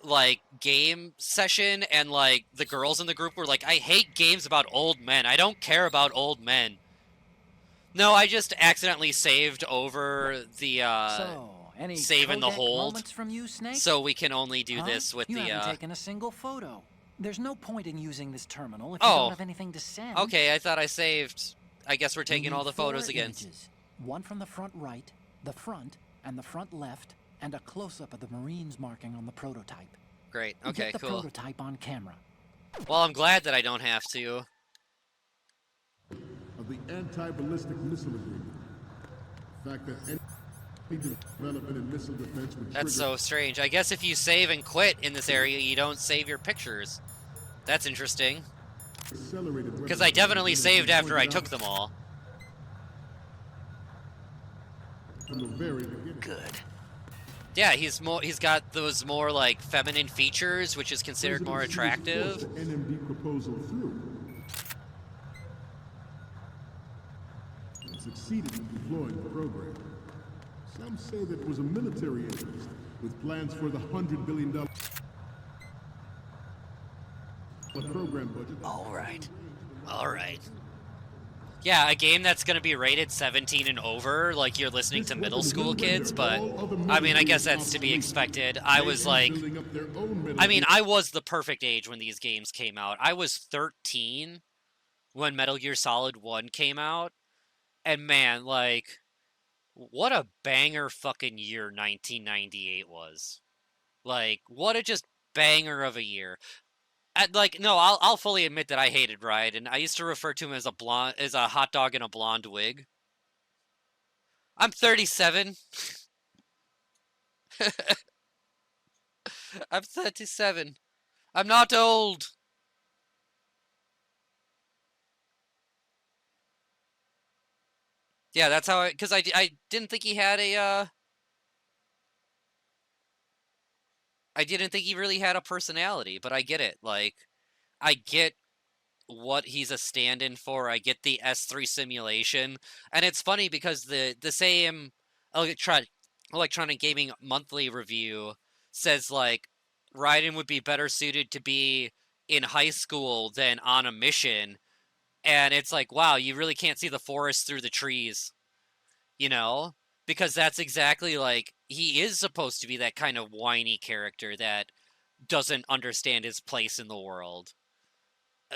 like, game session, and, like, the girls in the group were like, I hate games about old men. I don't care about old men. No, I just accidentally saved over the, any saving the codec hold. moments from you, Snake? So we can only do this with you the, haven't taken a single photo. There's no point in using this terminal if Oh. you don't have anything to send. Okay, I thought I saved. I guess we're You taking need all the 4 photos again. images. One from the front right, the front, and the front left, and a close-up of the Marines marking on the prototype. Great, okay, Get the cool. prototype on camera. Well, I'm glad that I don't have to. Of the anti-ballistic missile agreement. The fact that any development in missile defense would That's trigger so strange. I guess if you save and quit in this area, you don't save your pictures. That's interesting. accelerated Because I definitely saved after I took them all. from the very beginning. Good. Yeah, he's got those more, like, feminine features, which is considered more attractive. The NMD proposal through. And succeeded in deploying the program. Some say that it was a military interest, with plans for the $100 billion program budget. All right. Yeah, a game that's going to be rated 17 and over, like you're listening to middle school kids, but, I mean, I guess that's to be expected. I was like, I mean, I was the perfect age when these games came out. I was 13 when Metal Gear Solid 1 came out, and man, like, what a banger fucking year 1998 was. Like, what a just banger of a year. No, I'll fully admit that I hated Raiden. I used to refer to him as a hot dog in a blonde wig. I'm 37. I'm 37. I'm not old. Yeah, that's how because I didn't think he had a, I didn't think he really had a personality, but I get it. Like, I get what he's a stand-in for. I get the S3 simulation. And it's funny because the same Electronic Gaming Monthly review says, like, Raiden would be better suited to be in high school than on a mission. And it's like, wow, you really can't see the forest through the trees, you know? Because that's exactly, like, he is supposed to be that kind of whiny character that doesn't understand his place in the world.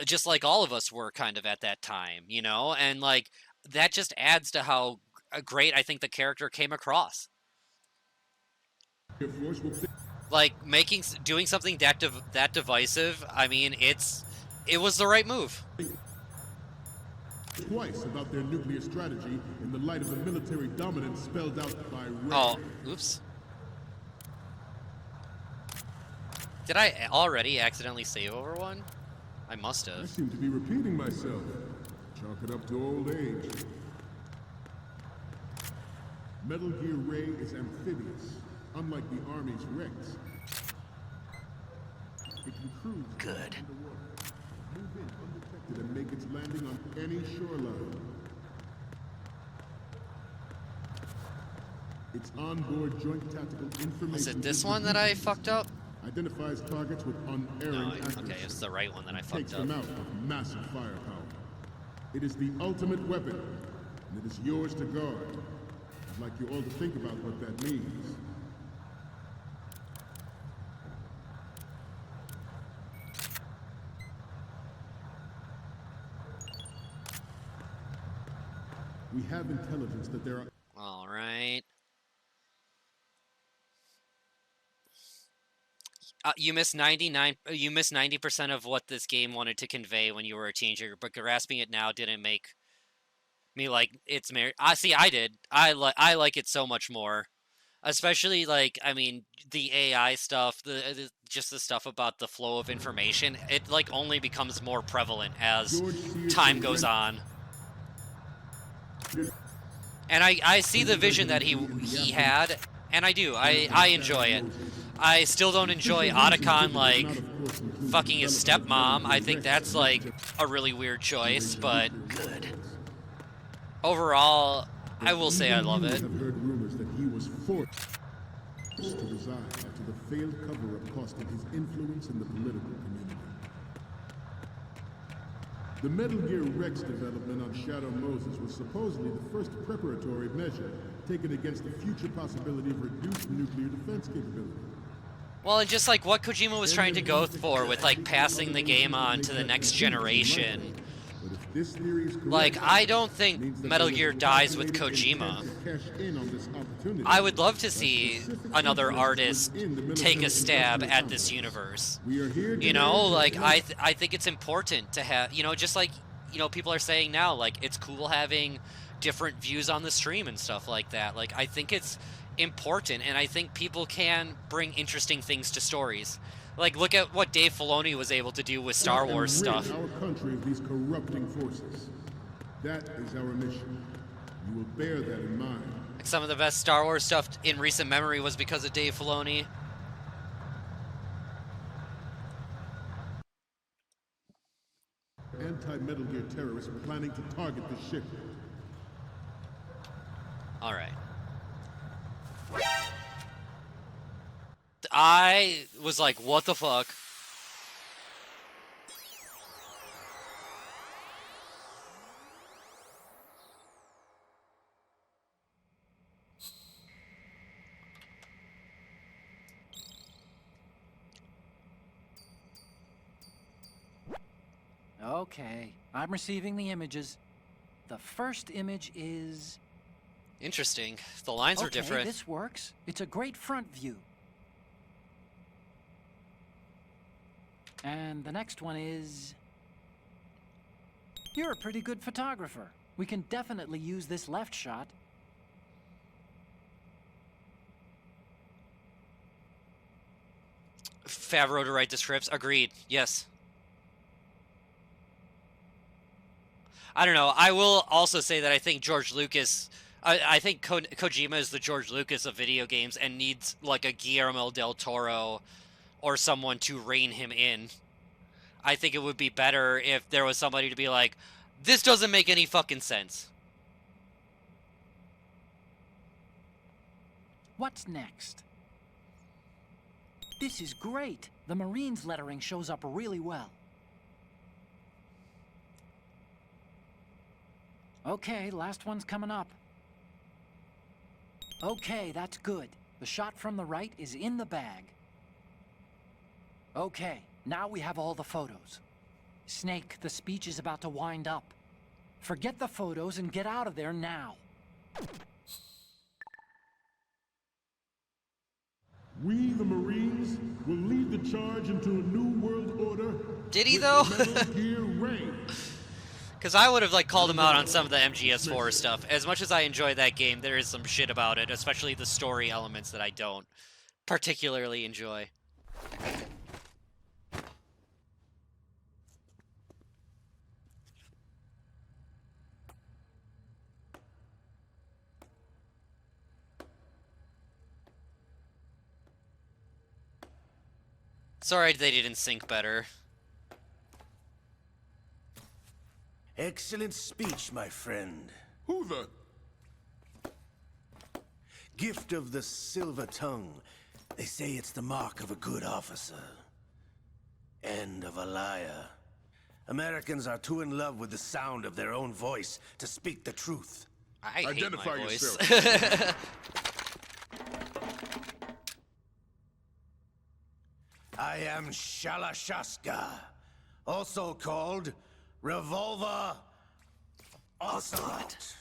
Just like all of us were kind of at that time, you know? And, like, that just adds to how great I think the character came across. Like, doing something that divisive, I mean, it was the right move. Twice about their nuclear strategy in the light of the military dominance spelled out by Ray. Oh, oops. Did I already accidentally save over one? I must I have. seem to be repeating myself. Chalk it up to old age. Metal Gear Ray is amphibious, unlike the Army's Rex. It can cruise Good. underwater, move in undetected, and make its landing on any shoreline. Its onboard joint tactical information. Was it this one that I fucked up? Identifies targets with unerring accuracy. Okay, it's the right one that I fucked takes up. them out with massive firepower. It is the ultimate weapon, and it is yours to guard. I'd like you all to think about what that means. We have intelligence that there are... All right. You missed 99. You missed 90% of what this game wanted to convey when you were a teenager, but grasping it now didn't make me like it's married. I see. I did. I like it so much more, especially like I mean the AI stuff, just the stuff about the flow of information. It like only becomes more prevalent as time goes on. And I see the vision that he had, and I do. I enjoy it. I still don't enjoy Otacon, like, fucking his stepmom. I think that's, like, a really weird choice, but good. Overall, I will say I love it. I've heard rumors that he was forced to resign after the failed cover-up costed his influence in the political community. The Metal Gear Rex development on Shadow Moses was supposedly the first preparatory measure taken against the future possibility of reduced nuclear defense capability. Well, and just like what Kojima was trying to go for with like passing the game on to the next generation. Like, I don't think Metal Gear dies with Kojima. I would love to see another artist take a stab at this universe. You know, like, I think it's important to have, you know, just like, you know, people are saying now, like, it's cool having different views on the stream and stuff like that. Like, I think it's important, and I think people can bring interesting things to stories. Like, look at what Dave Filoni was able to do with Star Wars stuff. Our country of these corrupting forces. That is our mission. You will bear that in mind. Like, some of the best Star Wars stuff in recent memory was because of Dave Filoni. Anti-Metal Gear terrorists planning to target the ship. All right. I was like, what the fuck? Okay, I'm receiving the images. The first image is... Interesting. The lines are different. This works. It's a great front view. And the next one is... You're a pretty good photographer. We can definitely use this left shot. Favreau to write the scripts. Agreed. Yes. I don't know. I will also say that I think George Lucas... I think Kojima is the George Lucas of video games and needs, like, a Guillermo del Toro or someone to rein him in. I think it would be better if there was somebody to be like, this doesn't make any fucking sense. What's next? This is great. The Marines lettering shows up really well. Okay, last one's coming up. Okay, that's good. The shot from the right is in the bag. Okay, now we have all the photos. Snake, the speech is about to wind up. Forget the photos and get out of there now. We, the Marines, will lead the charge into a new world order. Did he, though? Reign. Because I would have, like, called him out on some of the MGS4 stuff. As much as I enjoy that game, there is some shit about it, especially the story elements that I don't particularly enjoy. Sorry they didn't sync better. Excellent speech, my friend. Who the... Gift of the silver tongue. They say it's the mark of a good officer. And of a liar. Americans are too in love with the sound of their own voice to speak the truth. I hate Identify my voice. yourself. I am Shalashaska, also called Revolver Ocelot.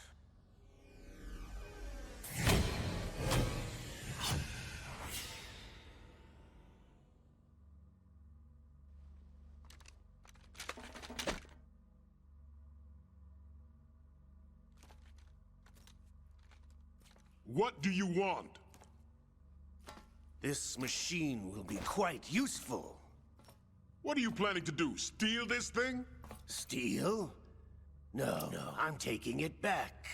What do you want? This machine will be quite useful. What are you planning to do? Steal this thing? Steal? No, I'm taking it back.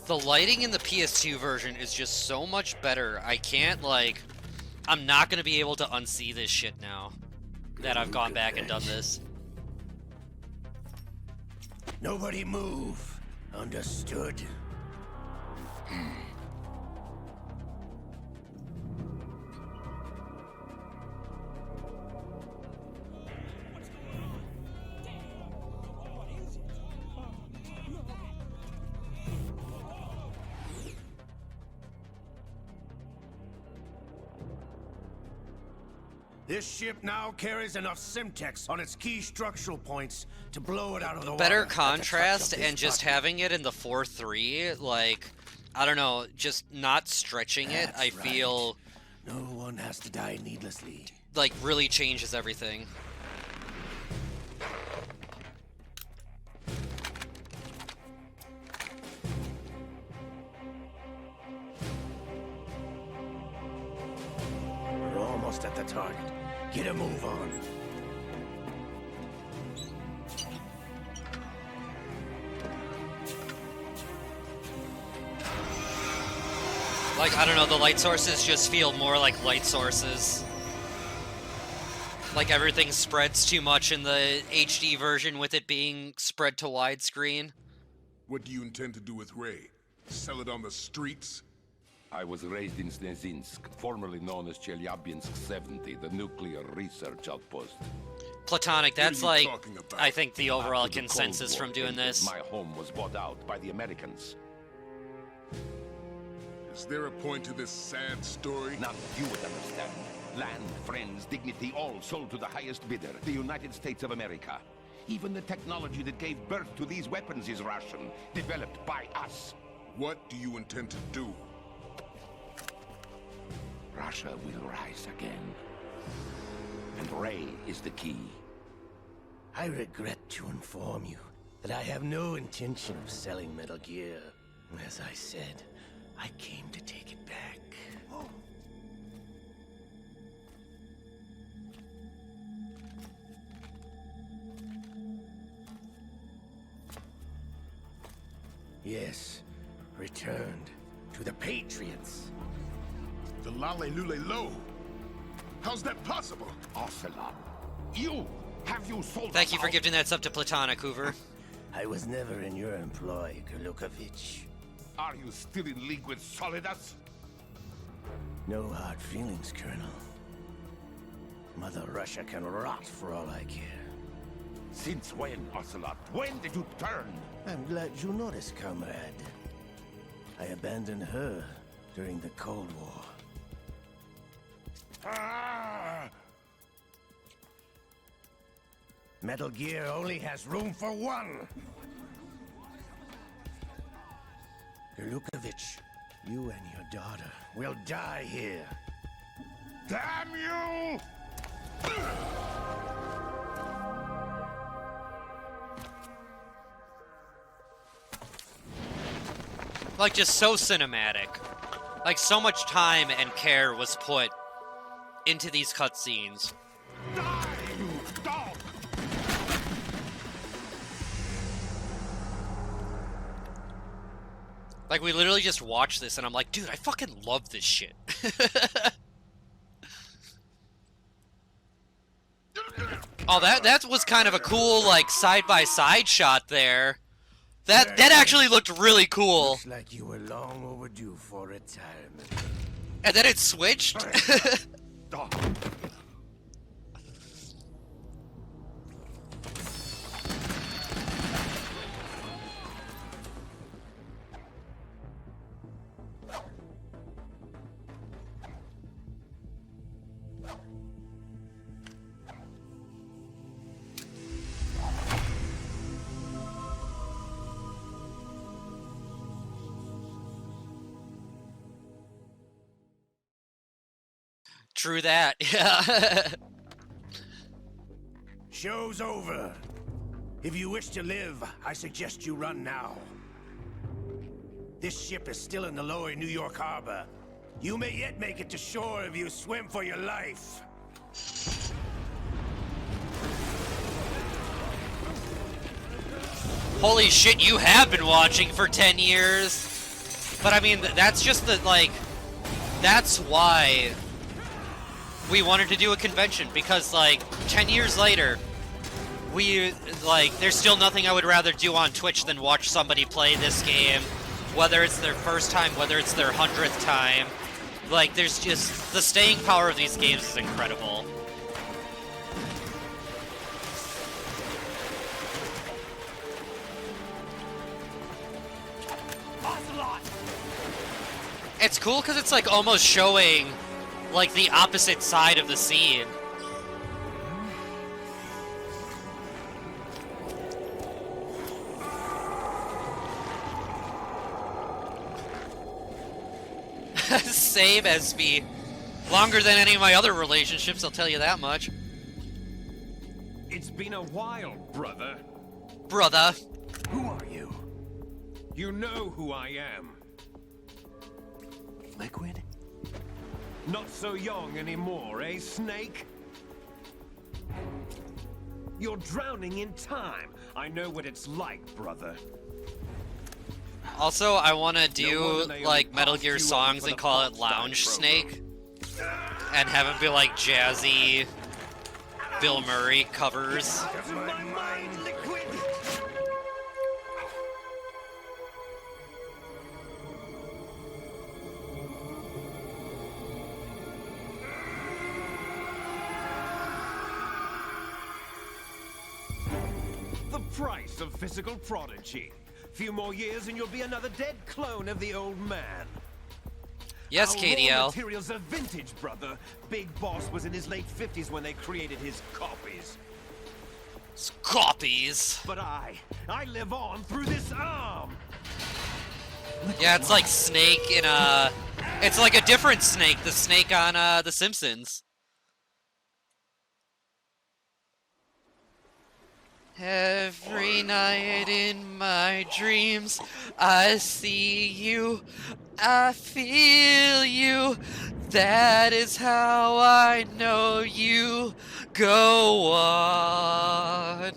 The lighting in the PS2 version is just so much better. I can't, like... I'm not gonna be able to unsee this shit now that I've gone back and done this. Nobody move. Understood? This ship now carries enough Simtex on its key structural points to blow it out of the water. Better contrast and just having it in the 4.3, like, I don't know, just not stretching it, I feel... No one has to die needlessly. Like, really changes everything. We're almost at the target. Get a move on. Like, I don't know, the light sources just feel more like light sources. Like everything spreads too much in the HD version with it being spread to widescreen. What do you intend to do with Ray? Sell it on the streets? I was raised in Snezinsk, formerly known as Chelyabinsk 70, the nuclear research outpost. Platonic, that's What are you like, talking about? I think the overall After the Cold consensus War from doing ended, this. My home was bought out by the Americans. Is there a point to this sad story? None you would understand. Land, friends, dignity, all sold to the highest bidder, the United States of America. Even the technology that gave birth to these weapons is Russian, developed by us. What do you intend to do? Russia will rise again. And Ray is the key. I regret to inform you that I have no intention of selling Metal Gear. As I said, I came to take it back. Yes, returned to the Patriots. The Lale Lule Lo? How's that possible? Ocelot, have you sold Thank us you for out? gifting that sub to Platonic, Hoover. I was never in your employ, Golukovich. Are you still in league with Solidus? No hard feelings, Colonel. Mother Russia can rot for all I care. Since when, Ocelot? When did you turn? I'm glad you noticed, comrade. I abandoned her during the Cold War. Ah! Metal Gear only has room for one! Golukovich, you and your daughter will die here. Damn you! Like, just so cinematic. Like, so much time and care was put into these cutscenes. Die, you dog! Like, we literally just watched this, and I'm like, dude, I fucking love this shit. Oh, that was kind of a cool, like, side-by-side shot there. That actually looked really cool. Looks like you were long overdue for retirement. And then it switched. True that, yeah. Show's over. If you wish to live, I suggest you run now. This ship is still in the lower New York harbor. You may yet make it to shore if you swim for your life. Holy shit, you have been watching for 10 years. But I mean, that's just the, like, that's why we wanted to do a convention, because, like, 10 years later, there's still nothing I would rather do on Twitch than watch somebody play this game, whether it's their first time, whether it's their 100th time. Like, there's just, the staying power of these games is incredible. It's cool because it's, like, almost showing, like, the opposite side of the scene. Same as me. Longer than any of my other relationships, I'll tell you that much. It's been a while, brother. Brother. Who are you? You know who I am. Liquid? Not so young anymore, eh, Snake? You're drowning in time. I know what it's like, brother. Also, I want to do, like, Metal Gear songs and call it Lounge Snake. And have it be, like, jazzy Bill Murray covers. The price of physical prodigy. Few more years and you'll be another dead clone of the old man. Yes, Our KDL. raw materials are vintage, brother. Big Boss was in his late 50s when they created his copies. Copies? But I live on through this arm. Yeah, it's like Snake in it's like a different Snake, the Snake on The Simpsons. Every night in my dreams, I see you, I feel you. That is how I know you. Go on.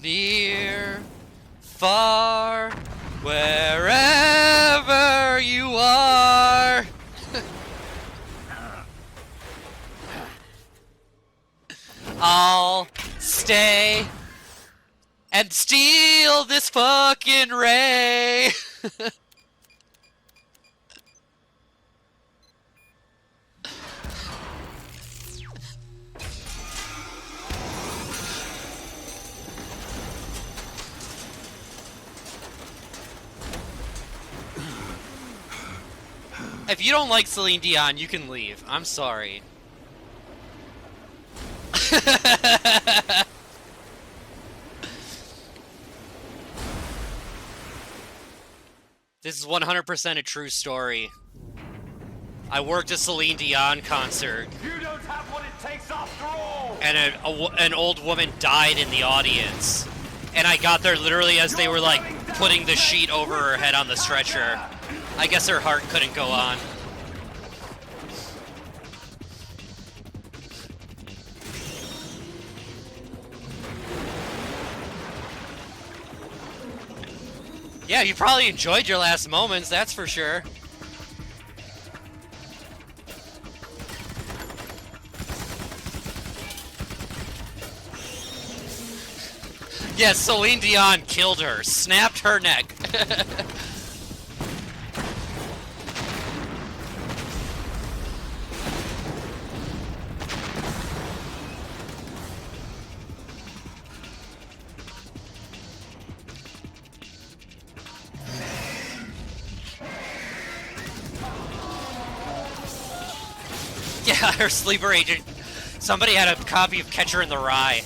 Near, far, wherever you are. I'll stay and steal this fucking ray. If you don't like Celine Dion, you can leave. I'm sorry. This is 100% a true story. I worked a Celine Dion concert. You don't have what it takes after all. And an old woman died in the audience. And I got there literally as they were, like, putting the sheet over her head on the stretcher. I guess her heart couldn't go on. Yeah, you probably enjoyed your last moments, that's for sure. Yes, Celine Dion killed her, snapped her neck. Yeah, her sleeper agent. Somebody had a copy of Catcher in the Rye.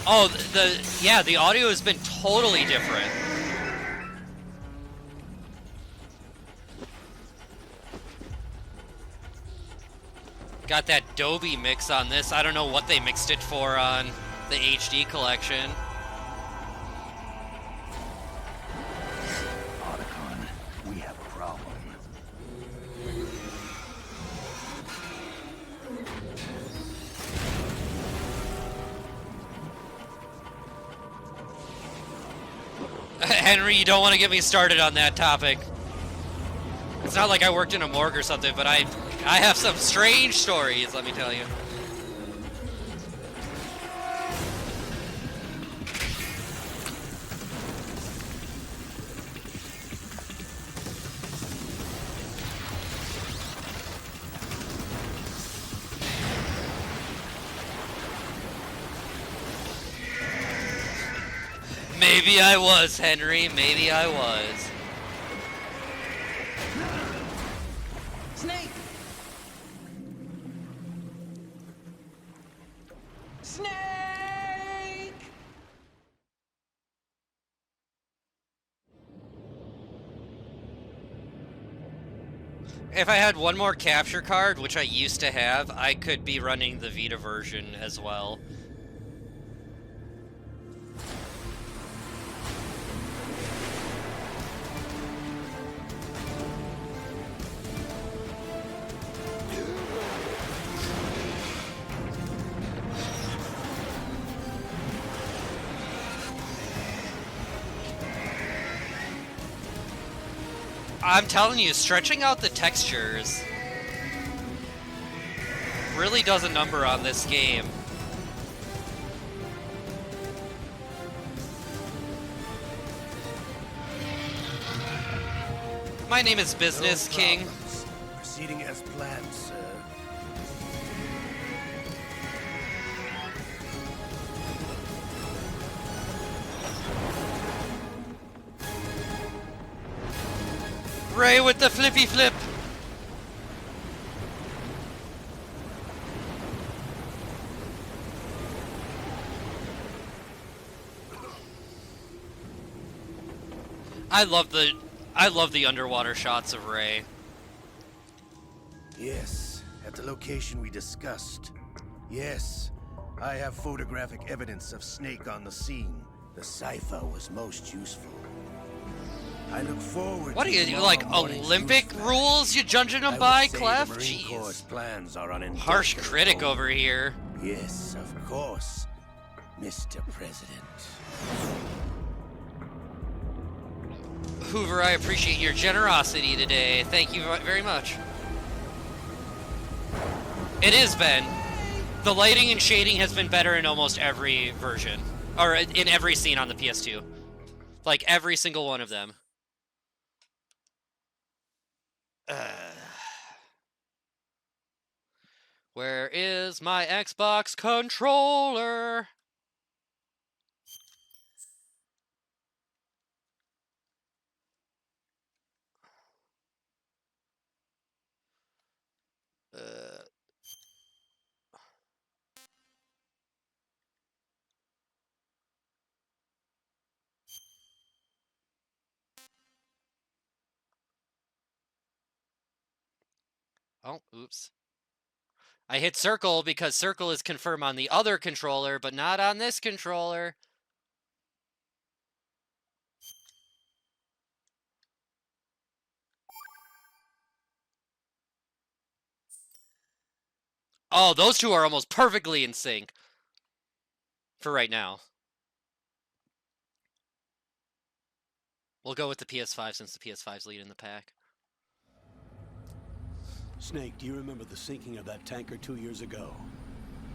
Oh, the audio has been totally different. Got that Dolby mix on this. I don't know what they mixed it for on the HD collection. Otacon, we have a problem. Henry, you don't want to get me started on that topic. It's not like I worked in a morgue or something, but I have some strange stories, let me tell you. Maybe I was, Henry. Maybe I was. Snake! Snake! If I had one more capture card, which I used to have, I could be running the Vita version as well. I'm telling you, stretching out the textures really does a number on this game. My name is Business King. Proceeding as planned, sir. Ray with the flippy flip. I love the underwater shots of Ray. Yes, at the location we discussed. Yes, I have photographic evidence of Snake on the scene. The cipher was most useful. I look forward What to are you, tomorrow like morning's Olympic newsflash. rules you judging them I by, would say Clef? the Marine Corps' Jeez. plans are on Harsh indefinite critic hold. over here. Yes, of course, Mr. President. Hoover, I appreciate your generosity today. Thank you very much. It is, Ben. The lighting and shading has been better in almost every version. Or in every scene on the PS2. Like, every single one of them. Where is my Xbox controller? Oh, oops. I hit circle because circle is confirmed on the other controller, but not on this controller. Oh, those two are almost perfectly in sync. For right now. We'll go with the PS5 since the PS5's leading the pack. Snake, do you remember the sinking of that tanker 2 years ago?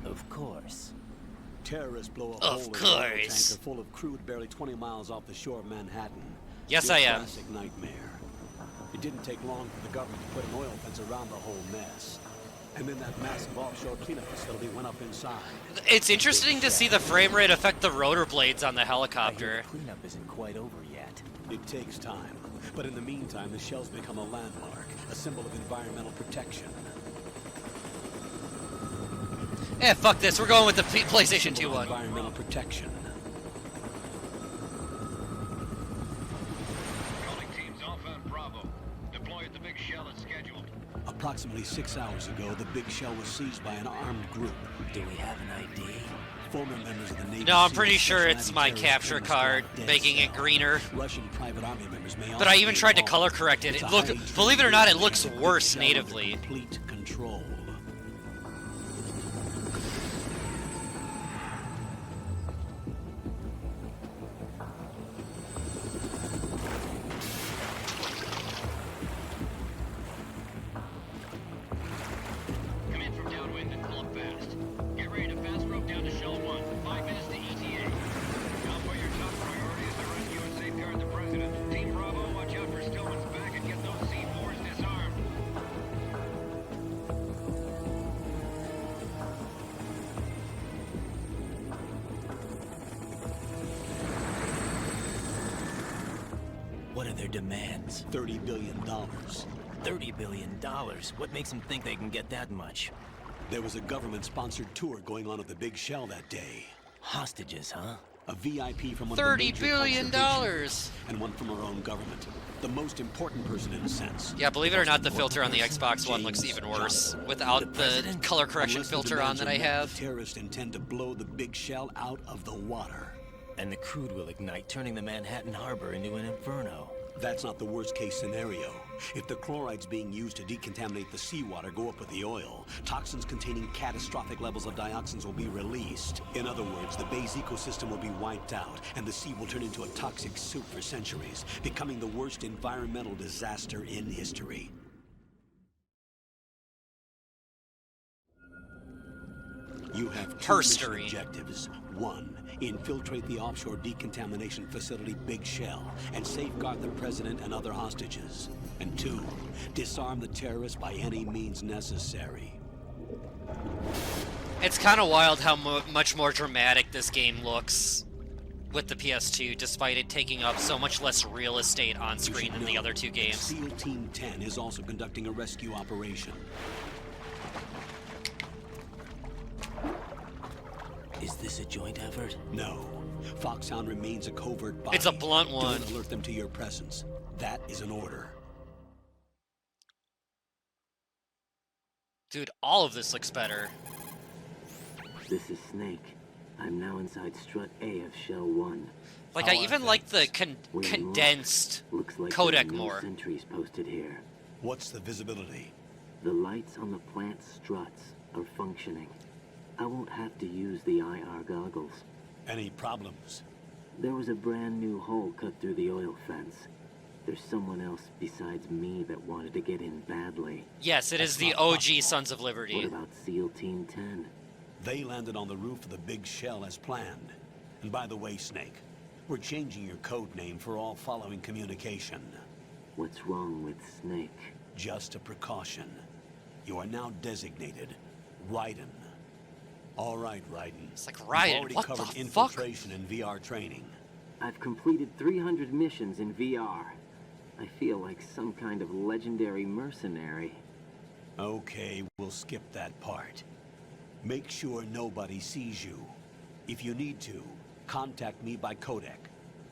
Of course. Terrorists blow a hole in an oil tanker full of crude barely 20 miles off the shore of Manhattan. Yes, I am. Classic nightmare. It didn't take long for the government to put an oil fence around the whole mess. And then that massive offshore cleanup facility went up inside. It's interesting to see the frame rate affect the rotor blades on the helicopter. The cleanup isn't quite over yet. It takes time. But in the meantime, the shell's become a landmark, a symbol of environmental protection. Eh, fuck this. We're going with the PlayStation 2 one. Environmental protection. Calling teams Alpha and Bravo. Deploy at the big shell as scheduled. Approximately 6 hours ago, the big shell was seized by an armed group. Do we have an ID? Former members of the Navy. No, I'm pretty sure it's my capture card making it greener. Russian private army members may but I even tried to color correct it. It looked, believe it or not, it looks worse natively. Complete control. Come in from downwind and pull up fast. Get ready to fast rope down to Shell 1. 5 minutes to ETA. Alpha, your top priority is to rescue and safeguard the President. Team Bravo, watch out for Stillman's back and get those C4s disarmed. What are their demands? $30 billion. $30 billion? What makes them think they can get that much? There was a government-sponsored tour going on at the big shell that day. Hostages, huh? A VIP from one $30 of the major billion. conservation and one from our own government. The most important person in a sense. Yeah, believe it or not, the filter on the Xbox One looks even worse without the color correction filter on that I have. The terrorists intend to blow the big shell out of the water. And the crude will ignite, turning the Manhattan Harbor into an inferno. That's not the worst-case scenario. If the chlorides being used to decontaminate the seawater go up with the oil, toxins containing catastrophic levels of dioxins will be released. In other words, the bay's ecosystem will be wiped out, and the sea will turn into a toxic soup for centuries, becoming the worst environmental disaster in history. You have two mission objectives. 1, infiltrate the offshore decontamination facility Big Shell and safeguard the president and other hostages. And 2, disarm the terrorists by any means necessary. It's kind of wild how much more dramatic this game looks with the PS2, despite it taking up so much less real estate on screen than the other two games. SEAL Team 10 is also conducting a rescue operation. Is this a joint effort? No. Foxhound remains a covert body. It's a blunt one. Don't alert them to your presence. That is an order. Dude, all of this looks better. This is Snake. I'm now inside strut A of Shell 1. Like, I even like the condensed Looks like codec there are no more. sentries posted here. What's the visibility? The lights on the plant struts are functioning. I won't have to use the IR goggles. Any problems? There was a brand new hole cut through the oil fence. There's someone else besides me that wanted to get in badly. Yes, it is the OG Sons of Liberty. What about SEAL Team 10? They landed on the roof of the Big Shell as planned. And by the way, Snake, we're changing your code name for all following communication. What's wrong with Snake? Just a precaution. You are now designated Raiden. All right, Raiden. It's like You've Raiden, already what covered the fuck? infiltration and VR training. I've completed 300 missions in VR. I feel like some kind of legendary mercenary. Okay, we'll skip that part. Make sure nobody sees you. If you need to, contact me by codec.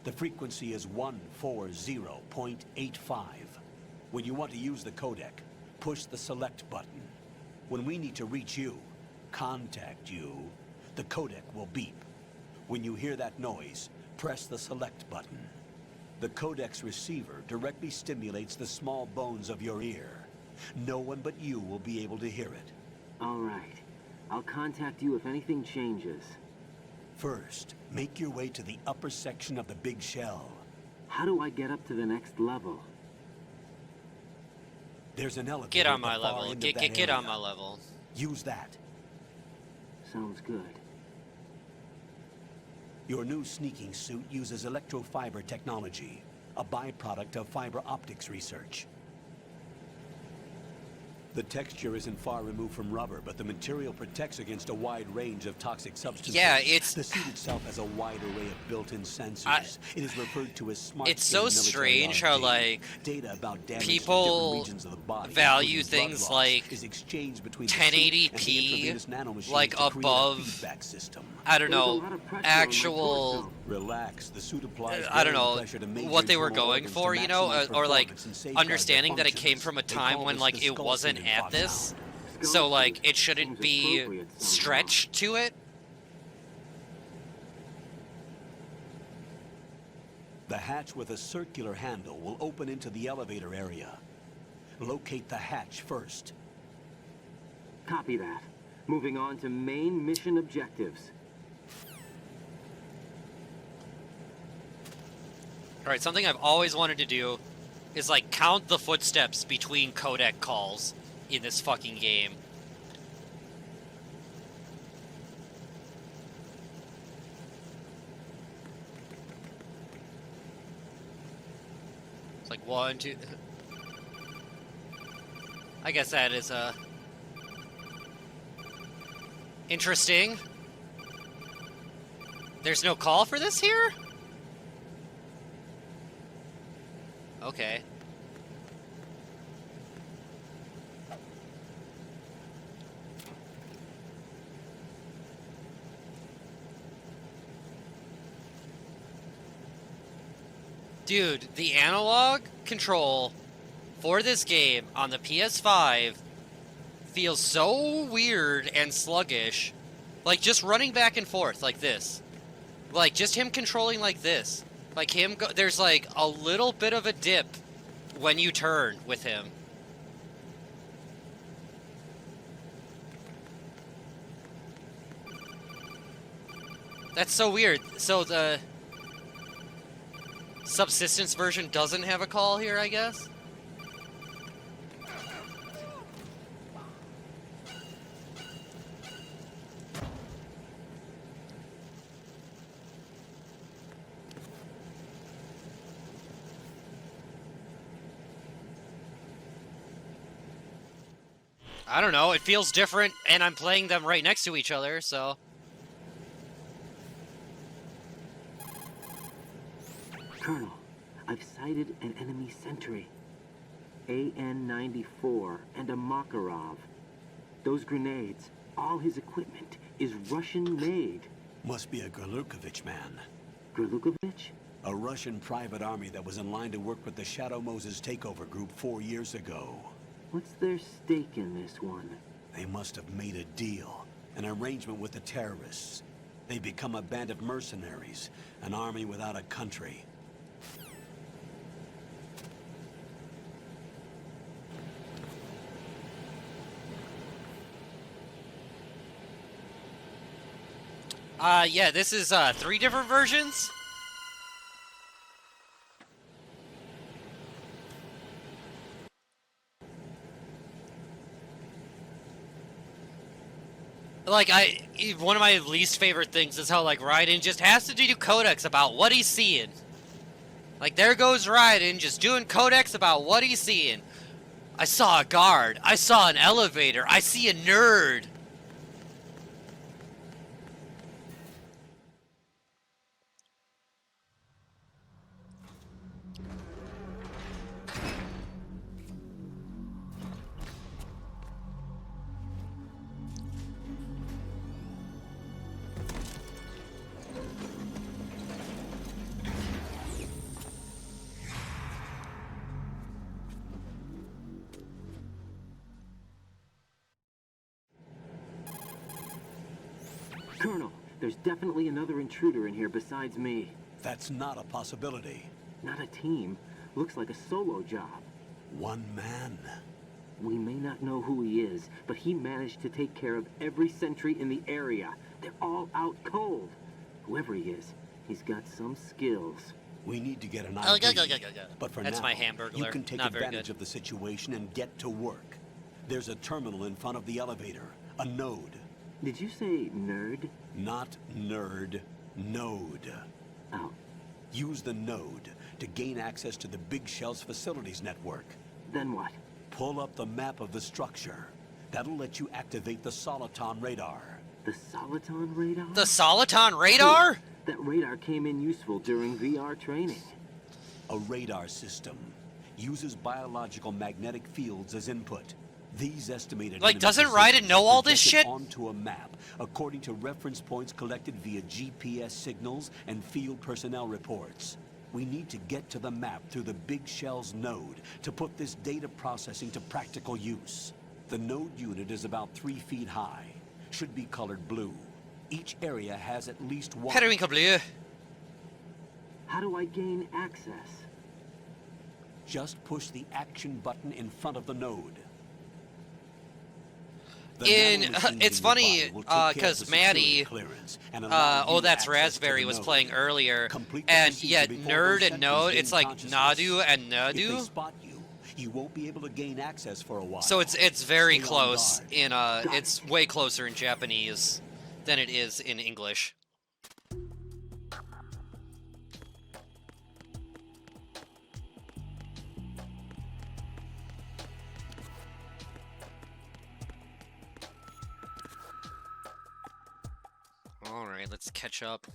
The frequency is 140.85. When you want to use the codec, push the select button. When we need to reach you, contact you, the codec will beep. When you hear that noise, press the select button. The codec's receiver directly stimulates the small bones of your ear. No one but you will be able to hear it. All right. I'll contact you if anything changes. First, make your way to the upper section of the big shell. How do I get up to the next level? There's an elevator Get on at the my far level. end of that Get on area. my level. Use that. Sounds good. Your new sneaking suit uses electrofiber technology, a byproduct of fiber optics research. The texture isn't far removed from rubber, but the material protects against a wide range of toxic substances. Yeah, it's... The suit itself has a wide array of built-in sensors. It is referred to as smart. It's so strange how, like, data about damage to different people regions of the body, value including things blood loss, like is exchanged between the suit and the 1080p, intravenous nanomachines like to create a above, feedback system. I don't know, actual... Relax. The suit applies I don't know pressure to major what they were internal going organs for, to you know, maximize or like performance and safeguard understanding their that it came functions. from a They time call when this like the it skull wasn't ceiling at pod this, sound. so like it shouldn't be stretched to it. The hatch with a circular handle will open into the elevator area. Locate the hatch first. Copy that. Moving on to main mission objectives. Alright, something I've always wanted to do is like count the footsteps between codec calls in this fucking game. It's like 1, 2... I guess that is, interesting. There's no call for this here? Okay. Dude, the analog control for this game on the PS5 feels so weird and sluggish. Like, just running back and forth like this. Like, just him controlling like this. Like, there's, like, a little bit of a dip when you turn with him. That's so weird. So the subsistence version doesn't have a call here, I guess? I don't know, it feels different, and I'm playing them right next to each other, so... Colonel, I've sighted an enemy sentry. AN-94 and a Makarov. Those grenades, all his equipment, is Russian-made. Must be a Gerlukovich man. Gerlukovich? A Russian private army that was in line to work with the Shadow Moses takeover group 4 years ago. What's their stake in this one? They must have made a deal, an arrangement with the terrorists. They become a band of mercenaries, an army without a country. Yeah, this is, 3 different versions? Like, one of my least favorite things is how, like, Raiden just has to do codex about what he's seeing. Like, there goes Raiden just doing codex about what he's seeing. I saw a guard. I saw an elevator. I see a nerd. Colonel, there's definitely another intruder in here besides me. That's not a possibility. Not a team. Looks like a solo job. One man. We may not know who he is, but he managed to take care of every sentry in the area. They're all out cold. Whoever he is, he's got some skills. We need to get an Oh, ID. go. But for That's now, my Hamburglar. you can take Not very advantage good. of the situation and get to work. There's a terminal in front of the elevator, a node. Did you say nerd? Not nerd, node. Oh. Use the node to gain access to the Big Shell's facilities network. Then what? Pull up the map of the structure. That'll let you activate the Soliton radar. The Soliton radar? The Soliton radar? Hey, that radar came in useful during VR training. A radar system uses biological magnetic fields as input. These estimated Like, doesn't Raiden know all this shit? Onto a map, according to reference points collected via GPS signals and field personnel reports. We need to get to the map through the Big Shell's node to put this data processing to practical use. The node unit is about 3 feet high. Should be colored blue. Each area has at least one. Periwinkle blue. How do I gain access? Just push the action button in front of the node. It's funny, because Maddie, oh, that's Raspberry was playing earlier, and yet Nerd and Node, it's like Nadu and If they Nadu, spot you, you won't be able to gain access for a while. so it's very Stay on close guard. in, it's way closer in Japanese than it is in English. Alright, let's catch up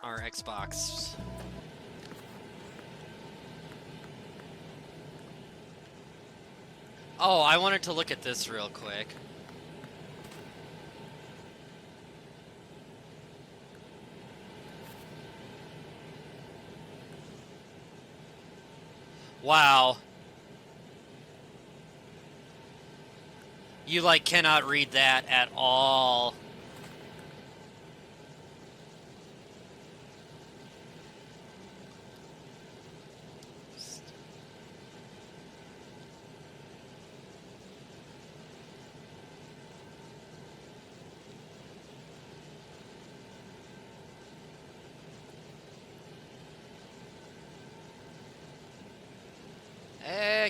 our Xbox. Oh, I wanted to look at this real quick. Wow. You, like, cannot read that at all.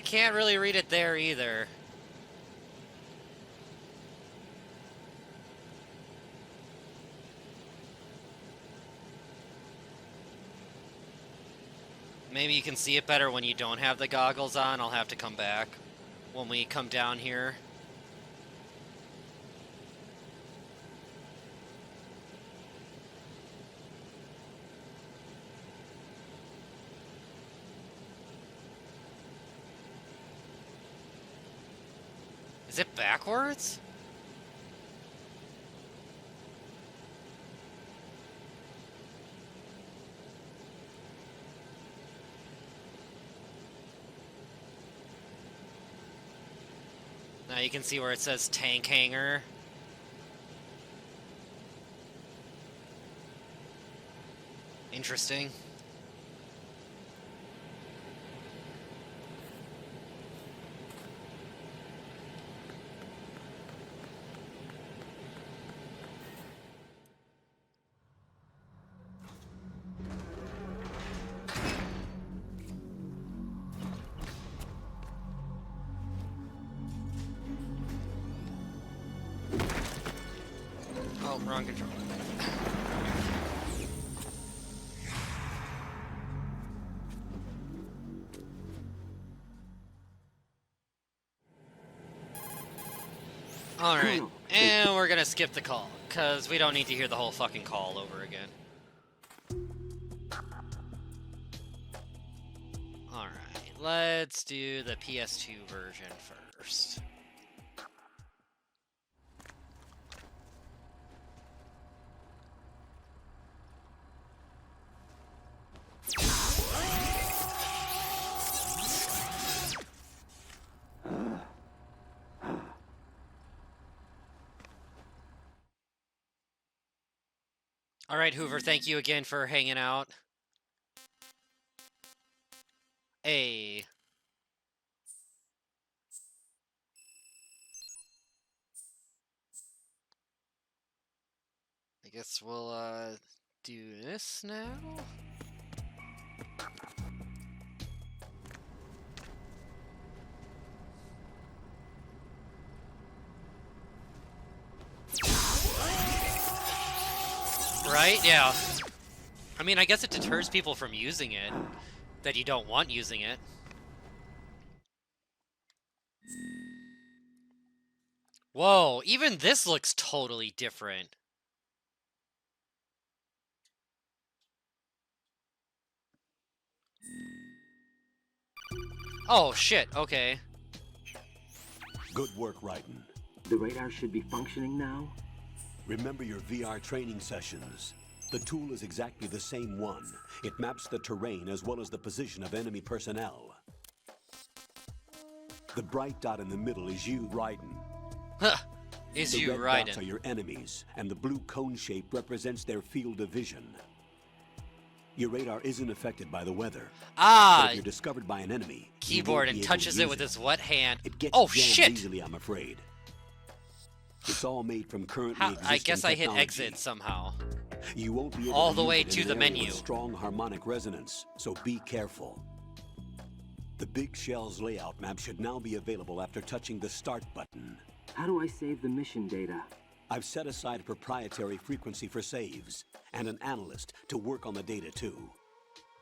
Can't really read it there either. Maybe you can see it better when you don't have the goggles on. I'll have to come back when we come down here. Is it backwards? Now you can see where it says tank hangar. Interesting. Oh, wrong controller. Alright, and we're gonna skip the call, because we don't need to hear the whole fucking call over again. Alright, let's do the PS2 version first. All right, Hoover, thank you again for hanging out. Hey. guess we'll do this now. Right? Yeah. I mean, I guess it deters people from using it that you don't want using it. Whoa, even this looks totally different. Oh, shit, okay. Good work, Raiden. The radar should be functioning now? Remember your VR training sessions. The tool is exactly the same one. It maps the terrain as well as the position of enemy personnel. The bright dot in the middle is you, Raiden. Huh. Is the you, red Raiden. dots are your enemies, and the blue cone shape represents their field of vision. Your radar isn't affected by the weather. Ah! But if you're discovered by an enemy, keyboard you won't and be able touches to it use with his wet hand. It gets Oh, jammed shit! easily, I'm afraid. It's all made from currently How, existing I guess I hit technology. exit somehow. You won't be able all to the use way it in to an the area menu. with strong harmonic resonance, so be careful. The Big Shell's layout map should now be available after touching the start button. How do I save the mission data? I've set aside a proprietary frequency for saves, and an analyst to work on the data too.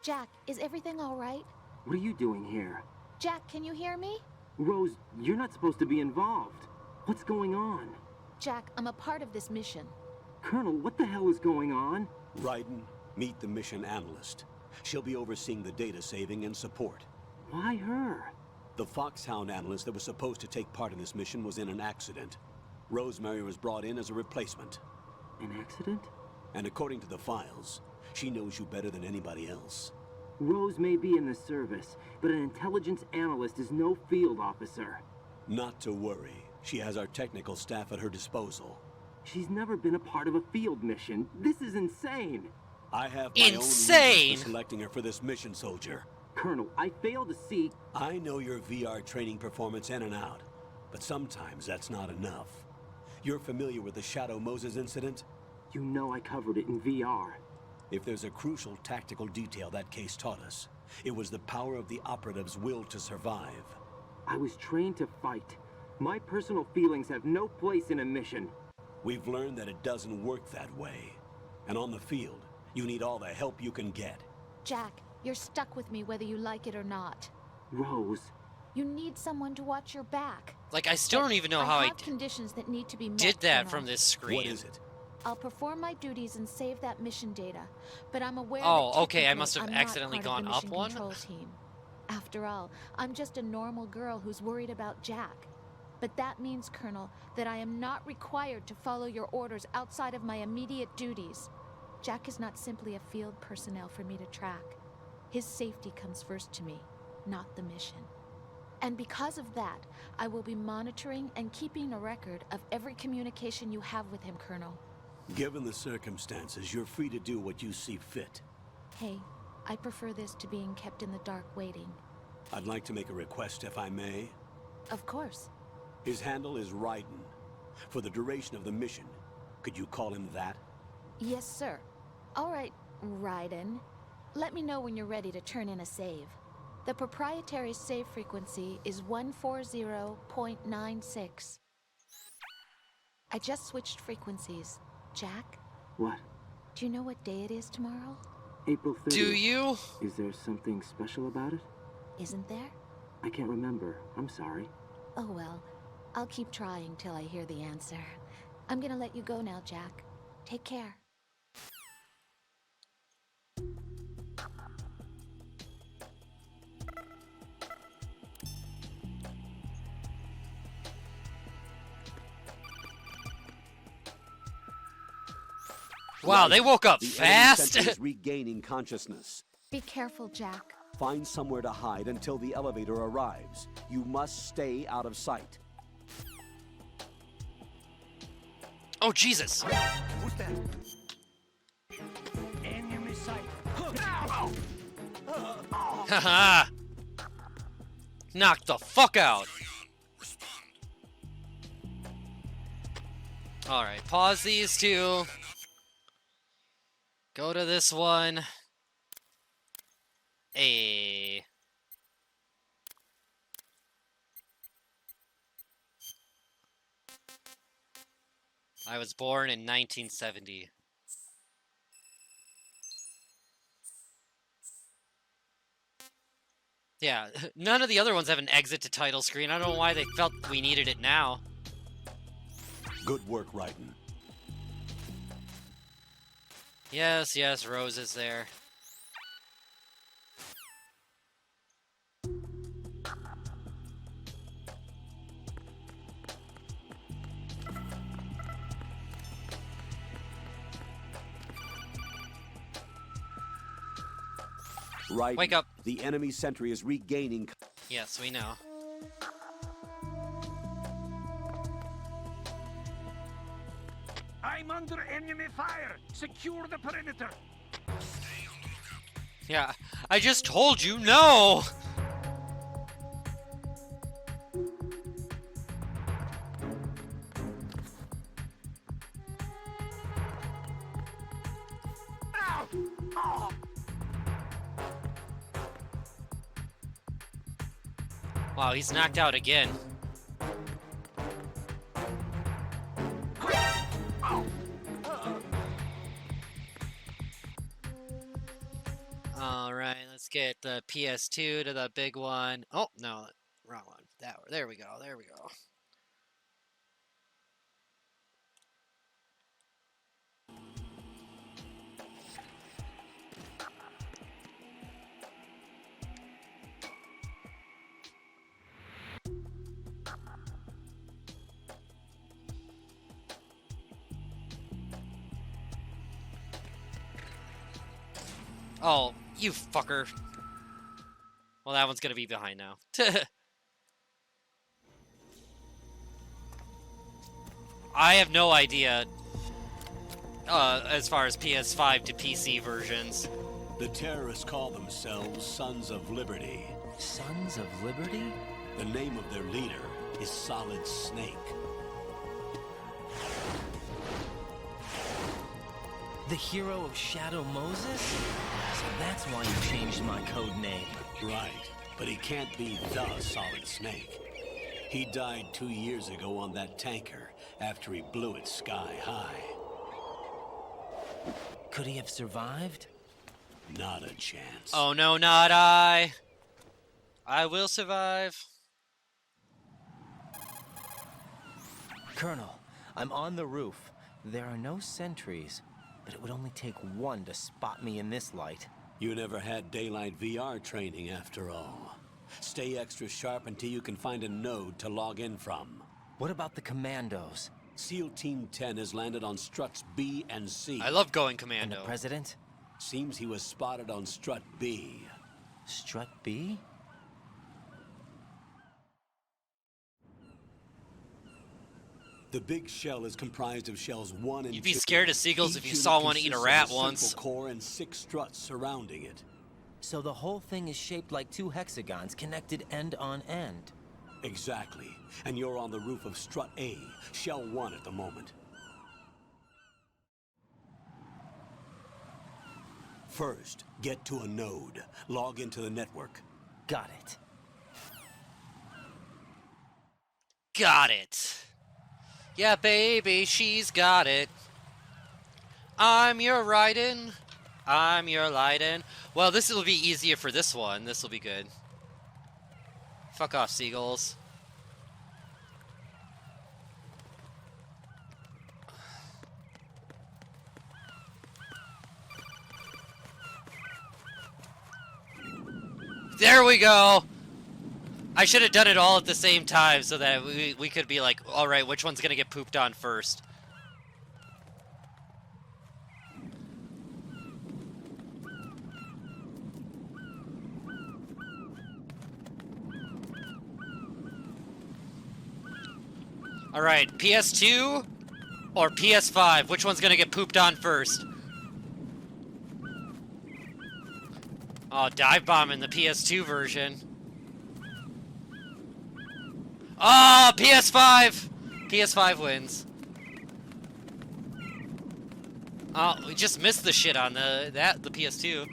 Jack, is everything all right? What are you doing here? Jack, can you hear me? Rose, you're not supposed to be involved. What's going on? Jack, I'm a part of this mission. Colonel, what the hell is going on? Raiden, meet the mission analyst. She'll be overseeing the data saving and support. Why her? The Foxhound analyst that was supposed to take part in this mission was in an accident. Rosemary was brought in as a replacement. An accident? And according to the files, she knows you better than anybody else. Rose may be in the service, but an intelligence analyst is no field officer. Not to worry. She has our technical staff at her disposal. She's never been a part of a field mission. This is insane. I have my own reasons for selecting her for this mission, soldier. Colonel, I fail to see... I know your VR training performance in and out, but sometimes that's not enough. You're familiar with the Shadow Moses incident? You know I covered it in VR. If there's a crucial tactical detail that case taught us, it was the power of the operative's will to survive. I was trained to fight. My personal feelings have no place in a mission. We've learned that it doesn't work that way. And on the field, you need all the help you can get. Jack, you're stuck with me whether you like it or not. Rose. You need someone to watch your back. Like, I still don't even know how I have conditions that need to be met. Did that Colonel. from this screen. What is it? I'll perform my duties and save that mission data, but I'm aware Oh, that okay, I technically must have I'm accidentally not part gone of the up mission one. control team. After all, I'm just a normal girl who's worried about Jack. But that means, Colonel, that I am not required to follow your orders outside of my immediate duties. Jack is not simply a field personnel for me to track. His safety comes first to me, not the mission. And because of that, I will be monitoring and keeping a record of every communication you have with him, Colonel. Given the circumstances, you're free to do what you see fit. Hey, I prefer this to being kept in the dark waiting. I'd like to make a request, if I may. Of course. His handle is Raiden. For the duration of the mission, could you call him that? Yes, sir. All right, Raiden. Let me know when you're ready to turn in a save. The proprietary save frequency is 140.96. I just switched frequencies. Jack? What? Do you know what day it is tomorrow? April 30th. Do you? Is there something special about it? Isn't there? I can't remember. I'm sorry. Oh well. I'll keep trying till I hear the answer. I'm gonna let you go now, Jack. Take care. Wow, they woke up fast. The enemy sentry is regaining consciousness. Be careful, Jack. Find somewhere to hide until the elevator arrives. You must stay out of sight. Oh, Jesus. Who's that? Enemy sight. Haha. Knock the fuck out. Alright, pause these two. Go to this one. Hey. I was born in 1970. Yeah, none of the other ones have an exit to title screen. I don't know why they felt we needed it now. Good work, Raiden. Yes, yes, Rose is there. Right. Wake up. The enemy sentry is regaining. Yes, we know. I'm under enemy fire. Secure the perimeter. Yeah, I just told you no! Ow! Oh! Wow, he's knocked out again. Alright, let's get the PS2 to the big one. Oh, no, wrong one. There we go, there we go. Oh, you fucker. Well, that one's gonna be behind now. I have no idea as far as PS5 to PC versions. The terrorists call themselves Sons of Liberty. Sons of Liberty? The name of their leader is Solid Snake. The hero of Shadow Moses? So that's why you changed my code name. Right, but he can't be the Solid Snake. He died 2 years ago on that tanker after he blew it sky high. Could he have survived? Not a chance. Oh no, not I. I will survive. Colonel, I'm on the roof. There are no sentries, but it would only take one to spot me in this light. You never had daylight VR training after all. Stay extra sharp until you can find a node to log in from. What about the commandos? SEAL Team 10 has landed on struts B and C. I love going commando. And the president? Seems he was spotted on strut B. Strut B? The big shell is comprised of shells 1 and 2. You'd be scared of seagulls Each if you unit saw one eat a consists of rat central once. core and 6 struts surrounding it. So the whole thing is shaped like 2 hexagons connected end on end. Exactly. And you're on the roof of strut A, shell 1 at the moment. First, get to a node. Log into the network. Got it. Got it. Yeah, baby, she's got it. I'm your Raiden. I'm your Leiden. Well, this will be easier for this one. This will be good. Fuck off, seagulls. There we go! I should have done it all at the same time so that we could be like, alright, which one's gonna get pooped on first? Alright, PS2 or PS5? Which one's gonna get pooped on first? Oh, dive bomb in the PS2 version. Oh, PS5! PS5 wins. Oh, we just missed the shit on the PS2.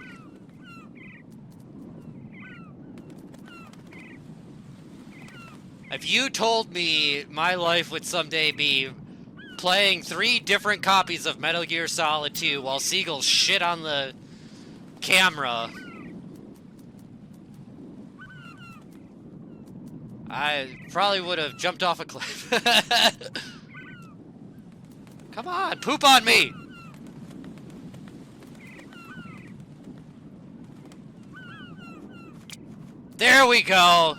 If you told me my life would someday be playing 3 different copies of Metal Gear Solid 2 while seagulls shit on the camera, I probably would have jumped off a cliff. Come on, poop on me! There we go!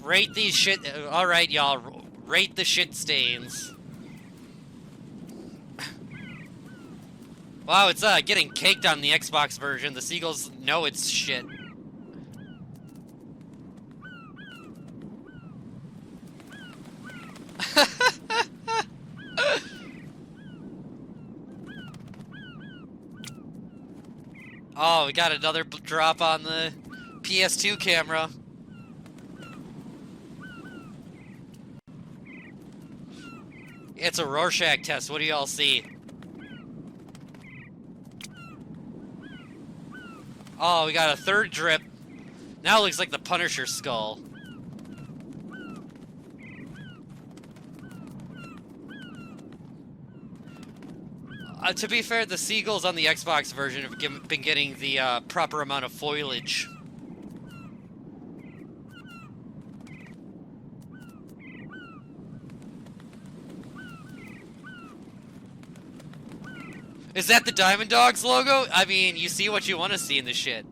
Rate these shit... Alright, y'all. Rate the shit stains. Wow, it's getting caked on the Xbox version. The seagulls know it's shit. Oh, we got another drop on the PS2 camera. It's a Rorschach test. What do y'all see? Oh, we got a third drip. Now it looks like the Punisher skull. To be fair, the seagulls on the Xbox version have been getting the proper amount of foliage. Is that the Diamond Dogs logo? I mean, you see what you want to see in this shit.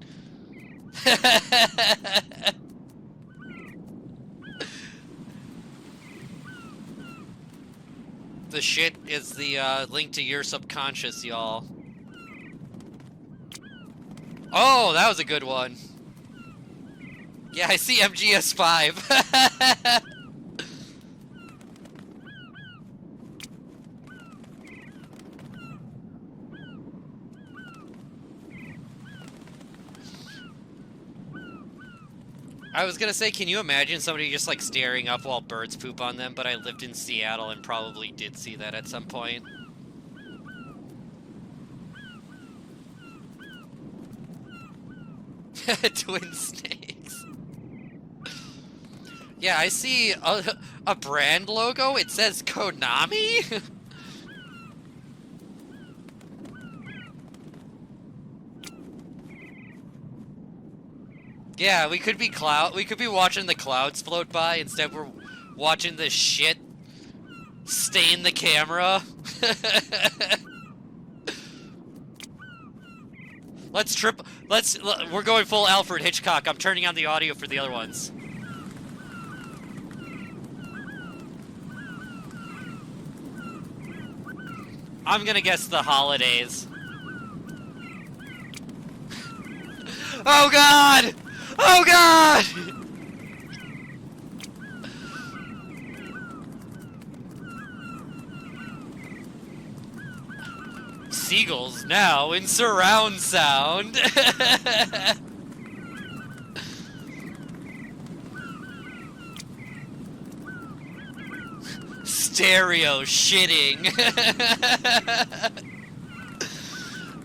The shit is the link to your subconscious, y'all. Oh, that was a good one. Yeah, I see MGS5. I was gonna say, can you imagine somebody just like staring up while birds poop on them? But I lived in Seattle and probably did see that at some point. Twin snakes. Yeah, I see a brand logo. It says Konami. Yeah, we could be watching the clouds float by. Instead, we're watching this shit stain the camera. We're going full Alfred Hitchcock. I'm turning on the audio for the other ones. I'm gonna guess the holidays. Oh God! Oh God! Seagulls now in surround sound. Stereo shitting.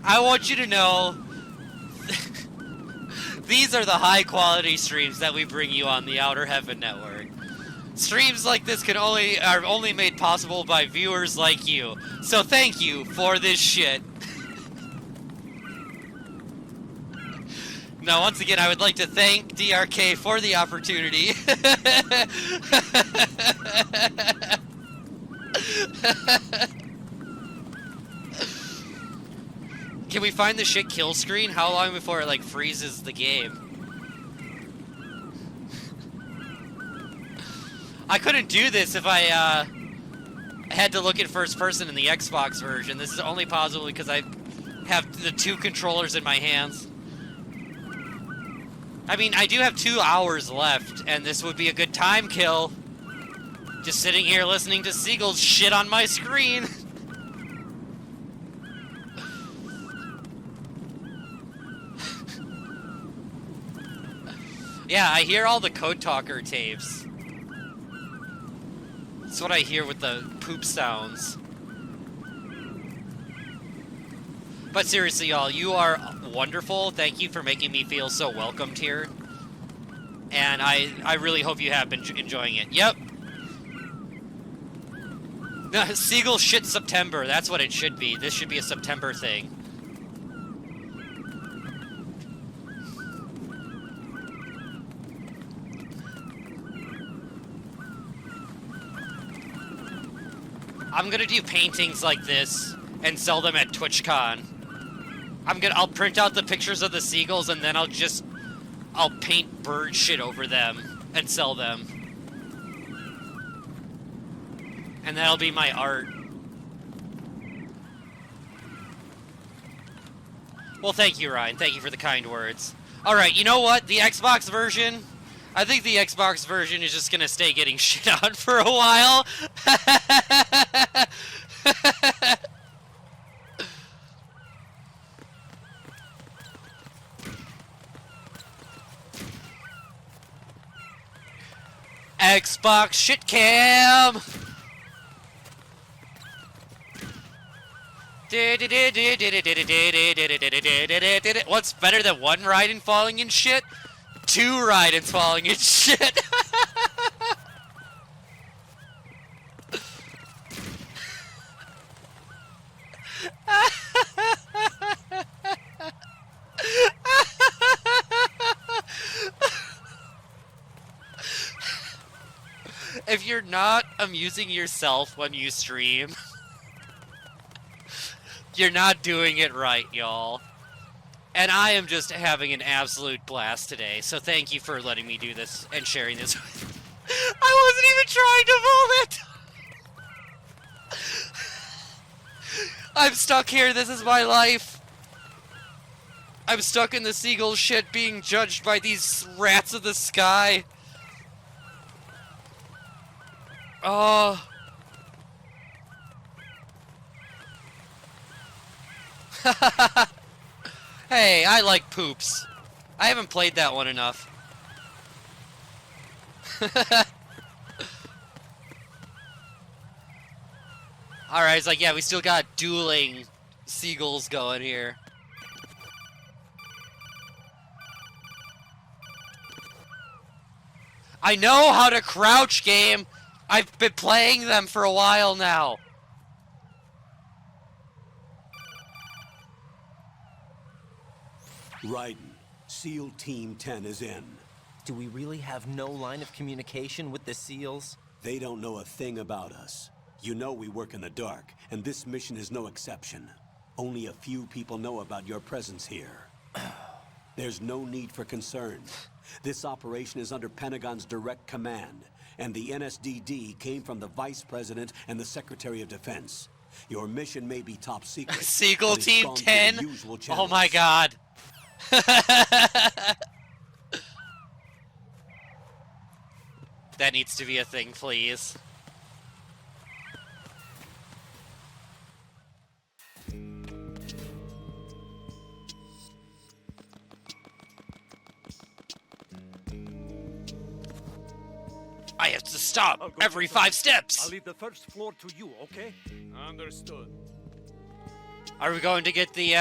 I want you to know these are the high quality streams that we bring you on the Outer Heaven Network. Streams like this are only made possible by viewers like you. So thank you for this shit. Now, once again, I would like to thank DRK for the opportunity. Can we find the shit kill screen? How long before it like freezes the game? I couldn't do this if I had to look at first person in the Xbox version. This is only possible because I have the 2 controllers in my hands. I mean, I do have 2 hours left, and this would be a good time kill. Just sitting here listening to seagulls shit on my screen. Yeah, I hear all the Code Talker tapes. That's what I hear with the poop sounds. But seriously, y'all, you are wonderful. Thank you for making me feel so welcomed here. And I really hope you have been enjoying it. Yep. Seagull shit September. That's what it should be. This should be a September thing. I'm gonna do paintings like this and sell them at TwitchCon. I'll print out the pictures of the seagulls and then I'll paint bird shit over them and sell them. And that'll be my art. Well, thank you, Ryan. Thank you for the kind words. Alright, you know what? The Xbox version... I think the Xbox version is just gonna stay getting shit on for a while. Xbox shit cam. What's better than one Raiden falling in shit? Two Raidens falling in shit. If you're not amusing yourself when you stream, you're not doing it right, y'all. And I am just having an absolute blast today, so thank you for letting me do this and sharing this with I wasn't even trying to vomit! I'm stuck here, this is my life. I'm stuck in the seagull shit being judged by these rats of the sky. Oh. Hey, I like poops. I haven't played that one enough. Alright, it's like, yeah, we still got dueling seagulls going here. I know how to crouch game. I've been playing them for a while now. Raiden, SEAL Team 10 is in. Do we really have no line of communication with the SEALs? They don't know a thing about us. You know we work in the dark, and this mission is no exception. Only a few people know about your presence here. There's no need for concern. This operation is under Pentagon's direct command, and the NSDD came from the Vice President and the Secretary of Defense. Your mission may be top secret. Seagull Team 10? Oh my god. That needs to be a thing, please. I have to stop every 5 steps. I'll leave the first floor to you, okay? Understood. Are we going to get the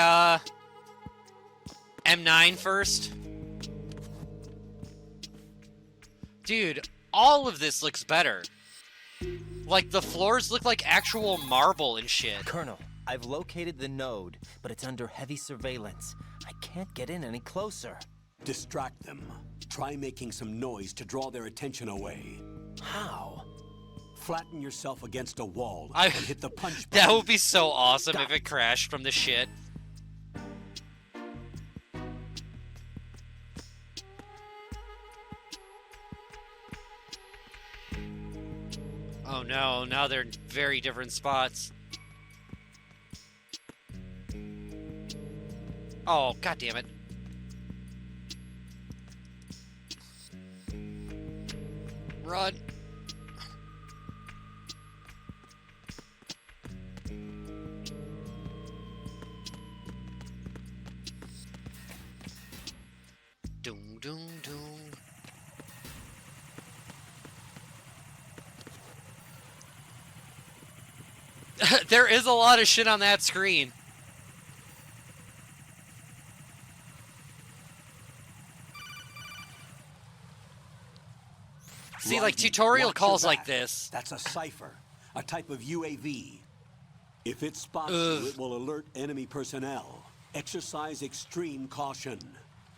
M9 first? Dude, all of this looks better. Like, the floors look like actual marble and shit. Colonel, I've located the node, but it's under heavy surveillance. I can't get in any closer. Distract them. Try making some noise to draw their attention away. How? Flatten yourself against a wall and hit the punch button. That would be so awesome if it crashed from the shit. Oh no, now they're in very different spots. Oh, god damn it. Run. Doom, doom, doom. There is a lot of shit on that screen. See, like, tutorial calls like this. That's a cipher, a type of UAV. If it spots you, it will alert enemy personnel. Exercise extreme caution.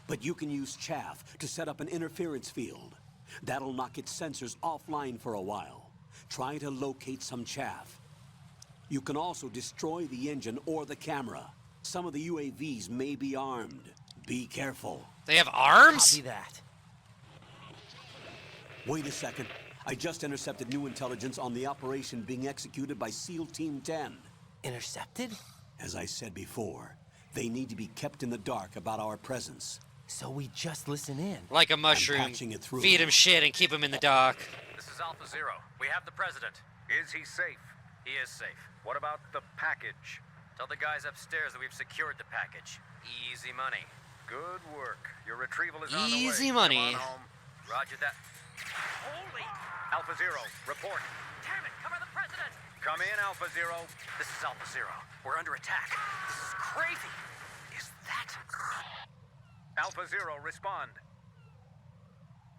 But you can use chaff to set up an interference field. That'll knock its sensors offline for a while. Try to locate some chaff. You can also destroy the engine or the camera. Some of the UAVs may be armed. Be careful. They have arms? Copy that. Wait a second. I just intercepted new intelligence on the operation being executed by SEAL Team 10. Intercepted? As I said before, they need to be kept in the dark about our presence. So we just listen in. Like a mushroom. Feed him shit and keep him in the dark. This is Alpha Zero. We have the president. Is he safe? He is safe. What about the package? Tell the guys upstairs that we've secured the package. Easy money. Good work. Your retrieval is on the way. Easy money. Come on home. Roger that. Holy! Alpha Zero, report. Damn it, cover the president! Come in, Alpha Zero. This is Alpha Zero. We're under attack. This is crazy. Is that... Alpha Zero, respond.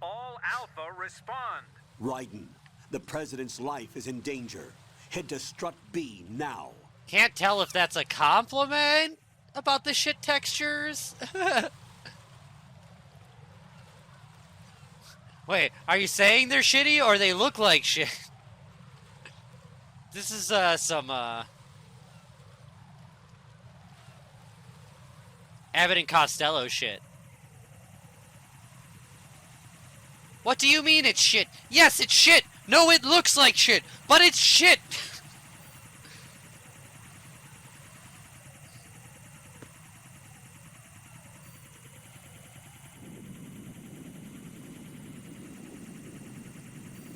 All Alpha, respond. Raiden, the president's life is in danger. Head to Strut B now. Can't tell if that's a compliment about the shit textures. Wait, are you saying they're shitty or they look like shit? This is some Abbott and Costello shit. What do you mean it's shit? Yes, it's shit! No, it looks like shit, but it's shit!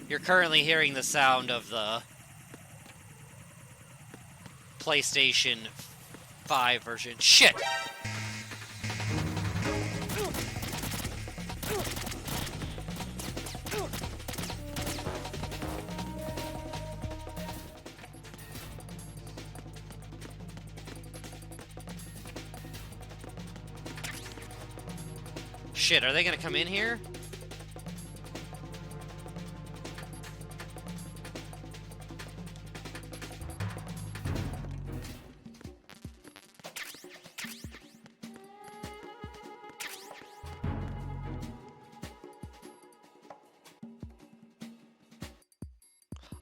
You're currently hearing the sound of the PlayStation 5 version. Shit! Shit, are they gonna come in here?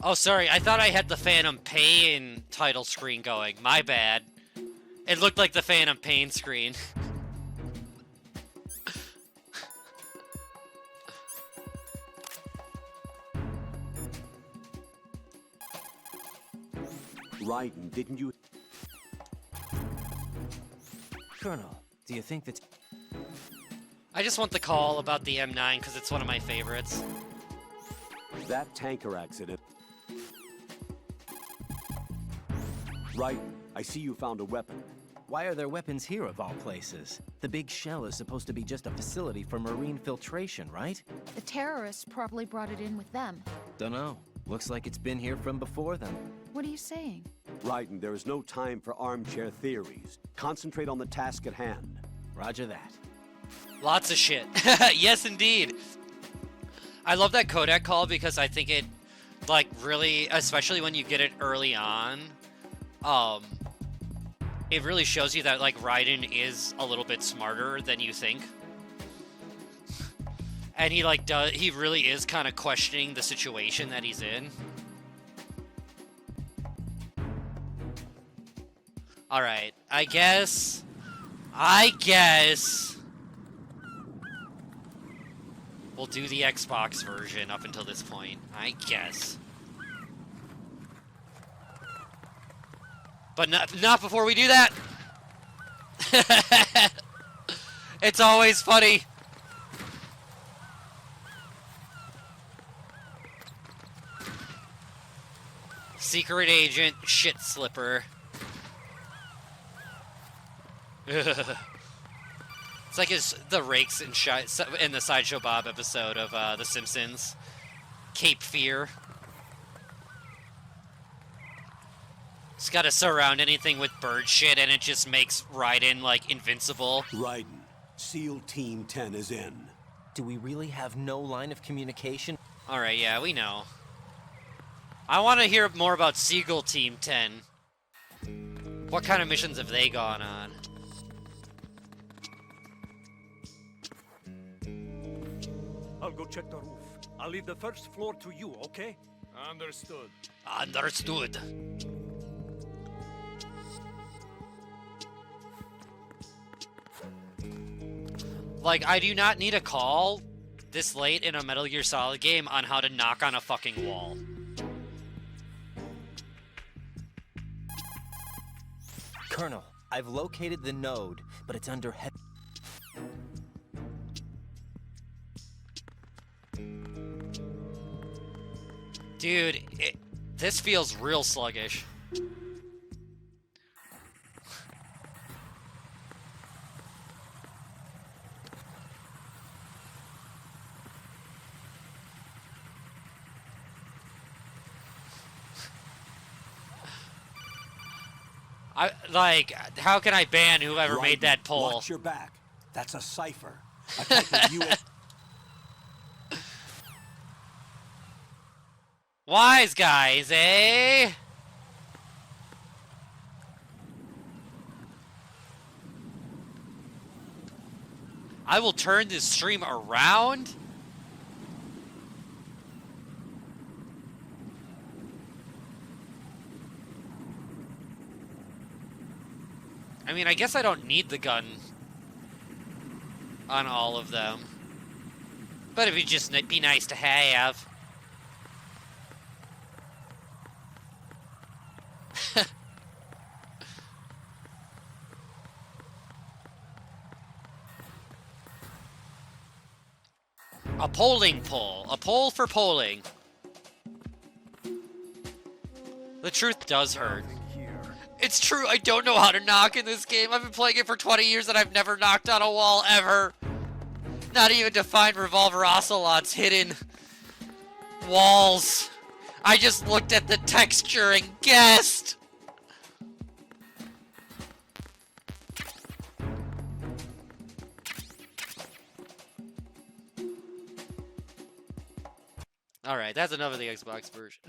Oh, sorry, I thought I had the Phantom Pain title screen going. My bad. It looked like the Phantom Pain screen. Raiden, didn't you... Colonel, do you think that... I just want the call about the M9 because it's one of my favorites. That tanker accident... Raiden, I see you found a weapon. Why are there weapons here of all places? The big shell is supposed to be just a facility for marine filtration, right? The terrorists probably brought it in with them. Dunno. Looks like it's been here from before then. What are you saying? Raiden, there is no time for armchair theories. Concentrate on the task at hand. Roger that. Lots of shit. Yes, indeed. I love that codec call because I think it, like, really, especially when you get it early on, it really shows you that, like, Raiden is a little bit smarter than you think. And he, like, he really is kind of questioning the situation that he's in. Alright, I guess... we'll do the Xbox version up until this point. I guess. But not before we do that! It's always funny. Secret agent, shit slipper. It's like the Rakes in the Sideshow Bob episode of The Simpsons. Cape Fear. Just gotta surround anything with bird shit, and it just makes Raiden, like, invincible. Raiden, SEAL Team 10 is in. Do we really have no line of communication? Alright, yeah, we know. I want to hear more about Seagull Team 10. What kind of missions have they gone on? I'll go check the roof. I'll leave the first floor to you, okay? Understood. Understood. Like, I do not need a call this late in a Metal Gear Solid game on how to knock on a fucking wall. Colonel, I've located the node, but it's under heavy... Dude, this feels real sluggish. How can I ban whoever made that poll? Watch your back. That's a cipher. A type of US... Wise guys, eh? I will turn this stream around. I mean, I guess I don't need the gun on all of them. But it would just be nice to have. A polling poll. A poll for polling. The truth does hurt. It's true, I don't know how to knock in this game. I've been playing it for 20 years and I've never knocked on a wall ever. Not even to find Revolver Ocelot's hidden walls. I just looked at the texture and guessed. Alright, that's enough of the Xbox version.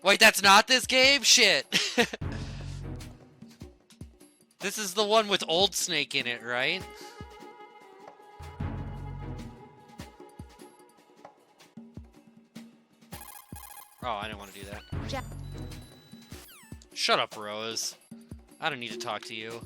Wait, that's not this game? Shit. This is the one with Old Snake in it, right? Oh, I didn't want to do that. Shut up, Rose. I don't need to talk to you.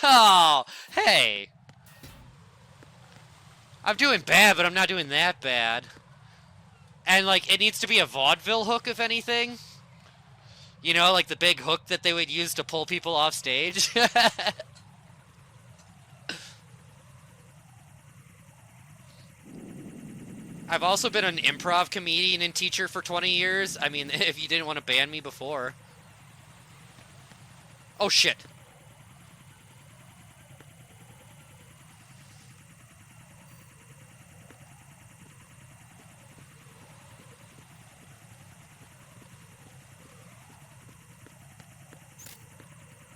Oh, hey. I'm doing bad, but I'm not doing that bad. And, like, it needs to be a vaudeville hook, if anything. You know, like the big hook that they would use to pull people off stage. I've also been an improv comedian and teacher for 20 years. I mean, if you didn't want to ban me before. Oh, shit.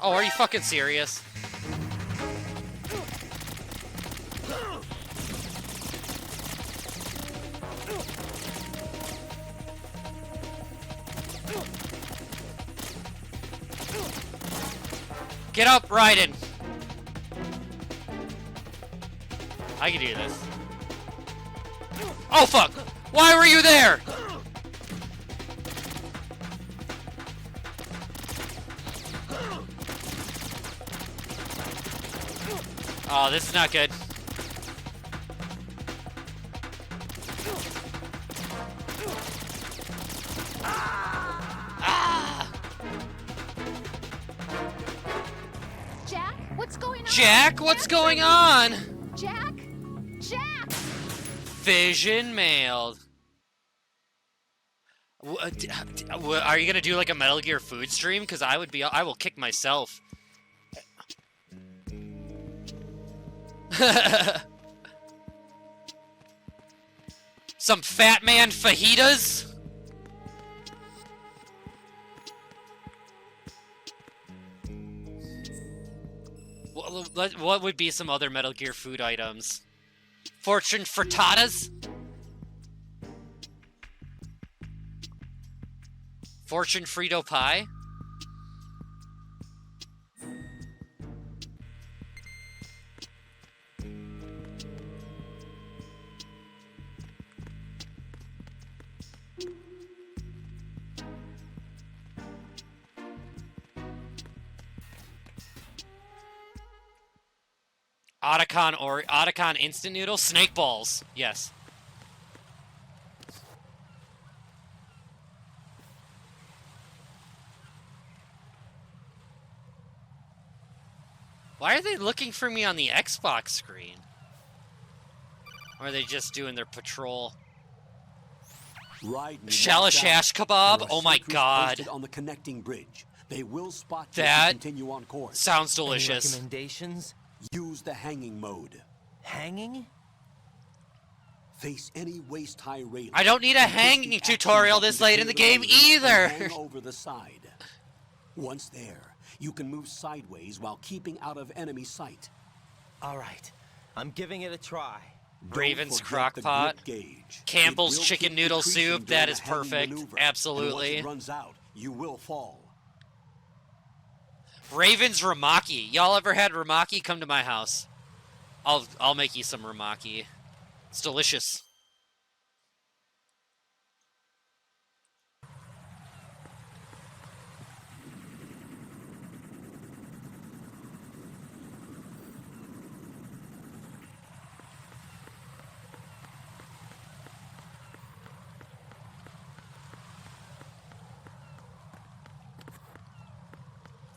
Oh, are you fucking serious? Get up, Raiden! I can do this. Oh, fuck! Why were you there? Oh, this is not good. Jack, what's going on? Jack, what's going on? Jack? Jack! Fission mailed. Are you gonna do like a Metal Gear food stream? Because I will kick myself. Some fat man fajitas? What would be some other Metal Gear food items? Fortune frittatas? Fortune Frito pie? Otacon instant noodles? Snake balls. Yes. Why are they looking for me on the Xbox screen? Or are they just doing their patrol? Shalashash kebab? Oh my god. On the connecting bridge. They will spot you that and continue on course. Sounds delicious. Any recommendations? Use the hanging mode. Hanging? Face any waist-high railing. I don't need a hanging tutorial this late in the game either. Hang over the side. Once there, you can move sideways while keeping out of enemy sight. All right, I'm giving it a try. Raven's Crockpot, Campbell's chicken noodle soup, that is perfect. Absolutely. And once it runs out, you will fall. Raven's Ramaki. Y'all ever had Ramaki? Come to my house. I'll make you some Ramaki. It's delicious.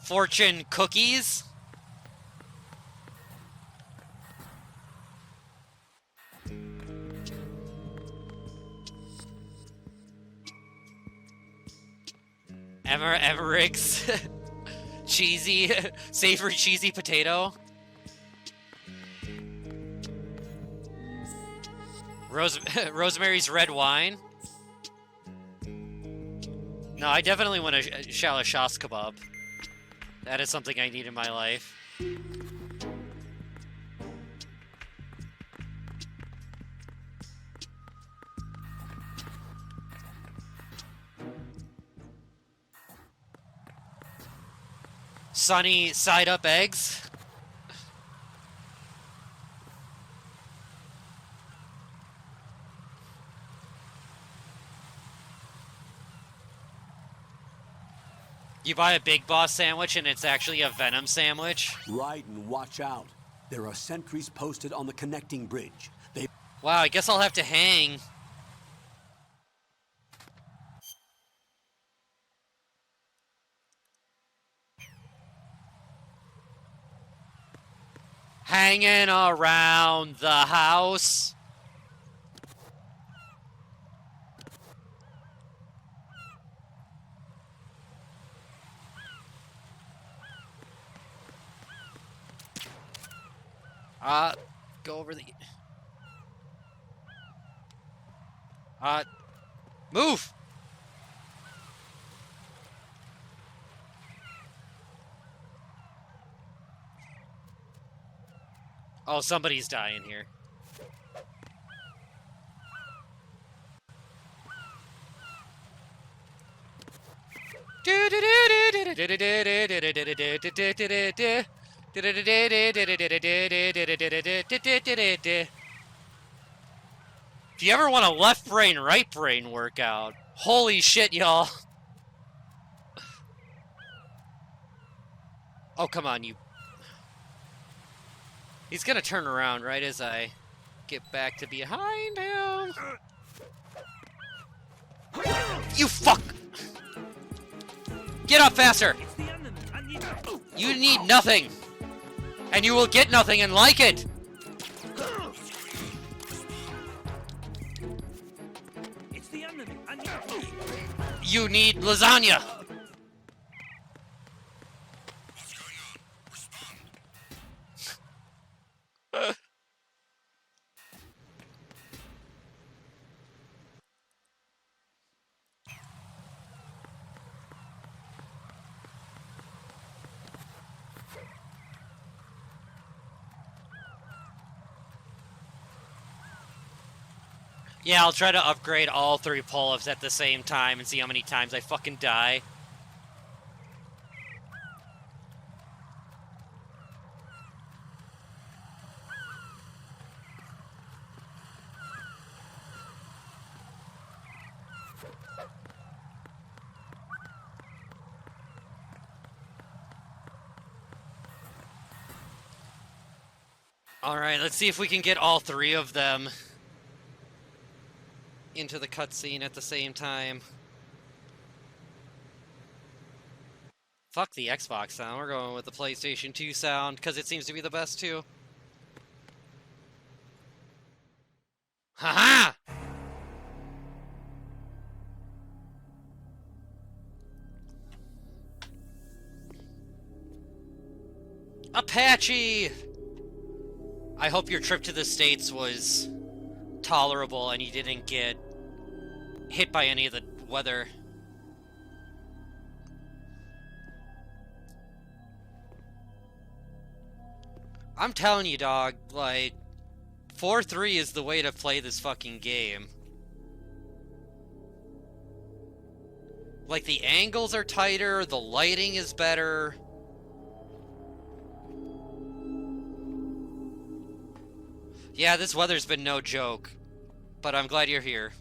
Fortune cookies? Everett's cheesy, savory cheesy potato. Rosemary's red wine. No, I definitely want a shalashash kebab. That is something I need in my life. Sunny side-up eggs. You buy a Big Boss sandwich and it's actually a Venom sandwich. Raiden, watch out. There are sentries posted on the connecting bridge. Wow, I guess I'll have to hang. Hanging around the house. Go over the... move! Oh, somebody's dying here. If you ever want a left brain, right brain workout, holy shit, y'all. Oh, come on, you. He's gonna turn around right as I get back to behind him. You fuck! Get up faster! You need nothing! And you will get nothing and like it! You need lasagna! Yeah, I'll try to upgrade all 3 pull-ups at the same time and see how many times I fucking die. Alright, let's see if we can get all 3 of them into the cutscene at the same time. Fuck the Xbox sound, we're going with the PlayStation 2 sound, because it seems to be the best too. Haha! Apache! I hope your trip to the States was tolerable and you didn't get hit by any of the weather. I'm telling you, dog, like, 4-3 is the way to play this fucking game. Like, the angles are tighter, the lighting is better. Yeah, this weather's been no joke, but I'm glad you're here.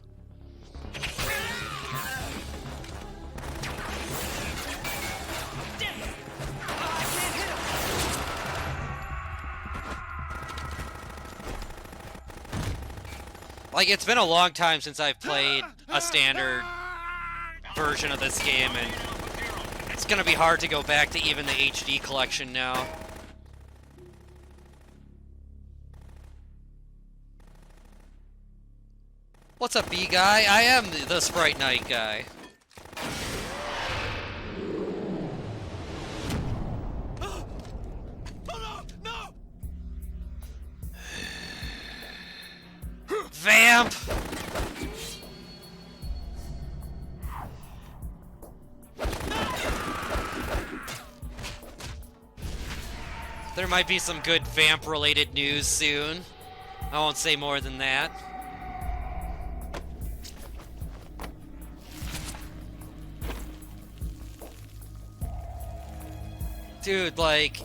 Like, it's been a long time since I've played a standard version of this game, and it's gonna be hard to go back to even the HD collection now. What's up, B-Guy? I am the Sprite Knight guy. Vamp! There might be some good Vamp-related news soon. I won't say more than that. Dude, like...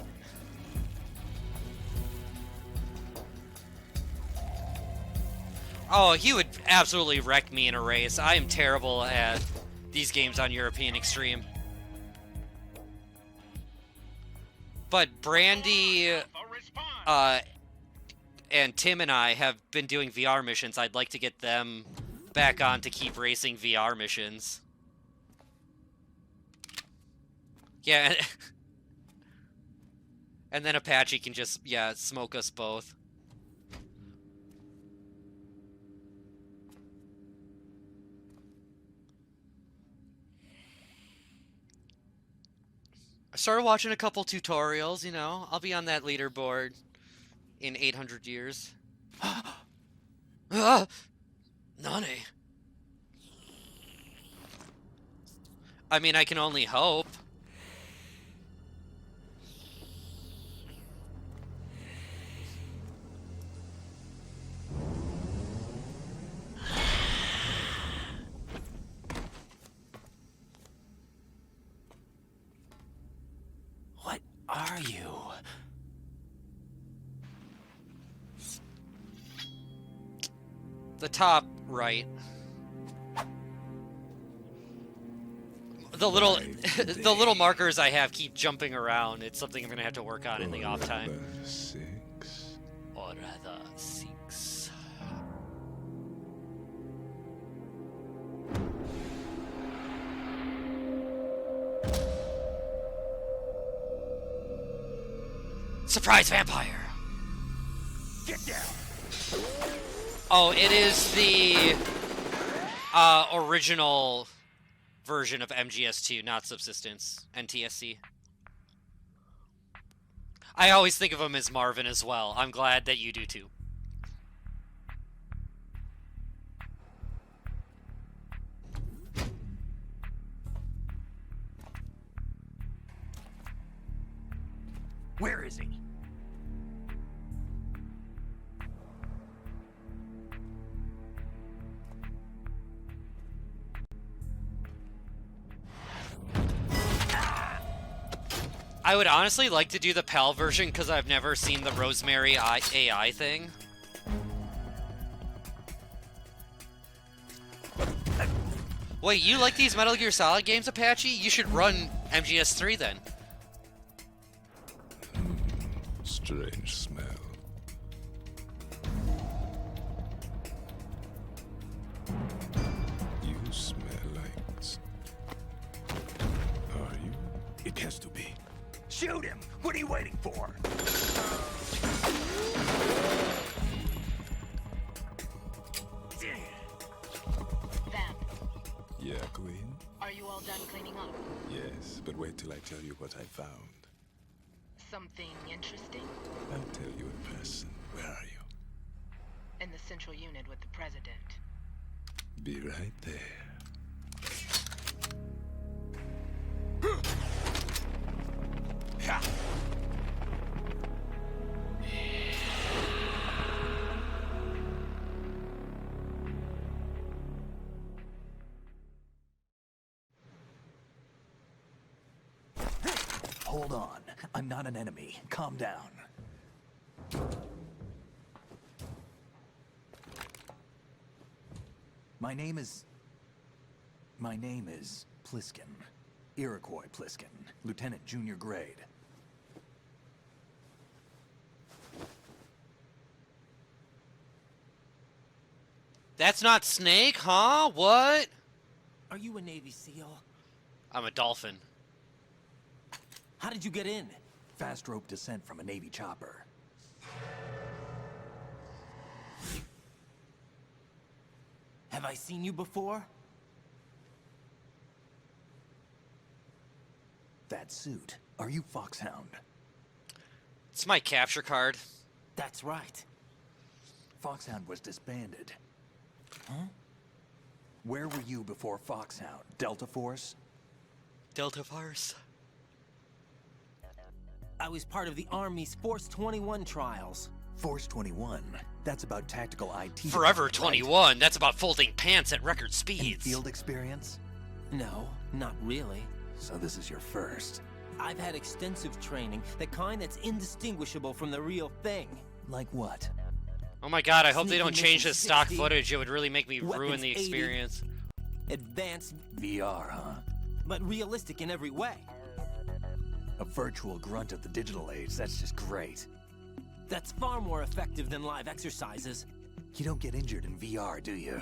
Oh, he would absolutely wreck me in a race. I am terrible at these games on European Extreme. But Brandy and Tim and I have been doing VR missions. I'd like to get them back on to keep racing VR missions. Yeah, and then Apache can just, yeah, smoke us both. I started watching a couple tutorials, you know. I'll be on that leaderboard in 800 years. Ah! Nani? I mean, I can only hope. What are you? The top right. The little the little markers I have keep jumping around. It's something I'm gonna have to work on in the off time. 6. Or rather 6. Surprise vampire! Get down! Oh, it is the Original version of MGS2, not Subsistence, NTSC. I always think of him as Marvin as well. I'm glad that you do too. Where is he? I would honestly like to do the PAL version because I've never seen the Rosemary AI thing. Wait, you like these Metal Gear Solid games, Apache? You should run MGS3 then. Strange smell. You smell like... Are you? It has to be. Shoot him! What are you waiting for? Vamp, Yeah, Queen? are you all done cleaning up? Yes, but wait till I tell you what I found. Something interesting? I'll tell you in person. Where are you? In the central unit with the president. Be right there. Hold on. I'm not an enemy. Calm down. My name is Pliskin. Iroquois Pliskin. Lieutenant Junior Grade. That's not Snake, huh? What? Are you a Navy SEAL? I'm a dolphin. How did you get in? Fast rope descent from a Navy chopper. Have I seen you before? That suit. Are you Foxhound? It's my capture card. That's right. Foxhound was disbanded. Huh? Where were you before Foxhound? Delta Force? Delta Force. I was part of the Army's Force 21 trials. Force 21? That's about tactical IT. Forever 21. That's about folding pants at record speeds. Any field experience? No, not really. So this is your first. I've had extensive training, the kind that's indistinguishable from the real thing. Like what? Oh my god, I hope they don't Sneaky change Mission this stock 60, footage. It would really make me ruin Weapons the 80. experience. Advanced, VR, huh? but realistic in every way. A virtual grunt of the digital age. That's just great. That's far more effective than live exercises. You don't get injured in VR, do you?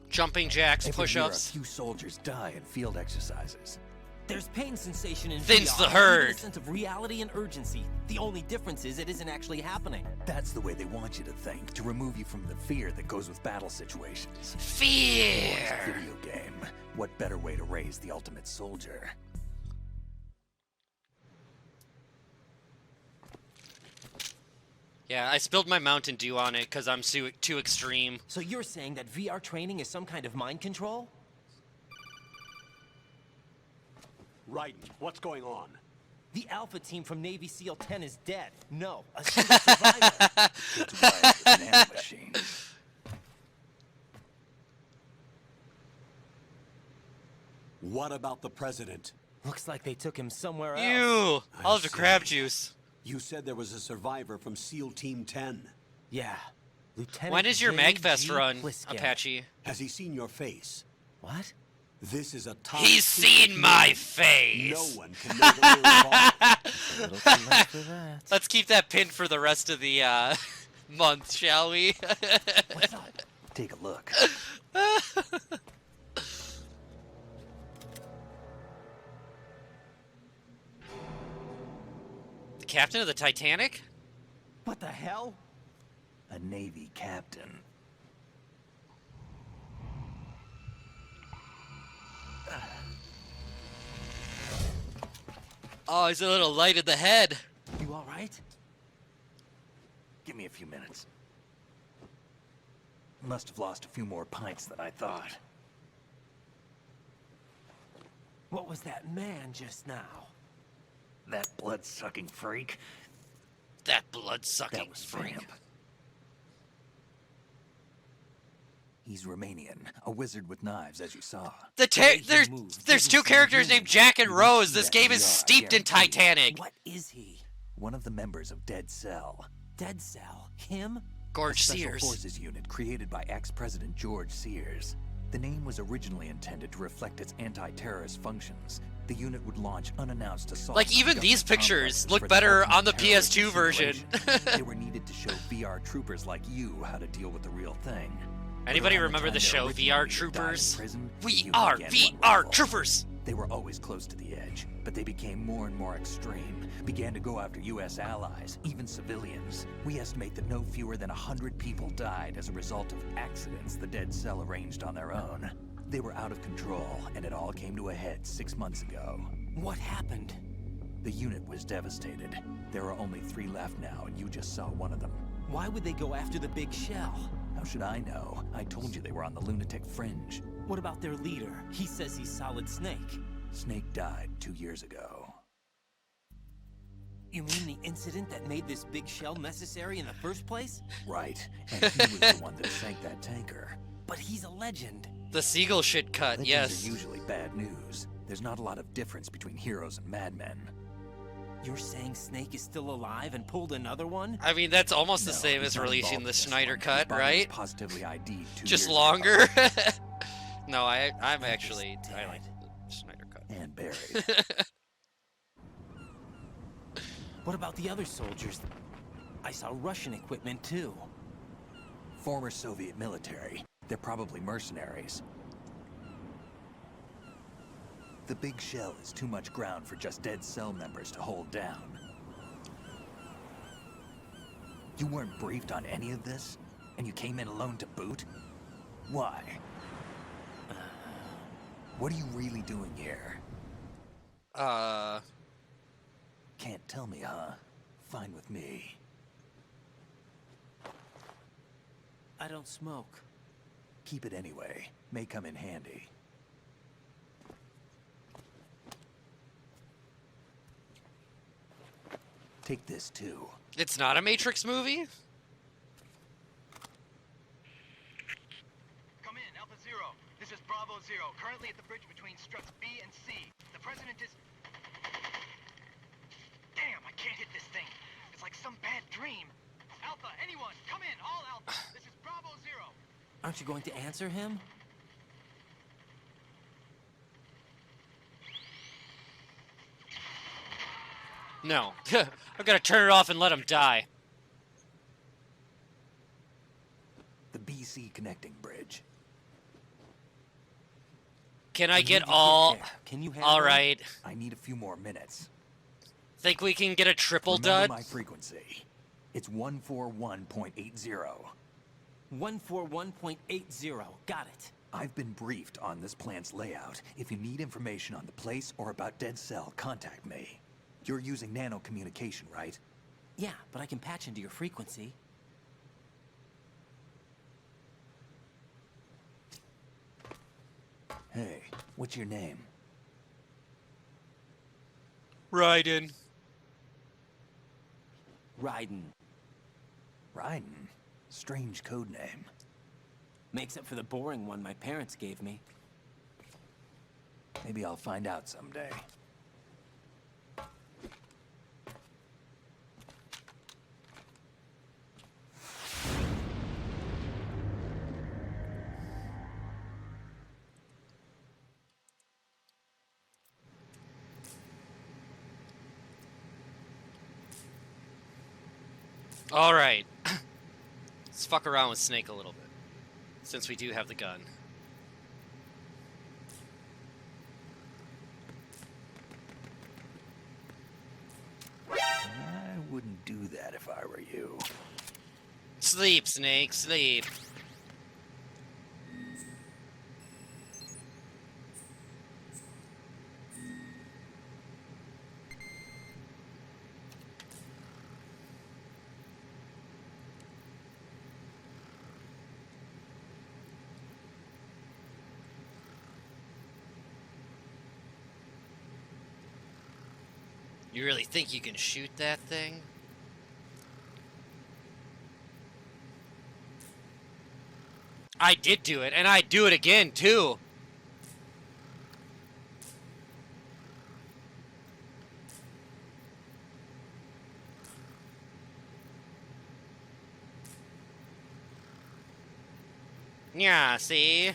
Jumping jacks, Every year, push-ups. a few soldiers die in field exercises. There's pain sensation in Thins VR, the even herd. a sense of reality and urgency. The only difference is it isn't actually happening. That's the way they want you to think, to remove you from the fear that goes with battle situations. Fear! It's a video game. What better way to raise the ultimate soldier? Yeah, I spilled my Mountain Dew on it because I'm too extreme. So you're saying that VR training is some kind of mind control? Raiden, what's going on? The Alpha team from Navy SEAL 10 is dead. No, a single survivor. It's wild with nanomachines. What about the president? Looks like they took him somewhere else. Ew! I'll have the see. crab juice. You said there was a survivor from SEAL Team 10. Yeah. Lieutenant When is your J.G. Magfest run, Pliskin. Apache? Has he seen your face? What? This is a top He's secret seen my mission. face! No one can know the real cause. A little too late for that. Let's keep that pinned for the rest of the month, shall we? What's up? Take a look. The captain of the Titanic? What the hell? A Navy captain. Oh, he's a little light in the head. You all right? Give me a few minutes. Must have lost a few more pints than I thought. What was that man just now? That blood-sucking freak. That blood-sucking That was freak. Vamp. He's Romanian, a wizard with knives, as you saw. There's two characters named Jack and Rose. This game is steeped in Titanic. What is he? One of the members of Dead Cell. Dead Cell? Him? Gorge A special Sears. forces unit created by ex-President George Sears. The name was originally intended to reflect its anti-terrorist functions. The unit would launch unannounced assaults. Like, even these pictures look better on the PS2 version. They were needed to show VR troopers like you how to deal with the real thing. Anybody Around remember the time show their VR original leader died in Troopers? prison, the We unit are began VR one rival. Troopers! They were always close to the edge, but they became more and more extreme, began to go after U.S. allies, even civilians. We estimate that no fewer than 100 people died as a result of accidents the Dead Cell arranged on their own. They were out of control, and it all came to a head 6 months ago. What happened? The unit was devastated. There are only 3 left now, and you just saw one of them. Why would they go after the big shell? How should I know? I told you they were on the lunatic fringe. What about their leader? He says he's Solid Snake. Snake died 2 years ago. You mean the incident that made this big shell necessary in the first place? Right, and he was the one that sank that tanker. But he's a legend. The seagull shit cut, Legends yes. are usually bad news. There's not a lot of difference between heroes and madmen. You're saying Snake is still alive and pulled another one? I mean, that's almost the No, same he's as not releasing involved the in this Snyder one. His cut, body was right? positively ID'd 2 Just years longer? ago. No, I like the Snyder cut. And buried. What about the other soldiers? I saw Russian equipment too. Former Soviet military. They're probably mercenaries. The big shell is too much ground for just Dead Cell members to hold down. You weren't briefed on any of this? And you came in alone to boot? Why? What are you really doing here? Can't tell me, huh? Fine with me. I don't smoke. Keep it anyway. May come in handy. Take this too. It's not a Matrix movie? Come in, Alpha Zero. This is Bravo Zero, currently at the bridge between struts B and C. The President is... Damn, I can't hit this thing. It's like some bad dream. Alpha, anyone, come in, all Alpha. This is Bravo Zero. Aren't you going to answer him? No. I'm gonna turn it off and let him die. The BC connecting bridge. Can I get all... Can you Alright. I need a few more minutes. Think we can get a triple Remember dud? my frequency. It's 141.80. 141.80. Got it. I've been briefed on this plant's layout. If you need information on the place or about Dead Cell, contact me. You're using nano communication, right? Yeah, but I can patch into your frequency. Hey, what's your name? Raiden. Raiden. Raiden? Strange code name. Makes up for the boring one my parents gave me. Maybe I'll find out someday. Alright. Let's fuck around with Snake a little bit. Since we do have the gun. I wouldn't do that if I were you. Sleep, Snake, sleep. You really think you can shoot that thing? I did do it, and I'd do it again, too. Yeah, see?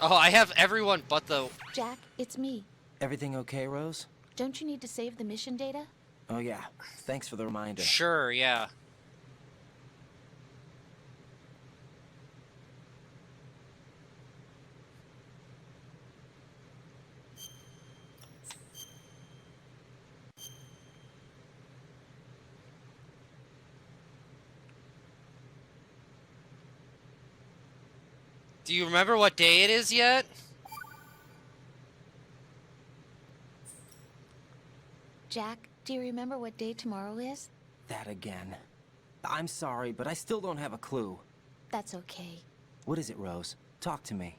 Oh, I have everyone but the... Jack, it's me. Everything okay, Rose? Don't you need to save the mission data? Oh yeah, thanks for the reminder. Sure, yeah. Do you remember what day it is yet? Jack, do you remember what day tomorrow is? That again. I'm sorry, but I still don't have a clue. That's okay. What is it, Rose? Talk to me.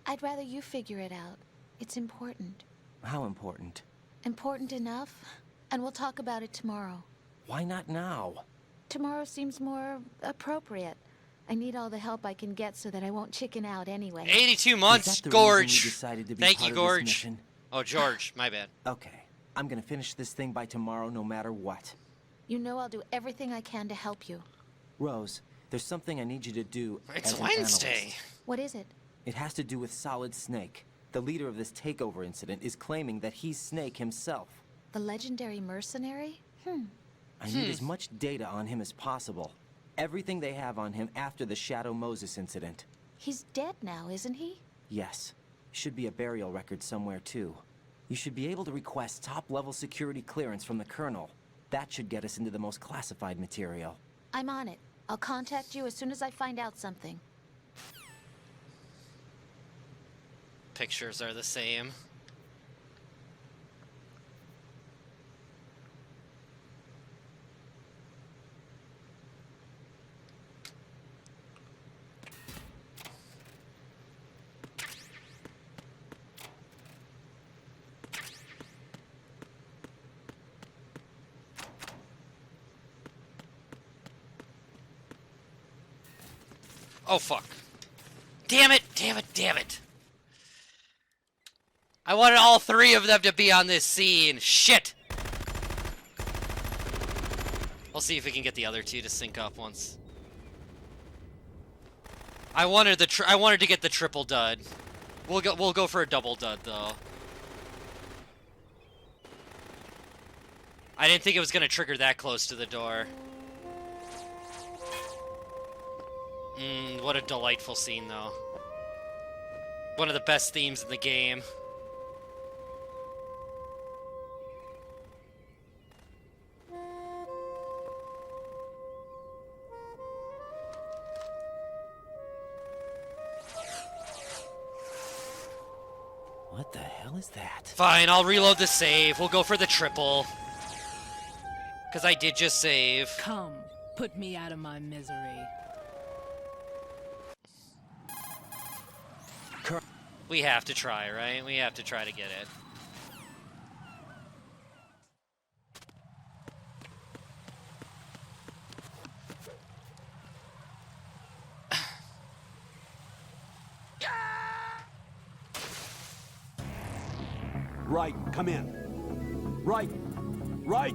I'd rather you figure it out. It's important. How important? Important enough? And we'll talk about it tomorrow. Why not now? Tomorrow seems more appropriate. I need all the help I can get so that I won't chicken out anyway. 82 months, Gorge. Thank you, Gorge. Mission? Oh, George, my bad. Okay, I'm gonna finish this thing by tomorrow no matter what. You know I'll do everything I can to help you. Rose, there's something I need you to do. It's as an Wednesday. analyst. What is it? It has to do with Solid Snake. The leader of this takeover incident is claiming that he's Snake himself. The legendary mercenary? I need as much data on him as possible. Everything they have on him after the Shadow Moses incident. He's dead now, isn't he? Yes. Should be a burial record somewhere, too. You should be able to request top-level security clearance from the Colonel. That should get us into the most classified material. I'm on it. I'll contact you as soon as I find out something. Pictures are the same. Oh, fuck. Damn it, damn it, damn it. I wanted all three of them to be on this scene. Shit. We'll see if we can get the other two to sync up once. I wanted to get the triple dud. We'll go for a double dud though. I didn't think it was gonna trigger that close to the door. What a delightful scene, though. One of the best themes in the game. What the hell is that? Fine, I'll reload the save. We'll go for the triple. Because I did just save. Come, put me out of my misery. We have to try, right? We have to try to get it. Right, come in. Right, right.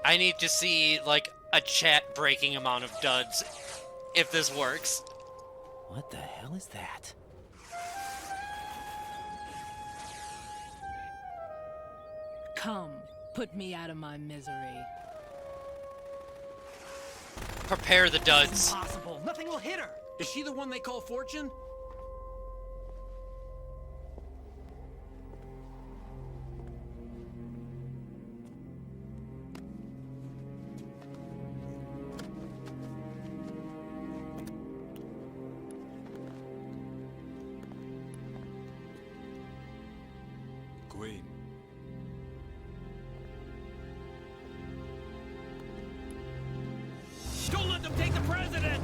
I need to see, like, a chat-breaking amount of duds if this works. What the hell is that? Come, put me out of my misery. Prepare the duds. Impossible. Nothing will hit her. Is she the one they call Fortune? Queen. Don't let them take the president!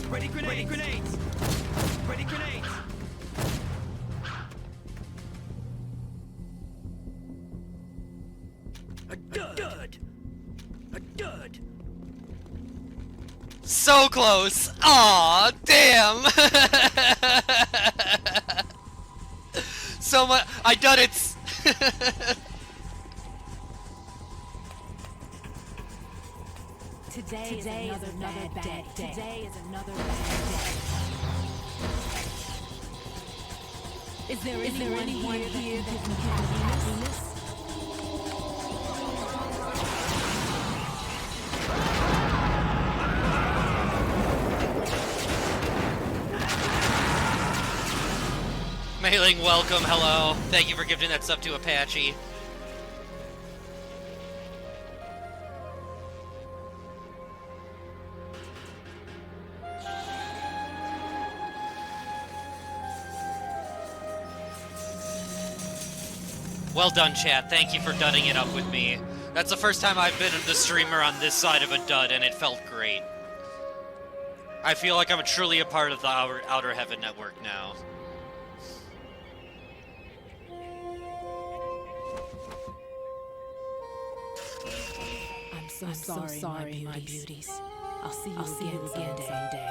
Ready grenades! Ready grenades! Ready grenades! A dud! A dud! So close! Aw, damn! So much. I done it! Today is another bad day. Today is another bad day. Is there anyone here that can have happiness? Mailing welcome, hello. Thank you for gifting that sub to Apache. Well done, chat. Thank you for dudding it up with me. That's the first time I've been the streamer on this side of a dud, and it felt great. I feel like I'm truly a part of the Outer Heaven network now. I'm so sorry, my beauties. I'll see you again someday.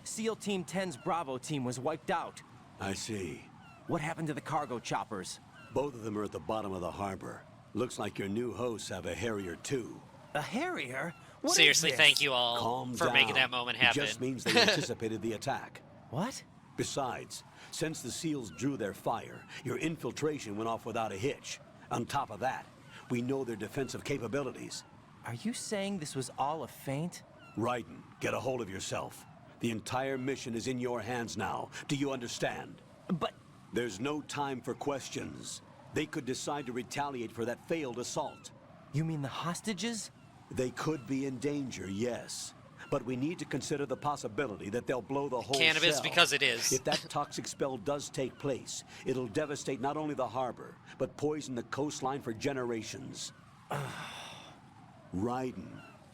SEAL Team 10's Bravo team was wiped out. I see. What happened to the cargo choppers? Both of them are at the bottom of the harbor. Looks like your new hosts have a Harrier too. A Harrier? What Seriously, is this? thank you all Calm for down. making that moment happen. It just means they anticipated the attack. What? Besides, since the SEALs drew their fire, your infiltration went off without a hitch. On top of that, we know their defensive capabilities. Are you saying this was all a feint? Raiden, get a hold of yourself. The entire mission is in your hands now. Do you understand? But... There's no time for questions. They could decide to retaliate for that failed assault. You mean the hostages? They could be in danger, yes. But we need to consider the possibility that they'll blow the whole Cannabis shell. because it is. If that toxic spell does take place, it'll devastate not only the harbor, but poison the coastline for generations. Raiden,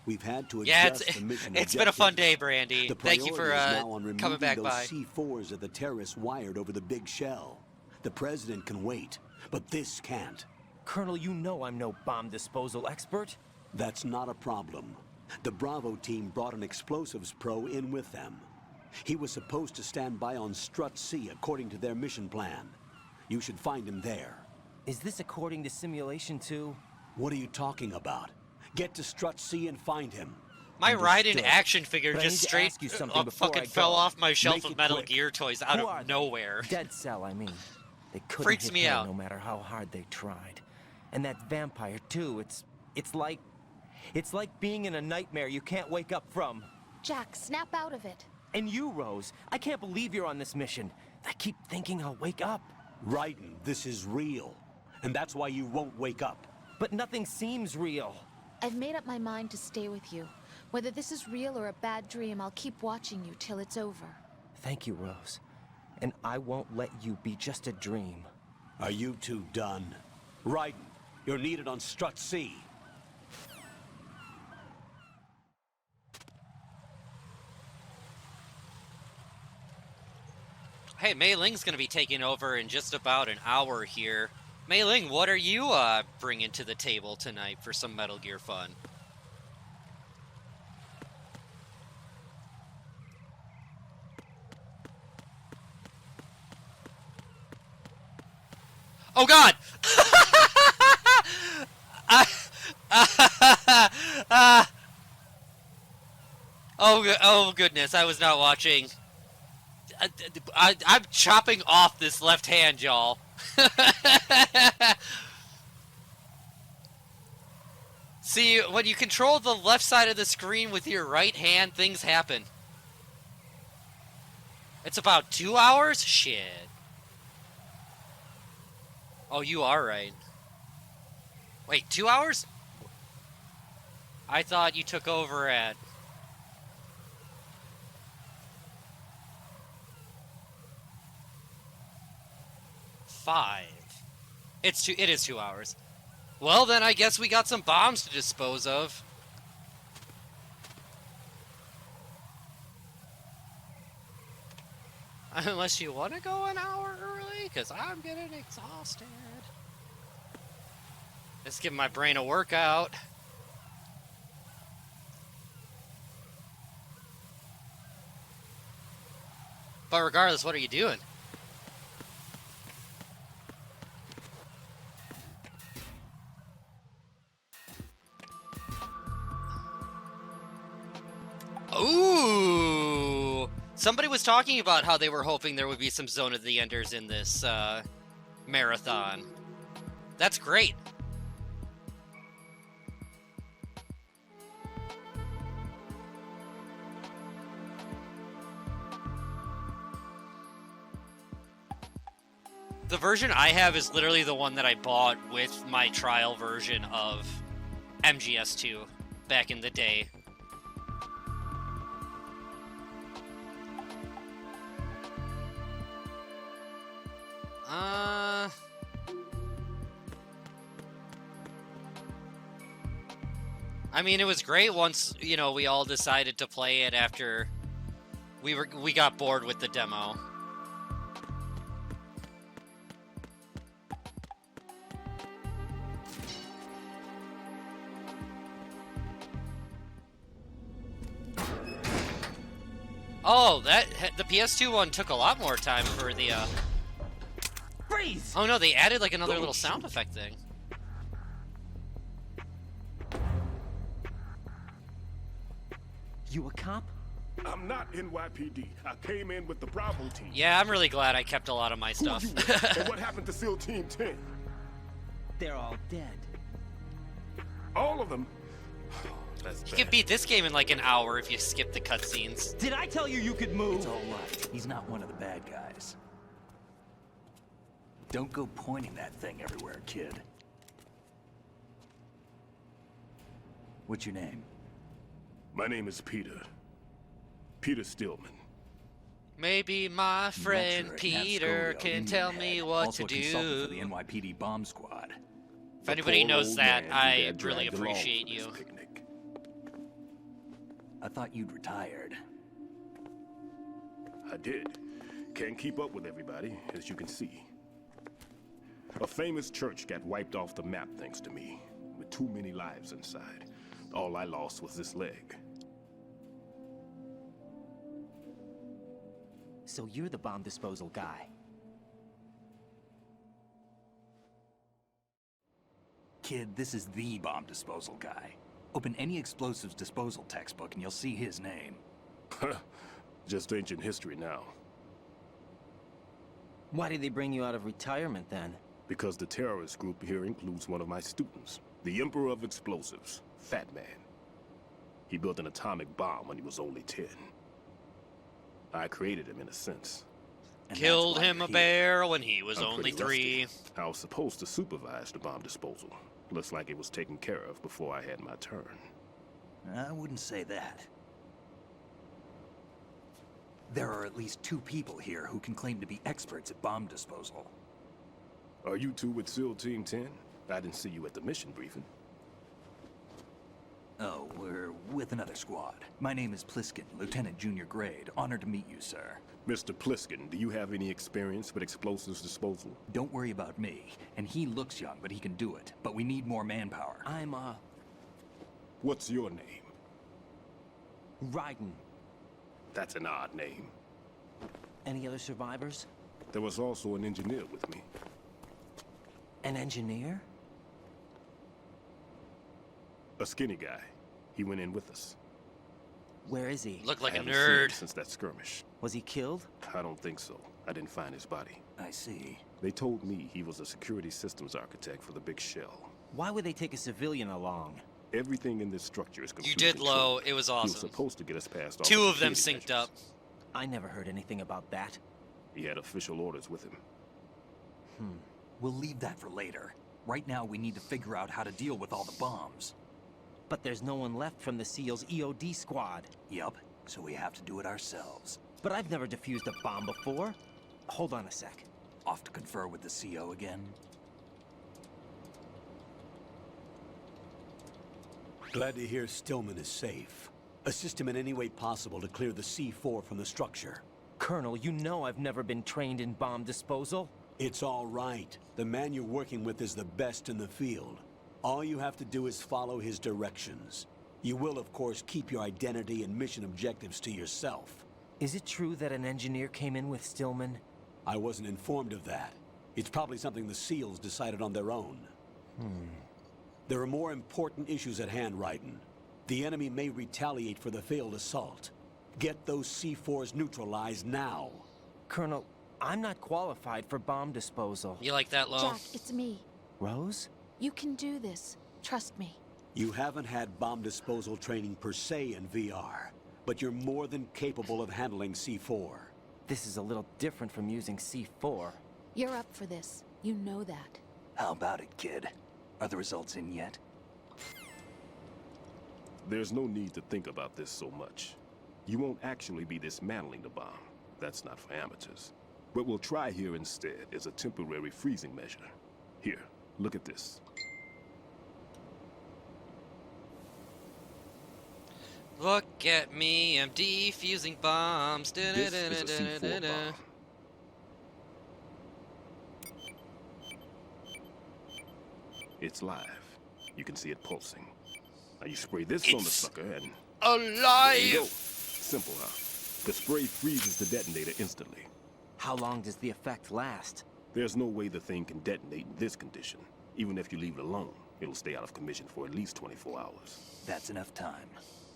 we've had to adjust the mission it's been a fun objectives. day, Brandy. The Thank you for priority is now on coming back removing by. those C4s that the terrorists wired over the big shell. The president can wait, but this can't. Colonel, you know I'm no bomb disposal expert. That's not a problem. The Bravo team brought an explosives pro in with them. He was supposed to stand by on Strut C according to their mission plan. You should find him there. Is this according to Simulation 2? What are you talking about? Get to Strut C and find him. My Raiden Understood. action figure But I just need to straight ask you something before fucking I go. fell off my shelf Make of it Metal quick. Gear toys out Who are of they? nowhere. Dead Cell, I mean. They couldn't Freaks hit me her out. no matter how hard they tried. And that vampire too. It's like being in a nightmare you can't wake up from. Jack, snap out of it. And you, Rose, I can't believe you're on this mission. I keep thinking I'll wake up. Raiden, this is real. And that's why you won't wake up. But nothing seems real. I've made up my mind to stay with you. Whether this is real or a bad dream, I'll keep watching you till it's over. Thank you, Rose. And I won't let you be just a dream. Are you two done? Raiden, you're needed on Strut C. Hey, Mei Ling's gonna be taking over in just about an hour here. Mei Ling, what are you bringing to the table tonight for some Metal Gear fun? Oh God! Oh goodness, I was not watching. I'm chopping off this left hand, y'all. See, when you control the left side of the screen with your right hand, things happen. It's about 2 hours? Shit. Oh, you are right. Wait, 2 hours? I thought you took over at... five. It is 2 hours. Well, then I guess we got some bombs to dispose of. Unless you want to go an hour early, because I'm getting exhausted. Let's give my brain a workout. But regardless, what are you doing? Ooh! Somebody was talking about how they were hoping there would be some Zone of the Enders in this marathon. That's great. The version I have is literally the one that I bought with my trial version of MGS2 back in the day. I mean, it was great once, you know, we all decided to play it after we got bored with the demo. Oh, the PS2 one took a lot more time for the Freeze! Oh no, they added like another little sound effect thing. You a cop? I'm not NYPD. I came in with the Bravo team. Yeah, I'm really glad I kept a lot of my stuff. And what happened to SEAL Team 10? They're all dead. All of them? You can beat this game in like an hour if you skip the cutscenes. Did I tell you you could move? It's all right. He's not one of the bad guys. Don't go pointing that thing everywhere, kid. What's your name? My name is Peter. Peter Stillman. Maybe my friend Peter can tell me what also to a consultant do. for the NYPD bomb squad. If anybody knows that, I really appreciate you. I thought you'd retired. I did. Can't keep up with everybody, as you can see. A famous church got wiped off the map thanks to me, with too many lives inside. All I lost was this leg. So you're the bomb disposal guy. Kid, this is the bomb disposal guy. Open any explosives disposal textbook and you'll see his name. Just ancient history now. Why did they bring you out of retirement then? Because the terrorist group here includes one of my students, the Emperor of Explosives, Fat Man. He built an atomic bomb when he was only 10. I created him in a sense. And Killed him a bear when he was I'm only pretty 3. rusty. I was supposed to supervise the bomb disposal. Looks like it was taken care of before I had my turn. I wouldn't say that. There are at least 2 people here who can claim to be experts at bomb disposal. Are you two with SEAL Team 10? I didn't see you at the mission briefing. Oh, we're with another squad. My name is Pliskin, Lieutenant Junior Grade. Honored to meet you, sir. Mr. Pliskin, do you have any experience with explosives disposal? Don't worry about me. And he looks young, but he can do it. But we need more manpower. What's your name? Raiden. That's an odd name. Any other survivors? There was also an engineer with me. An engineer? A skinny guy. He went in with us. Where is he? Look like I a haven't seen him nerd. since that skirmish. Was he killed? I don't think so. I didn't find his body. I see. They told me he was a security systems architect for the big shell. Why would they take a civilian along? Everything in this structure is You computer did low. controlled. It was He was awesome. supposed to get us past all 2 the of them security synced up. I never heard anything about that. He had official orders with him. We'll leave that for later. Right now, we need to figure out how to deal with all the bombs. But there's no one left from the SEAL's EOD squad. Yup, so we have to do it ourselves. But I've never defused a bomb before. Hold on a sec. Off to confer with the CO again? Glad to hear Stillman is safe. Assist him in any way possible to clear the C4 from the structure. Colonel, you know I've never been trained in bomb disposal. It's all right. The man you're working with is the best in the field. All you have to do is follow his directions. You will, of course, keep your identity and mission objectives to yourself. Is it true that an engineer came in with Stillman? I wasn't informed of that. It's probably something the SEALs decided on their own. There are more important issues at hand, Raiden. The enemy may retaliate for the failed assault. Get those C4s neutralized now. Colonel, I'm not qualified for bomb disposal. You like that, Lo? Jack, it's me. Rose? You can do this. Trust me. You haven't had bomb disposal training per se in VR, but you're more than capable of handling C4. This is a little different from using C4. You're up for this. You know that. How about it, kid? Are the results in yet? There's no need to think about this so much. You won't actually be dismantling the bomb. That's not for amateurs. What we'll try here instead is a temporary freezing measure. Here, look at this. Look at me, I'm defusing bombs. This is a C4 bomb. It's live. You can see it pulsing. Now you spray this on the sucker and... alive! There you go. Simple, huh? The spray freezes the detonator instantly. How long does the effect last? There's no way the thing can detonate in this condition. Even if you leave it alone, it'll stay out of commission for at least 24 hours. That's enough time.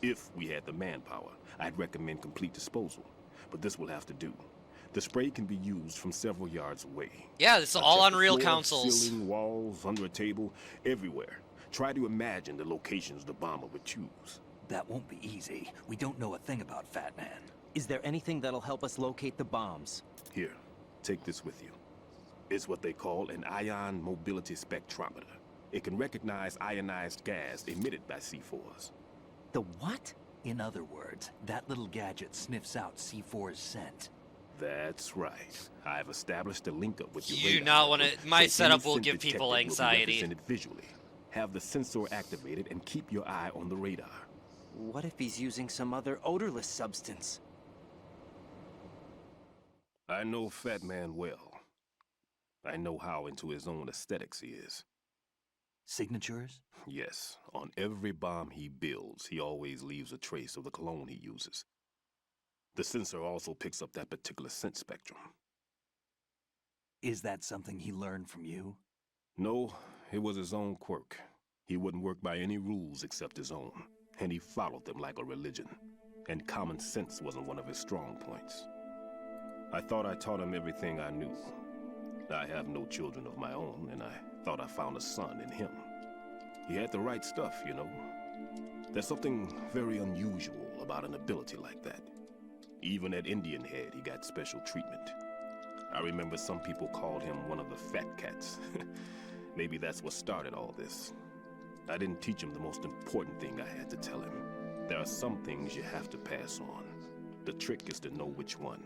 If we had the manpower, I'd recommend complete disposal. But this will have to do. The spray can be used from several yards away. Yeah, this is Now all check on the real floor, consoles. Ceiling, walls, under a table, everywhere. Try to imagine the locations the bomber would choose. That won't be easy. We don't know a thing about Fat Man. Is there anything that'll help us locate the bombs? Here, take this with you. It's what they call an ion mobility spectrometer. It can recognize ionized gas emitted by C4s. The what? In other words, that little gadget sniffs out C4's scent. That's right. I've established a link up with your You do radar not want network, to. My so any setup will scent give people detected will be anxiety. represented visually. Have the sensor activated and keep your eye on the radar. What if he's using some other odorless substance? I know Fat Man well. I know how into his own aesthetics he is. Signatures? Yes, on every bomb he builds, he always leaves a trace of the cologne he uses. The sensor also picks up that particular scent spectrum. Is that something he learned from you? No, it was his own quirk. He wouldn't work by any rules except his own, and he followed them like a religion. And common sense wasn't one of his strong points. I thought I taught him everything I knew. I have no children of my own, and I thought I found a son in him. He had the right stuff, you know. There's something very unusual about an ability like that. Even at Indian Head, he got special treatment. I remember some people called him one of the fat cats. Maybe that's what started all this. I didn't teach him the most important thing I had to tell him. There are some things you have to pass on. The trick is to know which one.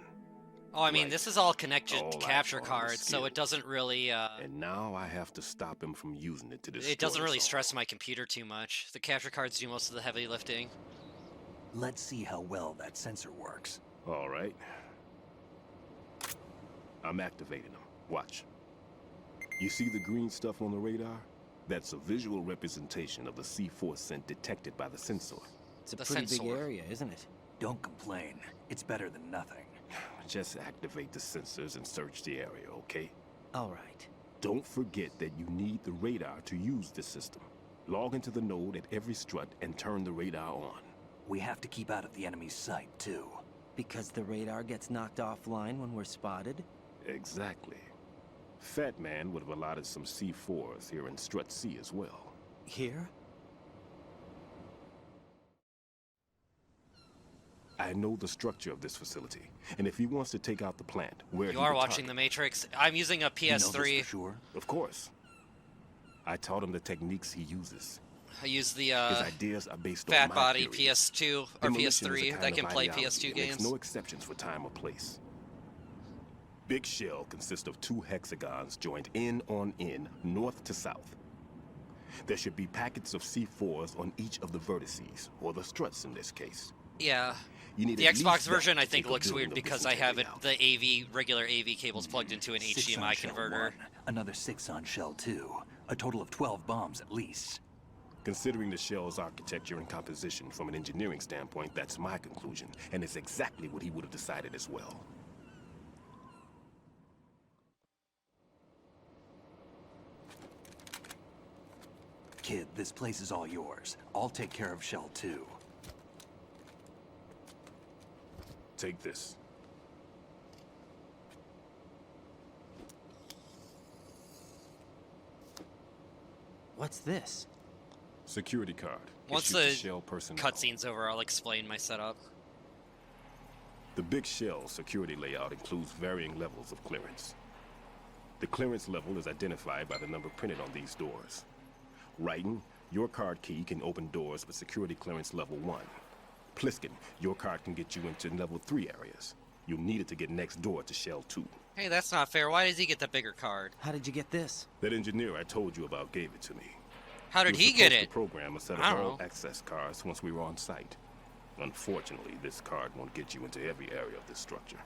Oh, I mean, Right. this is all connected All to I capture saw was cards, so skill. it doesn't really, And now I have to stop him from using it to destroy it doesn't really us all. stress my computer too much. The capture cards do most of the heavy lifting. Let's see how well that sensor works. All right. I'm activating them. Watch. You see the green stuff on the radar? That's a visual representation of the C4 scent detected by the sensor. It's a pretty big area, isn't it? Don't complain. It's better than nothing. Just activate the sensors and search the area, okay? All right. Don't forget that you need the radar to use this system. Log into the node at every strut and turn the radar on. We have to keep out of the enemy's sight, too. Because the radar gets knocked offline when we're spotted? Exactly. Fat Man would have allotted some C4s here in Strut C as well. Here? I know the structure of this facility, and if he wants to take out the plant, where You are watching The Matrix. I'm using a PS3. You know this for sure? Of course. I taught him the techniques he uses. I use the His ideas are based on Fat my Body theory. PS2 or Demolition is a PS3 kind that of can play ideology PS2 and makes games. no exceptions for time or place. Big shell consists of 2 hexagons joined end on end, north to south. There should be packets of C4s on each of the vertices, or the struts in this case. Yeah. You need The at least Xbox that version to I think take a looks building weird of this because I have it, integrity the regular AV cables plugged into an 6 on HDMI shell converter. 1, another 6 on shell 2. A total of 12 bombs at least. Considering the shell's architecture and composition from an engineering standpoint, that's my conclusion, and it's exactly what he would have decided as well. Kid, this place is all yours. I'll take care of shell 2. Take this. What's this? Security card. Once issued to the shell personnel. cutscene's over, I'll explain my setup. The big shell security layout includes varying levels of clearance. The clearance level is identified by the number printed on these doors. Raiden, your card key can open doors with security clearance level 1. Pliskin, your card can get you into level 3 areas. You'll need it to get next door to shell 2. Hey, that's not fair. Why does he get the bigger card? How did you get this? That engineer I told you about gave it to me. How did was he get supposed it? to program a set of I don't all know. access cards once we were on site. Unfortunately, this card won't get you into every area of this structure.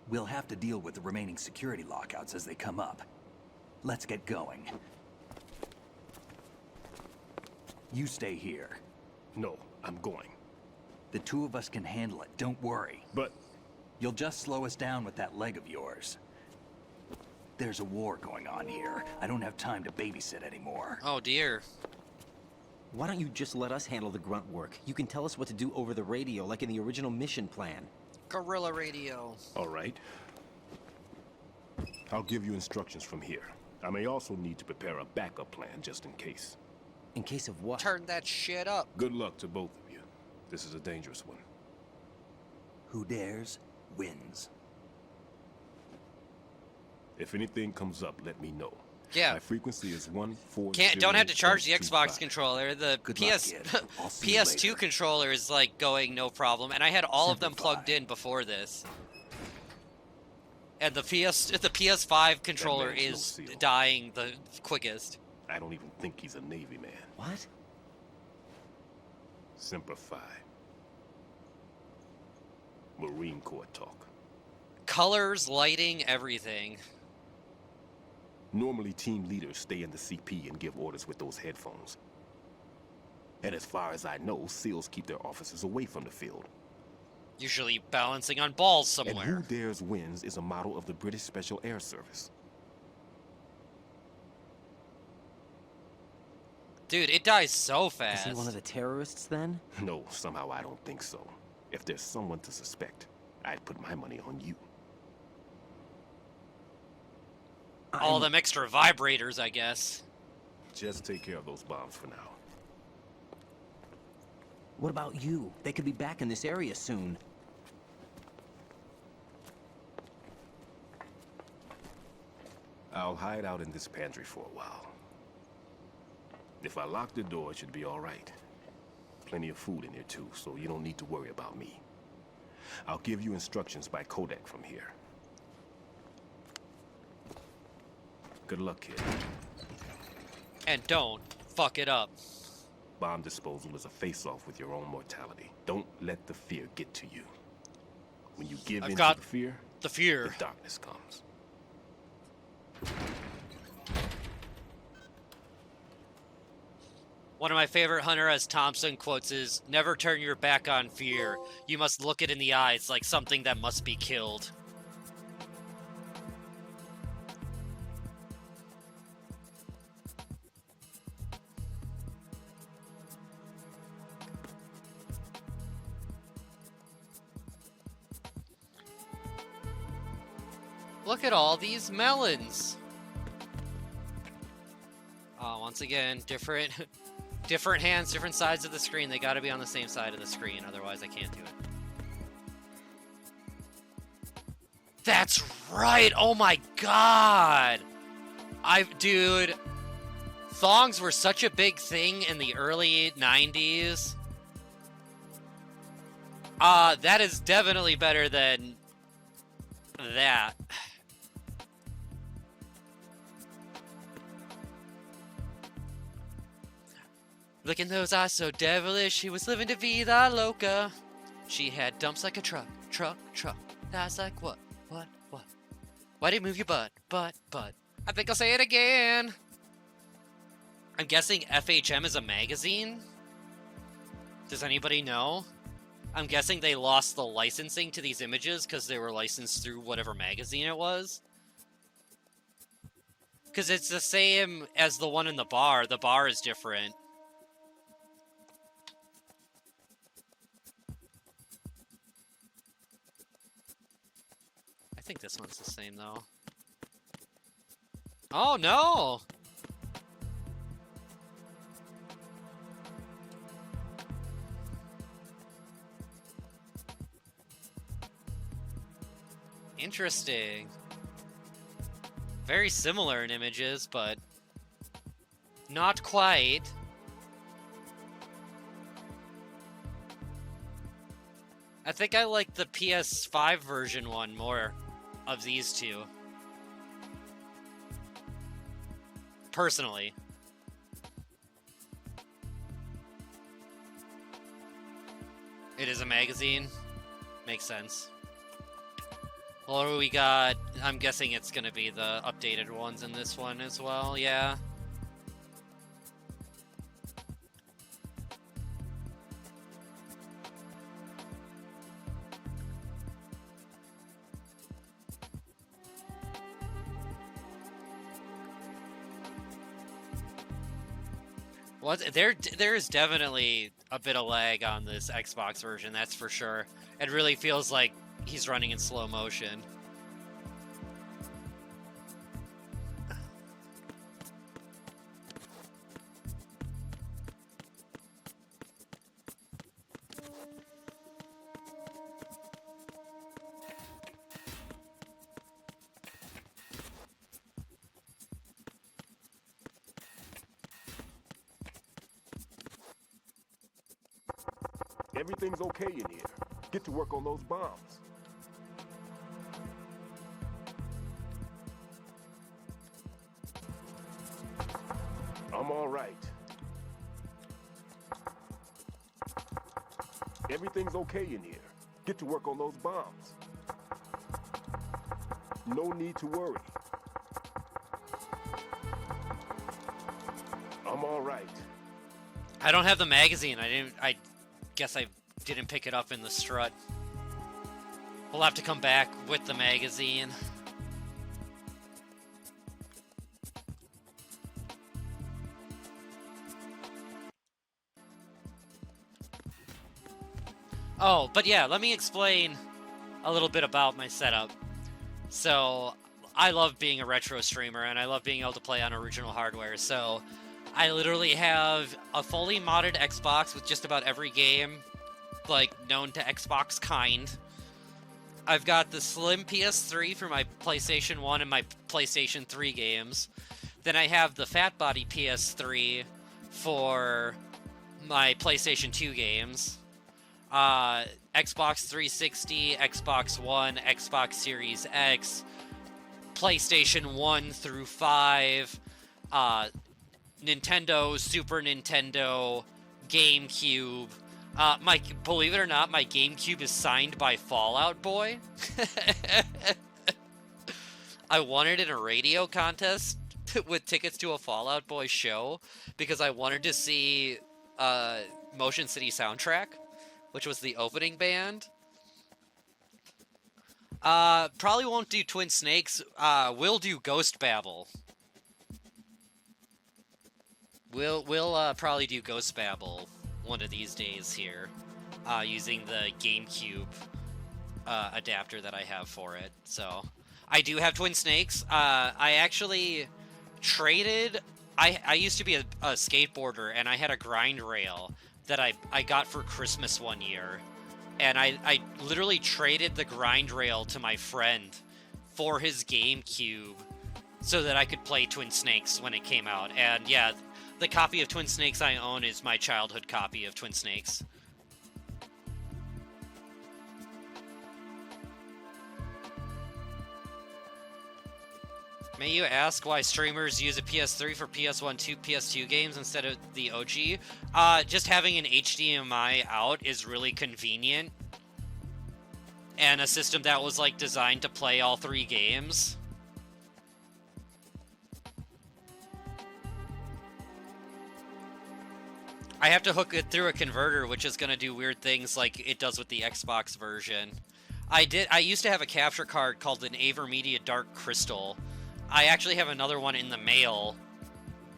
We'll have to deal with the remaining security lockouts as they come up. Let's get going. You stay here. No, I'm going. The 2 of us can handle it, don't worry. But... You'll just slow us down with that leg of yours. There's a war going on here. I don't have time to babysit anymore. Oh dear. Why don't you just let us handle the grunt work? You can tell us what to do over the radio, like in the original mission plan. Guerrilla radio. All right. I'll give you instructions from here. I may also need to prepare a backup plan just in case. In case of what? Turn that shit up. Good luck to both of you. This is a dangerous one. Who dares, wins. If anything comes up, let me know. Yeah. My frequency is 140. Don't have to charge the Xbox controller. The Good luck, PS kid. I'll see you PS2 later. controller is like going no problem, and I had all of them Simplify. plugged in before this. And the PS5 controller man's no is seal. dying the quickest. I don't even think he's a Navy man. What? Simplify. Marine Corps talk. Colors, lighting, everything. Normally, team leaders stay in the CP and give orders with those headphones. And as far as I know, SEALs keep their officers away from the field. Usually balancing on balls And somewhere. Who Dares Wins is a model of the British Special Air Service. Dude, it dies so Is fast. he one of the terrorists then? No, somehow I don't think so. If there's someone to suspect, I'd put my money on you. All them extra vibrators, I guess. Just take care of those bombs for now. What about you? They could be back in this area soon. I'll hide out in this pantry for a while. If I lock the door, it should be all right. Plenty of food in here too, so you don't need to worry about me. I'll give you instructions by codec from here. Good luck, kid. And don't fuck it up. Bomb disposal is a face-off with your own mortality. Don't let the fear get to you. When you give in to the fear, the darkness comes. One of my favorite Hunter S. Thompson quotes is, "Never turn your back on fear. You must look it in the eyes like something that must be killed." Look at all these melons. Oh, once again, different hands, different sides of the screen. They gotta be on the same side of the screen, otherwise I can't do it. That's right! Oh my god! Dude, thongs were such a big thing in the early 90s. That is definitely better than that. Look in those eyes so devilish, she was living to vida loca. She had dumps like a truck. That's like what? Why do you move your butt? I think I'll say it again. I'm guessing FHM is a magazine? Does anybody know? I'm guessing they lost the licensing to these images because they were licensed through whatever magazine it was. Because it's the same as the one in the bar. The bar is different. I think this one's the same, though. Oh, no! Interesting. Very similar in images, but not quite. I think I like the PS5 version one more of these two. Personally. It is a magazine. Makes sense. Well, we got... I'm guessing it's gonna be the updated ones in this one as well, yeah. Well, there is definitely a bit of lag on this Xbox version, that's for sure. It really feels like he's running in slow motion. Everything's okay in here. Get to work on those bombs. I'm all right. Everything's okay in here. Get to work on those bombs. No need to worry. I'm all right. I don't have the magazine. I guess I didn't pick it up in the strut. We'll have to come back with the magazine. Oh, but yeah, let me explain a little bit about my setup. So, I love being a retro streamer, and I love being able to play on original hardware, so I literally have a fully modded Xbox with just about every game, like, known to Xbox kind. I've got the slim PS3 for my PlayStation 1 and my PlayStation 3 games. Then I have the fat body PS3 for my PlayStation 2 games. Xbox 360, Xbox One, Xbox Series X, PlayStation 1 through 5, Nintendo, Super Nintendo, GameCube. Believe it or not, my GameCube is signed by Fallout Boy. I won it in a radio contest with tickets to a Fallout Boy show because I wanted to see Motion City Soundtrack, which was the opening band. Probably won't do Twin Snakes. We'll do Ghost Babel. We'll probably do Ghost Babel one of these days here, using the GameCube adapter that I have for it. So I do have Twin Snakes. I actually traded. I used to be a skateboarder, and I had a grind rail that I got for Christmas one year, and I literally traded the grind rail to my friend for his GameCube so that I could play Twin Snakes when it came out. And yeah, the copy of Twin Snakes I own is my childhood copy of Twin Snakes. May you ask why streamers use a PS3 for PS1, PS2 games instead of the OG? Just having an HDMI out is really convenient. And a system that was like designed to play all 3 games. I have to hook it through a converter, which is going to do weird things like it does with the Xbox version. I used to have a capture card called an Avermedia Dark Crystal. I actually have another one in the mail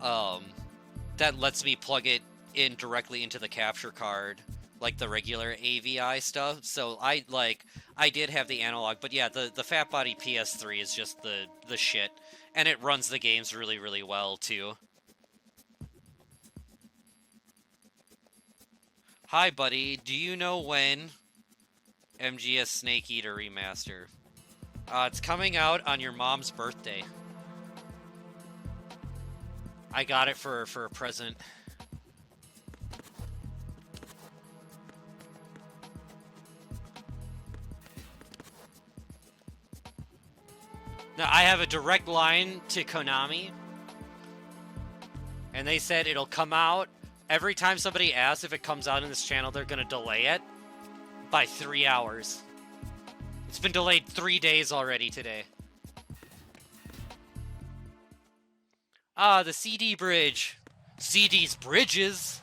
that lets me plug it in directly into the capture card, like the regular AVI stuff. So I did have the analog, but yeah, the Fat Body PS3 is just the shit, and it runs the games really, really well too. Hi, buddy. Do you know when MGS Snake Eater Remaster? It's coming out on your mom's birthday. I got it for a present. Now, I have a direct line to Konami, and they said it'll come out. Every time somebody asks if it comes out in this channel, they're going to delay it by 3 hours. It's been delayed 3 days already today. Ah, the CD bridge. CD's bridges.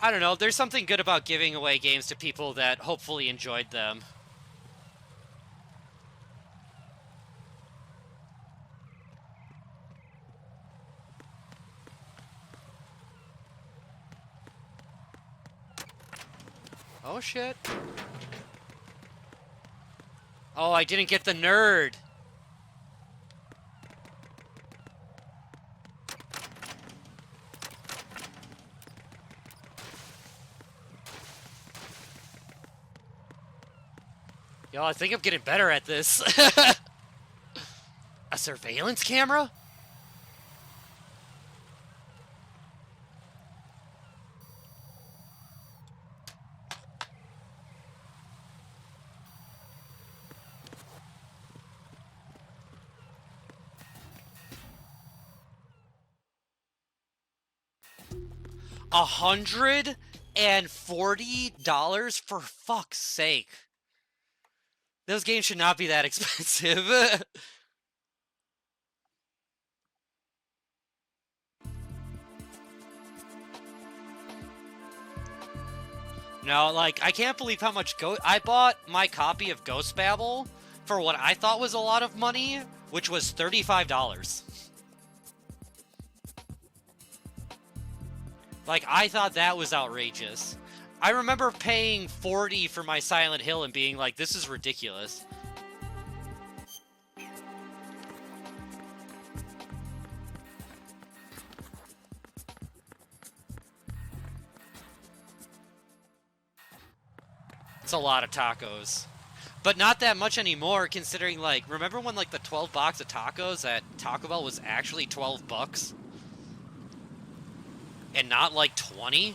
I don't know, there's something good about giving away games to people that hopefully enjoyed them. Oh, shit. Oh, I didn't get the nerd. Yo, I think I'm getting better at this. A surveillance camera? $140 for fuck's sake. Those games should not be that expensive. No, like, I can't believe how much I bought my copy of Ghost Babel for what I thought was a lot of money, which was $35. Like, I thought that was outrageous. I remember paying $40 for my Silent Hill and being like, this is ridiculous. It's a lot of tacos. But not that much anymore, considering, like, remember when, like, the 12 box of tacos at Taco Bell was actually 12 bucks? And not like 20?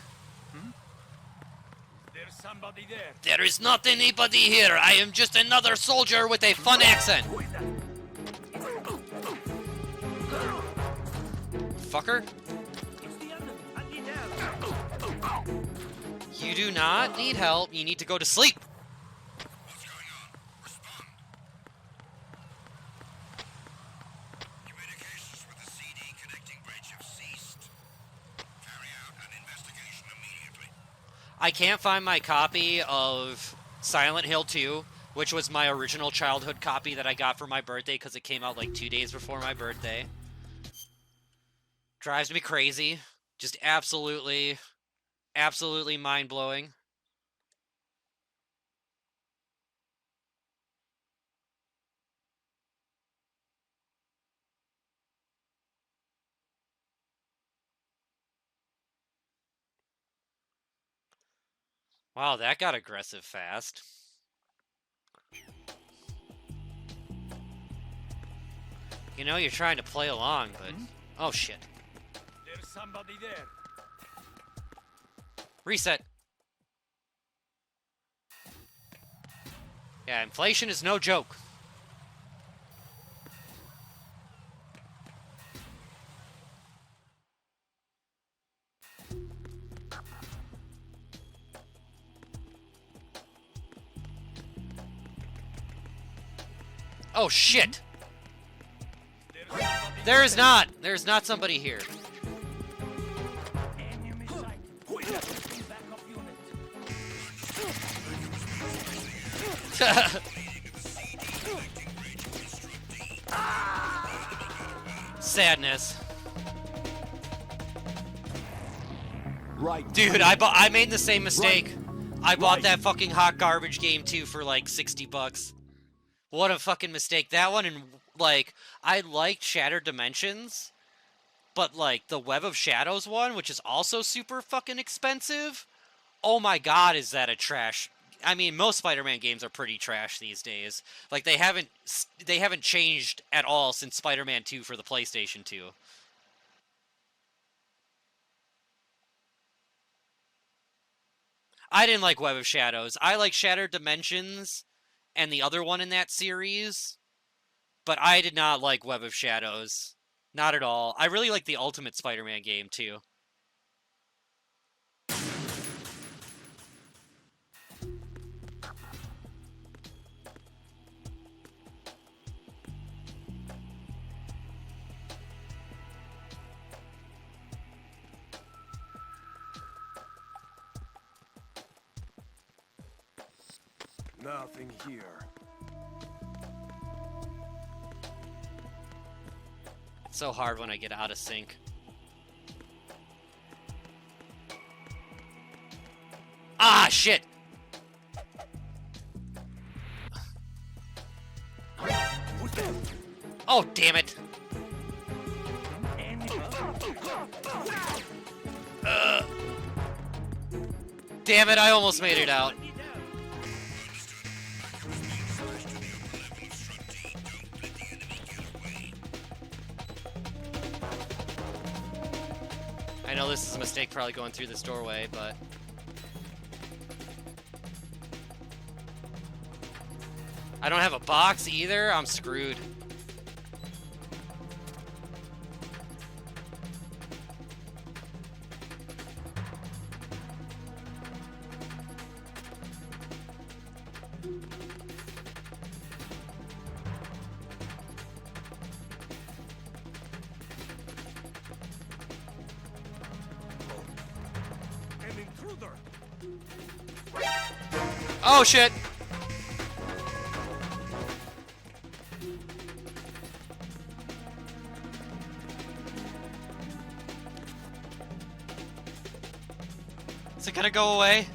There's somebody there. There is not anybody here. I am just another soldier with a fun accent. Fucker. You do not need help. You need to go to sleep. Communications with the CD connecting bridge have ceased. Carry out an investigation immediately. I can't find my copy of Silent Hill 2, which was my original childhood copy that I got for my birthday because it came out like 2 days before my birthday. Drives me crazy. Just absolutely mind-blowing. Wow, that got aggressive fast. You know, you're trying to play along, but... Oh, shit. There's somebody there. Reset. Yeah, inflation is no joke. Oh, shit! There's not somebody here. Sadness. Right. Dude, I made the same mistake. I bought that fucking hot garbage game too for like $60. What a fucking mistake. That one, and like, I liked Shattered Dimensions, but like the Web of Shadows one, which is also super fucking expensive. Oh my god, is that a trash? I mean, most Spider-Man games are pretty trash these days. Like they haven't changed at all since Spider-Man 2 for the PlayStation 2. I didn't like Web of Shadows. I like Shattered Dimensions and the other one in that series, but I did not like Web of Shadows. Not at all. I really like the Ultimate Spider-Man game too. Nothing here. It's so hard when I get out of sync. Ah, shit! Oh, damn it! Damn it, I almost made it out. I know this is a mistake probably going through this doorway, but... I don't have a box either? I'm screwed. Oh shit! Is it gonna go away?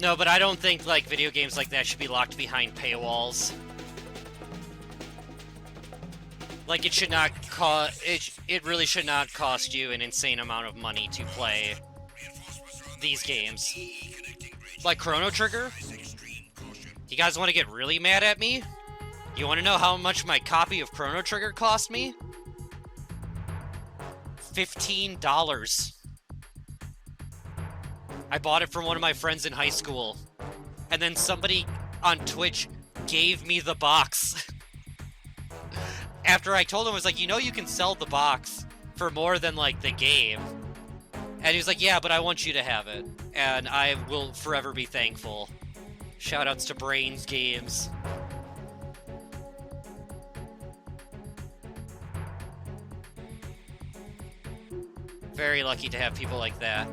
No, but I don't think like video games like that should be locked behind paywalls. Like it should not it really should not cost you an insane amount of money to play these games. Like Chrono Trigger? You guys want to get really mad at me? You want to know how much my copy of Chrono Trigger cost me? $15. I bought it from one of my friends in high school. And then somebody on Twitch gave me the box. After I told him, I was like, you know you can sell the box for more than, like, the game. And he was like, yeah, but I want you to have it. And I will forever be thankful. Shoutouts to Brains Games. Very lucky to have people like that.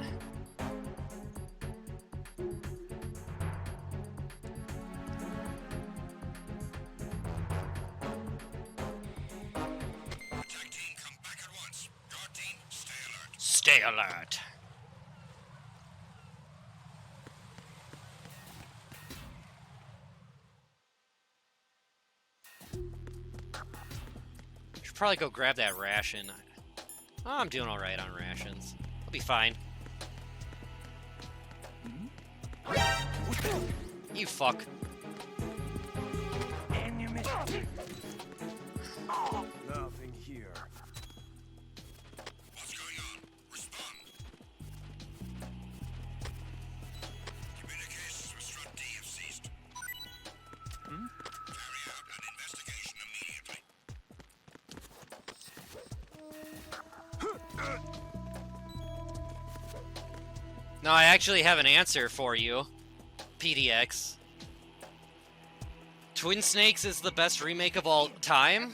Stay alert. Should probably go grab that ration. Oh, I'm doing alright on rations. I'll be fine. You fuck. Nothing here. What's going on? Respond. Communications with Strut D have ceased. Carry out an investigation immediately. No, I actually have an answer for you, PDX. Twin Snakes is the best remake of all time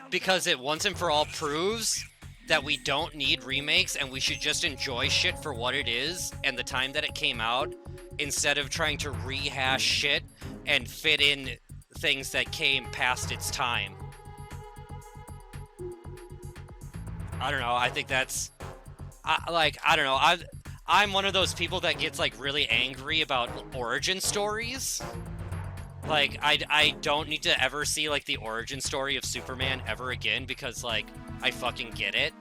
because it once and for all proves that we don't need remakes and we should just enjoy shit for what it is and the time that it came out instead of trying to rehash shit and fit in things that came past its time. I don't know, I think that's... I don't know, I'm one of those people that gets, like, really angry about origin stories. Like, I don't need to ever see, like, the origin story of Superman ever again because, like, I fucking get it.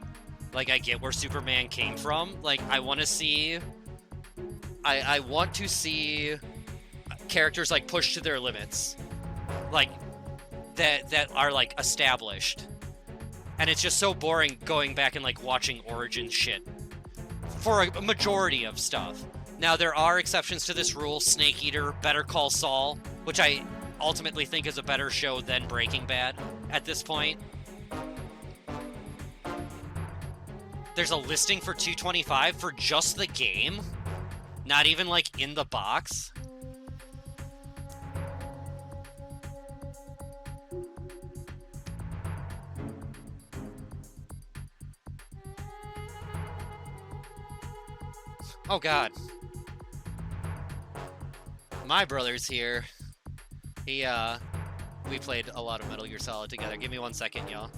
Like, I get where Superman came from. Like, I want to see... I want to see characters, like, pushed to their limits. Like, that are, like, established. And it's just so boring going back and, like, watching origin shit. For a majority of stuff. Now, there are exceptions to this rule. Snake Eater, Better Call Saul, which I ultimately think is a better show than Breaking Bad at this point. There's a listing for $225 for just the game. Not even, like, in the box. Oh, God. My brother's here. We played a lot of Metal Gear Solid together. Give me 1 second, y'all.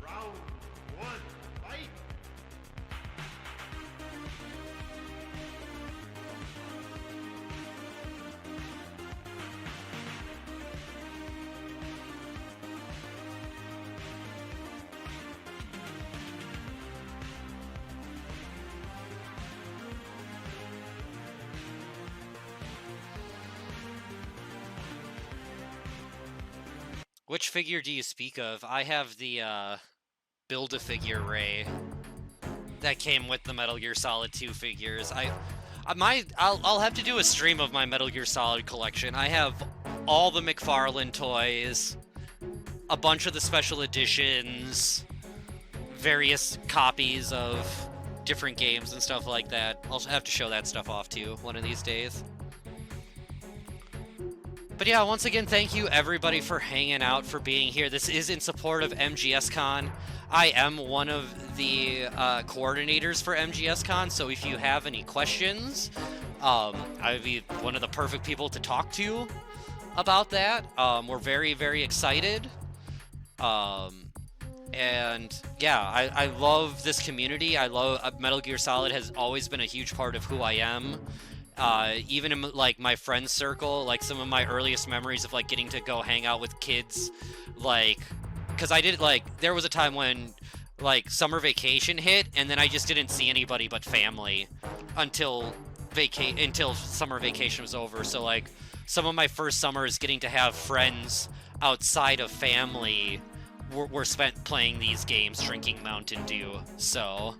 Round one, fight! Which figure do you speak of? I have the, Build-A-Figure Ray that came with the Metal Gear Solid 2 figures. I'll have to do a stream of my Metal Gear Solid collection. I have all the McFarlane toys, a bunch of the special editions, various copies of different games and stuff like that. I'll have to show that stuff off to you one of these days. But yeah, once again, thank you everybody for hanging out, for being here. This is in support of MGSCon. I am one of the coordinators for MGSCon, so if you have any questions, I would be one of the perfect people to talk to about that. We're very, very excited. And yeah, I love this community. I love Metal Gear Solid has always been a huge part of who I am. Even in like my friend circle, like some of my earliest memories of like getting to go hang out with kids, like, because I did like there was a time when like summer vacation hit, and then I just didn't see anybody but family until summer vacation was over. So like some of my first summers getting to have friends outside of family were spent playing these games, drinking Mountain Dew. So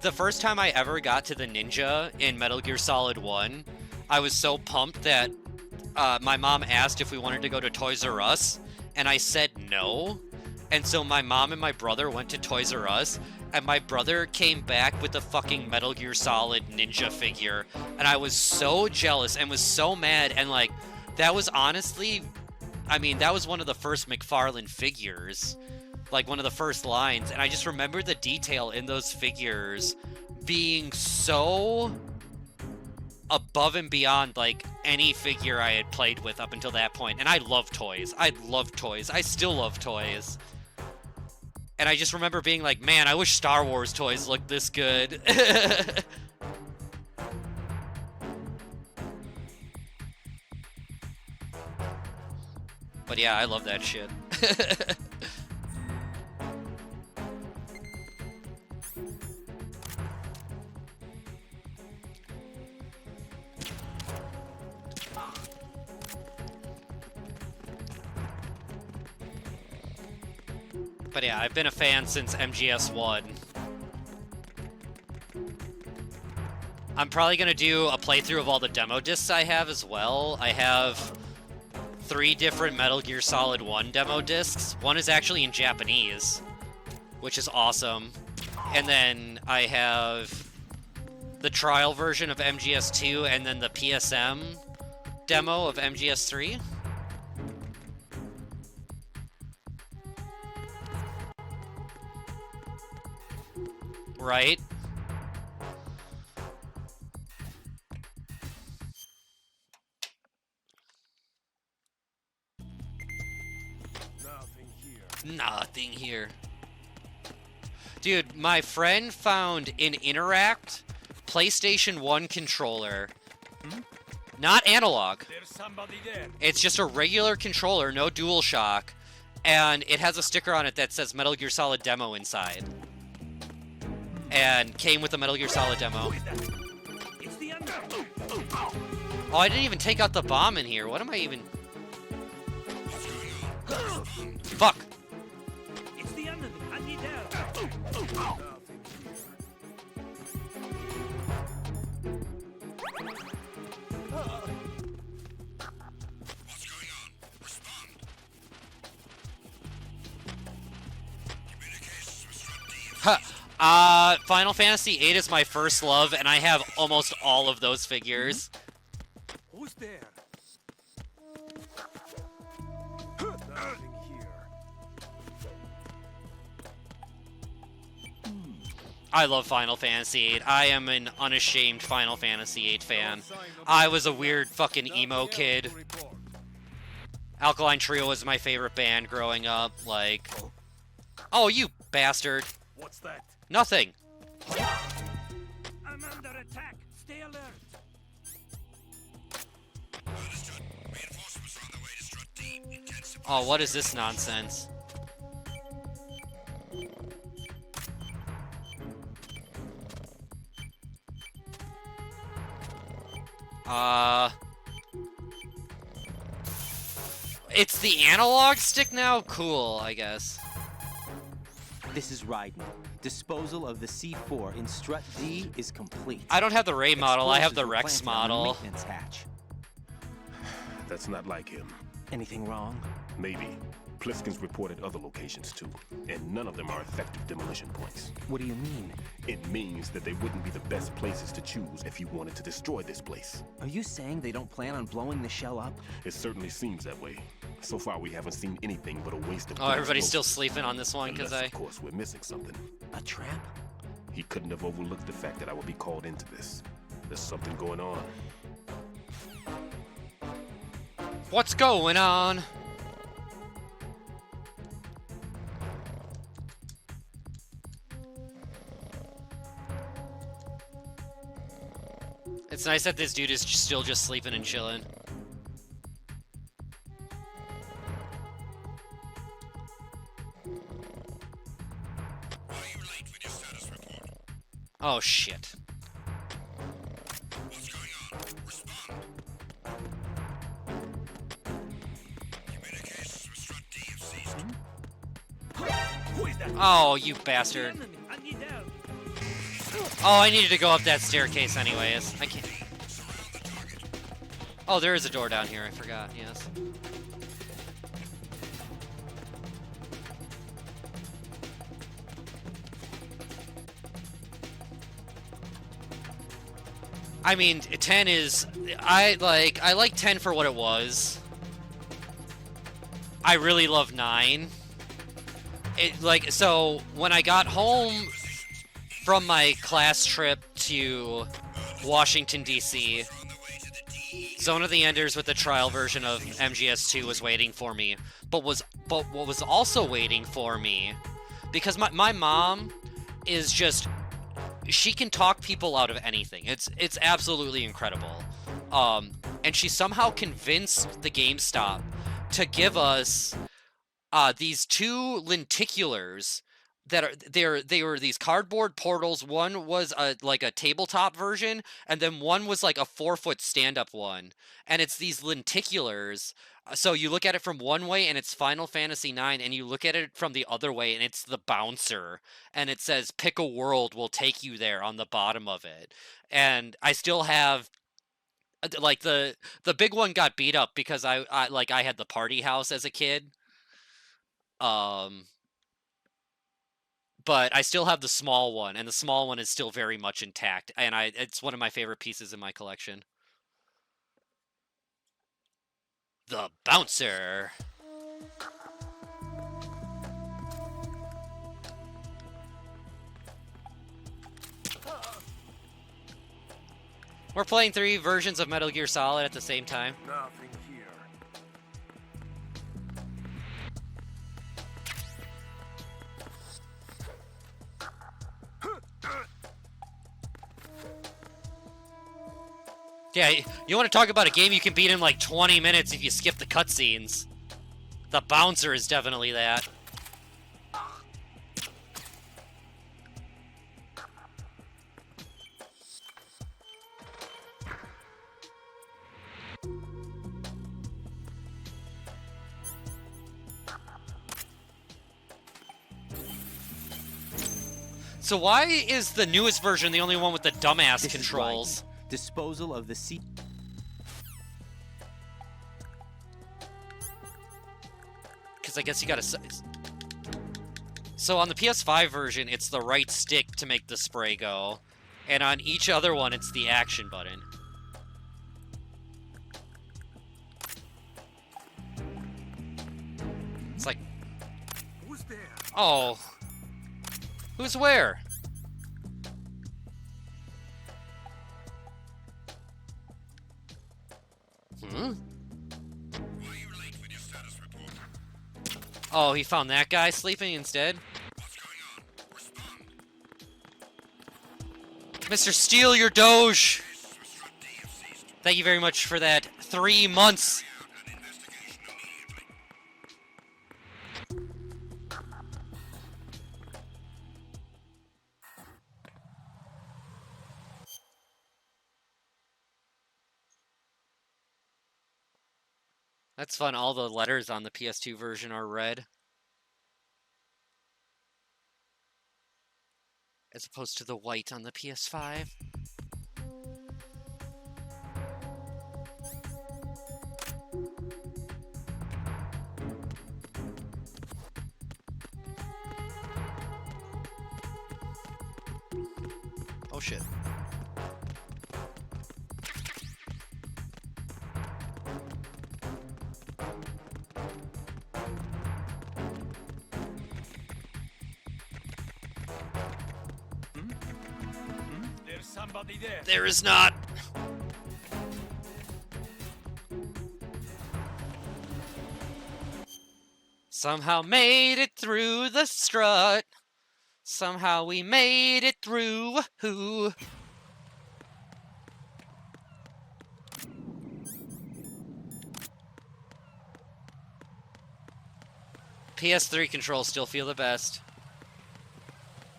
the first time I ever got to the ninja in Metal Gear Solid 1, I was so pumped that my mom asked if we wanted to go to Toys R Us, and I said no. And so my mom and my brother went to Toys R Us, and my brother came back with a fucking Metal Gear Solid ninja figure, and I was so jealous and was so mad, and like, that was honestly, I mean, that was one of the first McFarlane figures, like one of the first lines, and I just remember the detail in those figures being so above and beyond like any figure I had played with up until that point. And I love toys. I love toys. I still love toys. And I just remember being like, man, I wish Star Wars toys looked this good. But yeah, I love that shit. But yeah, I've been a fan since MGS1. I'm probably going to do a playthrough of all the demo discs I have as well. I have 3 different Metal Gear Solid 1 demo discs. One is actually in Japanese, which is awesome. And then I have the trial version of MGS2 and then the PSM demo of MGS3. Right? Nothing here. Dude, my friend found an Interact PlayStation 1 controller. Not analog. There's somebody there. It's just a regular controller, no DualShock. And it has a sticker on it that says Metal Gear Solid Demo inside. And came with the Metal Gear Solid demo. Oh, I didn't even take out the bomb in here. What am I even... Fuck! It's the enemy. I need help. Final Fantasy VIII is my first love, and I have almost all of those figures. Who's there? Nothing here. I love Final Fantasy VIII. I am an unashamed Final Fantasy VIII fan. I was a weird fucking emo kid. Alkaline Trio was my favorite band growing up. Like, oh, you bastard! What's that? Nothing. I'm under attack. Stay alert. Oh, what is this nonsense? It's the analog stick now? Cool, I guess. This is Raiden. Disposal of the C4 in Strut D is complete. I don't have the Ray model, I have the Explosives were Rex planted on the model. maintenance hatch. That's not like him. Anything wrong? Maybe. Pliskin's reported other locations too, and none of them are effective demolition points. What do you mean? It means that they wouldn't be the best places to choose if you wanted to destroy this place. Are you saying they don't plan on blowing the shell up? It certainly seems that way. So far, we haven't seen anything but a waste of... Oh, everybody's still sleeping on this one because Of course, we're missing something. A trap? He couldn't have overlooked the fact that I would be called into this. There's something going on. What's going on? It's nice that this dude is still just sleeping and chilling. Oh shit. What's going on? Respond. Communications with Strut D have ceased. Who is that? Oh, you bastard. I need help. Oh, I needed to go up that staircase anyways. I can't. Oh, there is a door down here. I forgot. Yes. I mean, 10 is... I like 10 for what it was. I really love 9. So, when I got home from my class trip to Washington, D.C., Zone of the Enders with the trial version of MGS2 was waiting for me. But what was also waiting for me... Because my mom is just... She can talk people out of anything. It's absolutely incredible. And she somehow convinced the GameStop to give us these 2 lenticulars that are they were these cardboard portals. One was like a tabletop version, and then one was like a 4-foot stand-up one. And it's these lenticulars. So you look at it from one way and it's Final Fantasy IX, and you look at it from the other way and it's the bouncer, and it says pick a world, will take you there on the bottom of it. And I still have like the big one got beat up because I had the party house as a kid. But I still have the small one, and the small one is still very much intact, and it's one of my favorite pieces in my collection. The bouncer. We're playing 3 versions of Metal Gear Solid at the same time. Nothing here. Yeah, you want to talk about a game you can beat in like 20 minutes if you skip the cutscenes. The bouncer is definitely that. So why is the newest version the only one with the dumbass controls? Disposal of the seat. Because I guess you gotta... So on the PS5 version, it's the right stick to make the spray go. And on each other one, it's the action button. It's like... Who's there? Oh. Who's where? Hmm? Why are you late with your status report? Oh, he found that guy sleeping instead? What's going on? Respond. Mr. Steal your Doge! Thank you very much for that 3 months. That's fun. All the letters on the PS2 version are red, as opposed to the white on the PS5. Oh shit. There's somebody there. There is not. Somehow made it through the strut. Somehow we made it through. Who? PS3 controls still feel the best.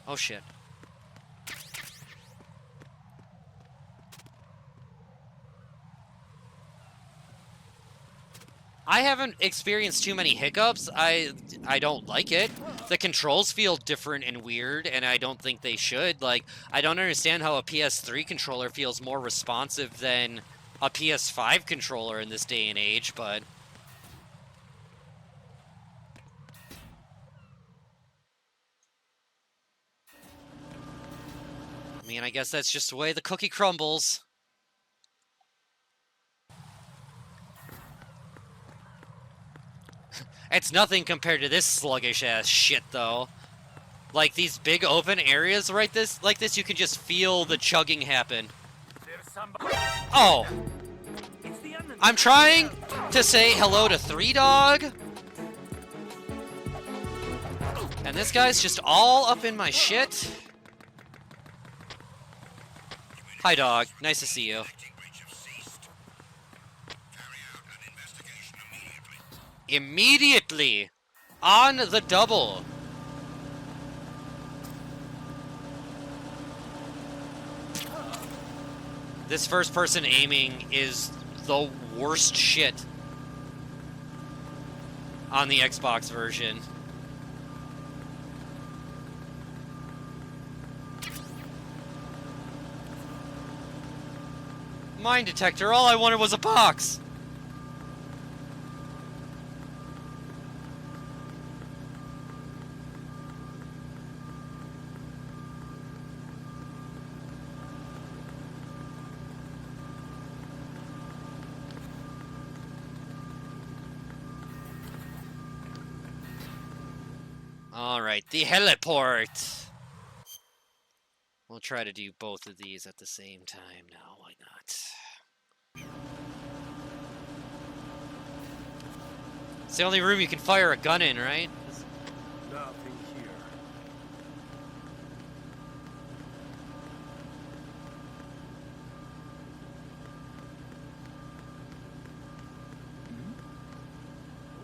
Oh shit. I haven't experienced too many hiccups. I don't like it. The controls feel different and weird, and I don't think they should. Like, I don't understand how a PS3 controller feels more responsive than a PS5 controller in this day and age, but... I mean, I guess that's just the way the cookie crumbles. It's nothing compared to this sluggish-ass shit, though. Like, these big open areas like this, you can just feel the chugging happen. Oh! I'm trying to say hello to 3Dog. And this guy's just all up in my shit. Hi, dog. Nice to see you. Immediately! On the double! This first-person aiming is the worst shit on the Xbox version. Mine detector, all I wanted was a box! Alright, the heliport! We'll try to do both of these at the same time now, why not? It's the only room you can fire a gun in, right? Nothing here.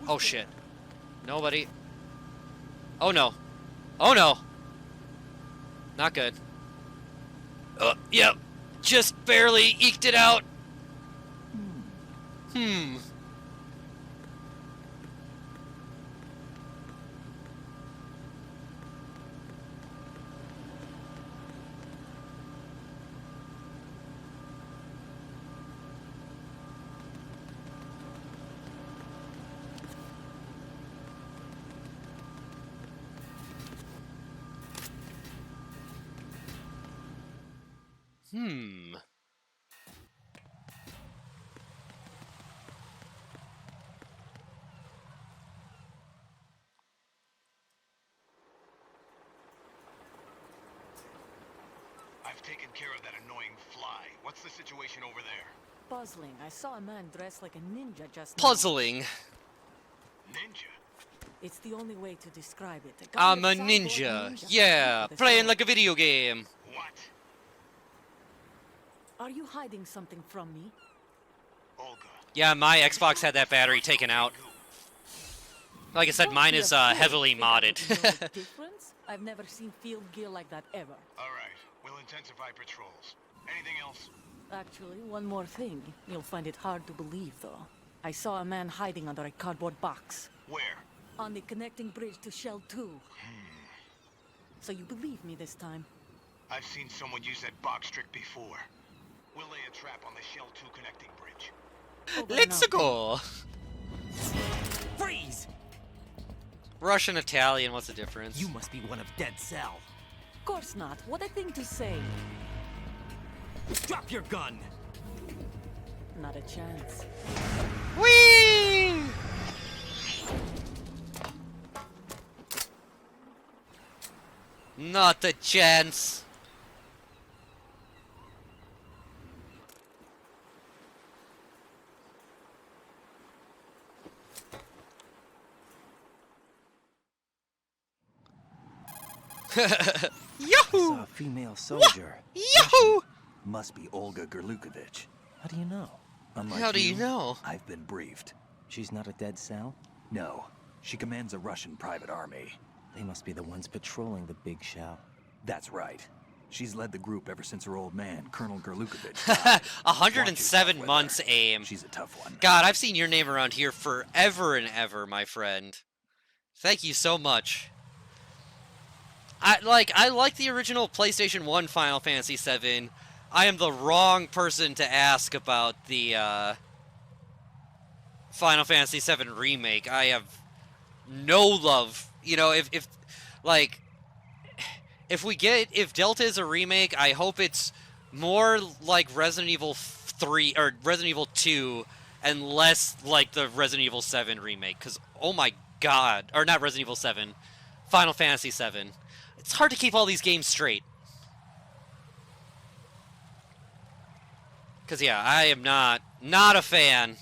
Oh shit. Nobody. Oh no. Oh no! Not good. Yep. Just barely eked it out. Hmm. Hmm. I've taken care of that annoying fly. What's the situation over there? Puzzling. I saw a man dressed like a ninja just now. Puzzling. Ninja? It's the only way to describe it. A guy I'm a with cyborg ninja. Yeah, with a playing sword. like a video game. What? Are you hiding something from me? Olga. Yeah, my Xbox had that battery taken out. Like I said, Don't mine be is afraid. heavily Think I modded. wouldn't know the difference? I've never seen field gear like that ever. All right, we'll intensify patrols. Anything else? Actually, one more thing. You'll find it hard to believe, though. I saw a man hiding under a cardboard box. Where? On the connecting bridge to Shell 2. So you believe me this time? I've seen someone use that box trick before. We'll lay a trap on the Shell 2 connecting bridge. Let's go! Freeze! Russian, Italian, what's the difference? You must be one of Dead Cell. Of course not. What a thing to say. Drop your gun! Not a chance. Whee! Not a chance. I saw a female soldier. Yahoo! Must be Olga Gerlukovich. How do you know? Unlike How do you know? I've been briefed. She's not a dead cell? No, she commands a Russian private army. They must be the ones patrolling the big shell. That's right. She's led the group ever since her old man, Colonel Gerlukovich, died. 107 months, AIM. She's a tough one. God, I've seen your name around here forever and ever, my friend. Thank you so much. I like the original PlayStation 1 Final Fantasy VII. I am the wrong person to ask about the Final Fantasy VII Remake. I have no love. You know, if Delta is a remake, I hope it's more like Resident Evil 3 or Resident Evil 2 and less like the Resident Evil 7 remake. Because, oh my god. Or not Resident Evil 7. Final Fantasy 7. It's hard to keep all these games straight. Because, yeah, I am not a fan.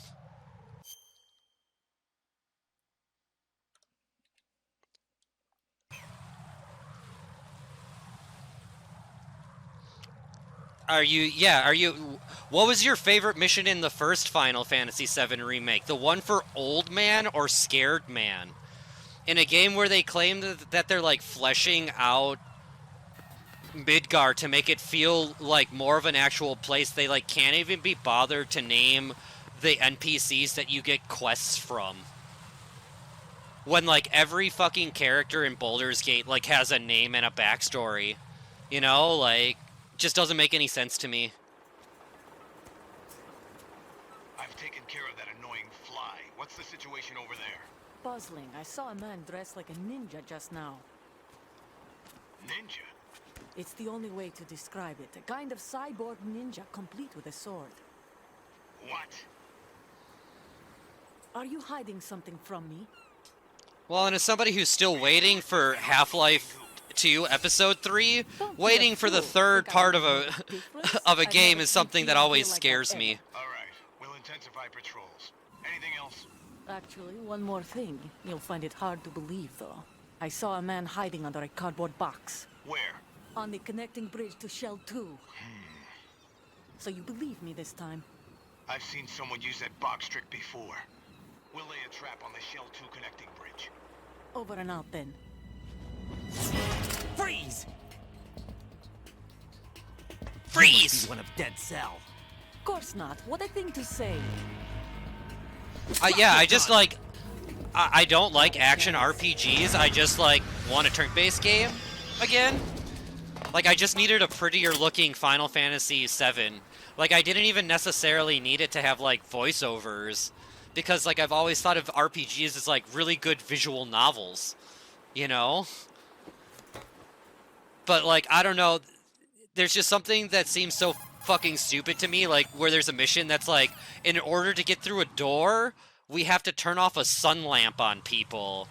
What was your favorite mission in the first Final Fantasy VII Remake? The one for Old Man or Scared Man? In a game where they claim that they're, like, fleshing out Midgar to make it feel like more of an actual place, they, like, can't even be bothered to name the NPCs that you get quests from. When, like, every fucking character in Baldur's Gate, like, has a name and a backstory. You know, like, just doesn't make any sense to me. I've taken care of that annoying fly. What's the situation over there? Puzzling. I saw a man dressed like a ninja just now. Ninja? It's the only way to describe it. A kind of cyborg ninja, complete with a sword. What? Are you hiding something from me? Well, and as somebody who's still waiting for Half-Life 2 Episode 3, waiting for the third part of a of a game is something that always scares me. All right, we'll intensify patrols. Anything else? Actually, one more thing. You'll find it hard to believe, though. I saw a man hiding under a cardboard box. Where? On the connecting bridge to Shell 2. So you believe me this time? I've seen someone use that box trick before. We'll lay a trap on the Shell 2 connecting bridge. Over and out, then. Freeze! Freeze! He's one of dead cell. Of course not. What a thing to say. Yeah, I just like... I don't like action RPGs. I just, like, want a turn-based game again. Like, I just needed a prettier looking Final Fantasy VII. Like, I didn't even necessarily need it to have, like, voiceovers. Because, like, I've always thought of RPGs as, like, really good visual novels. You know? But, like, I don't know. There's just something that seems so fucking stupid to me. Like, where there's a mission that's, like, in order to get through a door, we have to turn off a sun lamp on people.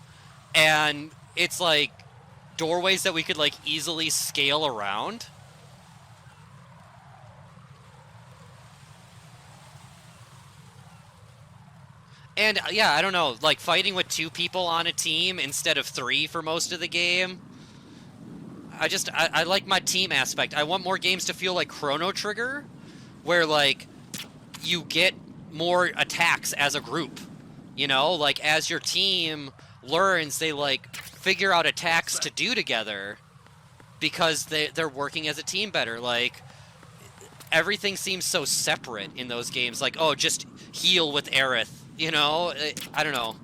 And it's, like, doorways that we could, like, easily scale around. And, yeah, I don't know, like, fighting with 2 people on a team instead of 3 for most of the game. I like my team aspect. I want more games to feel like Chrono Trigger, where, like, you get more attacks as a group. You know, like, as your team learns, they, like, figure out attacks to do together because they're working as a team better. Like, everything seems so separate in those games. Like, oh, just heal with Aerith. You know, I don't know.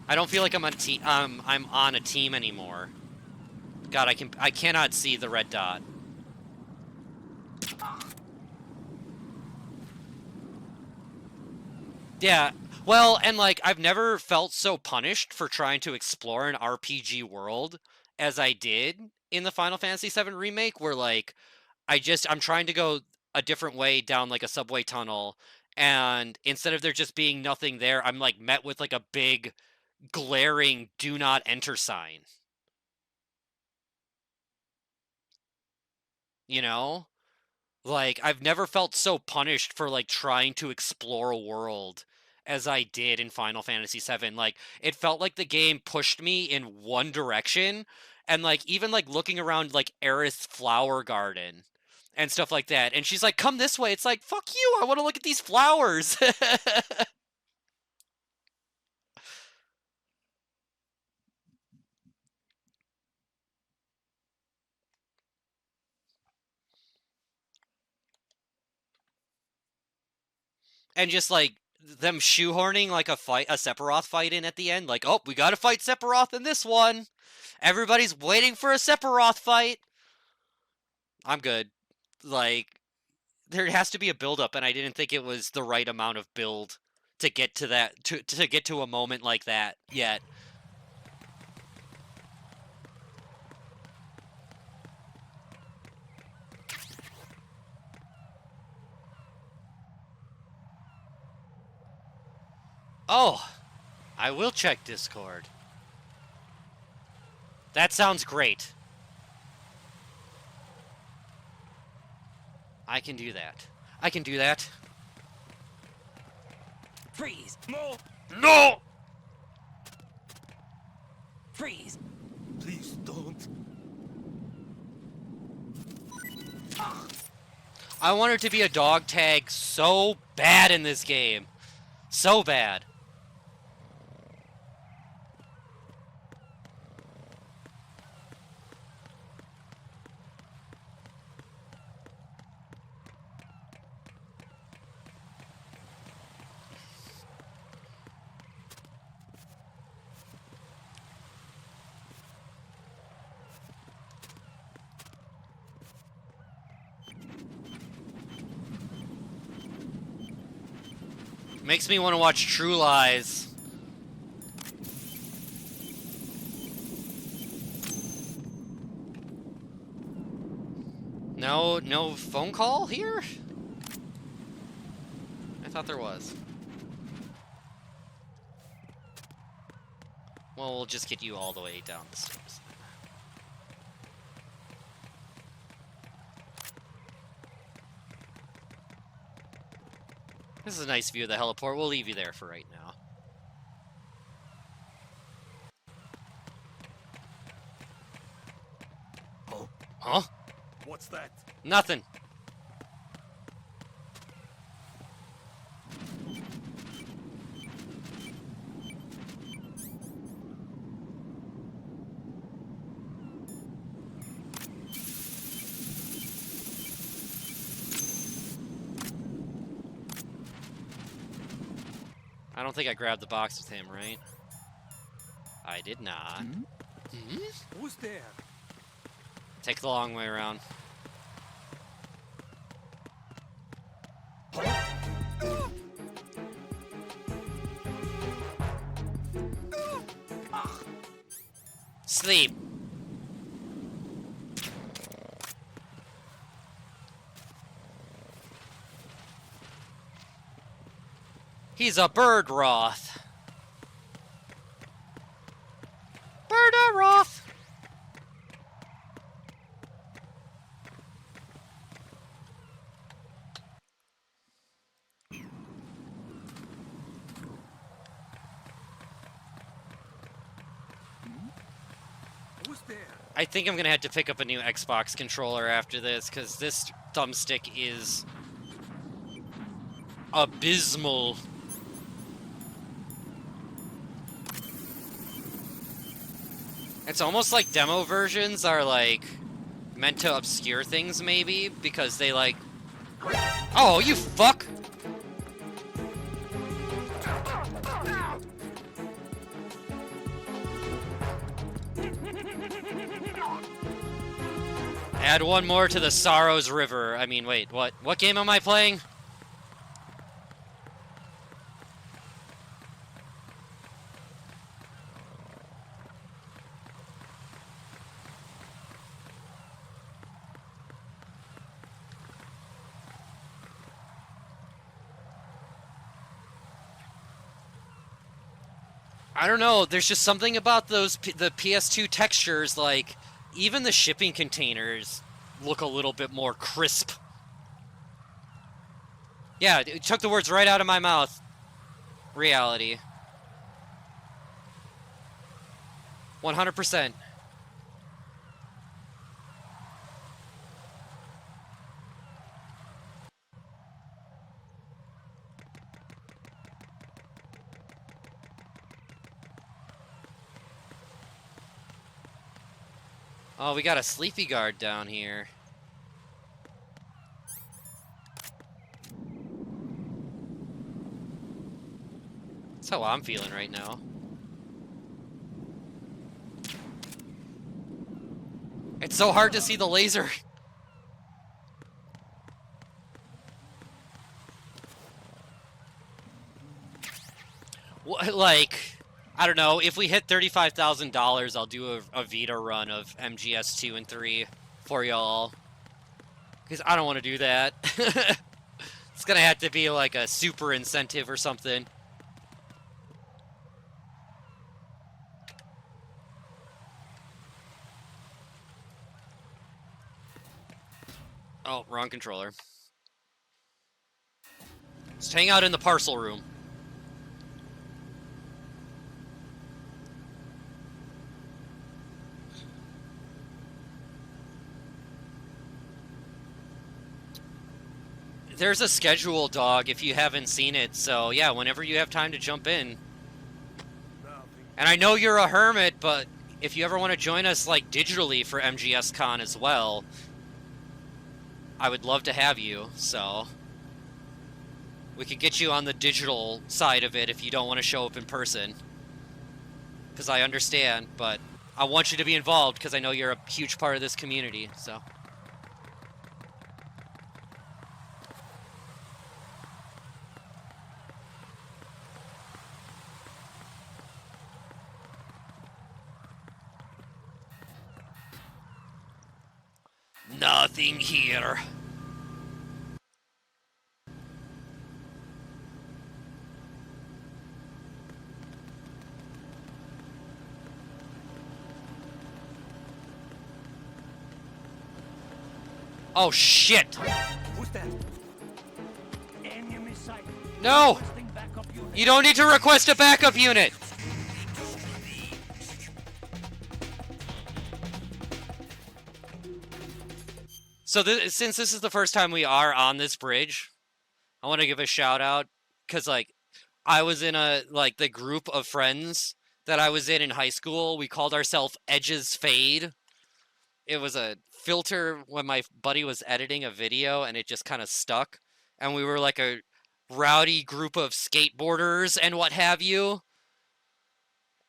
I don't feel like I'm on a team anymore. God, I cannot see the red dot. Yeah, well, and like I've never felt so punished for trying to explore an RPG world as I did in the Final Fantasy VII Remake, where like I'm trying to go a different way down like a subway tunnel, and instead of there just being nothing there, I'm like met with like a big glaring "Do not enter" sign. You know? Like, I've never felt so punished for, like, trying to explore a world as I did in Final Fantasy VII. Like, it felt like the game pushed me in one direction, and like even like looking around like Aerith's flower garden and stuff like that. And she's like, "Come this way." It's like, "Fuck you! I want to look at these flowers." And just like them shoehorning like a Sephiroth fight in at the end, like, "Oh, we gotta fight Sephiroth in this one. Everybody's waiting for a Sephiroth fight." I'm good. Like, there has to be a build up, and I didn't think it was the right amount of build to get to that to get to a moment like that yet. Oh, I will check Discord. That sounds great. I can do that. I can do that. Freeze! No! No! Freeze! Please don't. I want her to be a dog tag so bad in this game. So bad. Makes me want to watch True Lies. No phone call here? I thought there was. Well, we'll just get you all the way down the stairs. This is a nice view of the heliport. We'll leave you there for right now. Oh. Huh? What's that? Nothing. I don't think I grabbed the box with him, right? I did not. Who's there? Take the long way around. Sleep. He's a bird roth. Bird roth. Who's there? I think I'm gonna have to pick up a new Xbox controller after this, because this thumbstick is abysmal. It's almost like demo versions are like meant to obscure things, maybe, because they like... Oh, you fuck! Add one more to the Sorrows River. I mean, wait, what? What game am I playing? I don't know, there's just something about those the PS2 textures, like, even the shipping containers look a little bit more crisp. Yeah, it took the words right out of my mouth. Reality. 100%. Oh, we got a sleepy guard down here. That's how I'm feeling right now. It's so hard to see the laser. Like, I don't know. If we hit $35,000, I'll do a Vita run of MGS2 and 3 for y'all. Because I don't want to do that. It's gonna have to be like a super incentive or something. Oh, wrong controller. Let's hang out in the parcel room. There's a schedule, dog, if you haven't seen it, so yeah, whenever you have time to jump in. And I know you're a hermit, but if you ever want to join us, like, digitally for MGSCon as well, I would love to have you, so... We could get you on the digital side of it if you don't want to show up in person. Because I understand, but I want you to be involved because I know you're a huge part of this community, so... Nothing here. Oh shit! Who's that? Enemy sight. No! You don't need to request a backup unit! So since this is the first time we are on this bridge, I want to give a shout out because, like, I was in the group of friends that I was in high school. We called ourselves Edges Fade. It was a filter when my buddy was editing a video and it just kind of stuck. And we were like a rowdy group of skateboarders and what have you.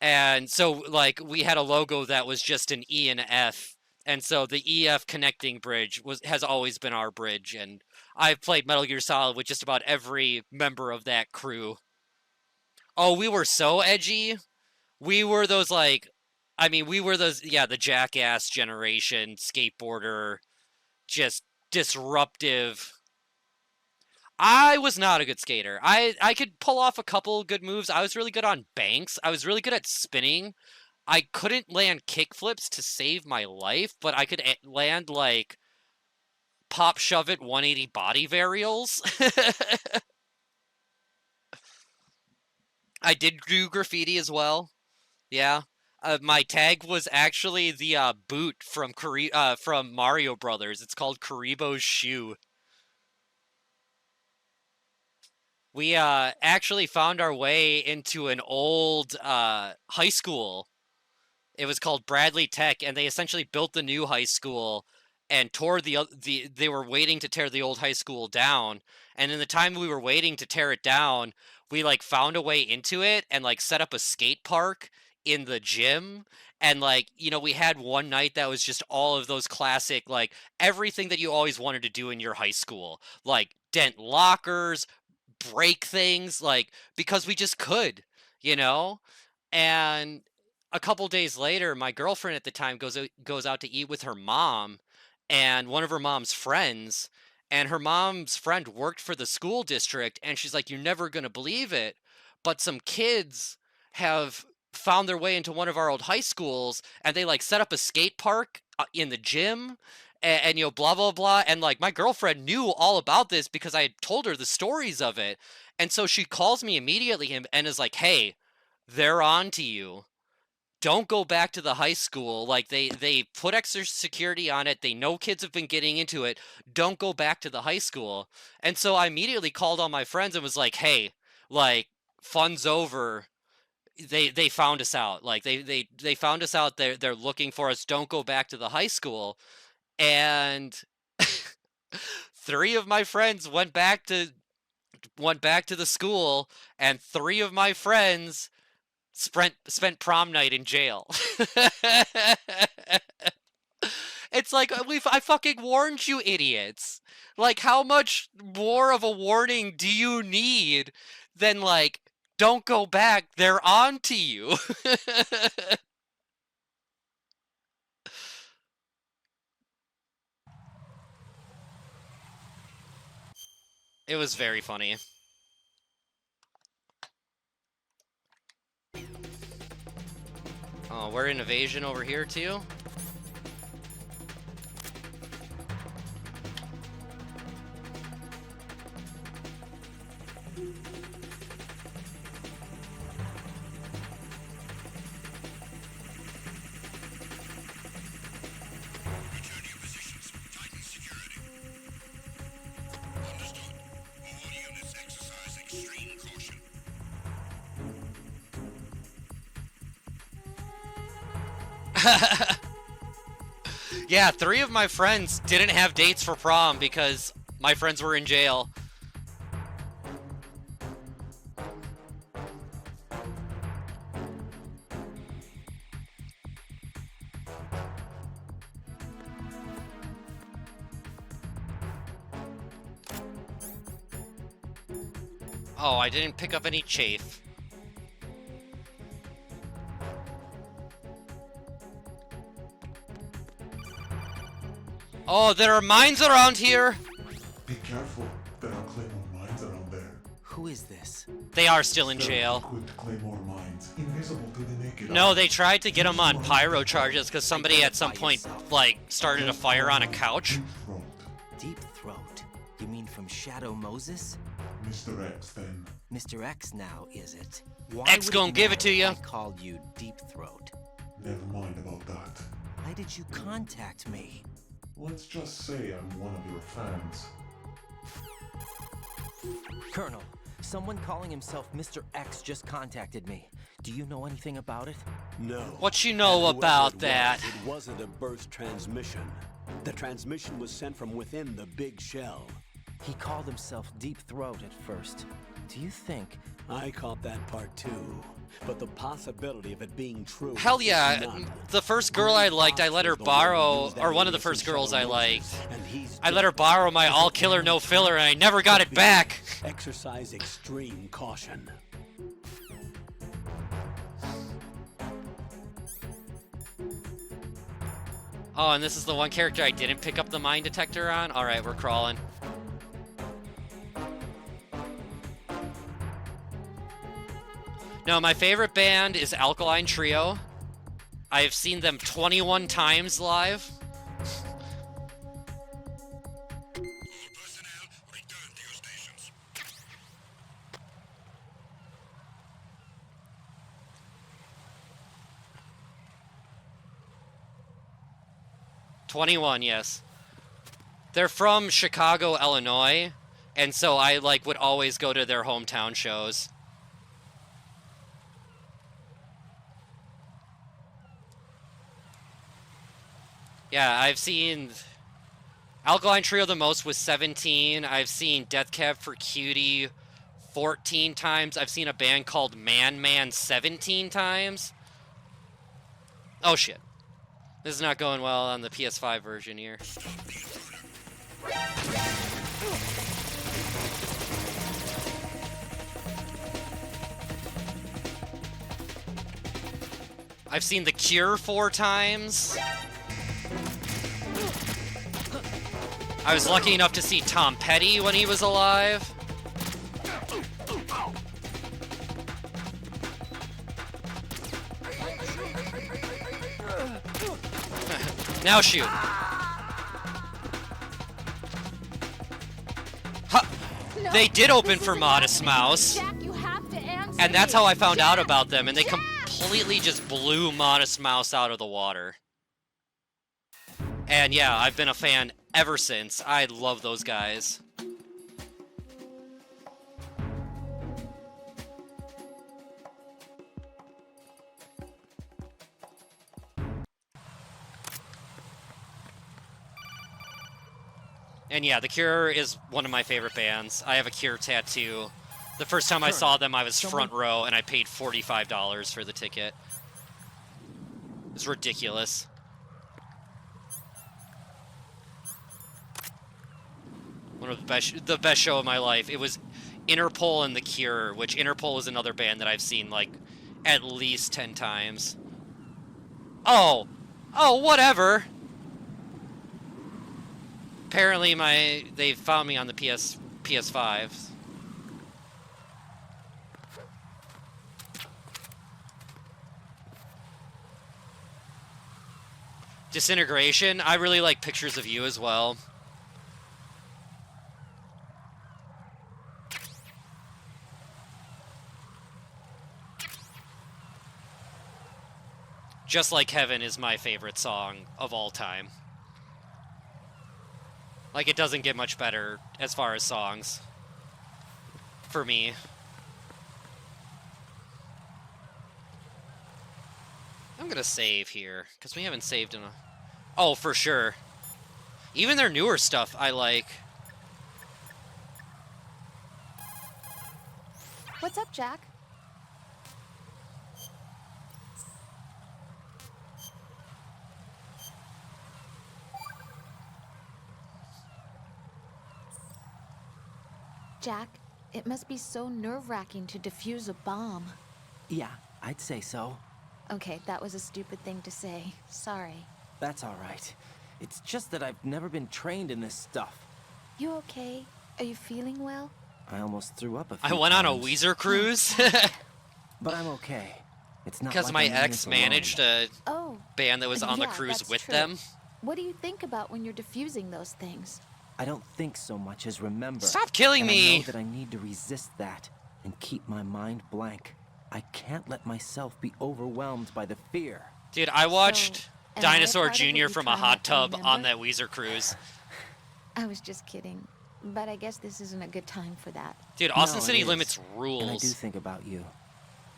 And so, like, we had a logo that was just an E and F. And so the EF connecting bridge has always been our bridge, and I've played Metal Gear Solid with just about every member of that crew. Oh, we were so edgy. We were those, like, I mean, we were those, yeah, the jackass generation, skateboarder, just disruptive. I was not a good skater. I could pull off a couple good moves. I was really good on banks. I was really good at spinning. I couldn't land kickflips to save my life, but I could land, like, pop shove it 180 body varials. I did do graffiti as well. Yeah. My tag was actually the boot from Mario Brothers. It's called Karibo's shoe. We actually found our way into an old high school. It was called Bradley Tech, and they essentially built the new high school and tore they were waiting to tear the old high school down. And in the time we were waiting to tear it down, we, like, found a way into it and, like, set up a skate park in the gym. And, like, you know, we had one night that was just all of those classic, like, everything that you always wanted to do in your high school, like dent lockers, break things, like, because we just could, you know? And a couple days later, my girlfriend at the time goes out to eat with her mom and one of her mom's friends, and her mom's friend worked for the school district, and she's like, "You're never going to believe it, but some kids have found their way into one of our old high schools, and they, like, set up a skate park in the gym, and you know, blah blah blah." And, like, my girlfriend knew all about this because I had told her the stories of it. And so she calls me immediately and is like, "Hey, they're on to you. Don't go back to the high school. Like, they put extra security on it. They know kids have been getting into it. Don't go back to the high school." And so I immediately called all my friends and was like, "Hey, like, fun's over. they found us out. Like they found us out. They're looking for us. Don't go back to the high school. And 3 of my friends went back to the school, and 3 of my friends spent prom night in jail. It's like I fucking warned you, idiots. Like, how much more of a warning do you need than like, don't go back, they're on to you. It was very funny. Oh, we're in evasion over here too? Yeah, 3 of my friends didn't have dates for prom because my friends were in jail. Oh, I didn't pick up any chafe. Oh, there are mines around here! Be careful. There are Claymore mines around there. Who is this? They are still in jail. Equipped Claymore mines, invisible to the naked No, eye. they tried to get him on pyro charges because somebody at some point, like, started a fire on a couch. Deep Throat? You mean from Shadow Moses? Mr. X, then. Mr. X now, is it? Why X would gonna give it to matter you. if I called you Deep Throat. Never mind about that. Why did you contact me? Let's just say I'm one of your fans. Colonel, someone calling himself Mr. X just contacted me. Do you know anything about it? No. What you know And whoever about it that? Was, it wasn't a burst transmission. The transmission was sent from within the big shell. He called himself Deep Throat at first. Do you think... I caught that part too. But the possibility of it being true... Hell yeah, is none. the first girl I liked, I let her borrow, or one of the first girls I liked, I let her borrow my all-killer, no-filler, and I never got it back! Exercise extreme caution. Oh, and this is the one character I didn't pick up the mine detector on? Alright, we're crawling. No, my favorite band is Alkaline Trio. I have seen them 21 times live. '21, yes. They're from Chicago, Illinois, and so I would always go to their hometown shows. Yeah, I've seen Alkaline Trio the most was 17. I've seen Death Cab for Cutie 14 times. I've seen a band called Man Man 17 times. Oh shit. This is not going well on the PS5 version here. I've seen The Cure 4 times. I was lucky enough to see Tom Petty when he was alive. Now shoot. No. They did open for Modest Mouse. Jack, you have to answer And that's me. how I found Jack! out about them, and they completely just blew Modest Mouse out of the water. And yeah, I've been a fan ever since. I love those guys. And yeah, The Cure is one of my favorite bands. I have a Cure tattoo. The first time I saw them, I was front row, and I paid $45 for the ticket. It's ridiculous. One of the best show of my life. It was Interpol and The Cure, which Interpol is another band that I've seen like at least 10 times. Oh, whatever. Apparently they found me on the PS5. Disintegration. I really like Pictures of You as well. Just Like Heaven is my favorite song of all time. Like, it doesn't get much better as far as songs. For me. I'm gonna save here, because we haven't saved in a... Oh, for sure. Even their newer stuff, I like. What's up, Jack? Jack, it must be so nerve-wracking to defuse a bomb. Yeah, I'd say so. Okay, that was a stupid thing to say. Sorry. That's all right. It's just that I've never been trained in this stuff. You okay? Are you feeling well? I almost threw up a few I went on a times. Weezer cruise. But I'm okay. It's not Because like my I'm in ex this alone. managed a band that was on the Yeah, cruise that's with true. them. What do you think about when you're defusing those things? I don't think so much as remember. Stop killing And me! I know that I need to resist that and keep my mind blank. I can't let myself be overwhelmed by the fear. Dude, I watched am I a Dinosaur part of what Jr. you from a try hot not to tub remember? on that Weezer cruise. I was just kidding. But I guess this isn't a good time for that. Dude, Austin No, it City is. Limits And I do rules. think about you.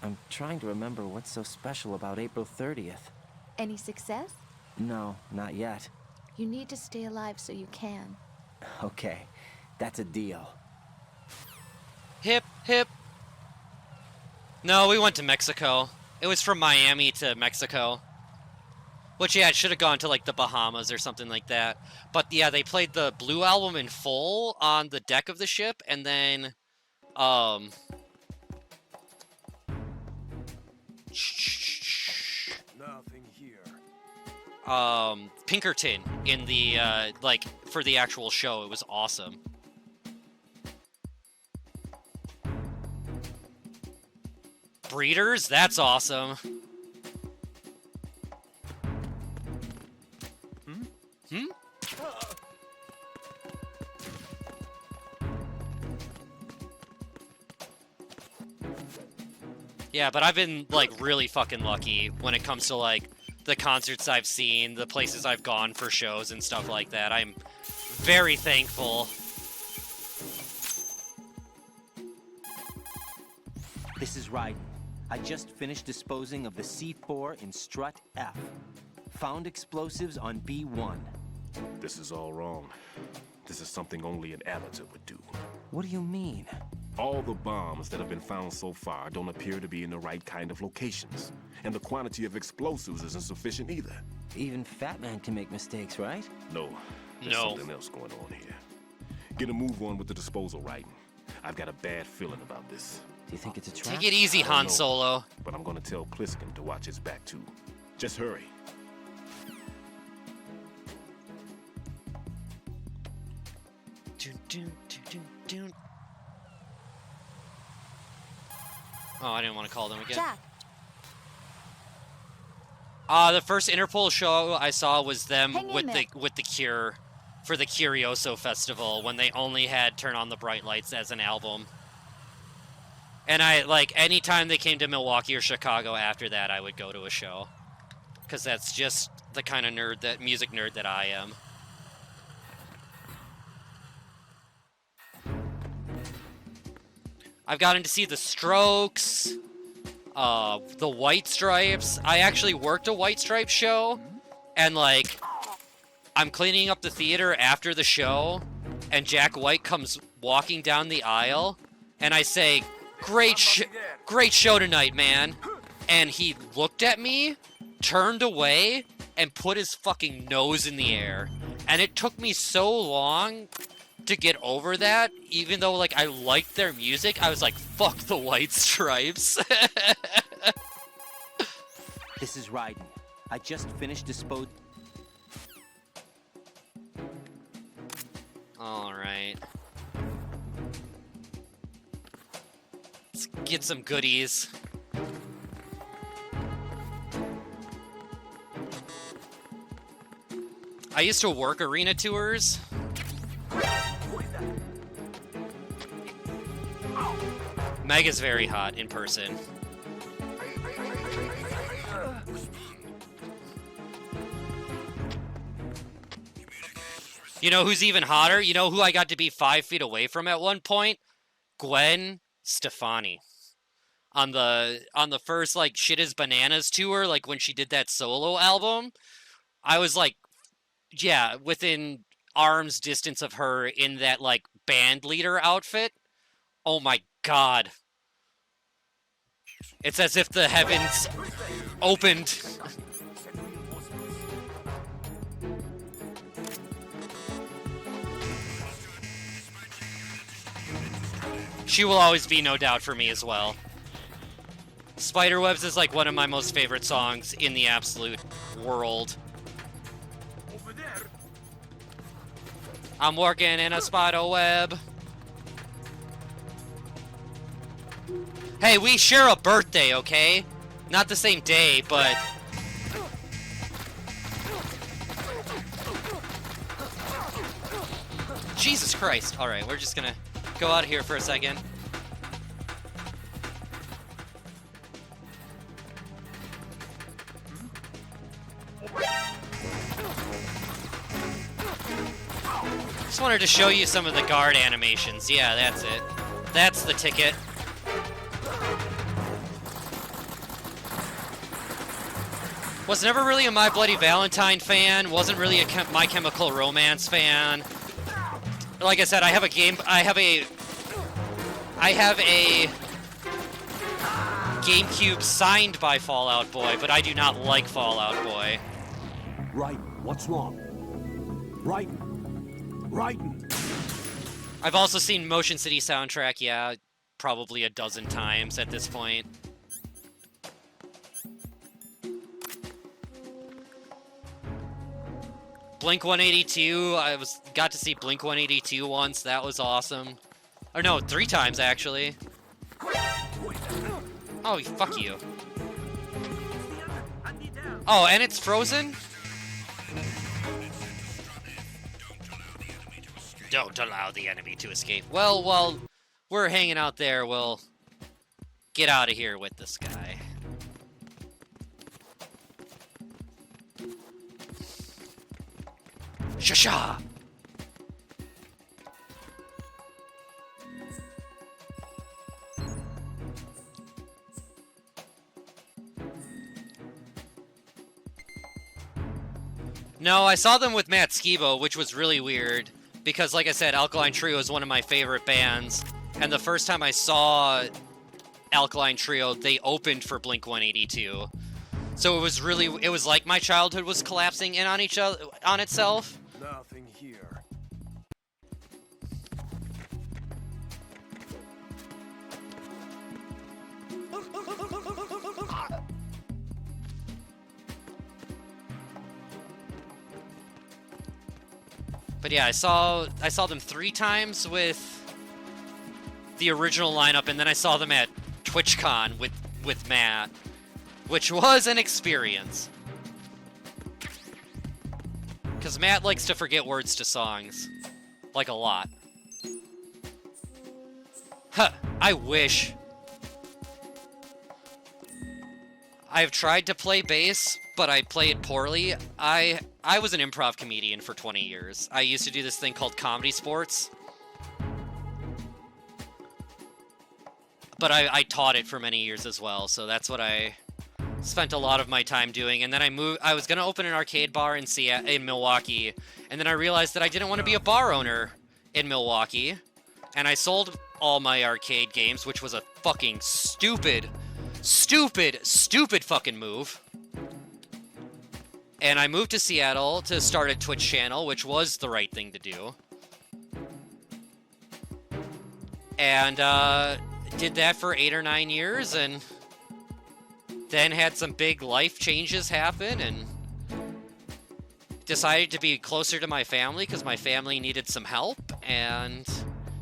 I'm trying to remember what's so special about April 30th. Any success? No, not yet. You need to stay alive so you can. Okay, that's a deal. Hip, hip. No, we went to Mexico. It was from Miami to Mexico. Which, yeah, it should have gone to, like, the Bahamas or something like that. But, yeah, they played the Blue Album in full on the deck of the ship, and then, Nothing here. Pinkerton in the, like, for the actual show. It was awesome. Breeders? That's awesome. Hmm? Yeah, but I've been, like, really fucking lucky when it comes to, like, the concerts I've seen, the places I've gone for shows and stuff like that. I'm very thankful. This is Ryden. I just finished disposing of the C4 in Strut F. Found explosives on B1. This is all wrong. This is something only an amateur would do. What do you mean? All the bombs that have been found so far don't appear to be in the right kind of locations. And the quantity of explosives isn't sufficient either. Even Fat Man can make mistakes, right? No. There's No. something else going on here. Get a move on with the disposal, Ryden. I've got a bad feeling about this. Do you think it's a trap? Take it easy, I don't Han know, Solo. But I'm gonna tell Pliskin to watch his back, too. Just hurry. Oh, I didn't want to call them again. Jack, The first Interpol show I saw was them Hang in with there. the Cure for the Curioso Festival when they only had Turn on the Bright Lights as an album. And I, like, anytime they came to Milwaukee or Chicago after that, I would go to a show. Because that's just the kind of music nerd that I am. I've gotten to see the Strokes, the White Stripes. I actually worked a White Stripes show, and, like, I'm cleaning up the theater after the show, and Jack White comes walking down the aisle, and I say, great show tonight, man. And he looked at me, turned away, and put his fucking nose in the air. And it took me so long to get over that, even though, like, I liked their music. I was like, fuck the White Stripes. This is Raiden. I just finished Alright. Let's get some goodies. I used to work arena tours. Meg is very hot in person. You know who's even hotter? You know who I got to be 5 feet away from at one point? Gwen Stefani. On the first, like, Shit is Bananas tour, like, when she did that solo album, I was, like, yeah, within arm's distance of her in that, like, band leader outfit. Oh my god. It's as if the heavens opened. She will always be No Doubt for me as well. Spiderwebs is like one of my most favorite songs in the absolute world. Over there. I'm working in a spider web. Hey, we share a birthday, okay? Not the same day, but... Jesus Christ. Alright, we're just gonna go out of here for a second. Just wanted to show you some of the guard animations. Yeah, that's it. That's the ticket. Was never really a My Bloody Valentine fan. Wasn't really a My Chemical Romance fan. Like I said, I have a GameCube signed by Fall Out Boy, but I do not like Fall Out Boy. Right, what's wrong? Right. I've also seen Motion City soundtrack, yeah, probably a dozen times at this point. Blink-182, got to see Blink-182 once, that was awesome. Or no, 3 times actually. Oh, fuck you. Oh, and it's frozen? Don't allow the enemy to escape. Well, while we're hanging out there, we'll get out of here with this guy. Shasha! No, I saw them with Matt Skibo, which was really weird. Because, like I said, Alkaline Trio is one of my favorite bands. And the first time I saw Alkaline Trio, they opened for Blink-182. So it was like my childhood was collapsing in on itself. Nothing here. But yeah, I saw them 3 times with the original lineup, and then I saw them at TwitchCon with Matt, which was an experience. Because Matt likes to forget words to songs. Like a lot. Huh, I wish. I've tried to play bass, but I play it poorly. I was an improv comedian for 20 years. I used to do this thing called Comedy Sports. But I taught it for many years as well, so that's what I spent a lot of my time doing. And then I was going to open an arcade bar in Milwaukee, and then I realized that I didn't want to be a bar owner in Milwaukee, and I sold all my arcade games, which was a fucking stupid fucking move. And I moved to Seattle to start a Twitch channel, which was the right thing to do. And did that for 8 or 9 years, and then had some big life changes happen, and decided to be closer to my family because my family needed some help, and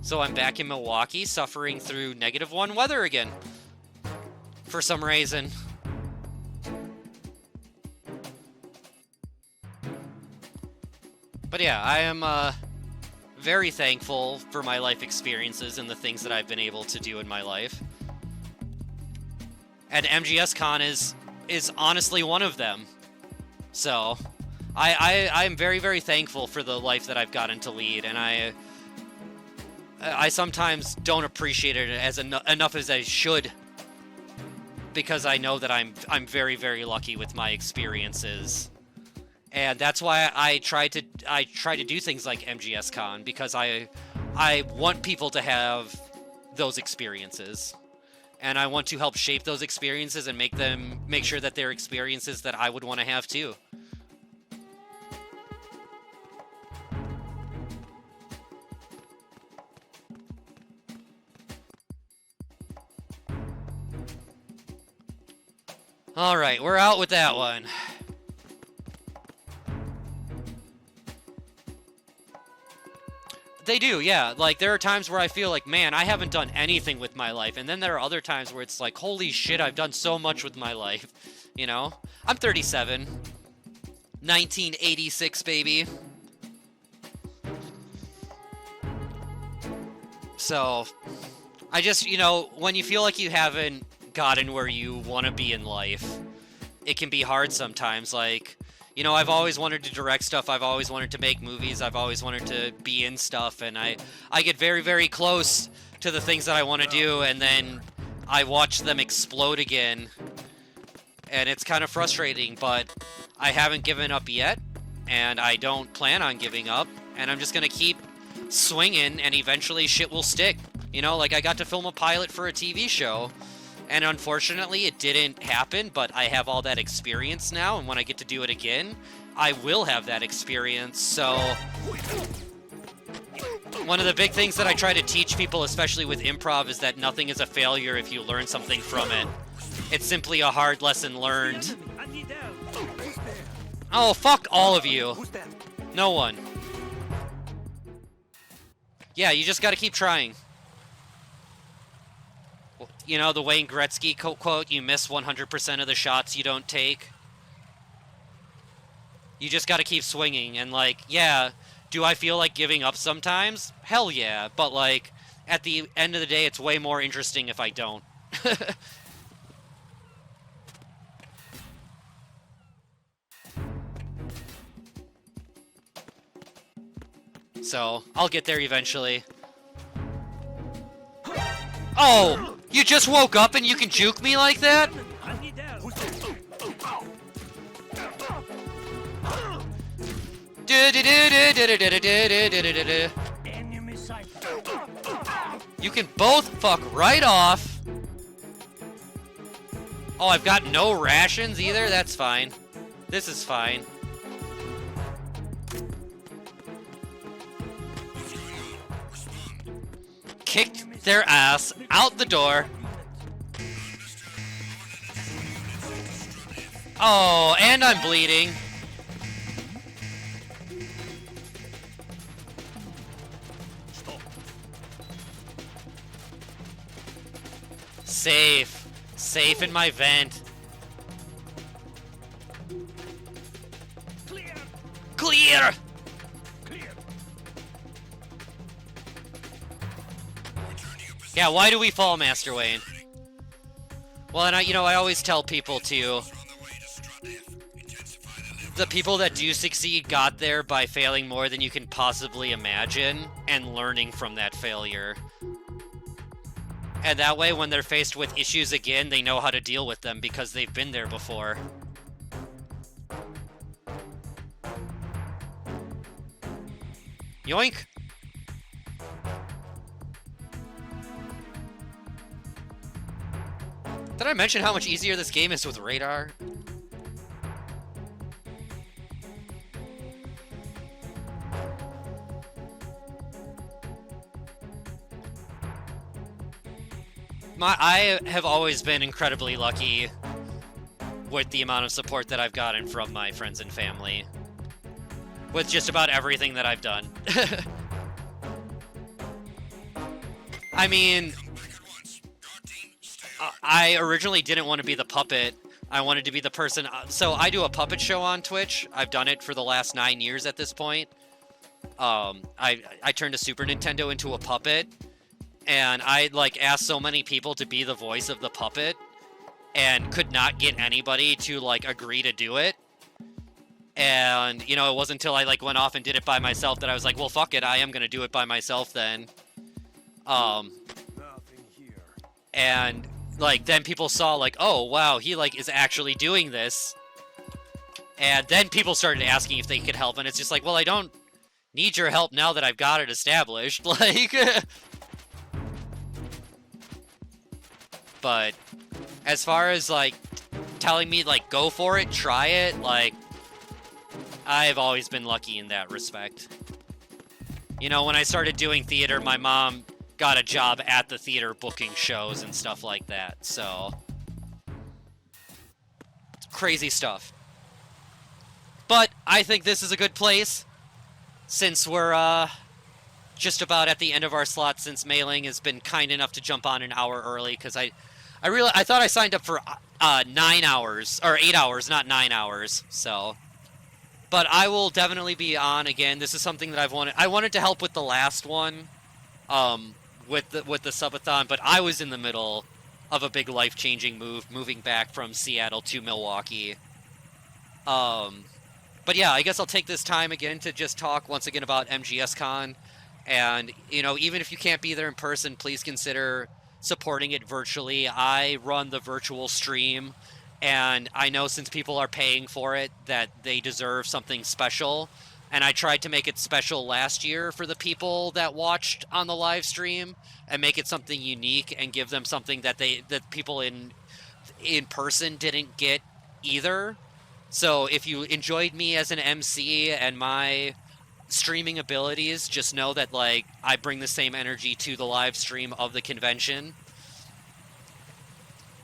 so I'm back in Milwaukee suffering through -1 weather again for some reason. But yeah, I am very thankful for my life experiences and the things that I've been able to do in my life. And MGSCon is honestly one of them. So I'm very, very thankful for the life that I've gotten to lead, and I sometimes don't appreciate it as enough as I should, because I know that I'm very, very lucky with my experiences. And that's why I try to do things like MGSCon, because I want people to have those experiences. And I want to help shape those experiences and make sure that they're experiences that I would want to have too. All right, we're out with that one. They do, yeah. Like, there are times where I feel like, man, I haven't done anything with my life. And then there are other times where it's like, holy shit, I've done so much with my life. You know? I'm 37. 1986, baby. So, I just, you know, when you feel like you haven't gotten where you want to be in life, it can be hard sometimes. Like, you know, I've always wanted to direct stuff. I've always wanted to make movies. I've always wanted to be in stuff. And I get very, very close to the things that I want to do, and then I watch them explode again. And it's kind of frustrating, but I haven't given up yet, and I don't plan on giving up. And I'm just going to keep swinging, and eventually shit will stick. You know, like I got to film a pilot for a TV show, and unfortunately, it didn't happen, but I have all that experience now, and when I get to do it again, I will have that experience. So, one of the big things that I try to teach people, especially with improv, is that nothing is a failure if you learn something from it. It's simply a hard lesson learned. Oh, fuck all of you. No one. Yeah, you just gotta keep trying. You know, the Wayne Gretzky quote, you miss 100% of the shots you don't take. You just gotta keep swinging, and like, yeah, do I feel like giving up sometimes? Hell yeah, but like, at the end of the day, it's way more interesting if I don't. So, I'll get there eventually. Oh! You just woke up and you can juke me like that? You can both fuck right off. Oh, I've got no rations either? That's fine. This is fine. Kicked their ass out the door. Oh, and I'm bleeding. Safe. Safe in my vent. Clear. Clear. Yeah, why do we fall, Master Wayne? Well, and I always tell people too, the people that do succeed got there by failing more than you can possibly imagine and learning from that failure. And that way, when they're faced with issues again, they know how to deal with them because they've been there before. Yoink! Did I mention how much easier this game is with radar? I have always been incredibly lucky with the amount of support that I've gotten from my friends and family. With just about everything that I've done. I mean, I originally didn't want to be the puppet. I wanted to be the person. So I do a puppet show on Twitch. I've done it for the last 9 years at this point. I turned a Super Nintendo into a puppet. And I like asked so many people to be the voice of the puppet and could not get anybody to like agree to do it. And, you know, it wasn't until I like went off and did it by myself that I was like, well, fuck it, I am going to do it by myself then. And like then people saw like, oh, wow, he like is actually doing this. And then people started asking if they could help, and it's just like, well, I don't need your help now that I've got it established. Like But as far as like telling me like go for it, try it, like I've always been lucky in that respect. You know, when I started doing theater, my mom got a job at the theater booking shows and stuff like that. So crazy stuff. But I think this is a good place since we're just about at the end of our slot, since Mailing has been kind enough to jump on an hour early, because I thought I signed up for 9 hours, or 8 hours, not 9 hours, so. But I will definitely be on again. This is something that I wanted to help with the last one, with the subathon, but I was in the middle of a big life-changing move, moving back from Seattle to Milwaukee. But yeah, I guess I'll take this time again to just talk once again about MGSCon. And, you know, even if you can't be there in person, please consider supporting it virtually. I run the virtual stream, and I know since people are paying for it that they deserve something special. And I tried to make it special last year for the people that watched on the live stream and make it something unique and give them something that people in person didn't get either. So if you enjoyed me as an MC and my streaming abilities, just know that like I bring the same energy to the live stream of the convention.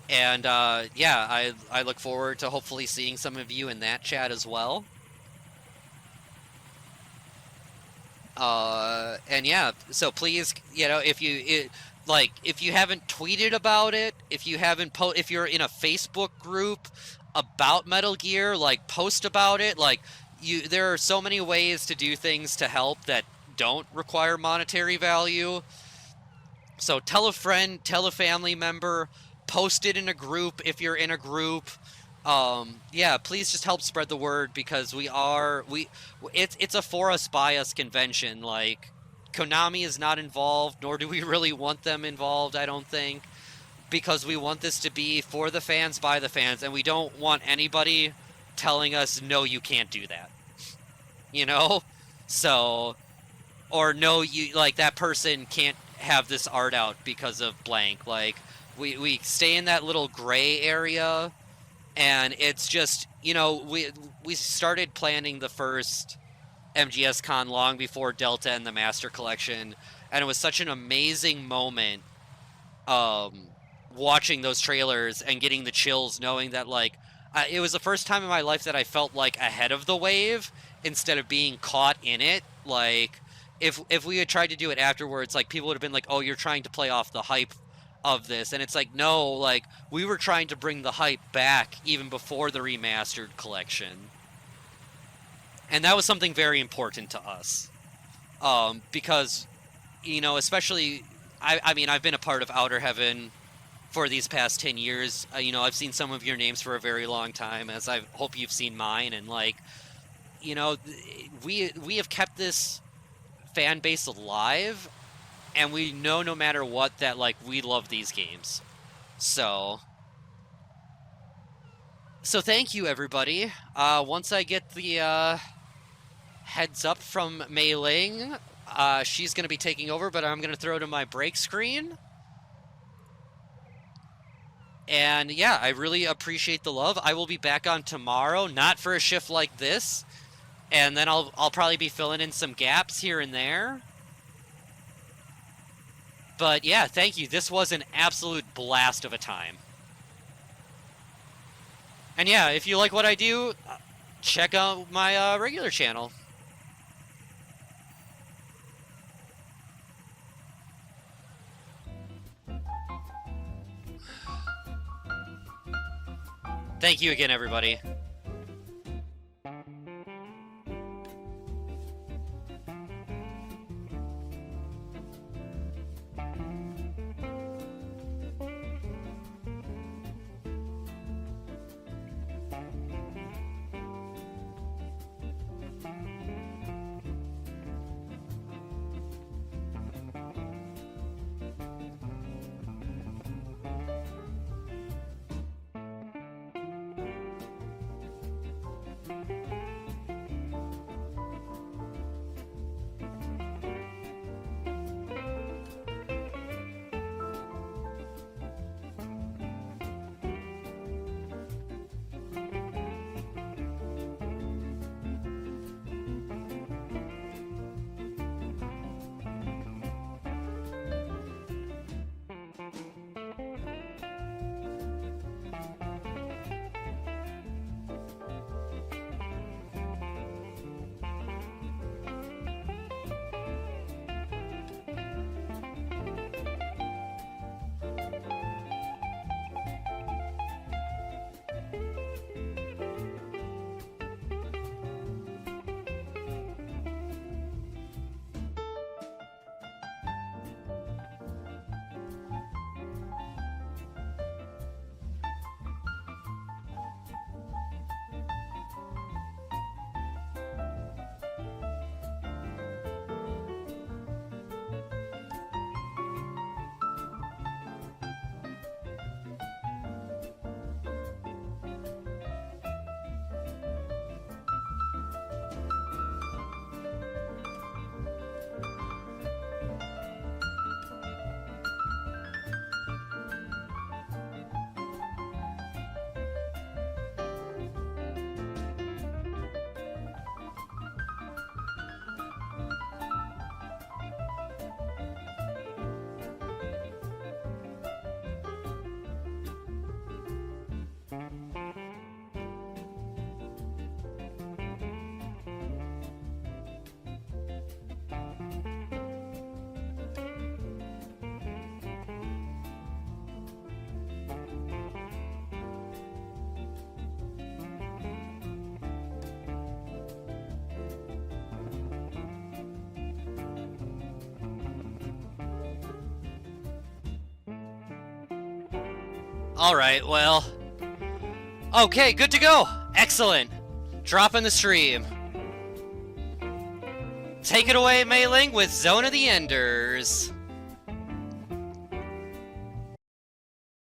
And yeah, I look forward to hopefully seeing some of you in that chat as well. And yeah, so please, you know, if you haven't tweeted about it, if you haven't if you're in a Facebook group about Metal Gear, like post about it. Like there are so many ways to do things to help that don't require monetary value. So tell a friend, tell a family member, post it in a group if you're in a group. Yeah, please just help spread the word, because it's a for us by us convention. Like Konami is not involved, nor do we really want them involved, I don't think, because we want this to be for the fans by the fans, and we don't want anybody telling us no, you can't do that. You know? So, or no, you like that person can't have this art out because of blank. Like we stay in that little gray area. And it's just, you know, we started planning the first MGSCon long before Delta and the Master Collection, and it was such an amazing moment watching those trailers and getting the chills, knowing that, like, it was the first time in my life that I felt, like, ahead of the wave instead of being caught in it. Like, if we had tried to do it afterwards, like, people would have been like, oh, you're trying to play off the hype of this, and it's like, no, like we were trying to bring the hype back even before the remastered collection, and that was something very important to us, because, you know, especially I mean I've been a part of Outer Heaven for these past 10 years. You know, I've seen some of your names for a very long time, as I hope you've seen mine, and like, you know, we have kept this fan base alive. And we know no matter what that, like, we love these games. So thank you, everybody. Once I get the heads up from Mei Ling, she's going to be taking over, but I'm going to throw to my break screen. And yeah, I really appreciate the love. I will be back on tomorrow, not for a shift like this. And then I'll probably be filling in some gaps here and there. But yeah, thank you. This was an absolute blast of a time. And yeah, if you like what I do, check out my regular channel. Thank you again, everybody. Alright, well. Okay, good to go. Excellent. Dropping the stream. Take it away, Mei Ling, with Zone of the Enders.